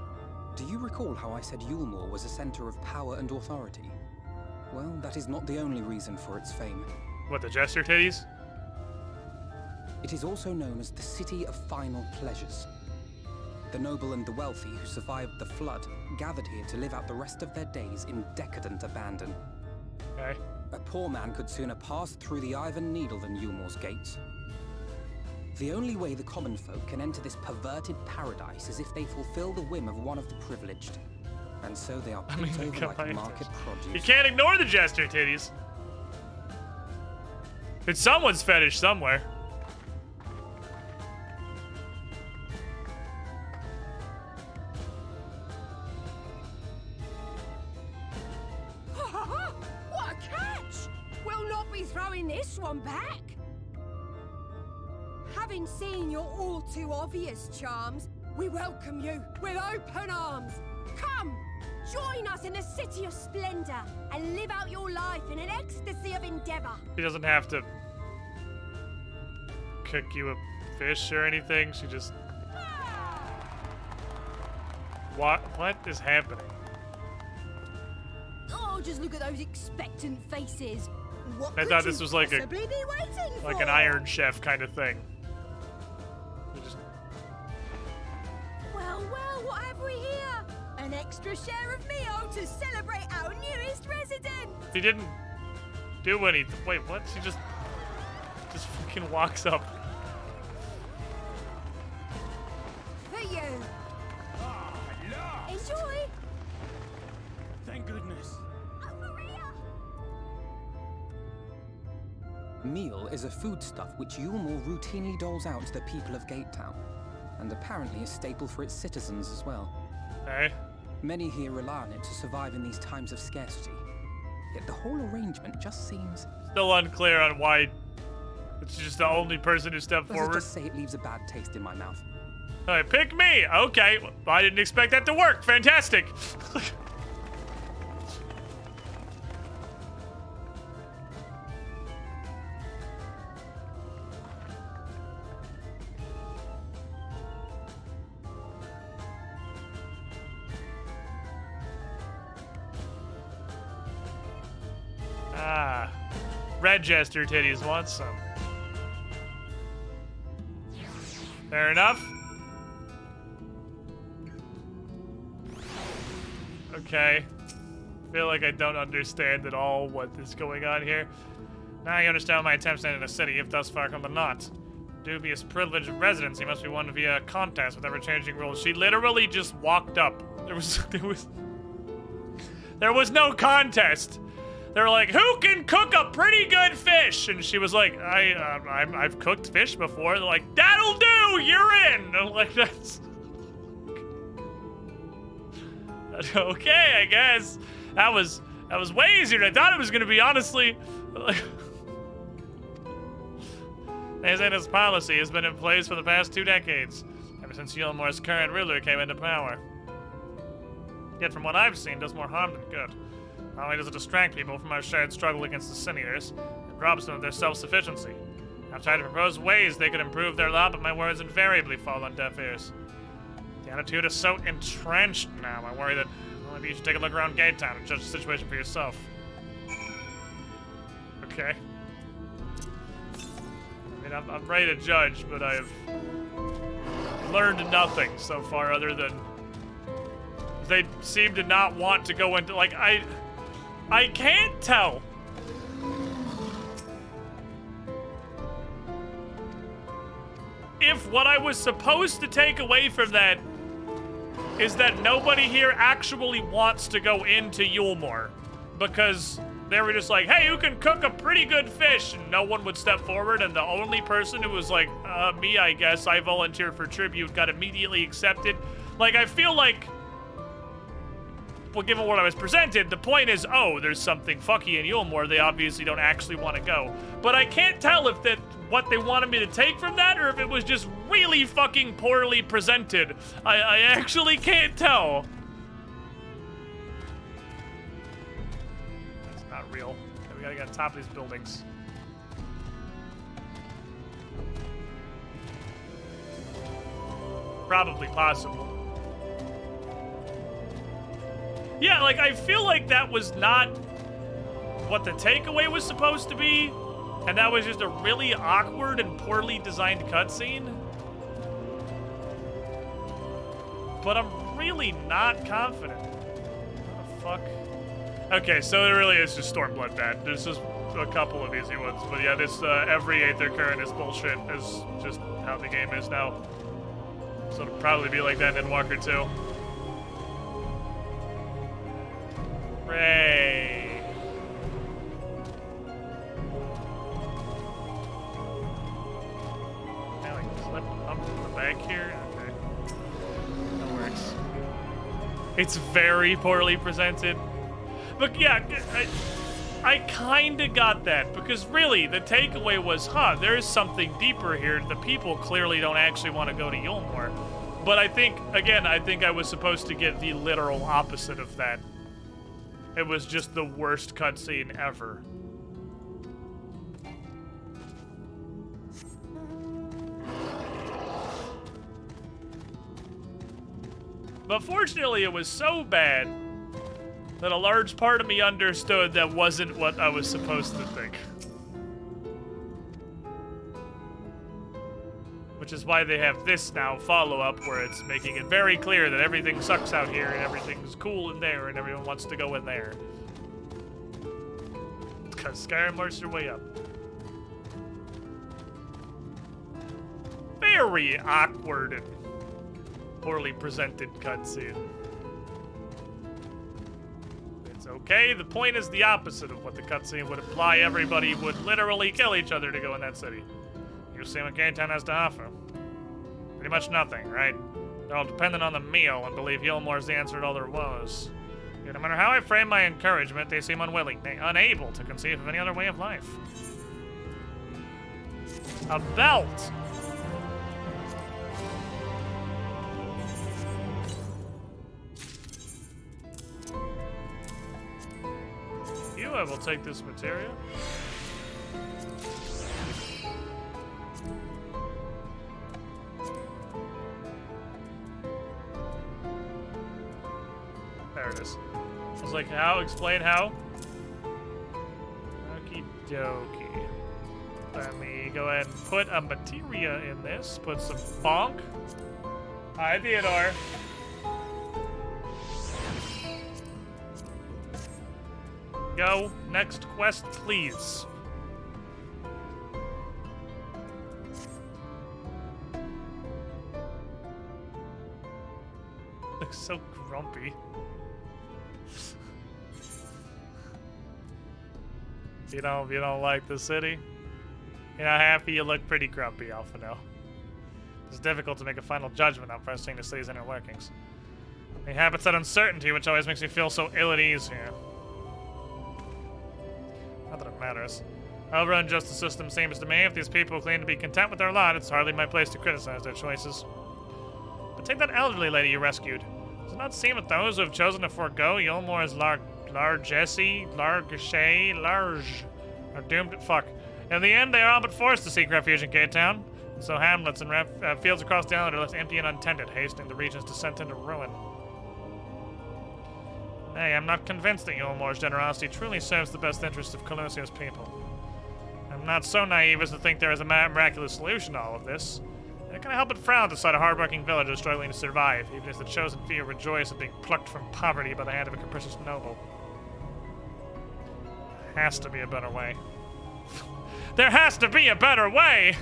Do you recall how I said Yulmore was a center of power and authority? Well, that is not the only reason for its fame. What, the jester titties? It is also known as the City of Final Pleasures. The noble and the wealthy who survived the flood gathered here to live out the rest of their days in decadent abandon. Okay. A poor man could sooner pass through the Iron Needle than Yulmore's gates. The only way the common folk can enter this perverted paradise is if they fulfill the whim of one of the privileged. And so they are picked over like market produce. You can't ignore the jester titties. It's someone's fetish somewhere. What a catch! We'll not be throwing this one back. Having seen your all too obvious charms, we welcome you with open arms. Come, join us in the city of splendor and live out your life in an ecstasy of endeavor. She doesn't have to cook you a fish or anything. She just... What is happening? Oh, just look at those expectant faces. What I could thought you this was like a possibly be waiting like for? an Iron Chef kind of thing. You just... Well, what have we here? An extra share of meal to celebrate our newest resident. She didn't do anything. Wait, what? She just fucking walks up. For you. Enjoy. Thank goodness. Meal is a foodstuff which Yulmore routinely doles out to the people of Gatetown, and apparently a staple for its citizens as well. Hey. Many here rely on it to survive in these times of scarcity, yet the whole arrangement just seems... Still unclear on why it's just the only person who stepped Let's forward. just say it leaves a bad taste in my mouth. Alright, pick me! Okay, well, I didn't expect that to work. Fantastic! Ah, red jester titties want some. Fair enough. Okay. Feel like I don't understand at all what is going on here. Now you understand my attempts to enter the city, if thus far come to naught. Dubious privilege of residency must be won via contest with ever-changing rules. She literally just walked up. There was no contest. They were like, who can cook a pretty good fish? And she was like, I've cooked fish before. They're like, that'll do, you're in. And I'm like, that's okay, I guess. That was way easier than I thought it was gonna be, honestly. As in its policy has been in place for the past 2 decades. And since Yulmore's current ruler came into power. Yet from what I've seen, does more harm than good. Not only does it distract people from our shared struggle against the Sin Eaters, it robs them of their self-sufficiency. I've tried to propose ways they could improve their lot, but my words invariably fall on deaf ears. The attitude is so entrenched now, I worry that maybe you should take a look around Gate Town and judge the situation for yourself. Okay. I mean, I'm ready to judge, but I've learned nothing so far other than they seem to not want to go into, like, I can't tell. If what I was supposed to take away from that is that nobody here actually wants to go into Yulmore, because they were just like, hey, you can cook a pretty good fish, and no one would step forward, and the only person who was like, me, I guess, I volunteered for tribute, got immediately accepted. Like, I feel like, well, given what I was presented, the point is, oh, there's something fucky in Yulmore, they obviously don't actually want to go. But I can't tell if that what they wanted me to take from that, or if it was just really fucking poorly presented. I actually can't tell. That's not real. Okay, we gotta get on top of these buildings. Probably possible. Yeah, like, I feel like that was not what the takeaway was supposed to be, and that was just a really awkward and poorly designed cutscene. But I'm really not confident. What the fuck? Okay, so it really is just Stormblood bad. There's just a couple of easy ones, but yeah, this every Aether current is bullshit. Is just how the game is now. So it'll probably be like that in Walker 2. Hooray! Can I like slip up from the back here? Okay. That works. It's very poorly presented. But yeah, I kinda got that, because really, the takeaway was, there's something deeper here. The people clearly don't actually want to go to Yulmore. But I think, again, I was supposed to get the literal opposite of that. It was just the worst cutscene ever. But fortunately, it was so bad that a large part of me understood that wasn't what I was supposed to think. Which is why they have this now follow-up, where it's making it very clear that everything sucks out here and everything's cool in there and everyone wants to go in there. Because Skyrim works your way up. Very awkward and poorly presented cutscene. It's okay, the point is the opposite of what the cutscene would imply. Everybody would literally kill each other to go in that city. You see what Gate Town has to offer. Pretty much nothing, right? They're all dependent on the meal and believe Yulmore's the answer to all their woes. Yet no matter how I frame my encouragement, they seem unwilling, unable to conceive of any other way of life. A belt! I will take this material. There it is. I was like, how? Explain how? Okie dokie. Let me go ahead and put a materia in this. Put some bonk. Hi, Theodore. Go. Next quest, please. Looks so grumpy. You don't like the city? You're not happy? You look pretty grumpy, Alphino. It's difficult to make a final judgment on first seeing the city's inner workings. It inhabits that uncertainty, which always makes me feel so ill at ease here. Not that it matters. However unjust the system seems to me, if these people claim to be content with their lot, it's hardly my place to criticize their choices. Take that elderly lady you rescued. Does it not seem that those who have chosen to forego Yulmore's largesse are doomed to fuck. In the end, they are all but forced to seek refuge in K-Town. So hamlets and fields across the island are left empty and untended, hastening the region's descent into ruin. Hey, I'm not convinced that Yulmore's generosity truly serves the best interests of Colosio's people. I'm not so naive as to think there is a miraculous solution to all of this. I can't help but frown at the sight of hardworking villagers struggling to survive, even as the chosen few rejoice at being plucked from poverty by the hand of a capricious noble. There has to be a better way. There has to be a better way!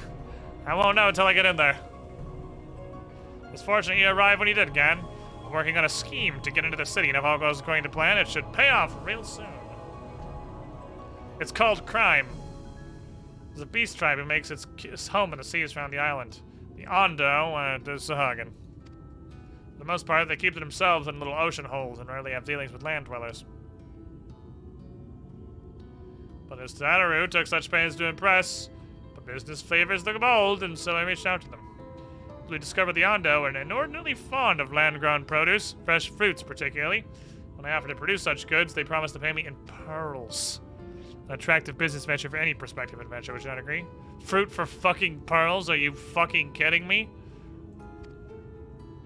I won't know until I get in there. It's fortunate you arrived when you did, Gan. I'm working on a scheme to get into the city, and if all goes according to plan, it should pay off real soon. It's called crime. There's a beast tribe who makes its home in the seas around the island. The Ondo and the Sahagin. For the most part, they keep to themselves in little ocean holes and rarely have dealings with land dwellers. But as Tadaru took such pains to impress, but business favors the bold, and so I reached out to them. We discovered the Ondo are inordinately fond of land-grown produce, fresh fruits particularly. When I offered to produce such goods, they promised to pay me in pearls. An attractive business venture for any prospective adventure, would you not agree? Fruit for fucking pearls? Are you fucking kidding me?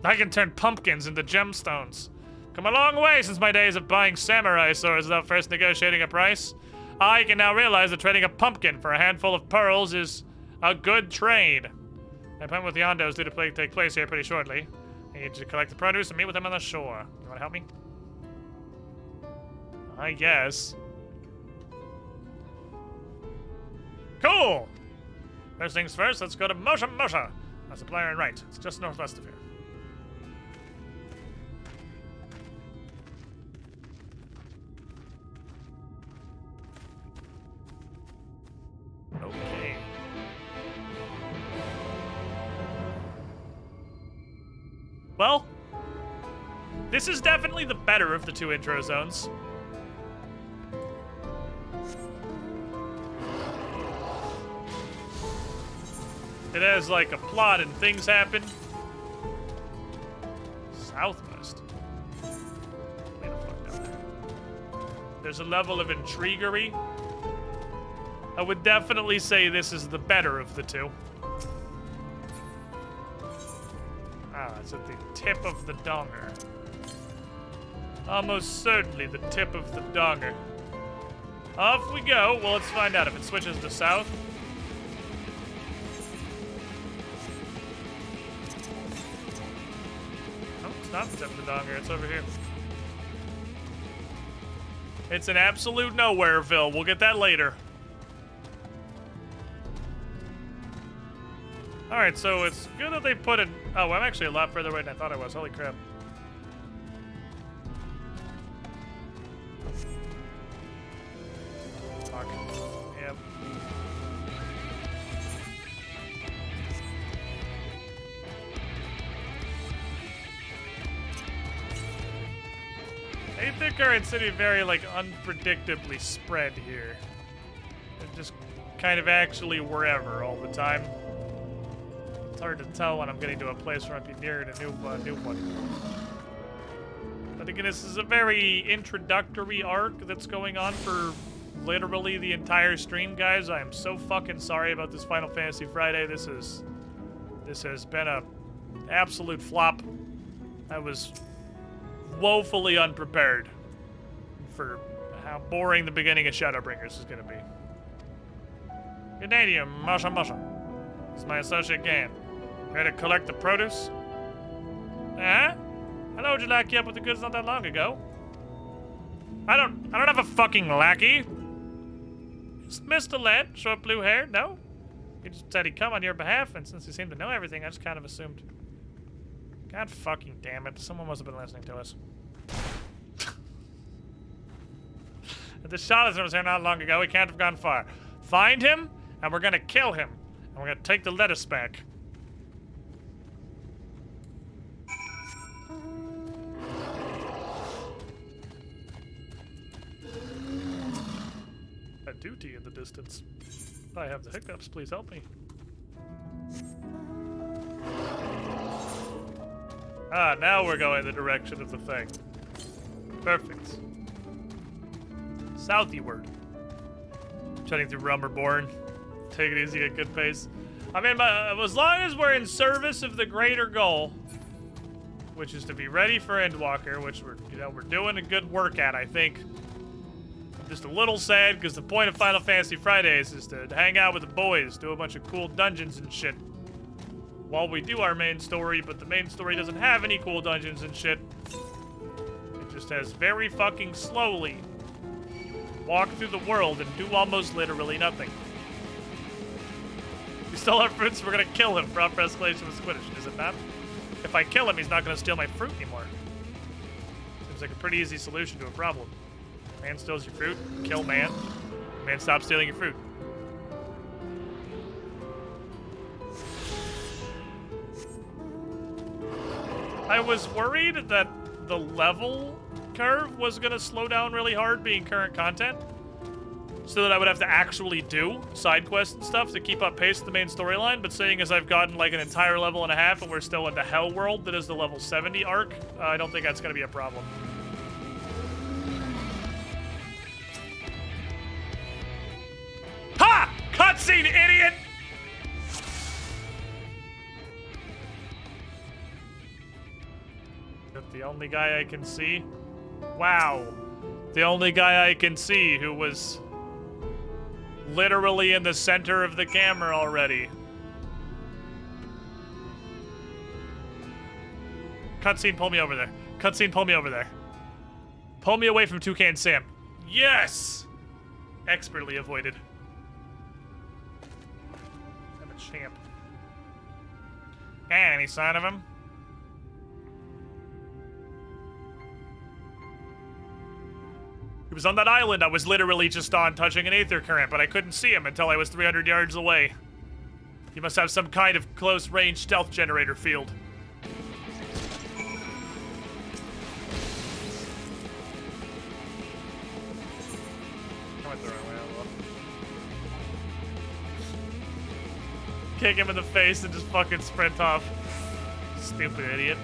I can turn pumpkins into gemstones. Come a long way since my days of buying samurai swords without first negotiating a price. I can now realize that trading a pumpkin for a handful of pearls is a good trade. My appointment with the Ondo is due to take place here pretty shortly. I need to collect the produce and meet with them on the shore. You want to help me? I guess. Cool! First things first, let's go to Mosha Mosha, a supplier in right. It's just northwest of here. Okay. Well, this is definitely the better of the two intro zones. It has like a plot and things happen. Southwest. Way the fuck down there. There's a level of intriguery. I would definitely say this is the better of the two. Ah, it's at the tip of the donger. Almost certainly the tip of the donger. Off we go. Well, let's find out if it switches to south. Oh, it's not the tip of the donger. It's over here. It's an absolute nowhereville. We'll get that later. Alright, so it's good that they put it... Oh, I'm actually a lot further away than I thought I was. Holy crap. Fuck. Yep. Ain't the current city very, like, unpredictably spread here? They're just kind of actually wherever all the time. It's hard to tell when I'm getting to a place where I'd be near a new one. But again, this is a very introductory arc that's going on for literally the entire stream, guys. I am so fucking sorry about this Final Fantasy Friday. This has been a absolute flop. I was woefully unprepared for how boring the beginning of Shadowbringers is gonna be. Good day to you, Masha Masha. It's my associate Gan. Ready to collect the produce? Huh? I loaded your lackey up with the goods not that long ago. I don't have a fucking lackey. It's Mr. Led, short blue hair, no? He just said he'd come on your behalf, and since he seemed to know everything, I just kind of assumed. God fucking damn it, someone must have been listening to us. If the Charlatan was here not long ago, he can't have gone far. Find him, and we're gonna kill him. And we're gonna take the lettuce back. A duty in the distance. If I have the hiccups, please help me. Ah, now we're going the direction of the thing. Perfect. Southward. Chatting through Rummerborn. Take it easy at good pace. I mean, as long as we're in service of the greater goal, which is to be ready for Endwalker, which we're doing a good work at, I think. Just a little sad because the point of Final Fantasy Fridays is to hang out with the boys, do a bunch of cool dungeons and shit while we do our main story, but the main story doesn't have any cool dungeons and shit. It just has very fucking slowly walk through the world and do almost literally nothing. We stole our fruits, we're gonna kill him for upper escalation with Squiddish, is it not? If I kill him, he's not gonna steal my fruit anymore. Seems like a pretty easy solution to a problem. Man steals your fruit, kill man. Man stops stealing your fruit. I was worried that the level curve was gonna slow down really hard being current content, so that I would have to actually do side quests and stuff to keep up pace with the main storyline, but seeing as I've gotten like an entire level and a half and we're still in the Hell World that is the level 70 arc, I don't think that's gonna be a problem. Ha! Cutscene, idiot! That's the only guy I can see. Wow. The only guy I can see who was literally in the center of the camera already. Cutscene, pull me over there. Cutscene, pull me over there. Pull me away from Toucan Sam. Yes! Expertly avoided. I'm a champ. And any sign of him? He was on that island I was literally just on, touching an aether current, but I couldn't see him until I was 300 yards away. He must have some kind of close-range stealth generator field. I went the wrong way, oh well. Kick him in the face and just fucking sprint off. Stupid idiot.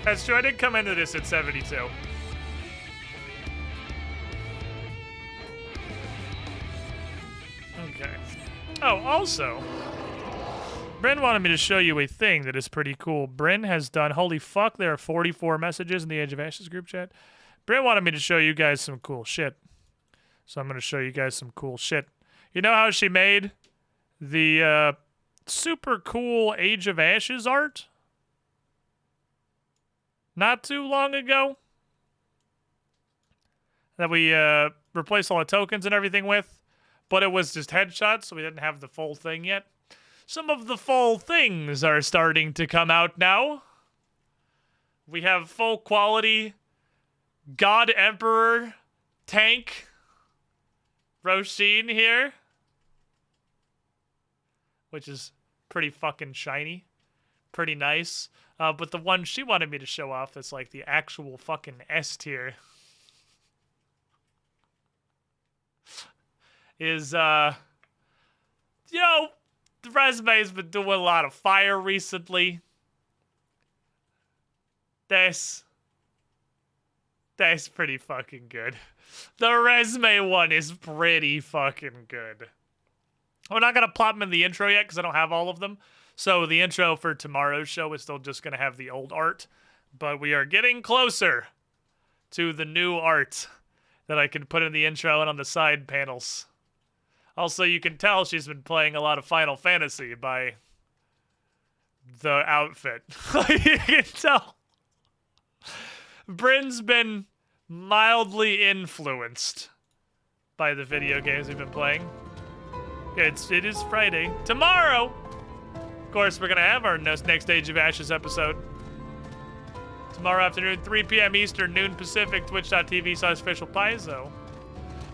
That's true, I did come into this at 72. Okay. Oh, also, Bryn wanted me to show you a thing that is pretty cool. Bryn has done, holy fuck, there are 44 messages in the Age of Ashes group chat. Bryn wanted me to show you guys some cool shit. So I'm going to show you guys some cool shit. You know how she made the super cool Age of Ashes art? Not too long ago, that we replaced all the tokens and everything with, but it was just headshots, so we didn't have the full thing yet. Some of the full things are starting to come out now. We have full quality God Emperor tank Roshin here, which is pretty fucking shiny, pretty nice. But the one she wanted me to show off is like the actual fucking S tier. Is, the resume's been doing a lot of fire recently. That's pretty fucking good. The resume one is pretty fucking good. We're not gonna plop them in the intro yet because I don't have all of them. So the intro for tomorrow's show is still just going to have the old art, but we are getting closer to the new art that I can put in the intro and on the side panels. Also, you can tell she's been playing a lot of Final Fantasy by the outfit. You can tell. Bryn's been mildly influenced by the video games we've been playing. It is Friday. Tomorrow! Of course, we're going to have our next Age of Ashes episode. Tomorrow afternoon, 3 p.m. Eastern, noon Pacific, twitch.tv/officialpaizo.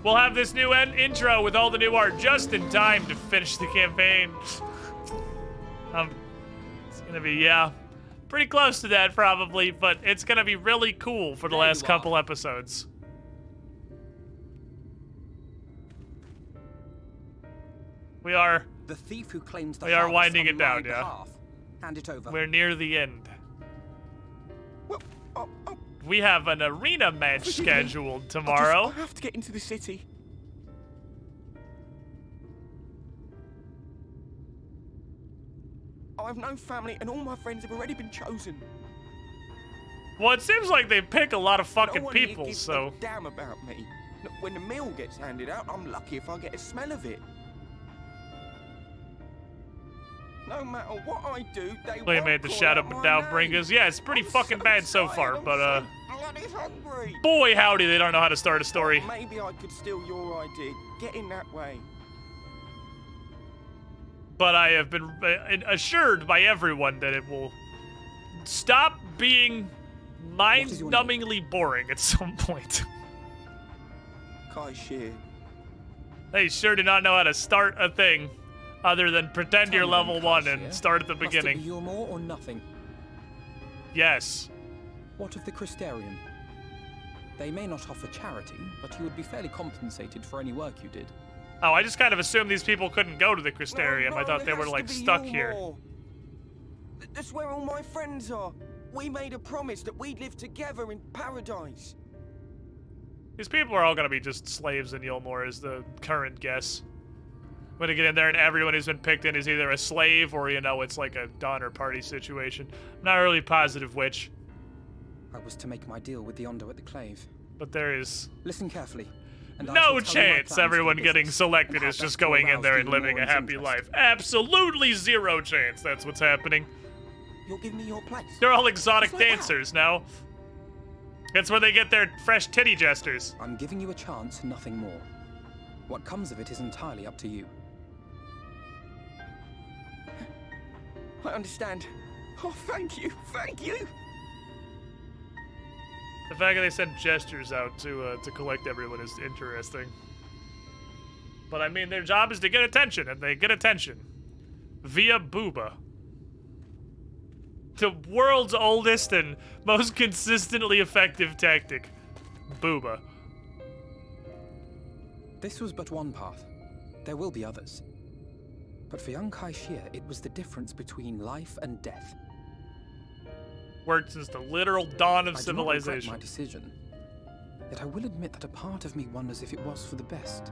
We'll have this new intro with all the new art just in time to finish the campaign. It's going to be, yeah, pretty close to that probably, but it's going to be really cool for the last couple episodes. We are The thief who claims the We are harvest winding on it down, my yeah. behalf. Hand it over. We're near the end. We have an arena match scheduled tomorrow. I have to get into the city. I have no family, and all my friends have already been chosen. Well, it seems like they pick a lot of fucking No one here people, gives so. a damn about me. When the meal gets handed out, I'm lucky if I get a smell of it. No matter what I do, they They made the shout up and Downbringers. Yeah, it's pretty fucking bad so far, but bloody hungry. boy howdy, they don't know how to start a story. Maybe I could steal your idea. Get in that way. But I have been assured by everyone that it will stop being mind-numbingly boring at some point. Kai Shear. They sure do not know how to start a thing other than pretend you're level 1 and start at the beginning. Must it be more or nothing? Yes. What of the Crystarium? They may not offer charity, but you would be fairly compensated for any work you did. Oh, I just kind of assumed these people couldn't go to the Crystarium. I thought they were, like, stuck here. That's where all my friends are. We made a promise that we'd live together in paradise. These people are all gonna be just slaves in Yulmore is the current guess. I'm gonna get in there and everyone who's been picked in is either a slave or, you know, it's like a Donner Party situation. I'm not really positive which. I was to make my deal with the Ondo at the Clave. But there is... Listen carefully. And no chance everyone getting selected is just going in there and living a happy life. Absolutely zero chance that's what's happening. You'll give me your place. They're all exotic dancers now. That's where they get their fresh titty jesters. I'm giving you a chance, nothing more. What comes of it is entirely up to you. I understand. Oh, thank you, thank you. The fact that they send gestures out to collect everyone is interesting. But I mean, their job is to get attention, and they get attention via booba. The world's oldest and most consistently effective tactic, booba. This was but one path. There will be others. But for young Kai Shear, it was the difference between life and death. Worked since the literal dawn of I civilization. do not regret my decision. Yet I will admit that a part of me wonders if it was for the best.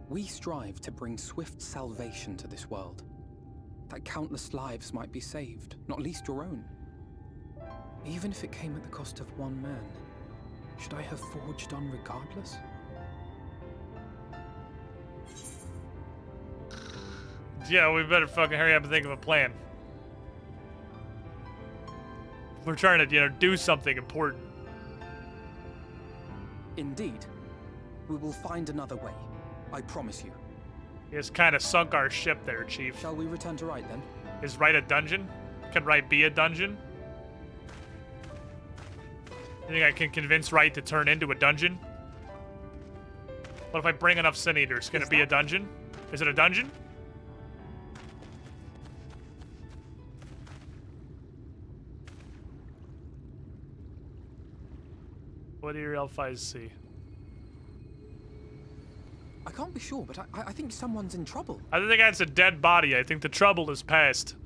We strive to bring swift salvation to this world. That countless lives might be saved, not least your own. Even if it came at the cost of one man, should I have forged on regardless? Yeah, we better fucking hurry up and think of a plan. We're trying to, you know, do something important. Indeed. We will find another way. I promise you. You just kind of sunk our ship there, Chief. Shall we return to Wright, then? Is Wright a dungeon? Can Wright be a dungeon? You think I can convince Wright to turn into a dungeon? What if I bring enough Sin Eaters? Can it be a dungeon? Is it a dungeon? What do your elf eyes see? I can't be sure, but I think someone's in trouble. I think that's a dead body. I think the trouble is past.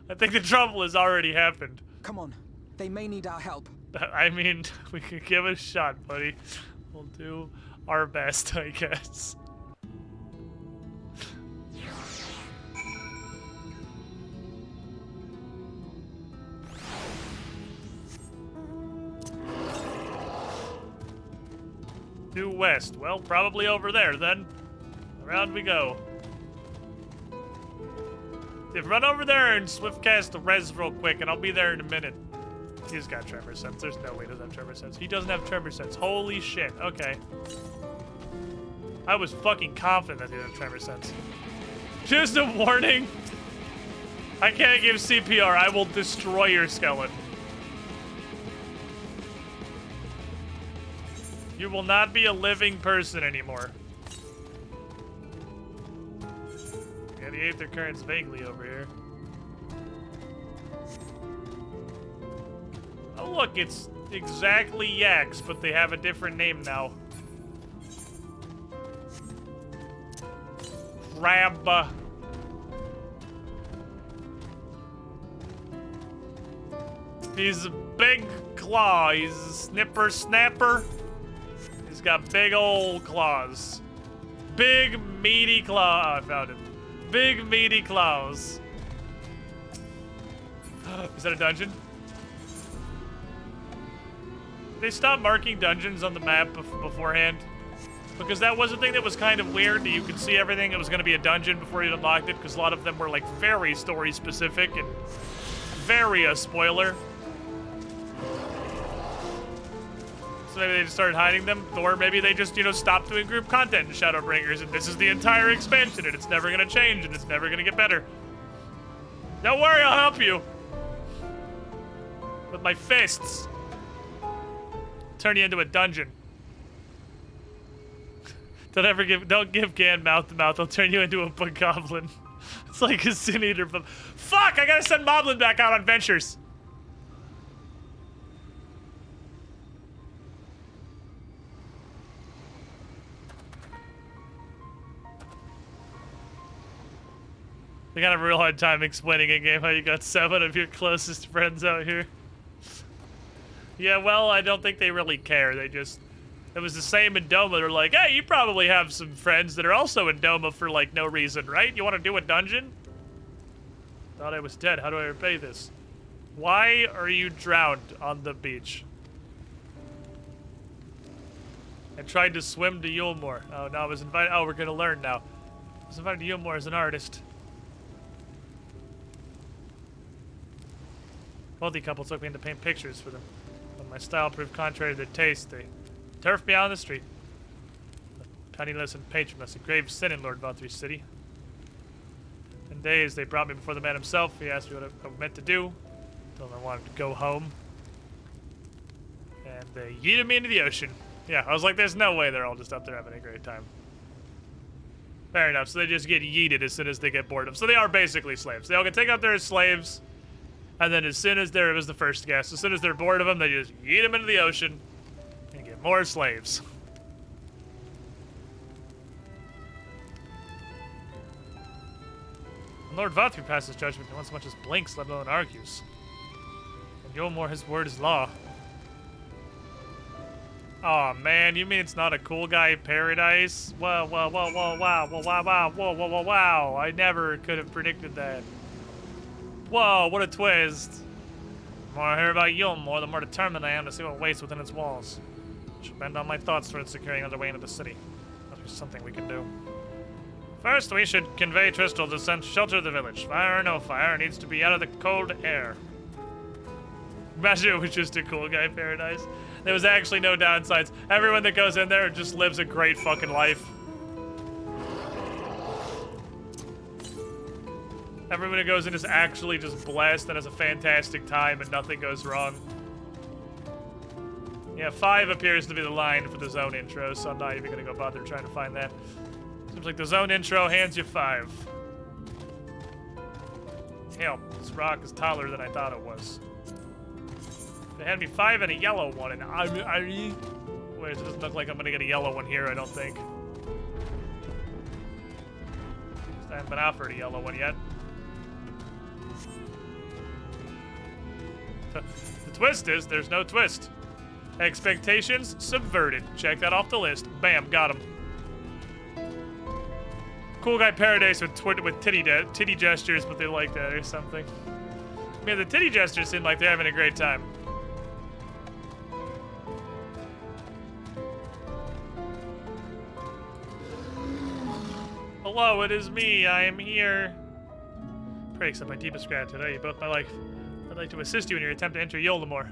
I think the trouble has already happened. Come on. They may need our help. I mean, we could give it a shot, buddy. We'll do our best, I guess. Due west. Well, probably over there, then. Around we go. Run over there and swift cast the res real quick, and I'll be there in a minute. He's got tremor sense. There's no way he doesn't have tremor sense. He doesn't have tremor sense. Holy shit. Okay. I was fucking confident that he didn't have tremor sense. Just a warning. I can't give CPR. I will destroy your skeleton. You will not be a living person anymore. Yeah, the Aether Current's vaguely over here. Oh look, it's exactly yaks, but they have a different name now. Crab. He's a big claw. He's a snipper snapper. He's got big old claws. Big meaty claw. Oh, I found him. Big meaty claws. Is that a dungeon? They stopped marking dungeons on the map beforehand. Because that was a thing that was kind of weird. You could see everything. It was going to be a dungeon before you unlocked it. Because a lot of them were like very story specific and very a spoiler. So maybe they just started hiding them, or maybe they just, you know, stopped doing group content in Shadowbringers, and this is the entire expansion, and it's never gonna change, and it's never gonna get better. Don't worry, I'll help you. With my fists. Turn you into a dungeon. Don't give Gan mouth to mouth, I'll turn you into a bogoblin. It's like a sin eater, but fuck, I gotta send Moblin back out on ventures. I got a real hard time explaining in game how you got 7 of your closest friends out here. Yeah, well, I don't think they really care. They just... It was the same in Doma. They're like, hey, you probably have some friends that are also in Doma for, like, no reason, right? You want to do a dungeon? Thought I was dead. How do I repay this? Why are you drowned on the beach? I tried to swim to Yulmore. Oh, no, I was invited... Oh, we're gonna learn now. I was invited to Yulmore as an artist. Wealthy couple took me in to paint pictures for them. When my style proved contrary to their taste, they turfed me out on the street. The penniless and patronless, a grave sin in Lord Valtry's city. In days, they brought me before the man himself. He asked me what I meant to do. Told him I wanted to go home. And they yeeted me into the ocean. Yeah, I was like, there's no way they're all just up there having a great time. Fair enough, so they just get yeeted as soon as they get bored of them. So they are basically slaves. They all get taken out there as slaves. And then as soon as it was the first guess, as soon as they're bored of them, they just yeet them into the ocean and get more slaves. When Lord Valtry passes judgment, no one so much as blinks, let alone argues. And Yulmore, his word is law. Aw, oh, man, you mean it's not a cool guy paradise? Whoa, whoa, whoa, whoa, wow, whoa, wow, wow, whoa, whoa, whoa, wow. I never could have predicted that. Whoa, what a twist. The more I hear about Yulmore, the more determined I am to see what waits within its walls. I should bend all my thoughts towards securing another way into the city. There's something we can do. First, we should convey Tristal to shelter the village. Fire or no fire, it needs to be out of the cold air. Imagine it was just a cool guy paradise. There was actually no downsides. Everyone that goes in there just lives a great fucking life. Everyone who goes in is actually just blessed and has a fantastic time and nothing goes wrong. Yeah, 5 appears to be the line for the zone intro, so I'm not even gonna go bother trying to find that. Seems like the zone intro hands you 5. Hell, this rock is taller than I thought it was. They had me 5 and a yellow one, and wait, it doesn't look like I'm gonna get a yellow one here, I don't think. I haven't been offered a yellow one yet. The twist is, there's no twist. Expectations subverted. Check that off the list. Bam, got him. Cool guy paradise with titty gestures, but they like that or something. I mean, the titty gestures seem like they're having a great time. Hello, it is me. I am here. Pray accept my deepest gratitude. You both my life. I'd like to assist you in your attempt to enter Yulmore.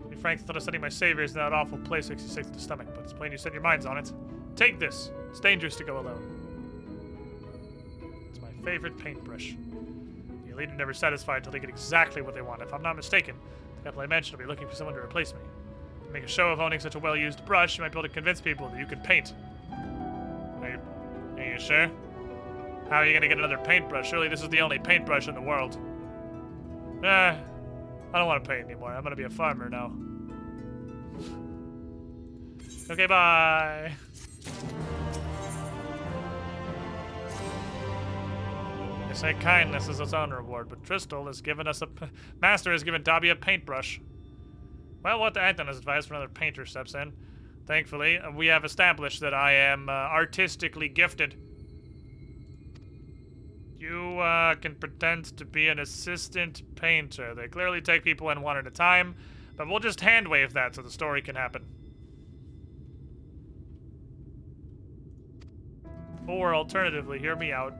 To be frank, the thought of studying my savior is that awful place makes you sick to the stomach, but it's plain you set your minds on it. Take this. It's dangerous to go alone. It's my favorite paintbrush. The elite are never satisfied until they get exactly what they want. If I'm not mistaken, the couple I mentioned will be looking for someone to replace me. To make a show of owning such a well-used brush, you might be able to convince people that you can paint. Are you sure? How are you gonna get another paintbrush? Surely this is the only paintbrush in the world. I don't want to paint anymore. I'm gonna be a farmer now. Okay, bye. They say kindness is its own reward, but Tristel has given us Master has given Dobby a paintbrush. Well, what the Anton has advised for another painter steps in. Thankfully, we have established that I am artistically gifted. You can pretend to be an assistant painter. They clearly take people in one at a time, but we'll just hand wave that so the story can happen. Or alternatively, hear me out.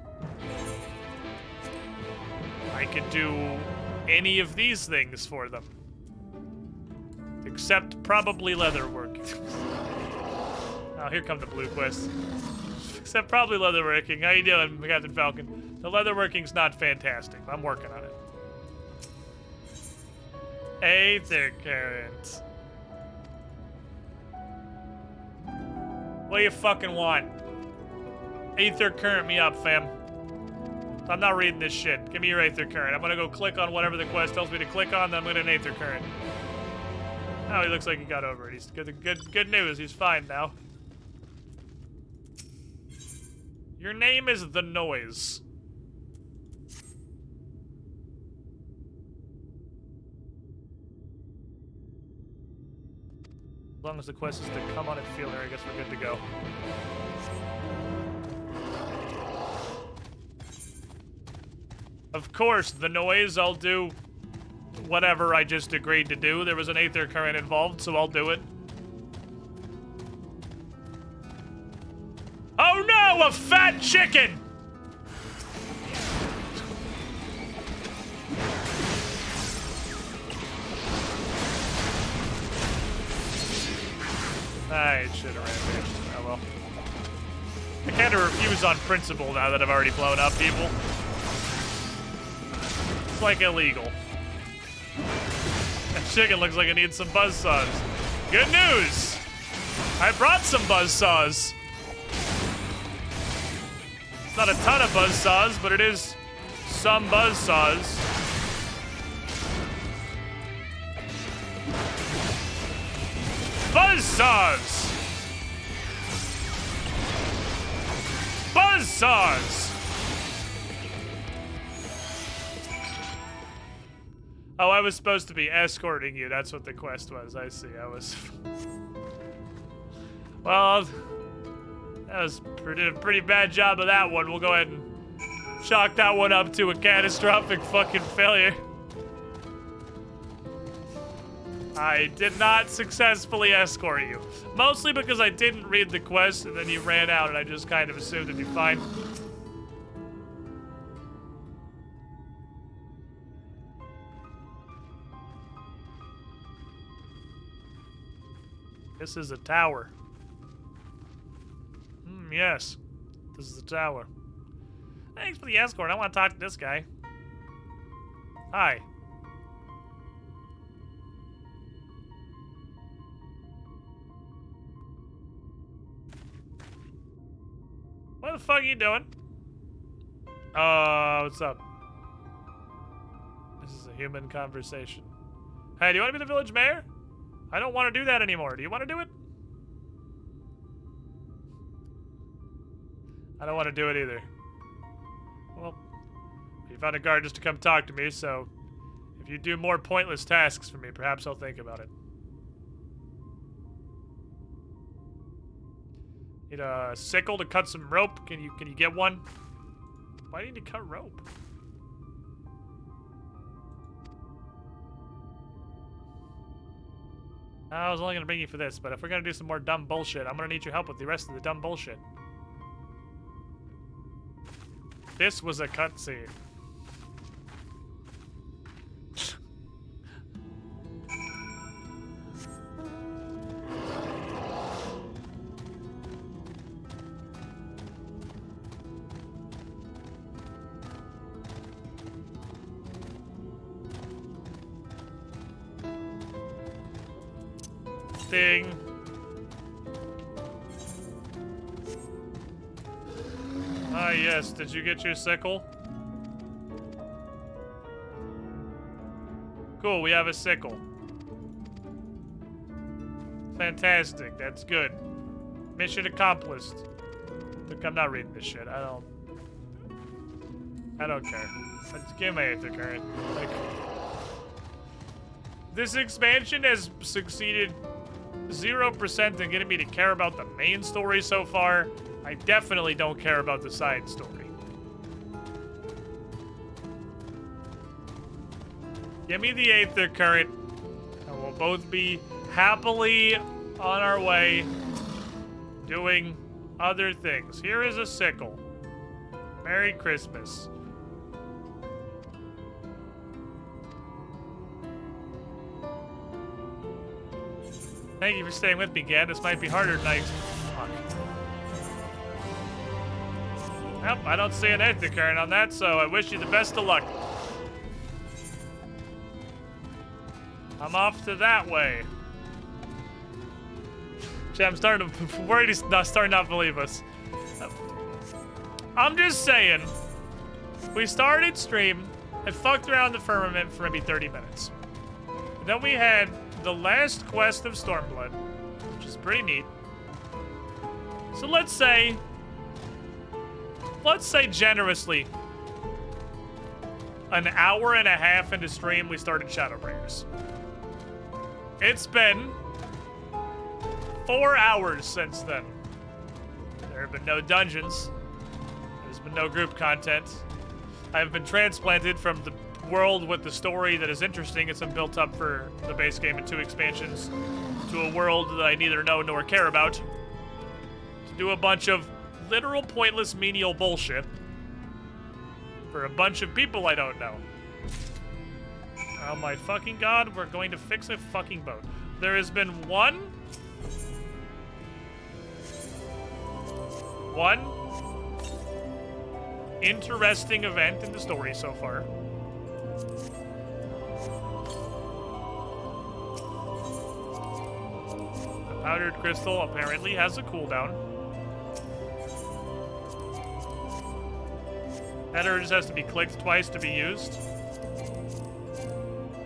I could do any of these things for them. Except probably leatherwork. Oh, here come the blue quests. Except probably leatherworking. How you doing, Captain Falcon? The leatherworking's not fantastic. I'm working on it. Aether current. What do you fucking want? Aether current me up, fam. I'm not reading this shit. Give me your Aether current. I'm gonna go click on whatever the quest tells me to click on, then I'm gonna an Aether current. Oh, he looks like he got over it. He's good news. He's fine now. Your name is The Noise. As long as the quest is to come on and feel her, I guess we're good to go. Of course, The Noise, I'll do whatever I just agreed to do. There was an Aether current involved, so I'll do it. Oh no, a fat chicken! I should have rampaged. Oh well. I can't refuse on principle now that I've already blown up people. It's like illegal. That chicken looks like it needs some buzzsaws. Good news! I brought some buzzsaws. It's not a ton of buzzsaws, but it is some buzzsaws. Buzzsaws! Buzzsaws! Oh, I was supposed to be escorting you. That's what the quest was. I see. I was... Well, that was a pretty bad job of that one. We'll go ahead and chalk that one up to a catastrophic fucking failure. I did not successfully escort you. Mostly because I didn't read the quest and then you ran out and I just kind of assumed it'd be fine. This is a tower. Yes. This is a tower. Thanks for the escort. I want to talk to this guy. Hi. What the fuck are you doing? What's up? This is a human conversation. Hey, do you want to be the village mayor? I don't want to do that anymore. Do you want to do it? I don't want to do it either. Well, you found a guard just to come talk to me, so if you do more pointless tasks for me, perhaps I'll think about it. Need a sickle to cut some rope? Can you get one? Why do you need to cut rope? I was only gonna bring you for this, but if we're gonna do some more dumb bullshit, I'm gonna need your help with the rest of the dumb bullshit. This was a cutscene. Ding. Ah, yes. Did you get your sickle? Cool, we have a sickle. Fantastic, that's good. Mission accomplished. Look, I'm not reading this shit. I don't care. Let's give my Aether Current. Like, this expansion has succeeded 0% in getting me to care about the main story so far. I definitely don't care about the side story. Give me the Aether Current, and we'll both be happily on our way doing other things. Here is a sickle. Merry Christmas. Thank you for staying with me, Gad. This might be harder than I expected. Fuck. Yep, I don't see an Aether Current on that, so I wish you the best of luck. I'm off to that way. Actually, I'm starting to worry he's starting not to believe us. I'm just saying, we started stream, I fucked around the firmament for maybe 30 minutes. And then we had the last quest of Stormblood, which is pretty neat. So let's say generously, an hour and a half into stream, we started Shadowbringers. It's been 4 hours since then. There have been no dungeons. There's been no group content. I've been transplanted from the world with the story that is interesting. It's been built up for the base game and 2 expansions to a world that I neither know nor care about. To do a bunch of literal pointless menial bullshit for a bunch of people I don't know. Oh my fucking god, we're going to fix a fucking boat. There has been one interesting event in the story so far. The powdered crystal apparently has a cooldown. That just has to be clicked twice to be used.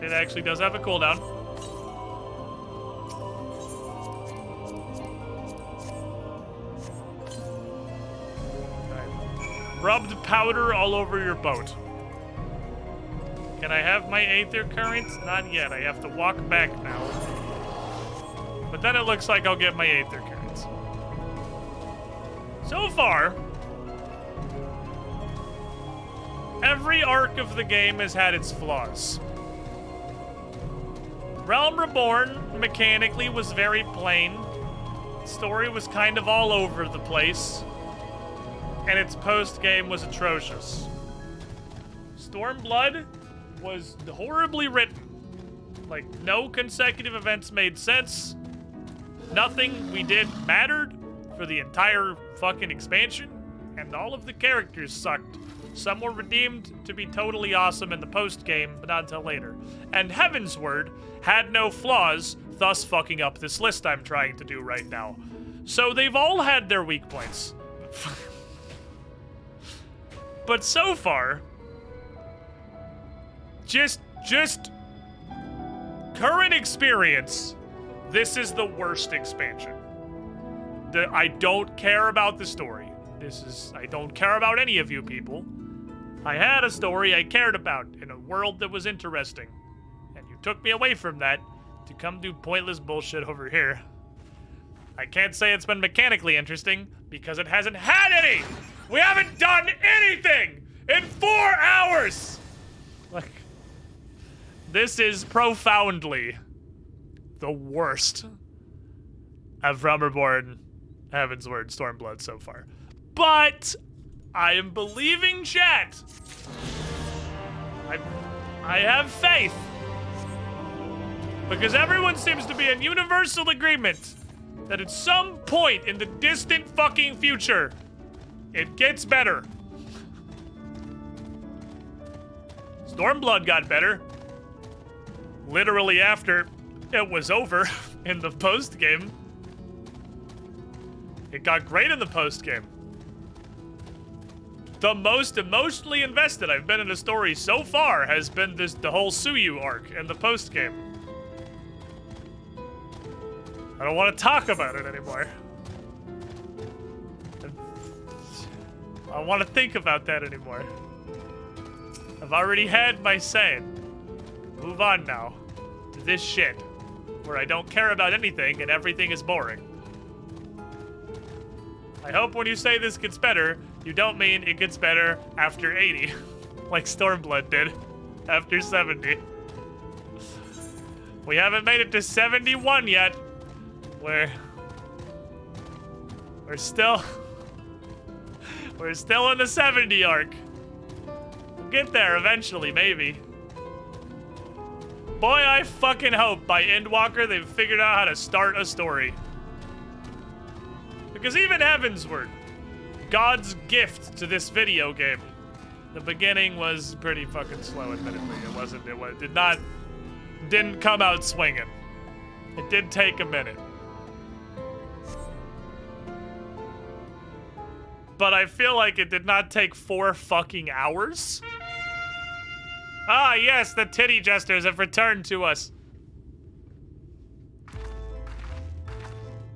It actually does have a cooldown. Rubbed powder all over your boat. Can I have my Aether Current? Not yet. I have to walk back now. But then it looks like I'll get my Aether Currents. So far, every arc of the game has had its flaws. Realm Reborn, mechanically, was very plain. The story was kind of all over the place. And its post-game was atrocious. Stormblood was horribly written. Like, no consecutive events made sense. Nothing we did mattered for the entire fucking expansion. And all of the characters sucked. Some were redeemed to be totally awesome in the post-game, but not until later. And Heavensward had no flaws, thus fucking up this list I'm trying to do right now. So they've all had their weak points. But so far, just current experience, this is the worst expansion. I don't care about the story. I don't care about any of you people. I had a story I cared about in a world that was interesting. And you took me away from that to come do pointless bullshit over here. I can't say it's been mechanically interesting because it hasn't had any! We haven't done anything in 4 hours! Like, this is profoundly the worst of Realm Reborn, Heavensward, Stormblood so far. But I am believing chat. I have faith. Because everyone seems to be in universal agreement that at some point in the distant fucking future, it gets better. Stormblood got better. Literally after it was over in the post-game. It got great in the post-game. the most emotionally invested I've been in a story so far has been the whole Suyu arc and the post-game. I don't want to talk about it anymore. I don't want to think about that anymore. I've already had my say. Move on now to this shit, where I don't care about anything and everything is boring. I hope when you say this gets better, you don't mean it gets better after 80, like Stormblood did after 70. We haven't made it to 71 yet. We're still in the 70 arc. We'll get there eventually, maybe. Boy, I fucking hope by Endwalker they've figured out how to start a story. Because even Heavensward, God's gift to this video game, the beginning was pretty fucking slow, admittedly. Didn't come out swinging. It did take a minute. But I feel like it did not take 4 fucking hours. Ah, yes, the titty jesters have returned to us.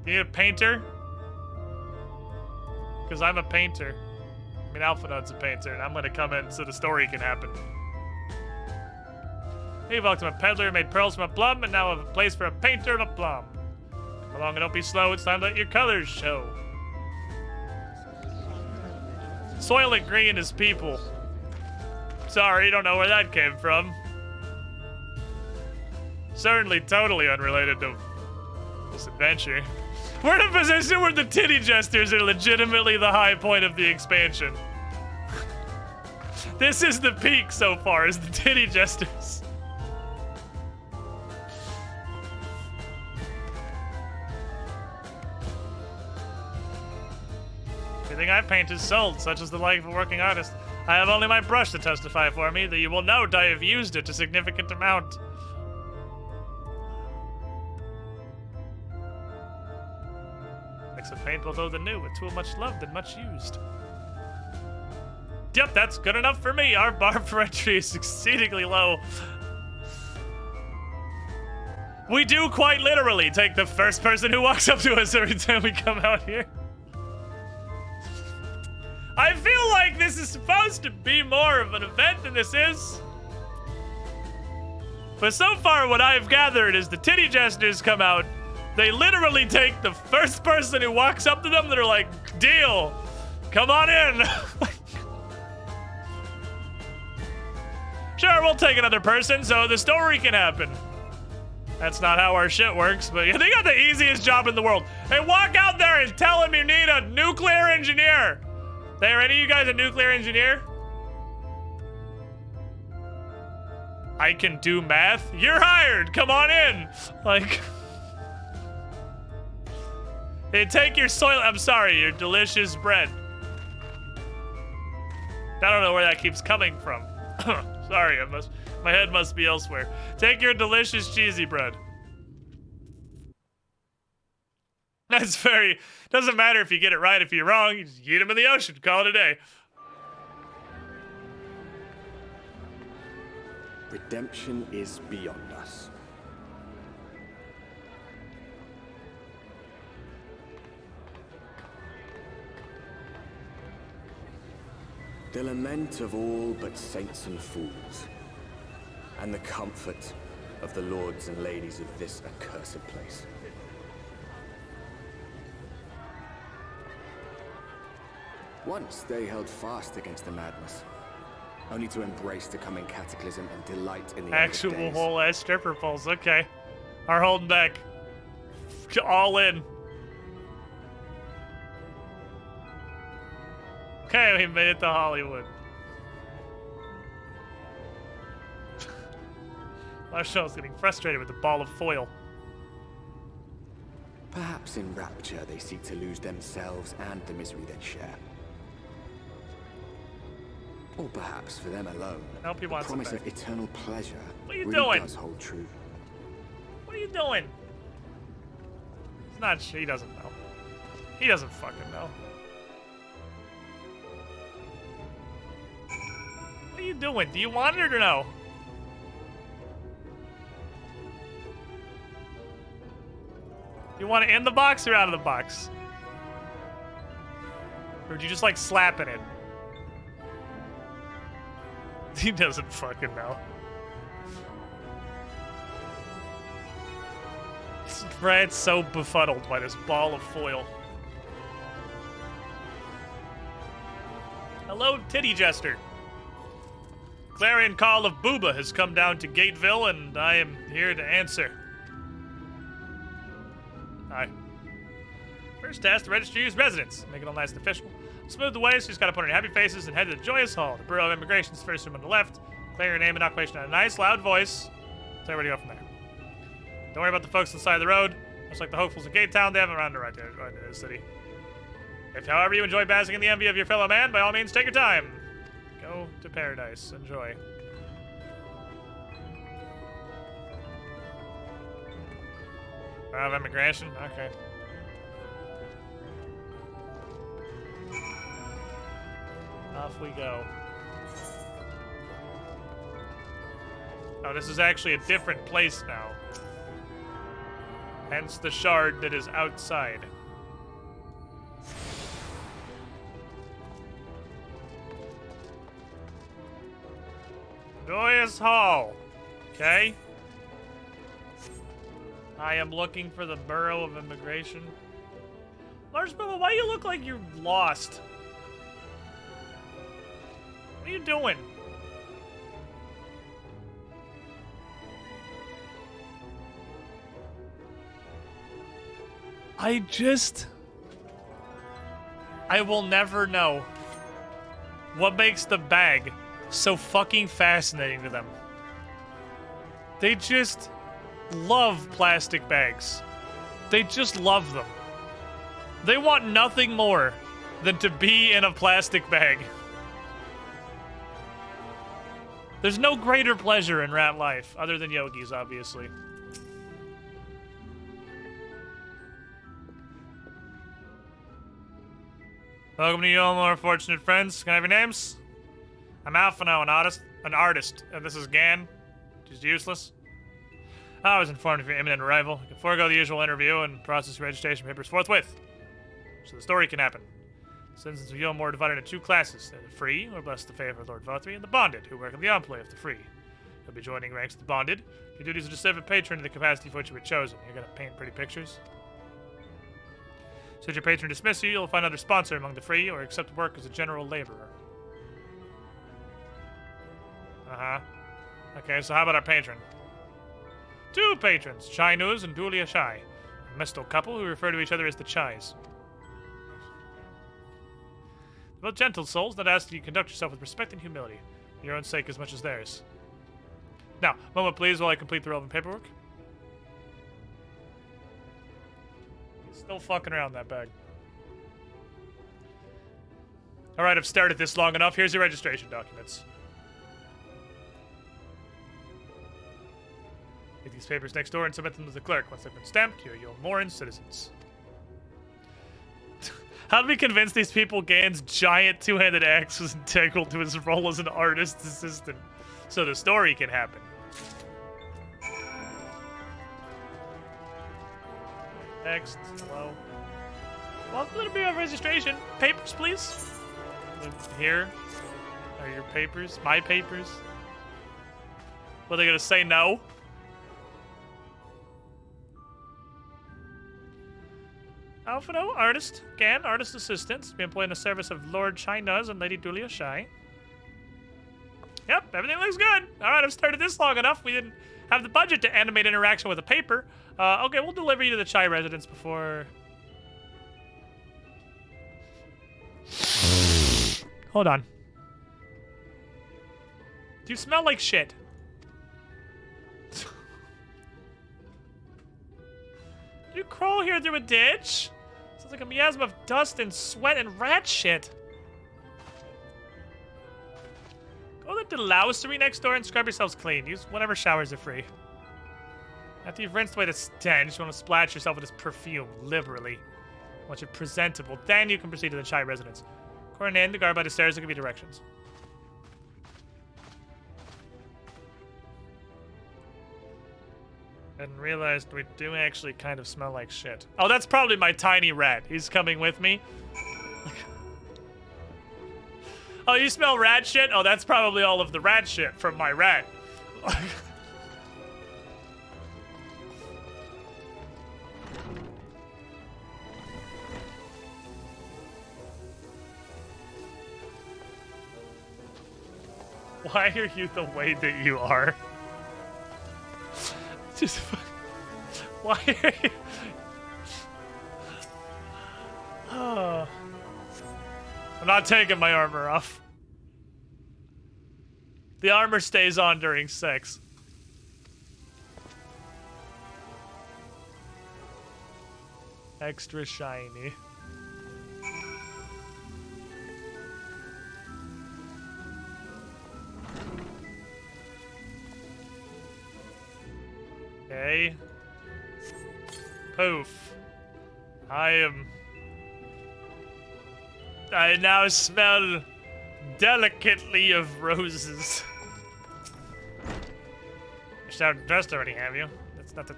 You need a painter? Because I'm a painter. I mean, Alphinaud's a painter, and I'm gonna come in so the story can happen. He walked to a peddler, made pearls from a plum, and now have a place for a painter of a plum. Come along and don't be slow, it's time to let your colors show. Soylent Green is people. Sorry, don't know where that came from. Certainly totally unrelated to this adventure. We're in a position where the titty jesters are legitimately the high point of the expansion. This is the peak so far, is the titty jesters. Everything I paint is sold, such as the life of a working artist. I have only my brush to testify for me, that you will note I have used it a significant amount. Mix of paint both old and new, a tool much loved and much used. Yep, that's good enough for me. Our bar for entry is exceedingly low. We do quite literally take the first person who walks up to us every time we come out here. I feel like this is supposed to be more of an event than this is. But so far what I've gathered is the titty jesters come out, they literally take the first person who walks up to them, they're like, deal, come on in. Sure, we'll take another person so the story can happen. That's not how our shit works, but they got the easiest job in the world. Hey, walk out there and tell them you need a nuclear engineer. Are any of you guys a nuclear engineer? I can do math. You're hired. Come on in. Like, hey, take your soil. I'm sorry, your delicious bread. I don't know where that keeps coming from. Sorry, my head must be elsewhere. Take your delicious cheesy bread. That's very, doesn't matter if you get it right. If you're wrong, you just eat them in the ocean. Call it a day. Redemption is beyond us. The lament of all but saints and fools, and the comfort of the lords and ladies of this accursed place. Once they held fast against the madness, only to embrace the coming cataclysm and delight in the actual whole ass stripper poles. Okay, are holding back. All in. Okay, we made it to Hollywood. Marshall's getting frustrated with the ball of foil. Perhaps in rapture they seek to lose themselves and the misery they share. Or perhaps for them alone, I hope he wants the promise it back. of eternal pleasure What are you really doing? does hold true. What are you doing? He's not. He doesn't know. He doesn't fucking know. are you doing? Do you want it or no? You want it in the box or out of the box? Or would you just like slapping it? He doesn't fucking know. Brad's so befuddled by this ball of foil. Hello, Titty Jester. Clarion call of Booba has come down to Gateville, and I am here to answer. Hi. First task, to register you as residents. Make it all nice and official. Smooth the way, so you just gotta put on your happy faces and head to the Joyous Hall. The Bureau of Immigration's first room on the left. Declare your name and occupation in a nice, loud voice. Tell you where to go from there. Don't worry about the folks on the side of the road. Much like the hopefuls in Gate Town, they haven't run right into the city. If, however, you enjoy basking in the envy of your fellow man, by all means, take your time. Go to paradise. Enjoy. Bureau of Immigration? Okay. Off we go. Oh, this is actually a different place now. Hence the shard that is outside. Joyous Hall. Okay. I am looking for the Bureau of Immigration. Marshmallow, why do you look like you're lost? What are you doing? I will never know what makes the bag so fucking fascinating to them. They just love plastic bags. They just love them. They want nothing more than to be in a plastic bag. There's no greater pleasure in rat life, other than yogis, obviously. Welcome to you all, more fortunate friends. Can I have your names? I'm Alphino, an artist, and this is Gan. She's useless. I was informed of your imminent arrival. You can forego the usual interview and process your registration papers forthwith, so the story can happen. The citizens of Yulmore are divided into two classes. They're the free, who are blessed with the favor of Lord Vothry, and the bonded, who work in the employ of the free. You'll be joining ranks of the bonded. Your duties are to serve a patron in the capacity for which you were chosen. You're going to paint pretty pictures. Should your patron dismiss you, you'll find another sponsor among the free, or accept work as a general laborer. Uh-huh. Okay, so how about our patron? Two patrons, Chai Nuz and Dulia Shai. A Mistal couple who refer to each other as the Chais. Both gentle souls that ask that you conduct yourself with respect and humility, for your own sake as much as theirs. Now, moment please while I complete the relevant paperwork. He's still fucking around that bag. Alright, I've started this long enough. Here's your registration documents. Take these papers next door and submit them to the clerk. Once they've been stamped, you're Yulmoran citizens. How do we convince these people Gan's giant two-handed axe was integral to his role as an artist assistant so the story can happen? Next. Hello. Welcome to the Bureau of Registration. Papers, please. Here are your papers. My papers. What, are they gonna say no? Alphino, artist. Gan, artist assistant. Be employed in the service of Lord Chai Nuz and Lady Dulia Shai. Yep, everything looks good. Alright, I've started this long enough. We didn't have the budget to animate interaction with a paper. Okay, we'll deliver you to the Chai residence before... Hold on. Do you smell like shit? Did you crawl here through a ditch? Sounds like a miasma of dust and sweat and rat shit. Go to the lousery next door and scrub yourselves clean. Use whatever showers are free. After you've rinsed away the stench, you want to splash yourself with this perfume liberally. Once you're presentable, then you can proceed to the Chai residence. According in, the guard by the stairs will give you directions. And realized we do actually kind of smell like shit. Oh, that's probably my tiny rat. He's coming with me. Oh, you smell rat shit? Oh, that's probably all of the rat shit from my rat. Why are you the way that you are? Just why are you? Oh. I'm not taking my armor off. The armor stays on during sex. Extra shiny. Okay. Poof. I now smell delicately of roses. You're dressed already, have you? That's not the.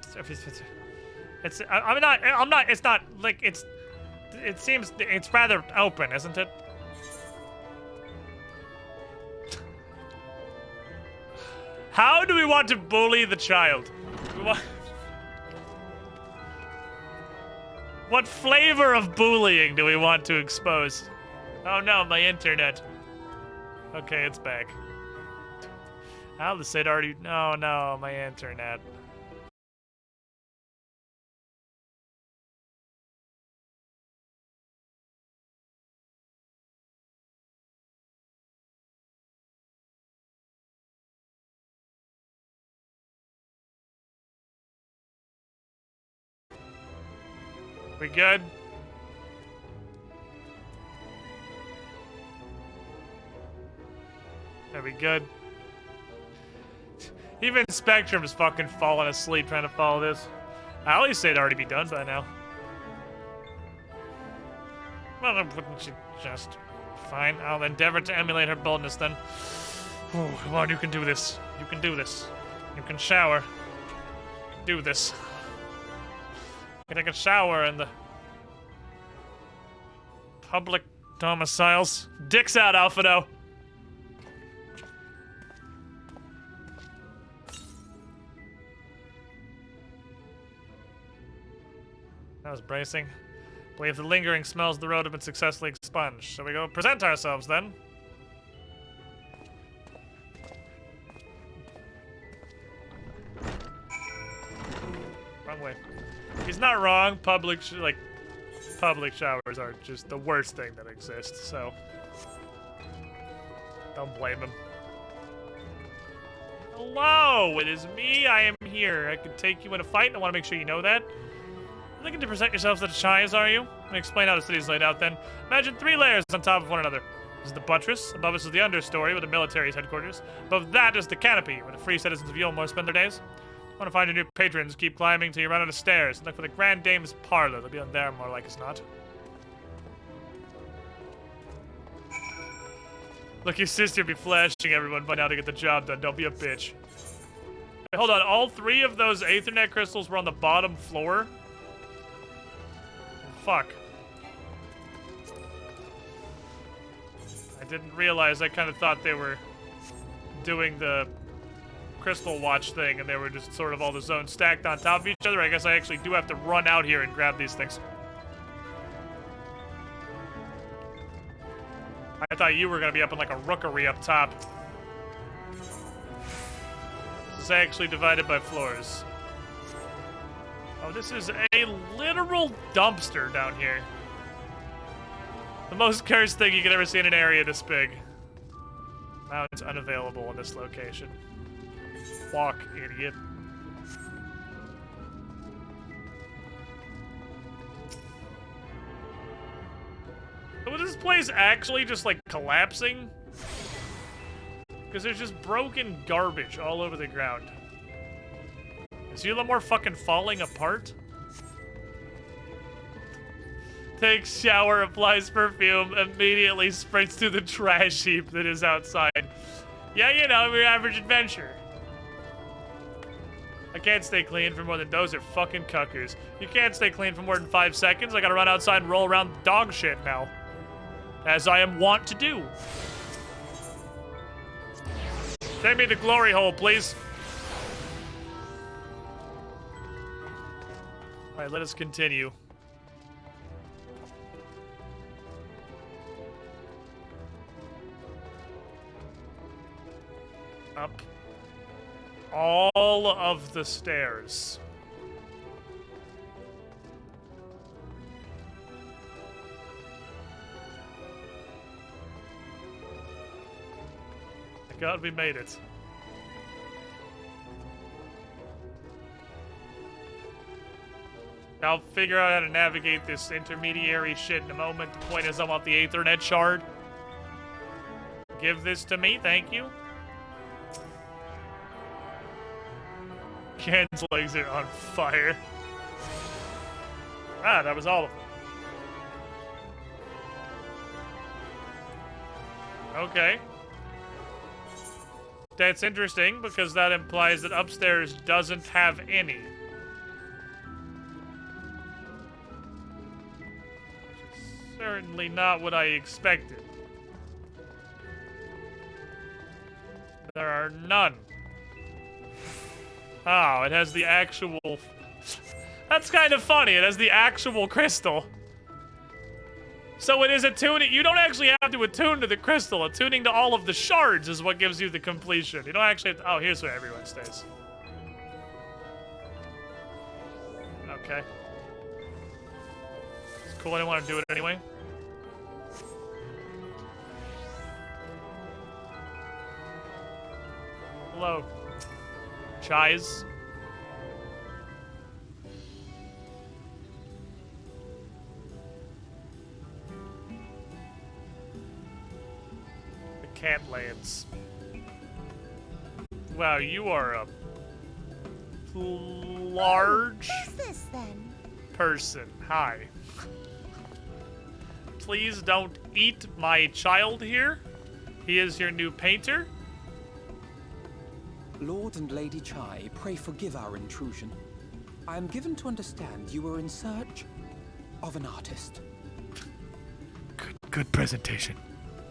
I'm not. It's not like it's. It seems it's rather open, isn't it? How do we want to bully the child? What flavor of bullying do we want to expose? Oh no, my internet. Okay, it's back. Alice said already. No, no, my internet. We good? Are we good? Even Spectrum's fucking falling asleep trying to follow this. I always say it'd already be done by now. Well, wouldn't you just... Fine, I'll endeavor to emulate her boldness then. Oh, come on, you can do this. You can do this. You can shower. Do this. You can take a shower in the public domiciles. Dicks out, Alphado. That was bracing. Believe the lingering smells of the road have been successfully expunged. Shall we go present ourselves then? Wrong way. He's not wrong. Public showers are just the worst thing that exists, so don't blame him. Hello, it is me. I am here. I can take you in a fight. I want to make sure you know that. You're looking to present yourselves at Shires, are you? Let me explain how the city is laid out then. Imagine 3 layers on top of one another. This is the buttress. Above us is the understory, where the military's headquarters. Above that is the canopy, where the free citizens of Yulmore spend their days. Want to find your new patrons, keep climbing till you run out of stairs. Look for the Grand Dame's parlor. They'll be on there more like as not. Look, your sister be flashing everyone by now to get the job done. Don't be a bitch. Wait, hold on, all 3 of those Aethernet crystals were on the bottom floor? Fuck. I didn't realize. I kind of thought they were doing the crystal watch thing and they were just sort of all the zones stacked on top of each other. I guess I actually do have to run out here and grab these things. I thought you were going to be up in like a rookery up top. This is actually divided by floors. Oh, this is a literal dumpster down here. The most cursed thing you could ever see in an area this big. Now it's unavailable in this location. Walk, idiot. Was this place actually just like collapsing? Because there's just broken garbage all over the ground. Is Yulmore fucking falling apart? Takes shower, applies perfume, immediately sprints to the trash heap that is outside. Yeah, you know, your average adventure. I can't stay clean for more than those are fucking cuckers. You can't stay clean for more than 5 seconds. I gotta run outside and roll around dog shit now. As I am wont to do. Take me to glory hole, please. Alright, let us continue. Up. All of the stairs. Thank God we made it. I'll figure out how to navigate this intermediary shit in a moment. The point is I want the Aethernet shard. Give this to me, thank you. Ken's legs are on fire. Ah, that was all of them. Okay. That's interesting because that implies that upstairs doesn't have any. Certainly not what I expected. There are none. Oh, it has the actual... That's kind of funny. It has the actual crystal. So it is attuning. You don't actually have to attune to the crystal. Attuning to all of the shards is what gives you the completion. You don't actually have to... Oh, here's where everyone stays. Okay. It's cool. I didn't want to do it anyway. Hello. Chais. The Catlands. Wow, you are a large Who's this then? person. Hi. Please don't eat my child here. He is your new painter. Lord and Lady Chai, pray forgive our intrusion. I am given to understand you were in search of an artist. Good presentation.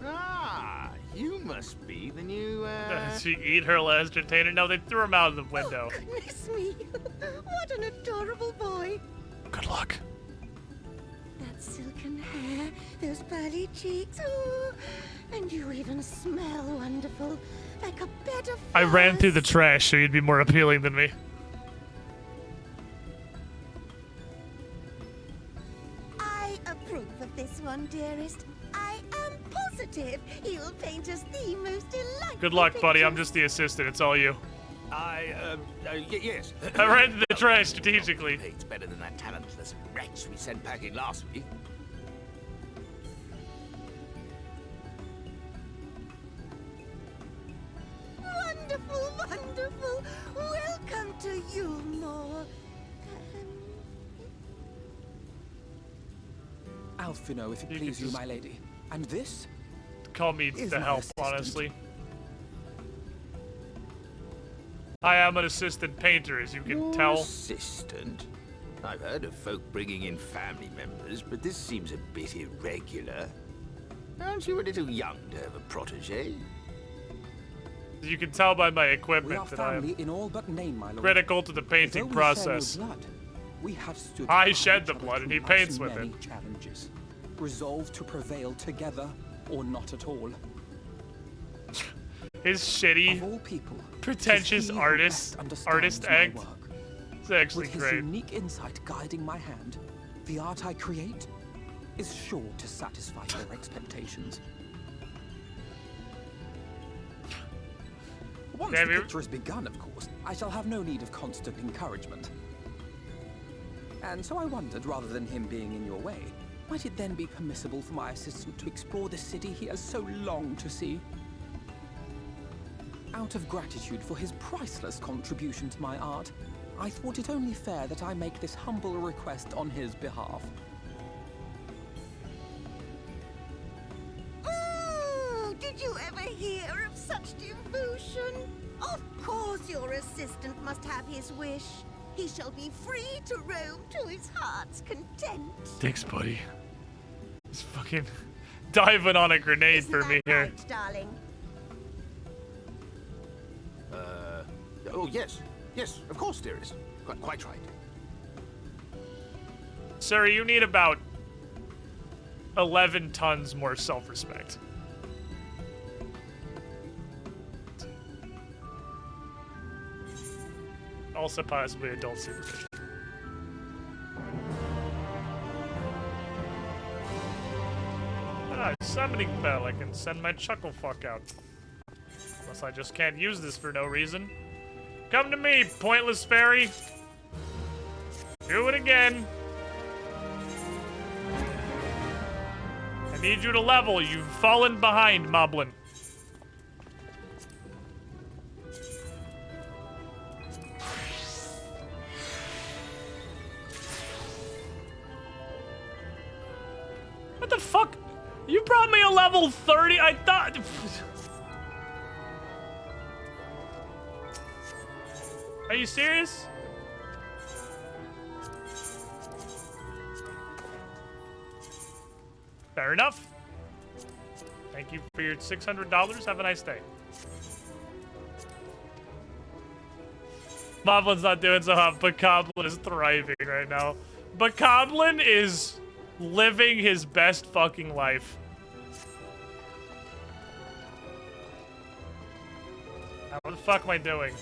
Ah, you must be the new, Did she eat her last entertainer? No, they threw him out of the window. Oh, goodness me. What an adorable boy. Good luck. That silken hair, those pearly cheeks. Oh, and you even smell wonderful. Like a bed of I ran through the trash, so you'd be more appealing than me. I approve of this one, dearest. I am positive he'll paint us the most delightful. Good luck, buddy. I'm just the assistant. It's all you. Yes. I ran through the trash strategically. It's better than that talentless wretch we sent packing last week. Wonderful, wonderful. Welcome to Yulmore. Alphino, if it please you, my lady. And this? Call me is the my help, assistant. honestly. I am an assistant painter, as you can tell. Assistant? I've heard of folk bringing in family members, but this seems a bit irregular. Aren't you a little young to have a protege? You can tell by my We are equipment that I family am in all but name, my lord. critical to the painting Though we process. share no blood, we have stood I behind shed each the other blood and he through paints life's with it. many challenges, resolved to prevail together or not at all. His shitty, Of all people, pretentious it is he who artist best artist understands my act. work. It's actually With his great. unique insight guiding my hand, the art I create is sure to satisfy your expectations. Once Damn, the you're- picture has begun, of course, I shall have no need of constant encouragement. And so I wondered, rather than him being in your way, might it then be permissible for my assistant to explore the city he has so longed to see? Out of gratitude for his priceless contribution to my art, I thought it only fair that I make this humble request on his behalf. Oh, did you ever hear of such devotion? Of course your assistant must have his wish. He shall be free to roam to his heart's content. Thanks, buddy. He's fucking diving on a grenade for me here. Right, darling? Oh, yes. Yes, of course, dearest. Quite right. Sir, you need about 11 tons more self-respect. Also possibly adult supervision. Ah, summoning bell. I can send my chuckle fuck out. Unless I just can't use this for no reason. Come to me, pointless fairy. Do it again. I need you to level. You've fallen behind, Moblin. What the fuck? You brought me a level 30? I thought... Are you serious? Fair enough. Thank you for your $600. Have a nice day. Moblin's not doing so hot, but Coblin is thriving right now. But Coblin is living his best fucking life. Now, what the fuck am I doing?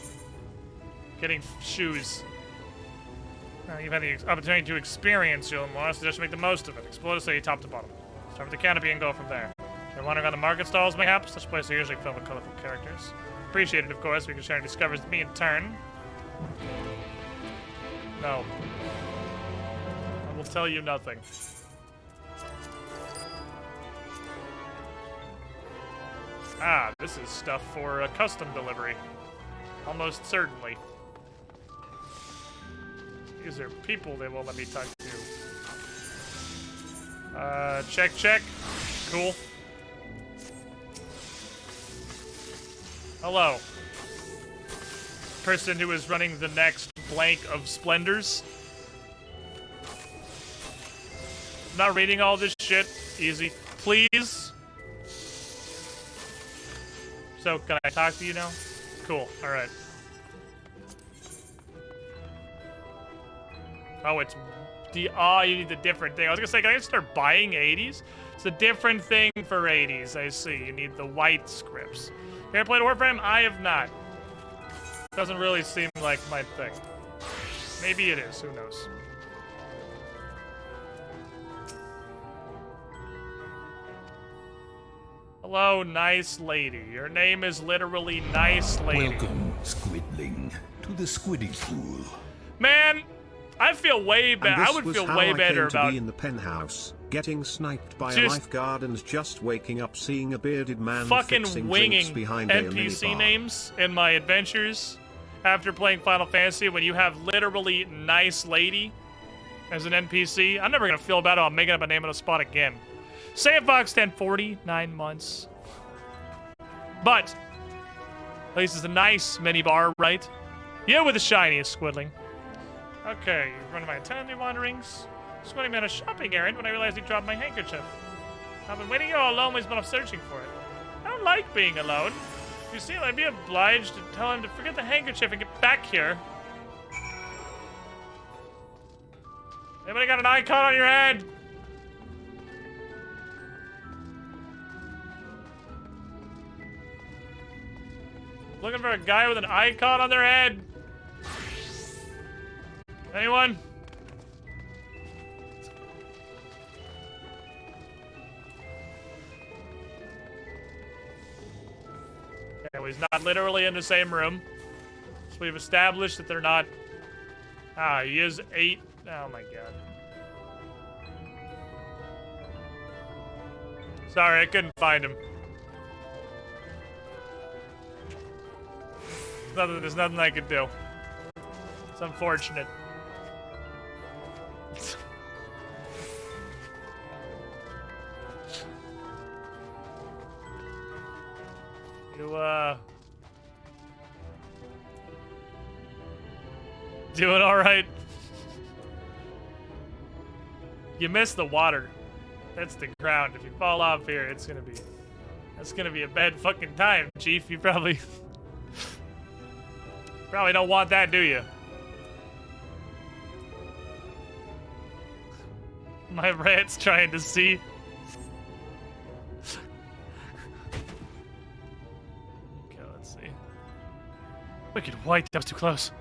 Getting shoes. Now you've had the opportunity to experience your more, so just make the most of it. Explore the city top to bottom. Start with the canopy and go from there. If you're wandering on the market stalls, mayhaps, such places are usually filled with colorful characters. Appreciated, of course, we can share discoveries with me in turn. No. I will tell you nothing. Ah, this is stuff for a custom delivery. Almost certainly. These are people they won't let me talk to. Check. Cool. Hello. Person who is running the next blank of splendors. I'm not reading all this shit. Easy. Please. So, can I talk to you now? Cool. Alright. Oh, it's... you need the different thing. I was gonna say, can I start buying 80s? It's a different thing for 80s, I see. You need the white scripts. Have you played Warframe? I have not. Doesn't really seem like my thing. Maybe it is, who knows. Hello, nice lady. Your name is literally Nice Lady. Welcome, Squidling, to the Squiddy Pool. Man, I feel way better. I would feel way better about be in the penthouse, getting sniped by a lifeguard and just waking up seeing a bearded man fucking winging behind NPC names in my adventures after playing Final Fantasy when you have literally Nice Lady as an NPC. I'm never gonna feel bad about making up a name on the spot again. Sandbox 1040, 9 months. But at least it's a nice minibar, right? Yeah, with the shiniest Squidling. Okay, running my intended wanderings. Squidling me on a shopping errand when I realized he dropped my handkerchief. I've been waiting here all alone, he's been off searching for it. I don't like being alone. You see, I'd be obliged to tell him to forget the handkerchief and get back here. Anybody got an icon on your head? Looking for a guy with an icon on their head? Anyone? Okay, well, he's not literally in the same room. So we've established that they're not... Ah, he is 8. Oh my god. Sorry, I couldn't find him. There's nothing I could do. It's unfortunate. Doing all right. You missed the water. That's the ground. If you fall off here, that's gonna be a bad fucking time, Chief. You probably don't want that, do you? My rat's trying to see. Okay, let's see. Wicked white, that was too close.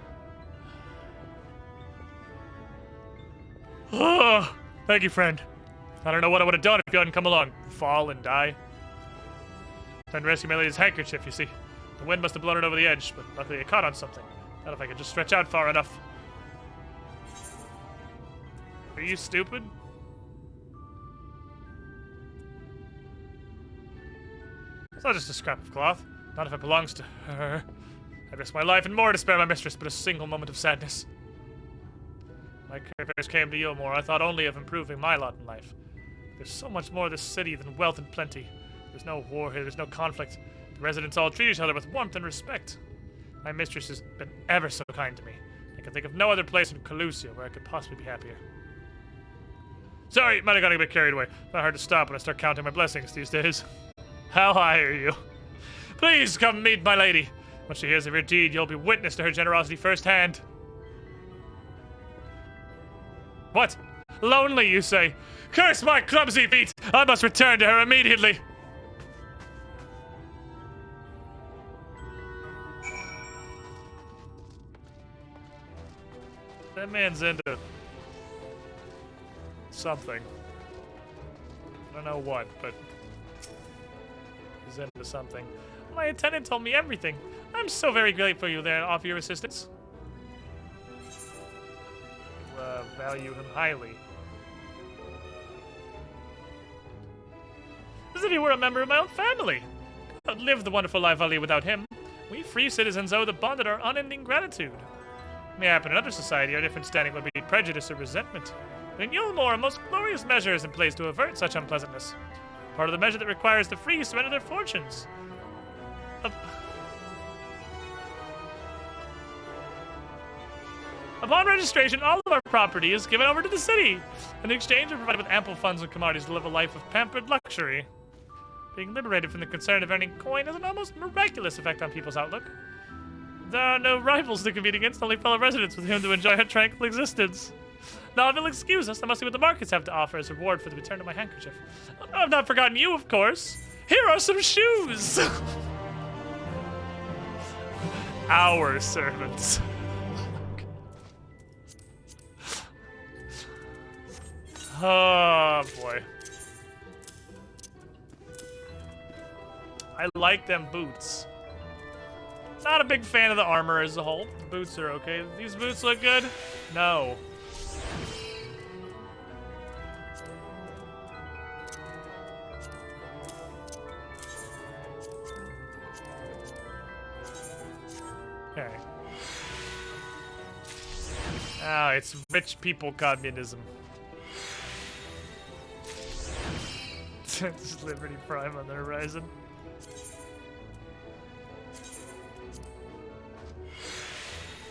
Oh, thank you, friend. I don't know what I would have done if you hadn't come along. Fall and die. Trying to rescue my lady's handkerchief, you see. The wind must have blown it over the edge, but luckily it caught on something. Not if I could just stretch out far enough. Are you stupid? It's not just a scrap of cloth. Not if it belongs to her. I'd risk my life and more to spare my mistress, but a single moment of sadness. My career first came to Yulmore, I thought only of improving my lot in life. There's so much more this city than wealth and plenty. There's no war here, there's no conflict. The residents all treat each other with warmth and respect. My mistress has been ever so kind to me. I can think of no other place in Calusia where I could possibly be happier. Sorry, might have got a bit carried away. Not hard to stop when I start counting my blessings these days. How high are you? Please come meet my lady. When she hears of your deed, you'll be witness to her generosity firsthand. What? Lonely, you say? Curse my clumsy feet! I must return to her immediately! That man's into something. I don't know what, but he's into something. My attendant told me everything. I'm so very grateful you there and offer your assistance. You value him highly. As if he were a member of my own family. I could not live the wonderful life I lead without him. We free citizens owe the bond of our unending gratitude. Mayhap in another society, our different standing would be prejudice or resentment. But in Yulmore, a most glorious measure is in place to avert such unpleasantness. Part of the measure that requires the free surrender their fortunes. Upon registration, all of our property is given over to the city. In exchange, we're provided with ample funds and commodities to live a life of pampered luxury. Being liberated from the concern of earning coin has an almost miraculous effect on people's outlook. There are no rivals to compete against, only fellow residents with whom to enjoy a tranquil existence. Now, if you'll excuse us, I must see what the markets have to offer as a reward for the return of my handkerchief. I've not forgotten you, of course. Here are some shoes! Our servants. Oh, boy. I like them boots. Not a big fan of the armor as a whole. The boots are okay. These boots look good? No. Okay. Ah, it's rich people communism. It's Liberty Prime on the horizon.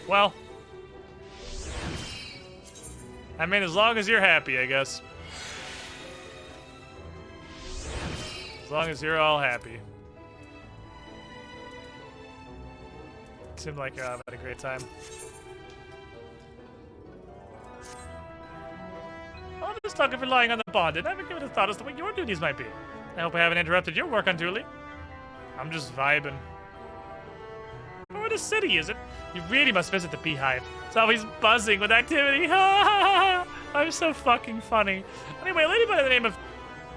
Well, I mean, as long as you're happy, I guess. As long as you're all happy. Seemed like you're having a great time. I'm just talking for lying on the bond, and I haven't given a thought as to what your duties might be. I hope I haven't interrupted your work unduly. I'm just vibing. Where the city is it? You really must visit the beehive. It's always buzzing with activity. I'm so fucking funny. Anyway, a lady by the name of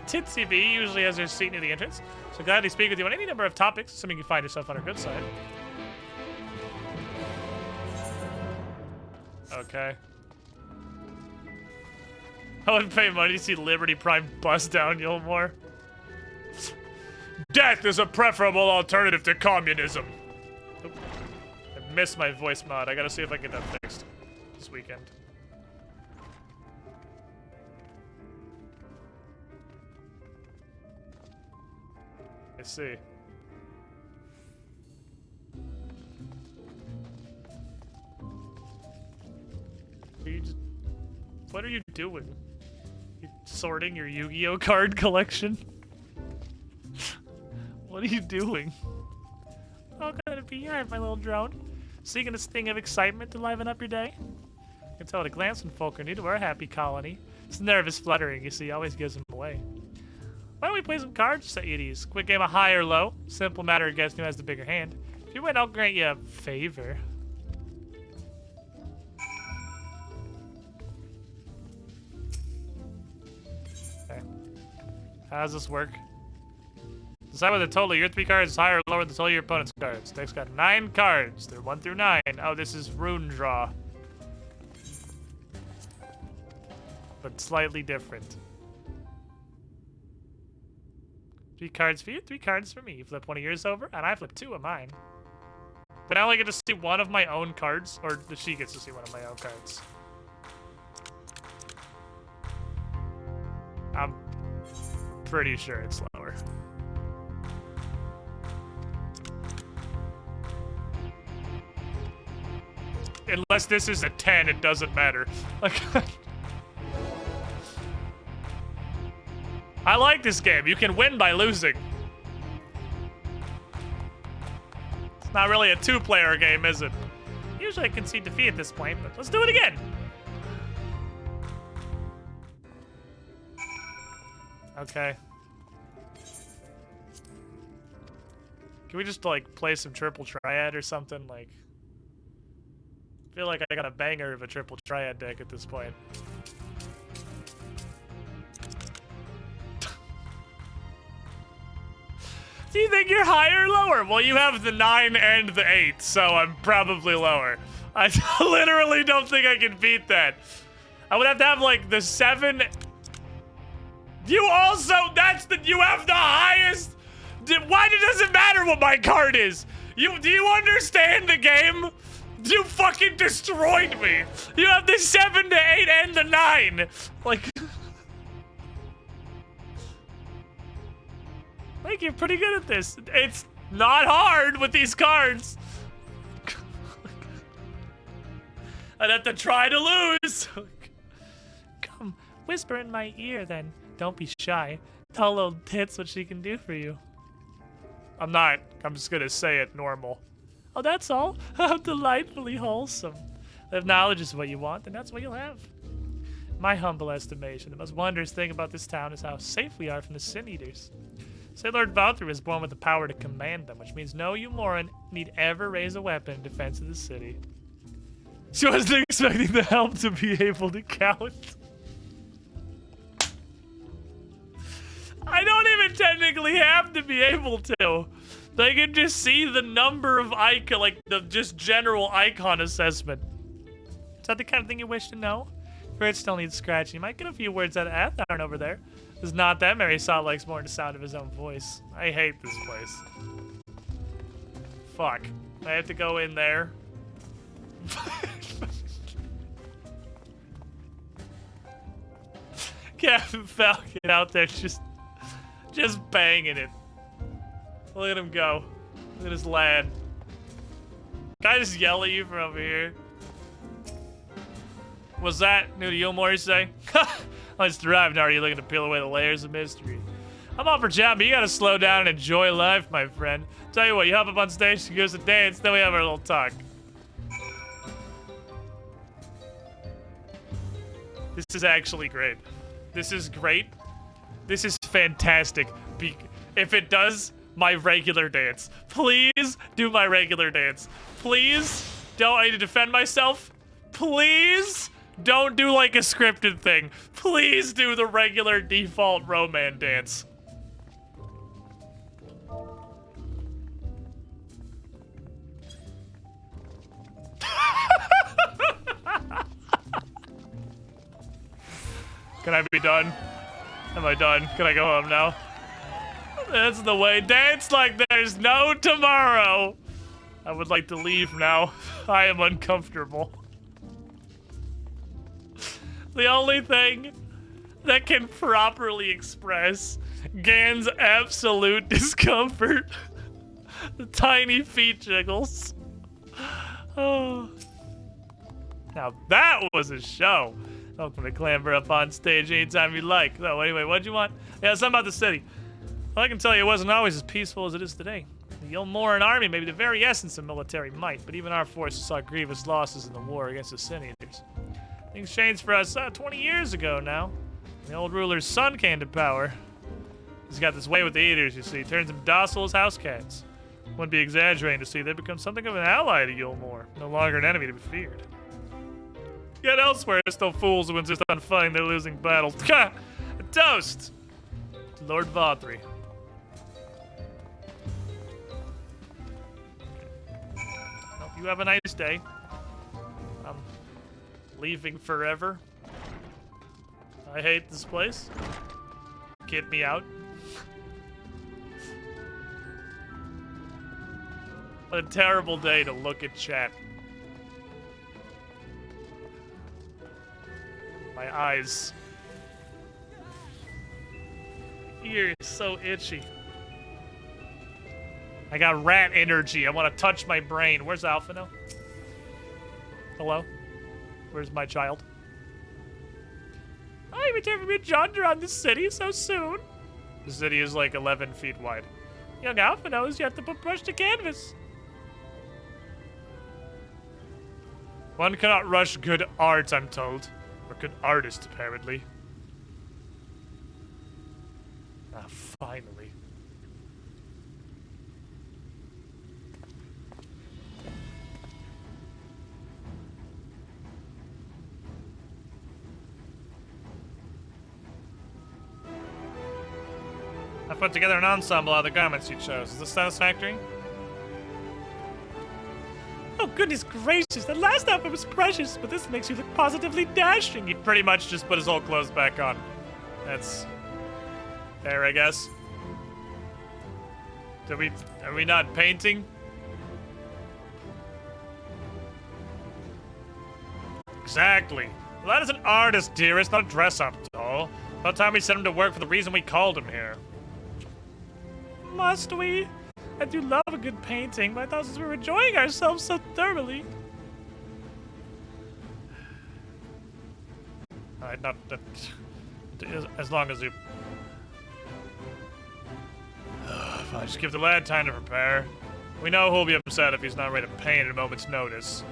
Titsy Bee usually has her seat near the entrance, so gladly speak with you on any number of topics, assuming you find yourself on her good side. Okay. I wouldn't pay money to see Liberty Prime bust down Yulmore. Death is a preferable alternative to communism. Oop. I missed my voice mod. I gotta see if I can get that fixed this weekend. I see. what are you doing? You sorting your Yu-Gi-Oh card collection? What are you doing? Oh, gonna be here, my little drone. Seeking a sting of excitement to liven up your day? You can tell at a glance when folk are new to our happy colony. It's nervous fluttering, you see, always gives them away. Why don't we play some cards set you at ease? Quick game of high or low. Simple matter of guessing who has the bigger hand. If you win, I'll grant you a favor. Okay. How does this work? Decide whether the total of your 3 cards is higher or lower than the total of your opponent's cards. Deck's got 9 cards. They're 1 through 9. Oh, this is rune draw. But slightly different. 3 cards for you, 3 cards for me. You flip one of yours over, and I flip 2 of mine. But I only get to see one of my own cards, or she gets to see one of my own cards. I'm pretty sure it's lower. Unless this is a 10, it doesn't matter. I like this game. You can win by losing. It's not really a 2-player game, is it? Usually I concede defeat at this point, but let's do it again. Okay. Can we just, like, play some triple triad or something? Like, I feel like I got a banger of a triple triad deck at this point. Do you think you're higher or lower? Well, you have the 9 and the 8, so I'm probably lower. I literally don't think I can beat that. I would have to have, like, the 7. You also, you have the highest. Why does it matter what my card is? Do you understand the game? You fucking destroyed me. You have the 7, the 8, and the 9. Like, I think you're pretty good at this. It's not hard with these cards. I'd have to try to lose. Come, whisper in my ear then. Don't be shy. Tell little tits what she can do for you. I'm not. I'm just gonna say it normal. Oh, that's all? How delightfully wholesome. If knowledge is what you want, then that's what you'll have. My humble estimation, the most wondrous thing about this town is how safe we are from the Sin Eaters. Say Lord Valtteri was born with the power to command them, which means no Umoran need ever raise a weapon in defense of the city. She wasn't expecting the help to be able to count. I don't even technically have to be able to. They can just see the number of icon, like the just general icon assessment. Is that the kind of thing you wish to know? Fred still needs scratching. You might get a few words out of Atharn over there. It's not that Mary Saw likes more the sound of his own voice. I hate this place. Fuck. I have to go in there. Captain Falcon out there just banging it. Look at him go. Look at his lad. Can I just yell at you from over here? Was that new to Yulmore, you say? I just arrived now. Are you looking to peel away the layers of mystery? I'm all for chat, but you gotta slow down and enjoy life, my friend. Tell you what, you hop up on stage, give us a dance, then we have our little talk. This is actually great. This is great. This is fantastic. If it does my regular dance, please do my regular dance. Please don't. I need to defend myself. Please don't do like a scripted thing. Please do the regular default Roman dance. Can I be done? Am I done? Can I go home now? That's the way. Dance like there's no tomorrow. I would like to leave now. I am uncomfortable. The only thing that can properly express Gan's absolute discomfort. The tiny feet jiggles. Oh. Now that was a show. Welcome to clamber up on stage anytime you like. So anyway, what'd you want? Yeah, something about the city. Well, I can tell you it wasn't always as peaceful as it is today. The Yulmoran army may be the very essence of military might, but even our forces saw grievous losses in the war against the Sin Eaters. Things changed for us 20 years ago now. The old ruler's son came to power. He's got this way with the Eaters, you see. Turns them docile as house cats. Wouldn't be exaggerating to see they've become something of an ally to Yulmor, no longer an enemy to be feared. Yet elsewhere, there's still fools who insist on fighting their losing battles. A toast to Lord Vodri. Hope you have a nice day. I'm leaving forever. I hate this place. Get me out. What a terrible day to look at chat. My eyes. Ear is so itchy. I got rat energy. I want to touch my brain. Where's Alphino? Hello? Where's my child? Oh, you returned from your jaunt around the city so soon. The city is like 11 feet wide. Young Alphino is yet to put brush to canvas. One cannot rush good art, I'm told. Or good artist, apparently. Ah, finally. I put together an ensemble out of the garments you chose. Is this satisfactory? Oh, goodness gracious. That last outfit was precious, but this makes you look positively dashing. He pretty much just put his old clothes back on. That's fair, I guess. Are we not painting? Exactly. Well, that is an artist, dearest, not a dress-up doll. About time we sent him to work for the reason we called him here. Must we? I do love a good painting, but I thought since we were enjoying ourselves so thoroughly. Alright, not that. As long as you. Fine, just give the lad time to prepare. We know who'll be upset if he's not ready to paint at a moment's notice.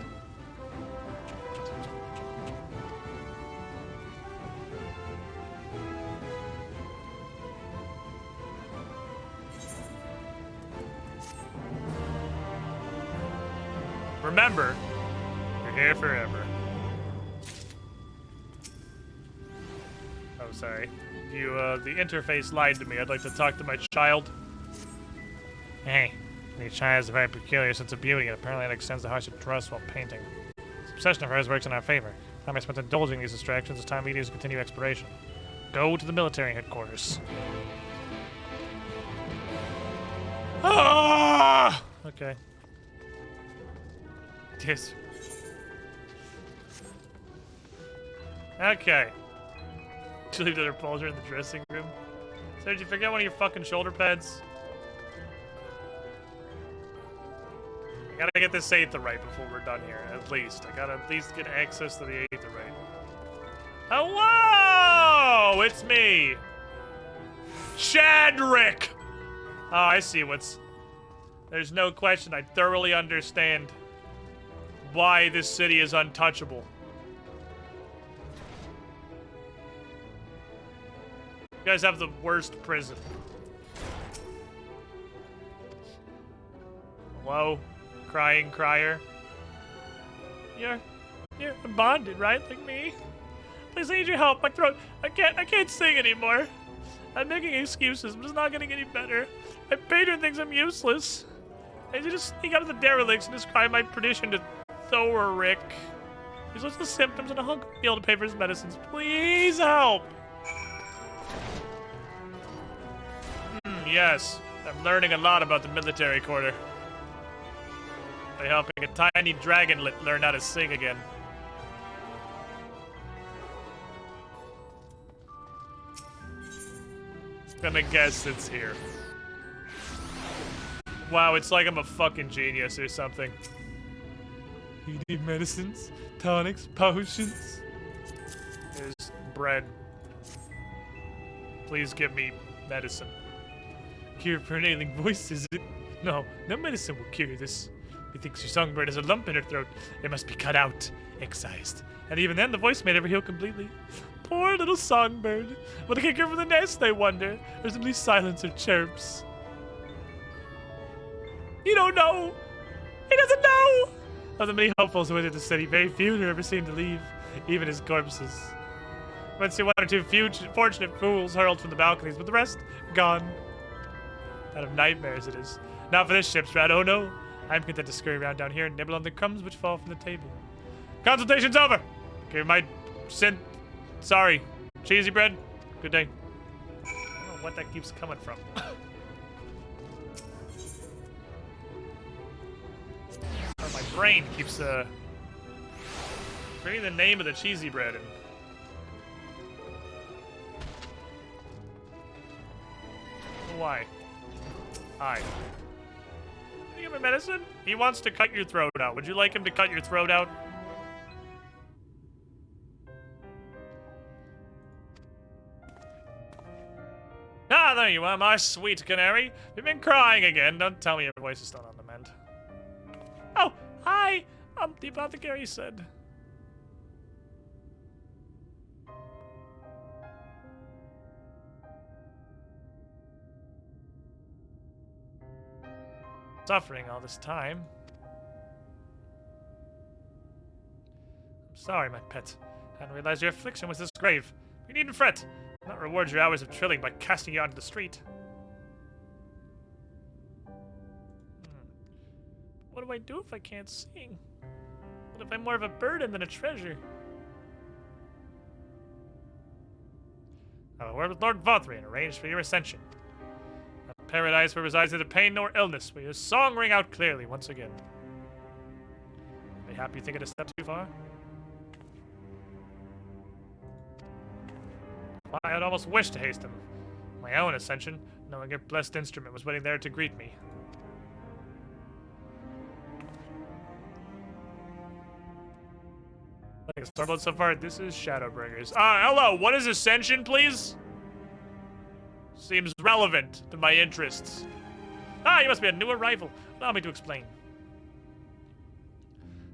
Remember, you're here forever. Oh, sorry. The interface lied to me. I'd like to talk to my child. Hey, the child has a very peculiar sense of beauty, and apparently it extends to how she dress while painting. This obsession of hers works in our favor. Time I spent indulging these distractions, it's time we use to continue exploration. Go to the military headquarters. Ah! Okay. Yes. Okay. Did you leave the repulsor in the dressing room? So did you forget one of your fucking shoulder pads? I gotta get this Aether right before we're done here, at least. I gotta at least get access to the Aether right. Hello! It's me! Chadrick! Oh, I see what's... There's no question, I thoroughly understand why this city is untouchable. You guys have the worst prison. Hello? Crying crier? You're bonded, right? Like me? Please, I need your help. My throat. I can't sing anymore. I'm making excuses, but it's not getting any better. My patron thinks I'm useless. I need to just sneak out of the derelicts and describe my perdition to Thoric. He's lost the symptoms and a hunk of meal to pay for his medicines. Please help! Yes. I'm learning a lot about the military quarter. By helping a tiny dragonlet learn how to sing again. Gonna guess it's here. Wow, it's like I'm a fucking genius or something. You need medicines, tonics, potions. bread. Please give me medicine. Cure for an ailing voice, is it? No, no medicine will cure this. Methinks your songbird has a lump in her throat. It must be cut out, excised. And even then, the voice may never heal completely. Poor little songbird. Will it kick her from the nest, I wonder? Or simply silence her chirps? You don't know! He doesn't know! Of the many hopefuls who entered the city, very few are ever seen to leave, even as corpses. Might see one or two fortunate fools hurled from the balconies, but the rest, gone. Out of nightmares it is. Not for this ship's rat, oh no. I'm content to scurry around down here and nibble on the crumbs which fall from the table. Consultation's over! Okay, my sorry. Cheesy bread. Good day. I don't know what that keeps coming from. Oh, my brain keeps bringing the name of the cheesy bread in. Why? Hi. Can you give him medicine? He wants to cut your throat out. Would you like him to cut your throat out? Ah, there you are, my sweet canary. You've been crying again. Don't tell me your voice is still on the mend. Oh, hi! The apothecary said. Suffering all this time. I'm sorry, my pet. I hadn't realized your affliction was this grave. You needn't fret. I'll not reward your hours of trilling by casting you onto the street. What do I do if I can't sing? What if I'm more of a burden than a treasure? I have a word with Lord Vothry and arrange for your ascension. A paradise where resides neither pain nor illness, where your song ring out clearly once again. Are you happy you think it a step too far? Why, I'd almost wish to hasten my own ascension, knowing your blessed instrument was waiting there to greet me. Like a starboard so far, this is Shadowbringers. Hello, what is Ascension, please? Seems relevant to my interests. You must be a new arrival. Allow me to explain.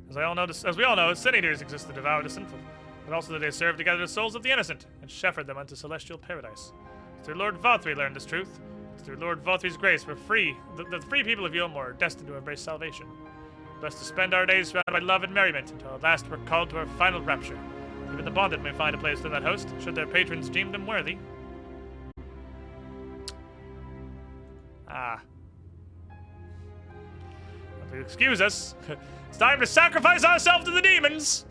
As we all know, senators exist to devour the sinful, but also that they serve to gather the souls of the innocent and shepherd them unto celestial paradise. It's through Lord Vothry learned this truth. It's through Lord Vothry's grace we're free. The free people of Yulmore are destined to embrace salvation. Blessed to spend our days surrounded by love and merriment until at last we're called to our final rapture. Even the bonded may find a place in that host, should their patrons deem them worthy. If you excuse us, it's time to sacrifice ourselves to the demons!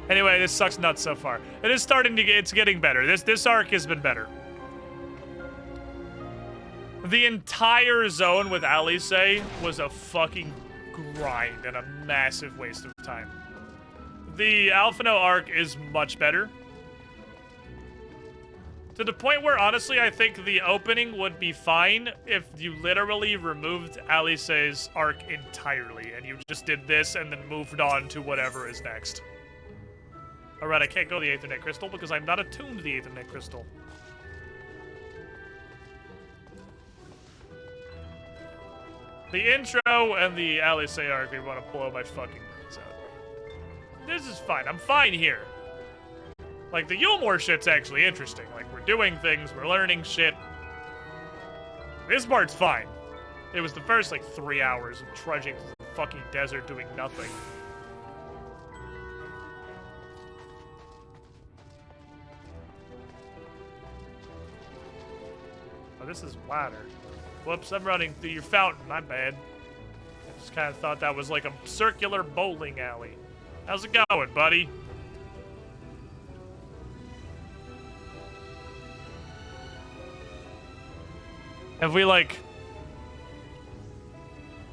Anyway, this sucks nuts so far. It is starting to it's getting better. This arc has been better. The entire zone with Alice was a fucking grind and a massive waste of time. The Alphino arc is much better. To the point where, honestly, I think the opening would be fine if you literally removed Alice's arc entirely and you just did this and then moved on to whatever is next. Alright, I can't go to the Aethernet Crystal because I'm not attuned to the Aethernet Crystal. The intro and the Alice arc, we want to blow my fucking brains out. This is fine. I'm fine here. Like, the Yulmore shit's actually interesting. Like, we're doing things, we're learning shit. This part's fine. It was the first, like, 3 hours of trudging through the fucking desert doing nothing. Oh, this is water. Whoops, I'm running through your fountain. My bad. I just kind of thought that was like a circular bowling alley. How's it going, buddy? Have we, like,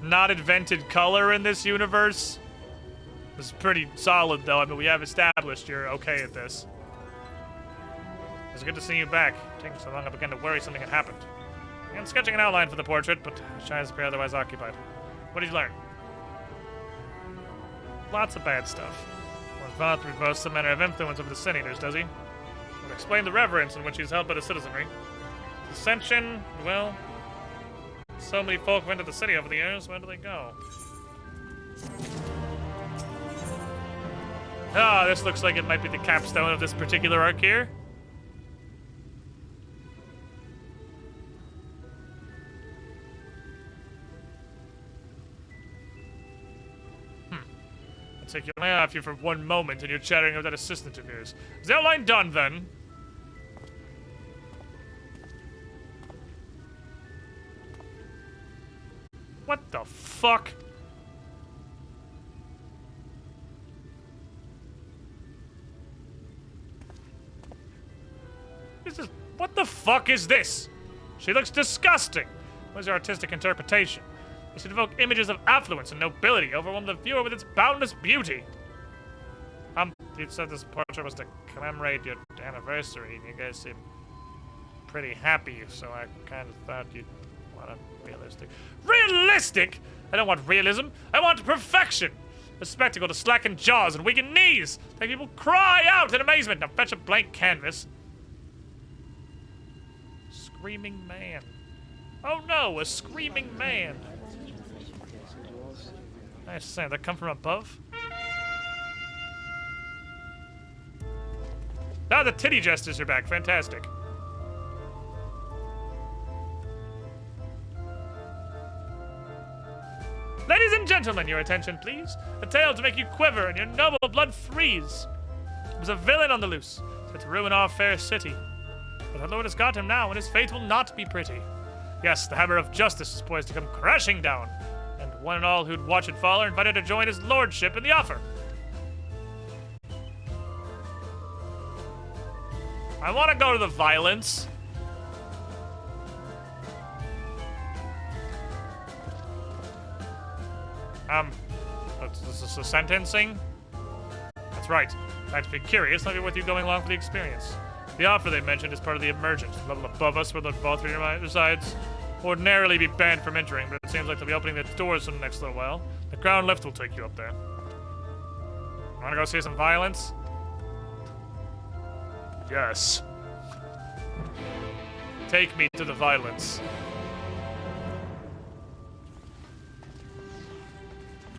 not invented color in this universe? This is pretty solid, though. I mean, we have established you're okay at this. It's good to see you back. Taking so long, I began to worry something had happened. I'm sketching an outline for the portrait, but Shy's appear otherwise occupied. What did you learn? Lots of bad stuff. Lord Valtteri boasts some manner of influence over the senators, does he? Would explain the reverence in which he's held by the citizenry. Ascension, well, so many folk went to the city over the years, where do they go? Ah, this looks like it might be the capstone of this particular arc here. Take your eye off you for one moment and you're chatting with that assistant of yours. Is the outline done then? What the fuck? This is, what the fuck is this? She looks disgusting. What is your artistic interpretation? It should evoke images of affluence and nobility, overwhelm the viewer with its boundless beauty. You said this portrait was to commemorate your anniversary, and you guys seem pretty happy, so I kind of thought you'd want a realistic. Realistic? I don't want realism. I want perfection. A spectacle to slacken jaws and weaken knees. Make people cry out in amazement. Now fetch a blank canvas. Screaming man. Oh no, a screaming man. Nice sound. That come from above? Ah, the titty jesters are back. Fantastic. Ladies and gentlemen, your attention, please. A tale to make you quiver and your noble blood freeze. There was a villain on the loose, set to ruin our fair city. But our Lord has got him now, and his fate will not be pretty. Yes, the hammer of justice is poised to come crashing down, and one and all who'd watch it fall are invited to join his lordship in the offer. I want to go to the violence. This is a sentencing? That's right. In fact, if you're curious, might be worth you going along for the experience. The offer they mentioned is part of the emergent. The level above us, where the Valtteri resides, ordinarily be banned from entering, but it seems like they'll be opening their doors in the next little while. The ground lift will take you up there. Wanna go see some violence? Yes. Take me to the violence.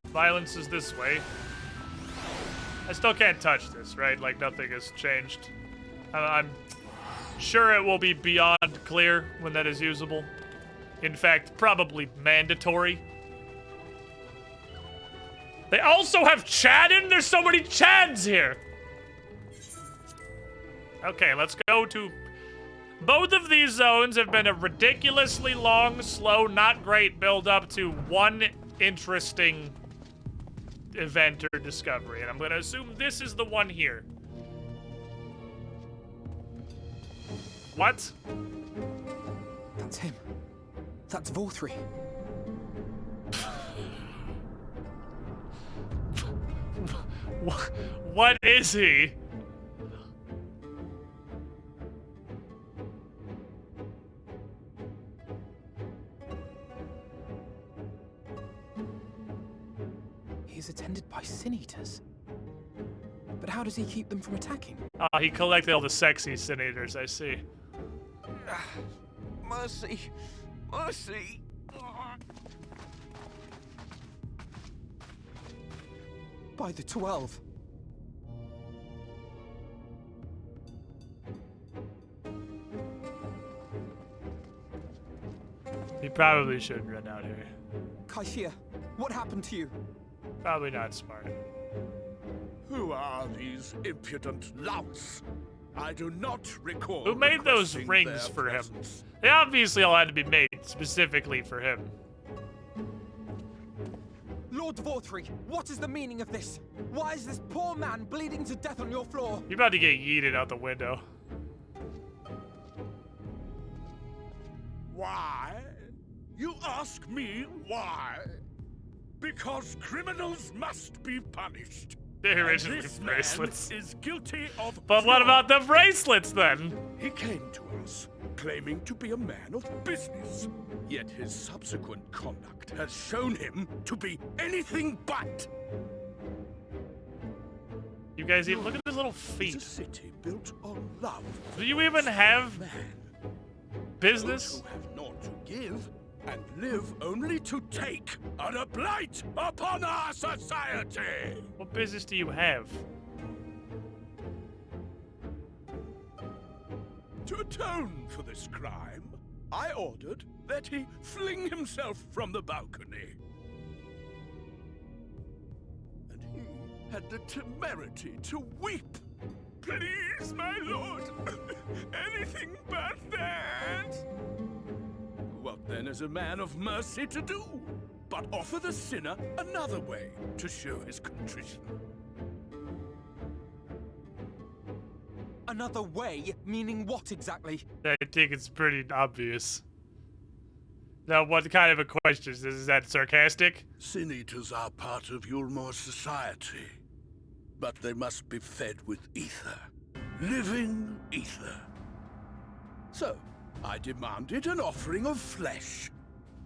Violence is this way. I still can't touch this, right? Like, nothing has changed. I'm sure it will be beyond clear when that is usable. In fact, probably mandatory. They also have Chad in? There's so many Chads here! Okay, let's go to... Both of these zones have been a ridiculously long, slow, not great build-up to one interesting event or discovery, and I'm gonna assume this is the one here. What? That's him. That's Valtteri. What is he? He's attended by sin eaters. But how does he keep them from attacking? He collected all the sexy sin eaters, I see. Mercy. Mercy. By the 12. He probably shouldn't run out here. Kaishia, what happened to you? Probably not smart. Who are these impudent louts? I do not recall. Who made those rings for him? They obviously all had to be made specifically for him. Lord Valtteri, what is the meaning of this? Why is this poor man bleeding to death on your floor? You're about to get yeeted out the window. Why? You ask me why? Because criminals must be punished. They're And originally this bracelets. man is guilty of But what fraud. about the bracelets then? He came to us claiming to be a man of business, yet his subsequent conduct has shown him to be anything but. You guys even look at his little feet. It's a city built on love. Do you even have business? Those who have naught to give and live only to take are a blight upon our society. What business do you have? To atone for this crime, I ordered that he fling himself from the balcony. And he had the temerity to weep. Please, my lord, anything but that. What then is a man of mercy to do, but offer the sinner another way to show his contrition? Another way? Meaning what exactly? I think it's pretty obvious. Now, what kind of a question is this? Is that sarcastic? Sin eaters are part of Yulmore's society, but they must be fed with ether. Living ether. So, I demanded an offering of flesh,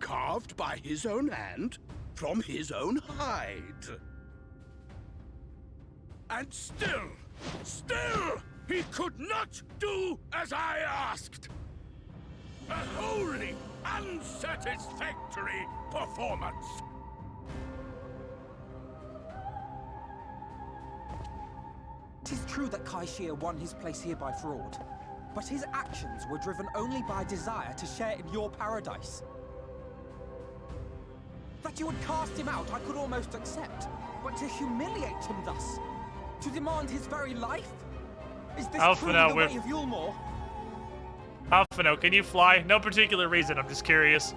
carved by his own hand, from his own hide. And still, he could not do as I asked. A wholly unsatisfactory performance. Tis true that Kaishir won his place here by fraud, but his actions were driven only by a desire to share in your paradise. That you would cast him out, I could almost accept, but to humiliate him thus, to demand his very life? Is this truly the way of Yulmore? Alphino, can you fly? No particular reason, I'm just curious.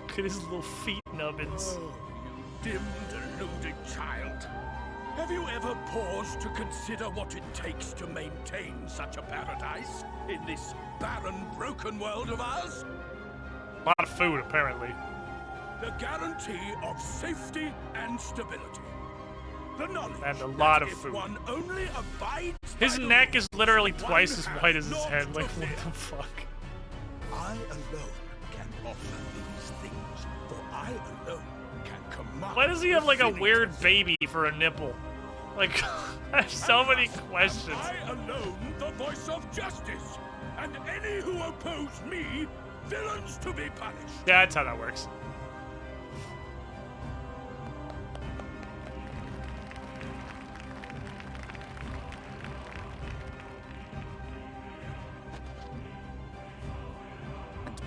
Look at his little feet nubbins. Oh, you dim, deluded child. Have you ever paused to consider what it takes to maintain such a paradise in this barren, broken world of ours? A lot of food, apparently. The guarantee of safety and stability. The knowledge and a lot of if food. One only abides his neck is literally twice as wide as his head. Like, what the fuck? I alone can offer these things, for I alone can command. Why does he have like a weird baby for a nipple? Like, I have so many questions. I alone the voice of justice, and any who oppose me, villains to be punished. Yeah, that's how that works.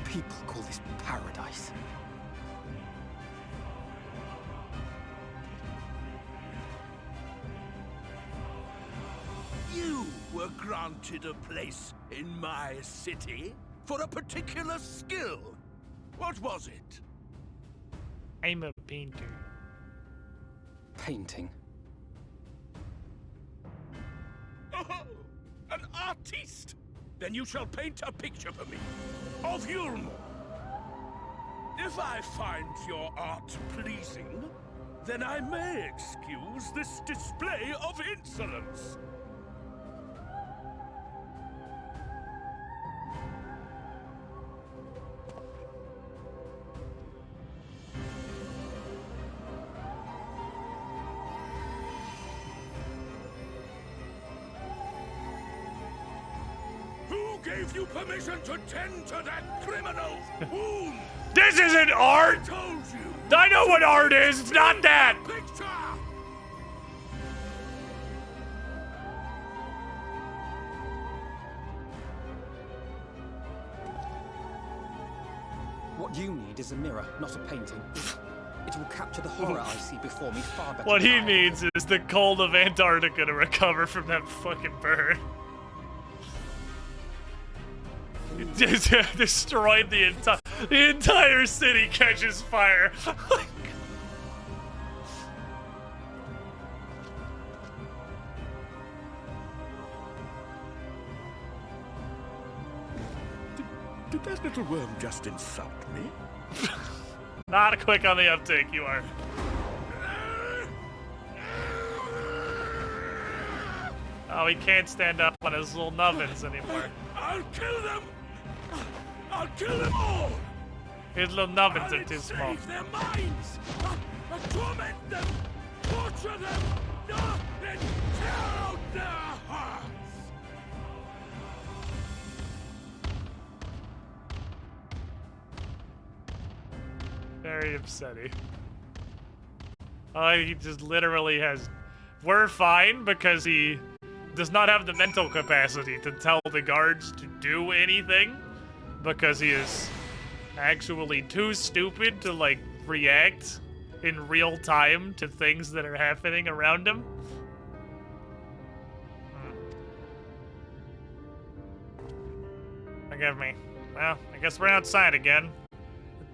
People call this paradise. You were granted a place in my city for a particular skill. What was it? I'm a painter. Painting. Oh, an artiste! Then you shall paint a picture for me of Yulmore. If I find your art pleasing, then I may excuse this display of insolence. Gave you permission to tend to that criminal's wound? This isn't art! I told you! I know what art is! It's not that! Picture! What you need is a mirror, not a painting. It will capture the horror I see before me far better. What he needs is the cold of Antarctica to recover from that fucking burn. Destroyed the entire city catches fire. Did that little worm just insult me? Not quick on the uptake, you are. Oh, he can't stand up on his little nubbins anymore. I'll kill them! I'll kill them all! His little nubbins are too small. Save their minds! Torment them! Torture them! And tear out their hearts! Very upsetting. He just literally has... We're fine because he does not have the mental capacity to tell the guards to do anything. Because he is actually too stupid to, like, react in real time to things that are happening around him. Forgive me. Well, I guess we're outside again.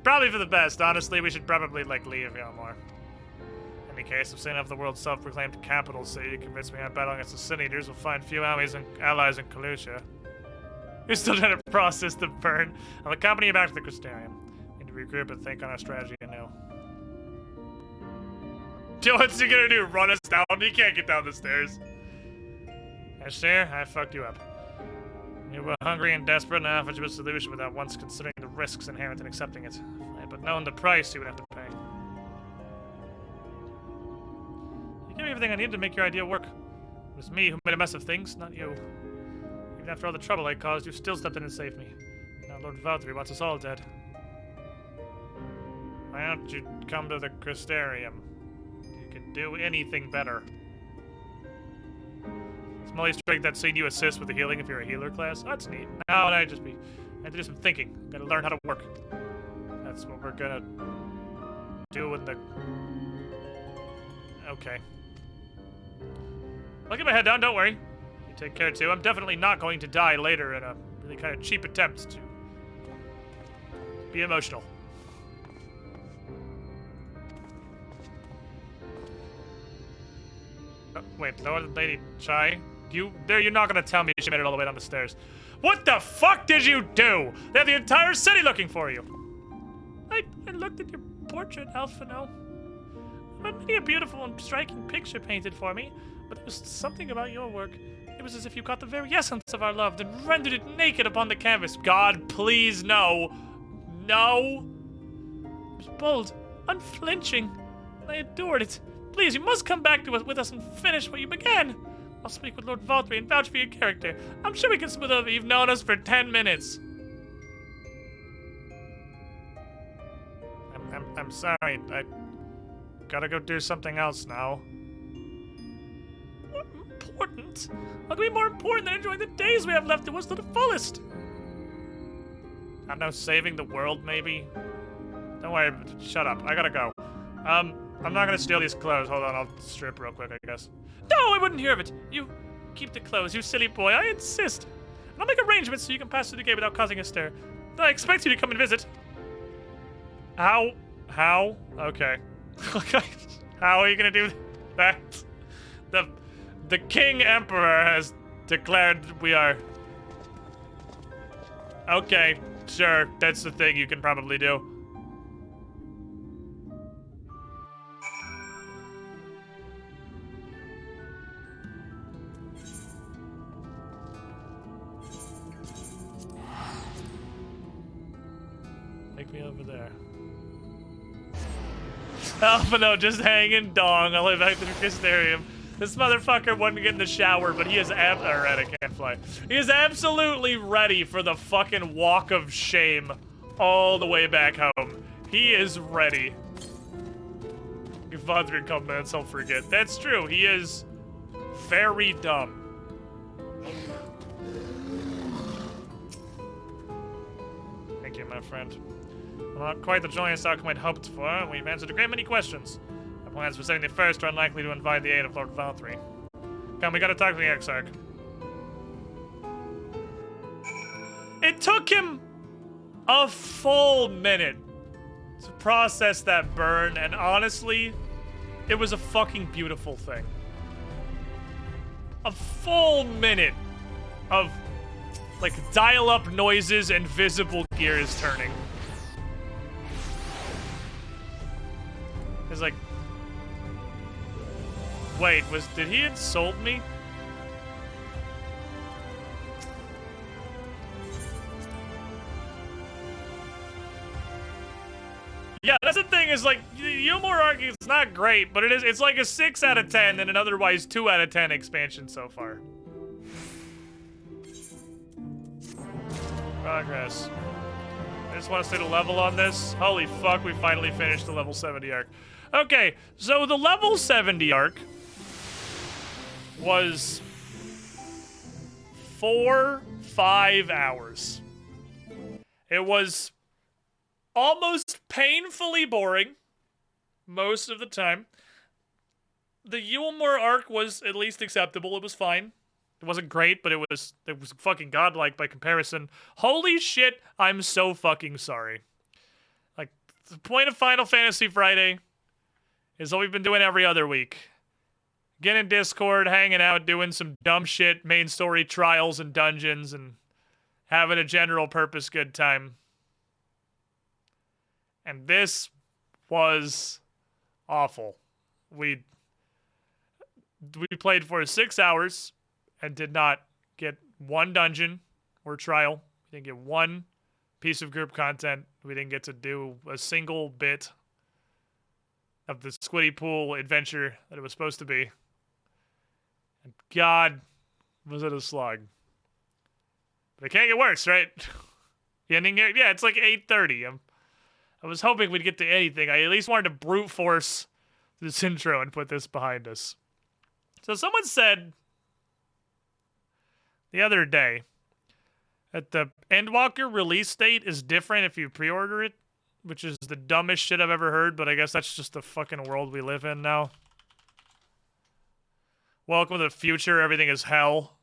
Probably for the best, honestly. We should probably, like, leave here more. In any case, if setting up the world's self-proclaimed capital city to convince me I'm battling against the Sin Eaters, we'll find few allies in Kalusha. You're still trying to process the burn. I'll accompany you back to the Crystarium. Need to regroup and think on our strategy anew. What's he gonna do? Run us down? He can't get down the stairs. Ashir, I fucked you up. You were hungry and desperate, and I offered you a solution without once considering the risks inherent in accepting it. I had but known the price you would have to pay. You gave me everything I needed to make your idea work. It was me who made a mess of things, not you. Even after all the trouble I caused, you still stepped in and saved me. Now Lord Valtteri wants us all dead. Why don't you come to the Crystarium? You can do anything better. Molly strength that scene you assist with the healing if you're a healer class. Oh, that's neat. No, I have to do some thinking. Gotta learn how to work. That's what we're gonna do in the... Okay. I'll get my head down, don't worry. You take care too. I'm definitely not going to die later in a really kind of cheap attempt to be emotional. Oh, wait, Lord Lady Chai? You're not gonna tell me she made it all the way down the stairs. What the fuck did you do? They have the entire city looking for you. I looked at your portrait, Alphino. I had many a beautiful and striking picture painted for me, but there was something about your work. It was as if you caught the very essence of our love and rendered it naked upon the canvas. God, please, no. No. It was bold, unflinching. I adored it. Please, you must come back to us with us and finish what you began. I'll speak with Lord Valtteri and vouch for your character. I'm sure we can smooth over. You've known us for 10 minutes. I'm sorry. I gotta go do something else now. What important? What could be more important than enjoying the days we have left to us to the fullest? I don't know, saving the world, maybe? Don't worry, shut up. I gotta go. I'm not gonna steal these clothes. Hold on, I'll strip real quick, I guess. No, I wouldn't hear of it. You keep the clothes, you silly boy. I insist. And I'll make arrangements so you can pass through the gate without causing a stir. I expect you to come and visit. How? Okay. How are you gonna do that? The King Emperor has declared we are... Okay, sure. That's the thing you can probably do. Take me over there. Alphino just hanging dong all the way back to the Crystarium. This motherfucker wouldn't get in the shower, but he is alright, I can't fly. He is absolutely ready for the fucking walk of shame all the way back home. He is ready. If Valtteri comments, he'll forget. That's true. He is very dumb. Thank you, my friend. Not quite the joyous outcome I'd hoped for. We've answered a great many questions. Our plans for setting the first are unlikely to invite the aid of Lord Valtteri. Come, we gotta talk to the Exarch. It took him a full minute to process that burn, and honestly, it was a fucking beautiful thing. A full minute of, like, dial-up noises and visible gears turning. It's like, wait, did he insult me? Yeah, that's the thing is, like, Yulmore Arc is not great, but it's like a 6 out of 10 and an otherwise 2 out of 10 expansion so far. Progress. I just want to say the level on this. Holy fuck, we finally finished the level 70 arc. Okay, so the level 70 arc was 4-5 hours. It was almost painfully boring most of the time. The Yulmore arc was at least acceptable. It was fine. It wasn't great, but it was fucking godlike by comparison. Holy shit, I'm so fucking sorry. Like, the point of Final Fantasy Friday is what we've been doing every other week. Getting in Discord, hanging out, doing some dumb shit, main story trials and dungeons, and having a general purpose good time. And this was awful. We played for 6 hours and did not get one dungeon or trial. We didn't get one piece of group content. We didn't get to do a single bit of the Squiddy Pool adventure that it was supposed to be. And God, was it a slog. But it can't get worse, right? The ending, yeah, it's like 8:30. I was hoping we'd get to anything. I at least wanted to brute force this intro and put this behind us. So someone said the other day that the Endwalker release date is different if you pre-order it, which is the dumbest shit I've ever heard, but I guess that's just the fucking world we live in now. Welcome to the future, everything is hell.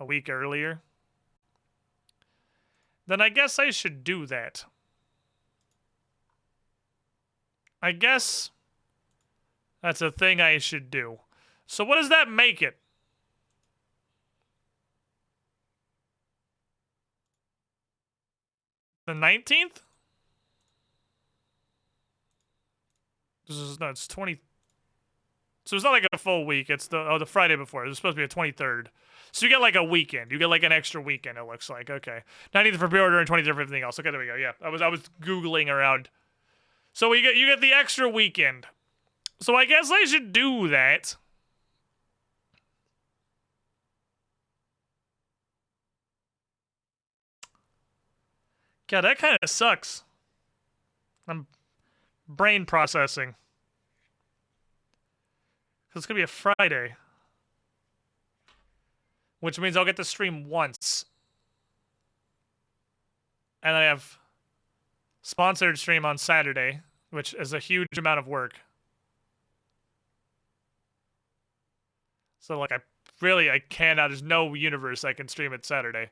A week earlier. Then I guess I should do that. I guess that's a thing I should do. So what does that make it? The 19th? No, it's 20. So it's not like a full week. It's the Friday before. It's supposed to be the 23rd. So you get like a weekend. You get like an extra weekend, it looks like. Okay. 19th for pre-order and 23rd for everything else. Okay, there we go. Yeah. I was Googling around. So you get the extra weekend. So I guess I should do that. God, that kind of sucks. I'm brain processing. Because it's going to be a Friday. Which means I'll get to stream once. And I have sponsored stream on Saturday, which is a huge amount of work. So, like, I cannot. There's no universe I can stream it Saturday.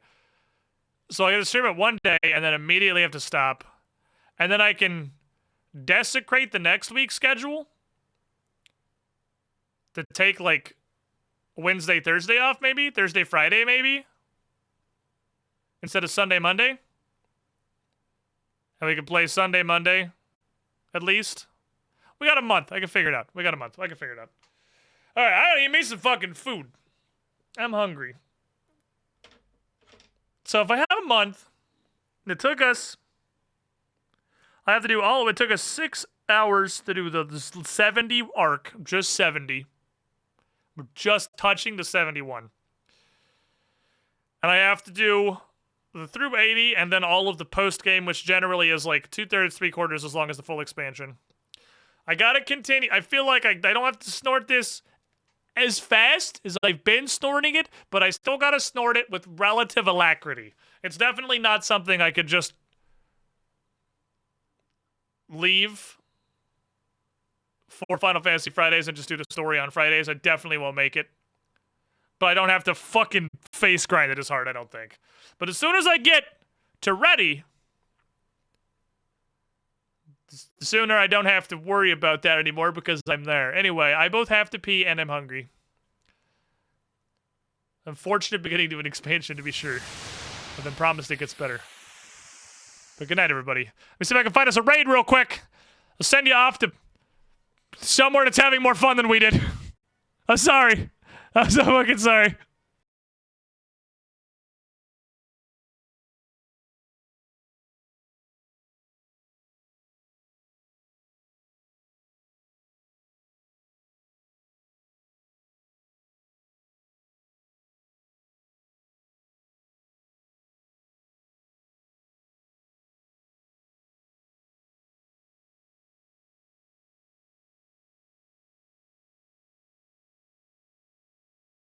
So I got to stream it one day and then immediately have to stop. And then I can desecrate the next week's schedule to take, like, Wednesday, Thursday off, maybe? Thursday, Friday, maybe? Instead of Sunday, Monday? And we can play Sunday, Monday, at least. We got a month. I can figure it out. We got a month. I can figure it out. All right, I gotta eat me some fucking food. I'm hungry. So if I have a month, it took us... I have to do all of it. It took us 6 hours to do the 70 arc. Just 70. We're just touching the 71. And I have to do the through 80 and then all of the post-game, which generally is like 2/3, 3/4 as long as the full expansion. I gotta continue. I feel like I don't have to snort this as fast as I've been snorting it, but I still gotta snort it with relative alacrity. It's definitely not something I could just leave for Final Fantasy Fridays and just do the story on Fridays. I definitely won't make it. But I don't have to fucking face grind it as hard, I don't think. But as soon as I get to ready, the sooner I don't have to worry about that anymore because I'm there. Anyway, I both have to pee and I'm hungry. Unfortunate beginning to an expansion, to be sure. I've been promised it gets better. But good night, everybody. Let me see if I can find us a raid real quick. I'll send you off to somewhere that's having more fun than we did. I'm sorry. I'm so fucking sorry.